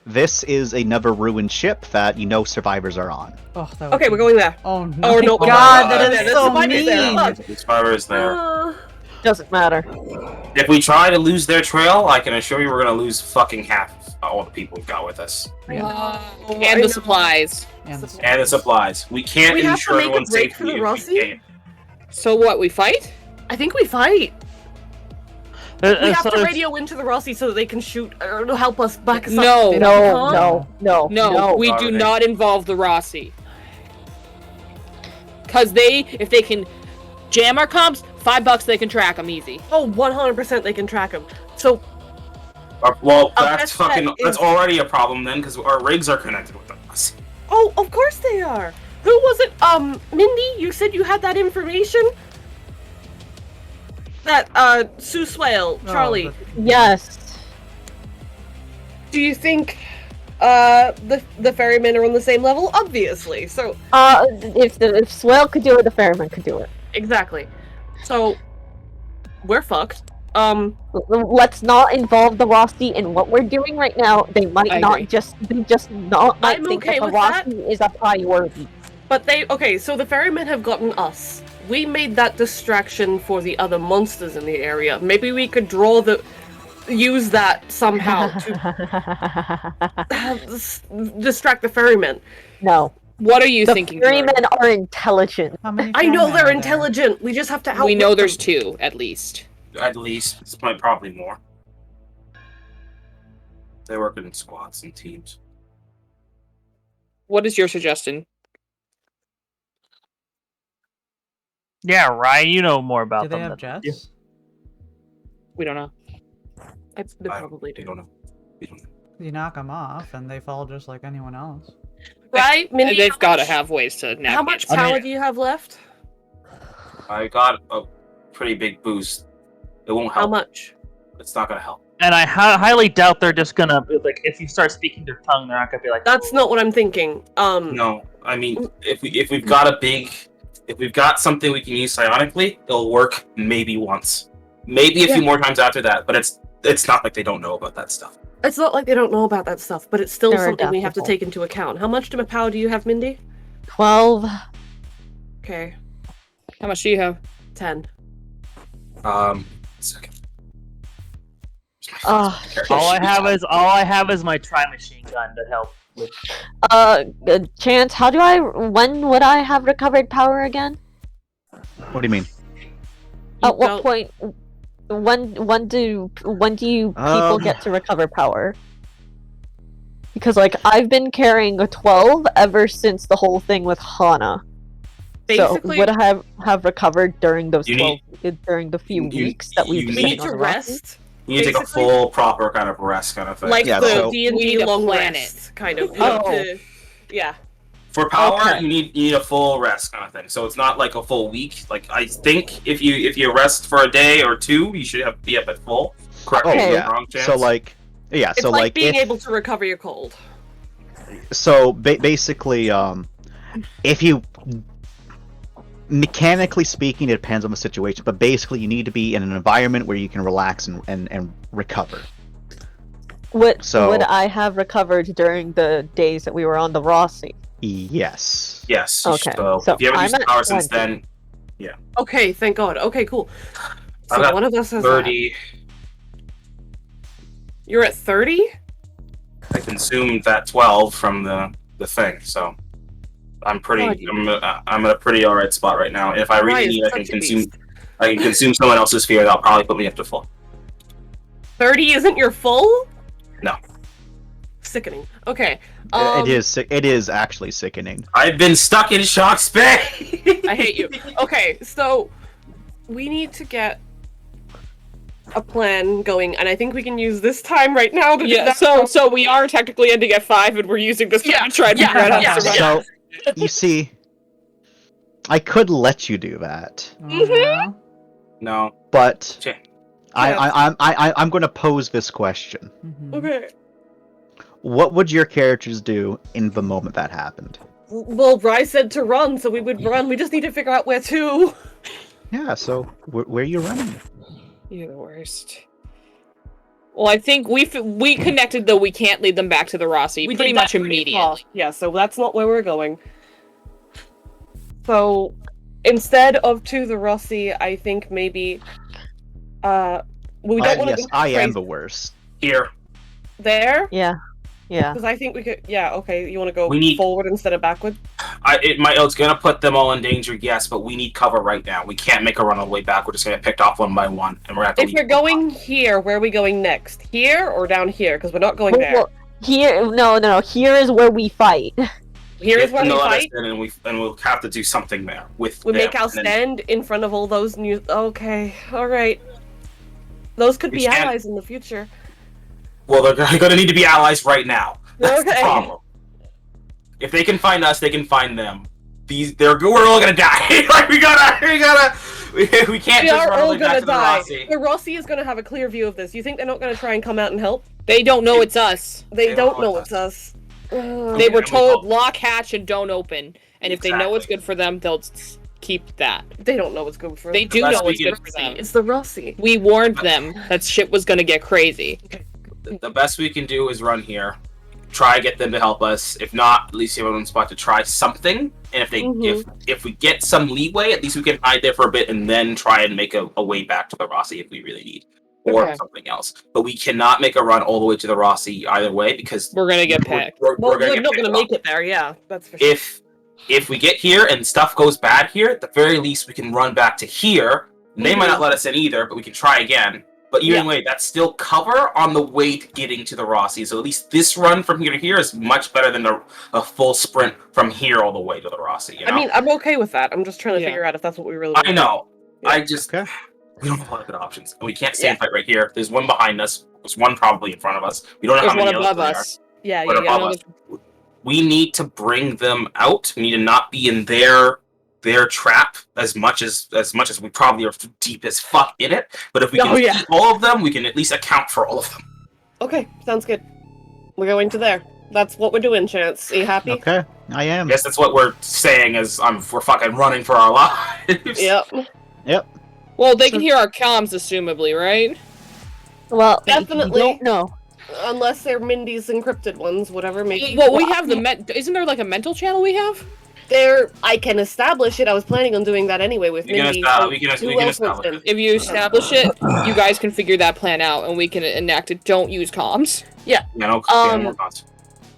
This is another ruined ship that you know survivors are on. Oh, that would Okay, be- we're going there. Oh no! Oh no! my God, God. that Yeah, is that's so the money there. mean. Look. The survivor is there. Doesn't matter. If we try to lose their trail, I can assure you we're gonna lose fucking half of all the people we've got with us. Yeah. and the supplies. And the And the supplies. We can't We have to ensure make a everyone's break safety for the if we Rossi? can't. So what? We fight? I think we fight. We have So to it's- radio into the Rossi so that they can shoot or help us back us No. up. No, No, we Not do really. not involve the Rossi. Cause if they can jam our comms, $5 they can track them easy. Oh, 100% they can track them. So, Well, Our that's best bet fucking. That's is- already a problem then, because our rigs are connected with the Rossi. oh, of course they are. Who was it? Mindy, you said you had that information? That, Sue Swale, Charlie. Yes. Do you think, the ferrymen are on the same level? Obviously. So, If Swale could do it, the ferryman could do it. exactly. So, we're fucked. Let's not involve the Rossi in what we're doing right now. They might I not agree. I'm think okay that the with that. Rossi is a priority. But okay, so the ferrymen have gotten us. We made that distraction for the other monsters in the area. Maybe we could use that somehow to distract the ferrymen. No. What are you The thinking? Jordan? ferrymen are intelligent. How many I know ferrymen they're are there? intelligent. We just have to outwit We know there's them. 2 at least. At least. It's probably more. They work in squads and teams. What is your suggestion? Yeah, Ryan, you know more about Do they them. have than- jets? We don't know. They probably We do. don't know. We don't know. You knock them off, and they fall just like anyone else. Right, Mindy? They've how got to much- have ways to navigate. How much I mean- power do you have left? I got a pretty big boost. It won't How help. much? It's not gonna help. And I highly doubt they're just gonna be like, if you start speaking their tongue, they're not gonna be like. That's not what I'm thinking. No, I mean, if we've got something we can use psionically, it'll work maybe once, maybe a few more times after that. But it's not like they don't know about that stuff. It's not like they don't know about that stuff, but it's still They're something we have to adaptable. take into account. How much power do you have, Mindy? 12. Okay, How much do you have? 10. Second. Oh, all I have is my tri-machine gun to help with. Chance, when would I have recovered power again? What do you mean? At what don't- point? When do you people get to recover power? Because like I've been carrying a 12 ever since the whole thing with Hana. Basically, So would I have recovered during those You 12 during the few you- weeks that we've you been we need on to the Rossi? rest. You need to take a Basically- full, proper kind of rest kind of thing. Like Yeah, the so- We need D&D to long plan rest, kind of. Oh. Yeah. For power, Okay. you need a full rest kind of thing. So it's not like a full week. Like I think if you rest for a day or two, you should be up at full. Correct Oh me if I'm yeah. wrong, Chance. So like, yeah. It's So like like, being if, able to recover your cold. so basically, if you mechanically speaking, it depends on the situation, but basically, you need to be in an environment where you can relax and recover. Would So- I have recovered during the days that we were on the Rossi? Yes. Yes. Okay, So, so if you haven't I'm used the at power since 20. then, Okay, thank God. Okay, cool. I've So got one of us has that. 30. You're at 30? I consumed that 12 from the thing, so I'm pretty. God, I'm at a pretty alright spot right now. If I really Rye is need, I can such a consume. beast. I can consume someone else's fear. That'll probably put me up to full. 30 isn't your full? No. Sickening. Okay. It is. It is actually sickening. I've been stuck in Shock's Bay. I hate you. Okay, so we need to get a plan going, and I think we can use this time right now to do Yeah, that. so we are technically ending at 5, and we're using this time to try to figure out how to survive. So, you see, I could let you do that, Mhm. No. but Okay. I'm going to pose this question: Mhm. Okay. what would your characters do in the moment that happened? Well, Rye said to run, so we would run. We just need to figure out where to. Yeah. So, where are you running? You're the worst. Well, I think we connected, though we can't lead them back to the Rossi We pretty did that much pretty immediately. fast. Yeah, so that's not where we're going. So instead of to the Rossi, I think maybe we don't want to Yes, I am the worst. Here. there. Yeah. Yeah. Because I think we could. Yeah. Okay. You want to go We need- forward instead of backward? It's gonna put them all in danger, yes, but we need cover right now. We can't make a run all the way back. We're just gonna get picked off one by one, and we're gonna have to If leave we're going here, where are we going next? Here or down here? Because we're not going there. Well, here, no. Here is where we fight. Here is where we They'll let us fight. in, and we'll have to do something there with. We them, make our and then- stand in front of all those new. Okay. All right. Those could We be stand- allies in the future. Well, they're gonna need to be allies right now. That's the Okay. problem. If they can find us, they can find them. We're all gonna die. Like we can't We just are run all the all way back gonna to the die. Rossi. The Rossi is gonna have a clear view of this. You think they're not gonna try and come out and help? They don't know it's us. They don't know it's us. Ugh. They were Okay, told lock hatch and don't open. And if they know what's Exactly. good for them, they'll keep that. They don't know what's good for They them. do best know we what's can- good for them. It's the Rossi. We warned them that shit was gonna get crazy. The best we can do is run here, try get them to help us. If not, at least you have one spot to try something. And if they if we get some leeway, at least we can hide there for a bit and then try and make a way back to the Rossi if we really need, or Okay. something else. But we cannot make a run all the way to the Rossi either way because We're gonna get picked. Well, we're we're get not picked gonna off. make it there. Yeah, that's for sure. If we get here and stuff goes bad here, at the very least we can run back to here. They might not let us in either, but we can try again. But either way, that's still cover on the way to getting to the Rossi. So at least this run from here to here is much better than a full sprint from here all the way to the Rossi. You know? I mean, I'm okay with that. I'm just trying to Yeah. figure out if that's what we really. I know. Yeah. I just Okay. we don't have a lot of good options, and we can't stay and fight right here. There's one behind us. There's one probably in front of us. We don't know There's how many one others above there are. us. Yeah, One yeah, above yeah. us. We need to bring them out. We need to not be in their trap as much as we probably are deep as fuck in it. But if we can keep all of them, we can at least account for all of them. Okay, sounds good. We're going to there. That's what we're doing, Chance. Are you happy? Okay, I am. I guess that's what we're saying as we're fucking running for our lives. Yep. Well, they can hear our comms, assumably, right? Well, Definitely. Don't know. Unless they're Mindy's encrypted ones, whatever. Maybe. Well, we have isn't there like a mental channel we have? I can establish it. I was planning on doing that anyway with We can Mindy. esta- so we can- who we can else wants establish in? If you establish it, you guys can figure that plan out, and we can enact it. Don't use comms. Yeah. You know, more thoughts.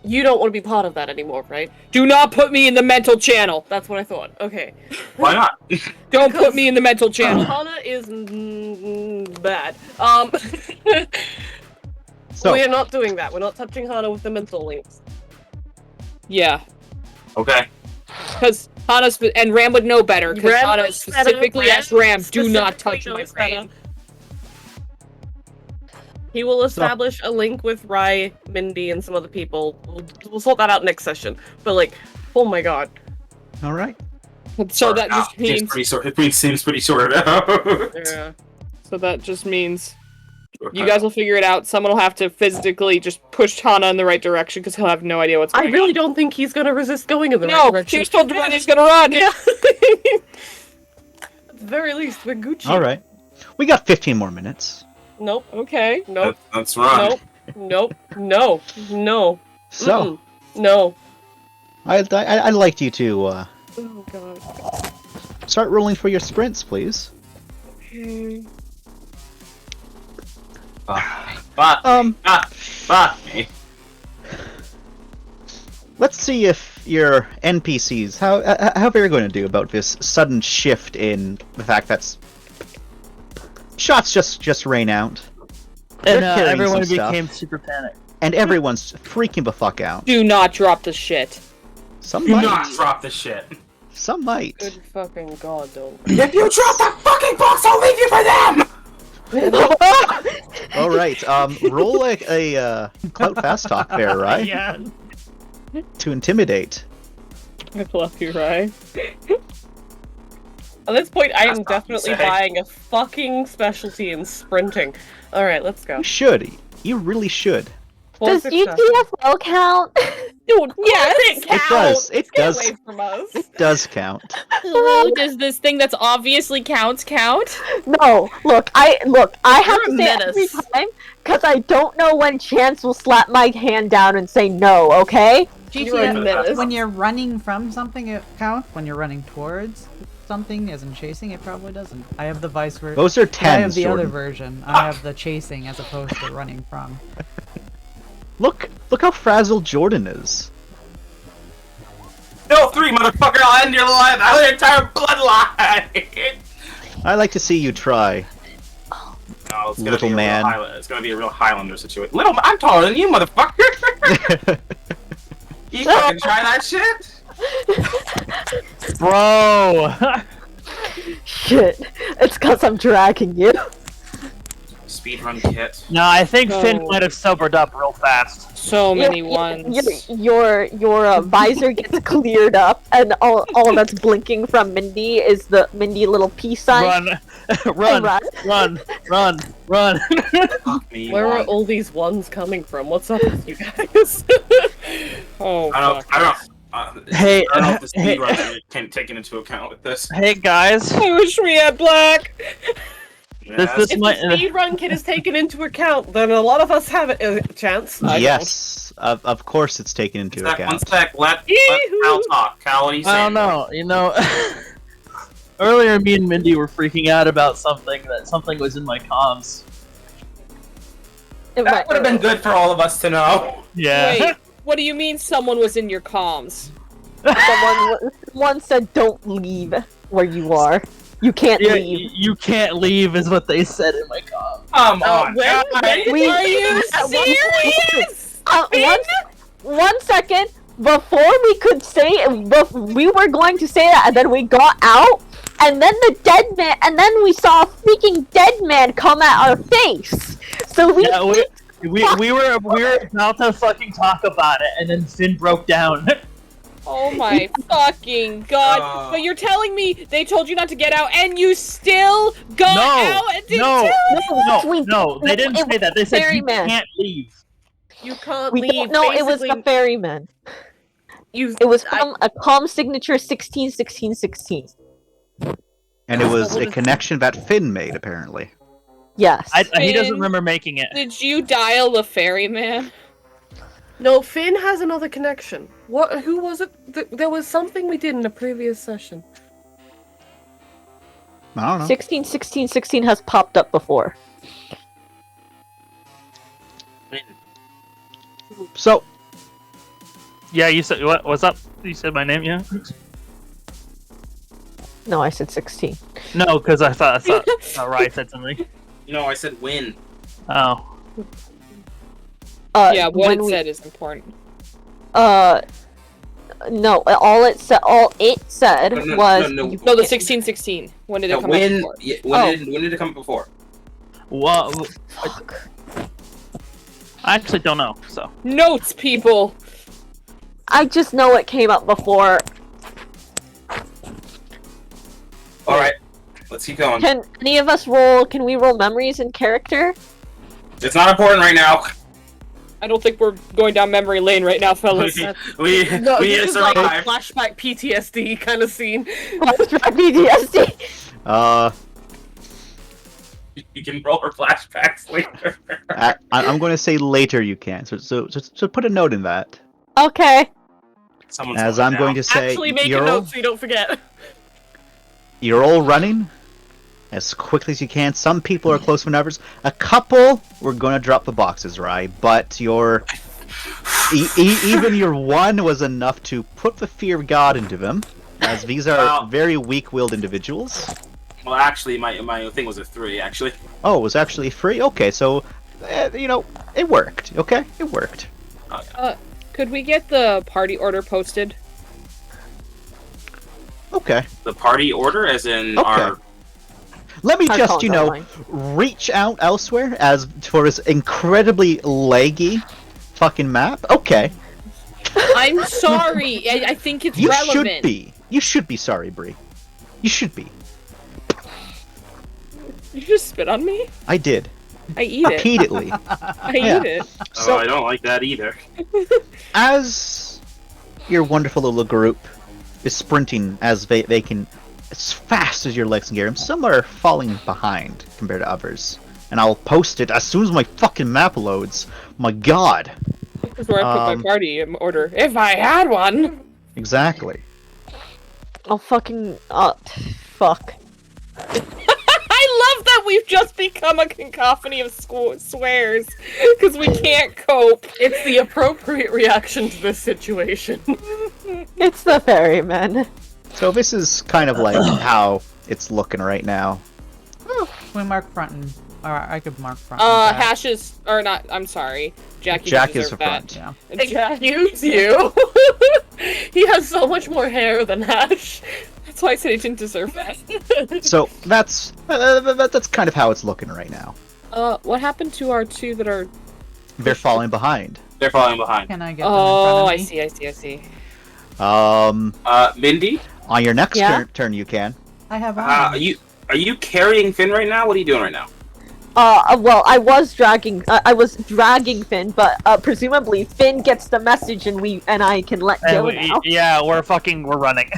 You don't want to be part of that anymore, right? Do not put me in the mental channel. That's what I thought. Okay. Why not? Don't put me in the mental channel. Hana is bad. So We're not doing that. We're not touching Hana with the mental links. Yeah, Okay. because Hana and Ram would know better. Because Ram Hana knows better. specifically asked Ram, "Do not touch Specifically my knows better. brain." He will establish a link with Rye, Mindy, and some other people. We'll sort that out next session. But like, oh my god. all right. So that just means. Seems pretty sorted out. Yeah. So that just means you guys will figure it out. Someone will have to physically just push Hana in the right direction because he'll have no idea what's I going really on. don't think he's gonna resist going in the right No, direction. he was told to run. He's gonna run. Yeah. At the very least, we're Gucci. All right. We got 15 more minutes. Nope. Okay. Nope. That's right. Nope. Nope. No. No. So, Mm-mm. No. I'd like you to Oh god. start rolling for your sprints, please. Okay. Fuck me. Let's see if your NPCs how they're going to do about this sudden shift in the fact that shots just rain out. And They're carrying everyone some stuff. became super panicked. And everyone's freaking the fuck out. Do not drop the shit. Some Do might. not drop the shit. Some might. Good fucking god, though. If you drop that fucking box, I'll leave you for them! All right. Roll a clout fast talk there, right? Yeah. To intimidate. I love you, Ryan. At this point, I am That's not definitely insane. buying a fucking specialty in sprinting. Alright, let's go. You should. You really should. Full Does success. UTFO count? Dude, yes, It does. It Get does. away from us. It does count. Hello, does this thing that's obviously counts count? No, look, I have You're to a say it every menace. time because I don't know when Chance will slap my hand down and say no. Okay? You're a menace. When you're running from something, it counts. When you're running towards something, as in chasing, it probably doesn't. I have the vice version. Those are I have tens, the other Jordan. version. I have the chasing as opposed to running from. Look how frazzled Jordan is. No, 3, motherfucker, I'll end your life. I'll end your entire bloodline. I like to see you try. No, it's gonna Little be man. It's gonna be a real Highlander situation. I'm taller than you, motherfucker. You fucking try that shit? Bro! Shit, it's because I'm dragging you. Speedrun kit. No, I think Finn Oh. might have sobered up real fast. So many ones. Your visor gets cleared up, and all that's blinking from Mindy is the Mindy little peace sign. Run! Run. Run! Fuck me. Where are one. all these ones coming from? What's up with you guys? Oh, I don't. fuck. I don't. Hey, I don't know if the hey. speedruns can taken into account with this. Hey guys! I wish we had black. Yeah, This If might. the speedrun kit is taken into account, then a lot of us have a chance. Yes, of course it's taken into One account. sec. Let Yee-hoo. Cal talk. Cal, what are you saying? I don't know. You know, earlier me and Mindy were freaking out about something was in my comms. That would have been good for all of us to know. Yeah. Wait, what do you mean someone was in your comms? Someone said, "Don't leave where you are. You can't Yeah, leave." you can't leave is what they said in my comms. Come on. when guys. Are you At one point- serious? one second before we could say we were going to say that, and then we got out, and then the dead man, and then we saw a freaking dead man come at our face. So we Yeah, we were about to fucking talk about it, and then Finn broke down. Oh my fucking god! But you're telling me they told you not to get out, and you still got out and didn't tell anyone? No, they didn't say that. They said you ferryman. can't leave. You can't we leave. don't know it was Basically, the ferryman. you. It was from a comm signature 161616. And it was a connection that Finn made, apparently. Yes. He doesn't Finn? remember making it. Did you dial the ferryman? No, Finn has another connection. What? Who was it? There was something we did in a previous session. I don't know. 161616 has popped up before. So, Yeah, you said what? What's up? You said my name, yeah? No, I said 16. No, because I thought Ryan said something. No, I said win. Oh, Yeah, what when it we- said is important. No, all it said No, was no. you No, the can't- 1616. When did it No, come when? out before? Yeah, Oh. when did it come before? well, Fuck. I actually don't know. So Notes, people. I just know it came up before. All right, let's keep going. Can any of us roll? Can we roll memories in character? It's not important right now. I don't think we're going down memory lane right now, fellas. we No, need to this is like a survive. flashback PTSD kind of scene. Flashback PTSD. You can roll for flashbacks later. I'm going to say later you can. So put a note in that. Okay. Someone's As slowing I'm going down. to say, Actually, make a you're note all, so you don't forget. you're all running as quickly as you can. Some people are close for others. A couple were going to drop the boxes, right? But your even your one was enough to put the fear of God into them, as these are Wow. very weak-willed individuals. Well, actually, my thing was a 3. Actually, Oh, it was actually free? Okay, so, it worked, okay? It worked. Could we get the party order posted? Okay. the party order, as in Okay. our. Let me Our just, phones online. reach out elsewhere as for this incredibly laggy fucking map. Okay. I'm sorry. I think it's You relevant. should be. You should be sorry, Bree. You should be. You just spit on me? I did. I eat it. Repeatedly. I Yeah. eat it. So- I don't like that either. As your wonderful little group is sprinting as they can, as fast as your legs can get them, some are falling behind compared to others. And I'll post it as soon as my fucking map loads. My god. This is where I put my party order. If I had one. Exactly. Oh, fucking. Fuck. I love that we've just become a cacophony of swears because we can't cope. It's the appropriate reaction to this situation. It's the ferryman. So this is kind of like how it's looking right now. We mark front and, or I could mark front. and back. Hashes or not? I'm sorry, Jackie. Jack you is deserve the front. Yeah. Excuse you. He has so much more hair than Hash. That's why I said he didn't deserve that. So that's kind of how it's looking right now. What happened to our two that are? They're falling behind. They're falling behind. Can I get them in Oh, front I of me? see. Mindy, On your next Yeah? turn you can. I have are you carrying Finn right now? What are you doing right now? Well, I was dragging Finn, but presumably Finn gets the message and I can let go now. Yeah, we're running.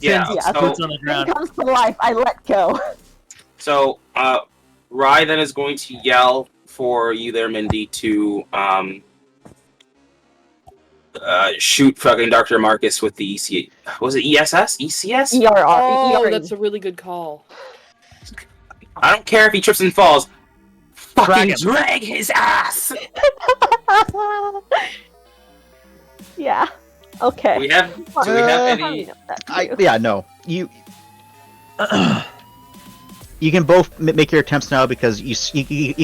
Yeah. Yeah, So, Boots on the Finn ground. comes to life, I let go. so Rye then is going to yell for you there, Mindy, to shoot fucking Dr. Marcus with the EC. Was it ESS? ECS? ERR. Oh, ERE. that's a really good call. I don't care if he trips and falls. Fucking him. drag his ass. Yeah. Okay. Do we have any? No. You you can both make your attempts now because you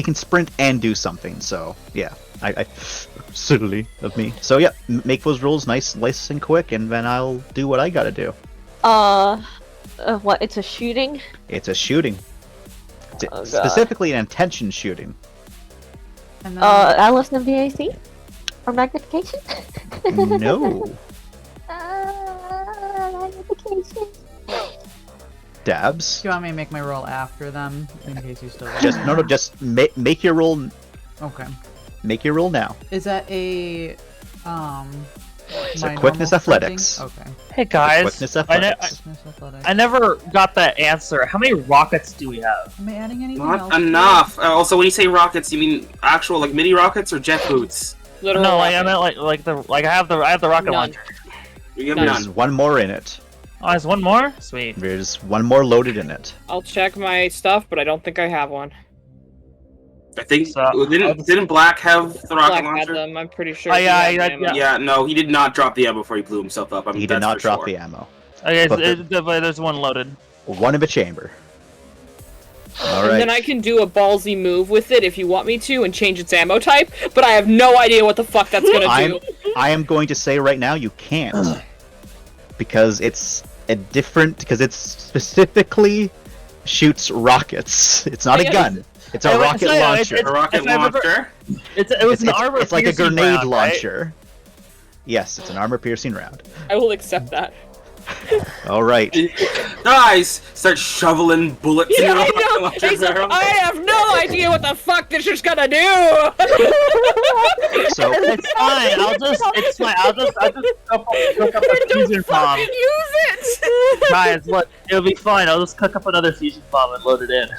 can sprint and do something. So yeah, I silly of me. So yeah, make those rolls nice and quick, and then I'll do what I gotta do. What? It's a shooting. It's a shooting. It's Oh, God. specifically an intention shooting. And then, Alice and VAC? Or magnification? No. Magnification. Dabs. do you want me to make my roll after them in case you still? Just make your roll. Okay. Make your roll now. Is that a It's my a quickness normal athletics. thing? Okay. Hey guys, Quickness I athletics. Quickness athletics. never got that answer. How many rockets do we have? Am I adding anything Not else? to it? enough. Also, when you say rockets, you mean actual like mini rockets or jet boots? Literal No, I rocket. meant I have the rocket None. launcher. You have None. There's none. one more in it. Oh, there's one more. Sweet. There's one more loaded in it. I'll check my stuff, but I don't think I have one. I think So, didn't Black have the rocket Black had launcher? them. I'm pretty sure. Oh, he yeah, had yeah, ammo. Yeah, no, he did not drop the ammo before he blew himself up. He did not drop the ammo. Okay, But but there's one loaded. One in the chamber. All And right. then I can do a ballsy move with it if you want me to and change its ammo type, but I have no idea what the fuck that's gonna do. I am going to say right now you can't because it's a different because it specifically shoots rockets. It's not a Yeah. gun. It's a Hey, wait, rocket so, launcher. A rocket if I've ever- launcher. It was an armor. It's like a piercing grenade round, right? launcher. Yes, it's an armor piercing round. I will accept that. All right. Guys, start shoveling bullets in Yeah, your I rocket know. launcher He's like, barrel. I have no idea what the fuck this is gonna do. So It's fine. It's fine. I'll just cook up a fusion bomb. Fucking use it. Guys, look, it'll be fine. I'll just cook up another fusion bomb and load it in.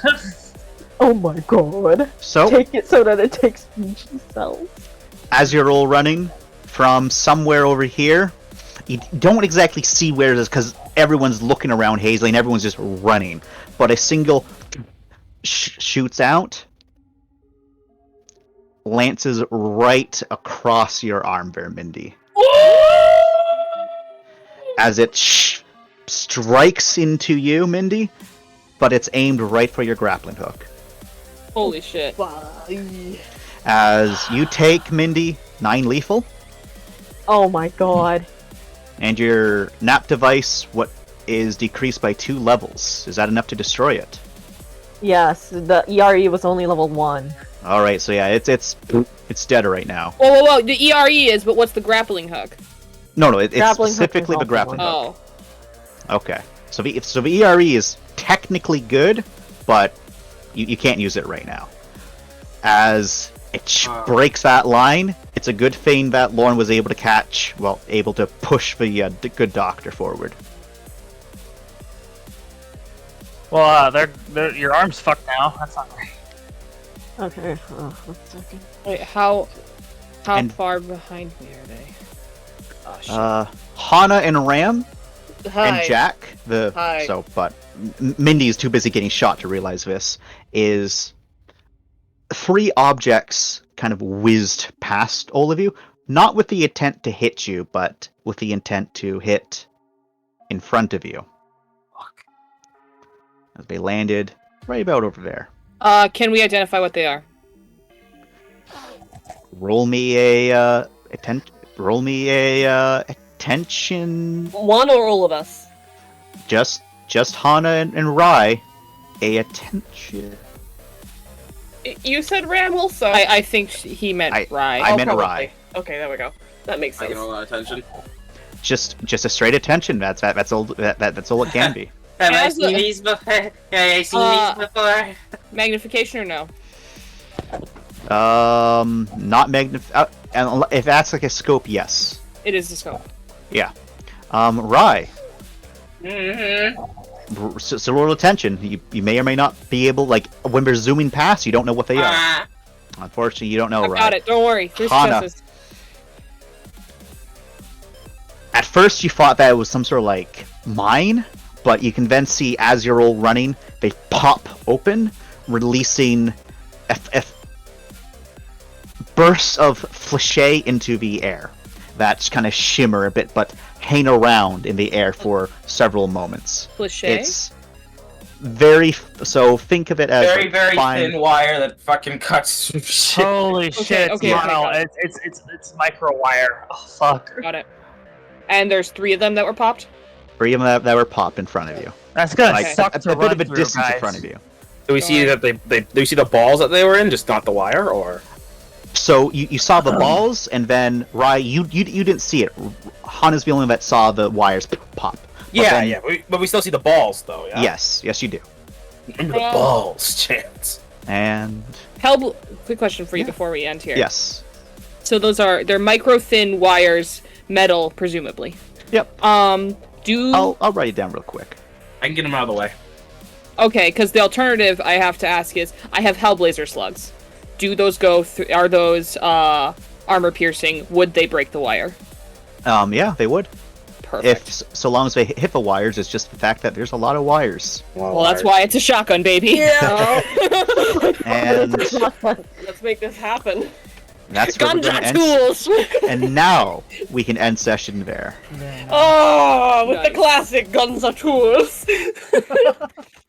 Oh my god. so Take it so that it takes fusion cells. as you're all running from somewhere over here, You don't exactly see where it is because everyone's looking around hazily and everyone's just running. But a single shoots out, lances right across your arm there, Mindy. As it strikes into you, Mindy, but it's aimed right for your grappling hook. Holy shit. As you take, Mindy, 9 lethal, Oh my god. and your nap device is decreased by 2 levels. Is that enough to destroy it? Yes, the ERE was only level 1. All right, so yeah, it's dead right now. Whoa. The ERE is, but what's the grappling hook? No, it's Grappling hook specifically is the also grappling one. hook. Oh. Okay, so the ERE is technically good, but you can't use it right now. As it breaks that line, it's a good thing that Lauren was able to push the good doctor forward. Well, your arm's fucked now. That's not great. Okay, 1 second. Wait, how And- far behind me are they? Oh, shit. Hana and Ram Hi. and Jack, Hi. but Mindy is too busy getting shot to realize this, is 3 objects kind of whizzed past all of you, not with the intent to hit you, but with the intent to hit in front of you. As they landed right about over there. Can we identify what they are? Roll me a attention. One or all of us? Just Hana and Rai. A attention. You said Ram also. I think he meant Rye. I meant probably. Rai. Okay, there we go. That makes I sense. get a lot of attention. Just a straight attention. That's all it can be. Have I seen these before? Have I seen these before? Magnification or no? Not and if that's like a scope, yes. It is the scope. Yeah. Rai. Mm-hmm. So roll attention. You may or may not be able, like, when we're zooming past, you don't know what they are. Unfortunately, you don't know, I've Rai. got it. Don't worry. There's Hana. chances. At first, you thought that it was some sort of, like, mine, but you can then see, as you're all running, they pop open, releasing bursts of fléché into the air that kind of shimmer a bit, but hang around in the air for several moments. Cliché. It's very so. Think of it as Very, like very fine. thin wire that fucking cuts through shit. Holy shit! okay, Mono. okay. It's micro wire. Oh fuck. Got it. And there's 3 of them that were popped? 3 of them that were popped in front of you. That's gonna Like suck a to bit run of a through, distance guys. in front of you. Do we see that do you see the balls that they were in, just not the wire, or? So you saw the balls, and then Rai, you didn't see it. Hana's the only one that saw the wires pop. But Yeah, then- yeah, but we still see the balls, though. Yeah. Yes, you do. Remember the balls, Chance. And Quick question for you before we end here. yes, So they're micro thin wires, metal, presumably. Yep. I'll write it down real quick. I can get him out of the way. Okay, because the alternative I have to ask is, I have Hellblazer slugs. Do those go through? Are those armor piercing? Would they break the wire? Yeah, they would. Perfect. So long as they hit the wires, it's just the fact that there's a lot of wires. Well, that's why it's a shotgun, baby. Yeah. And Let's make this happen. that's where we're Ganja gonna end. tools. And now we can end session there. Oh, with the classic guns are tools.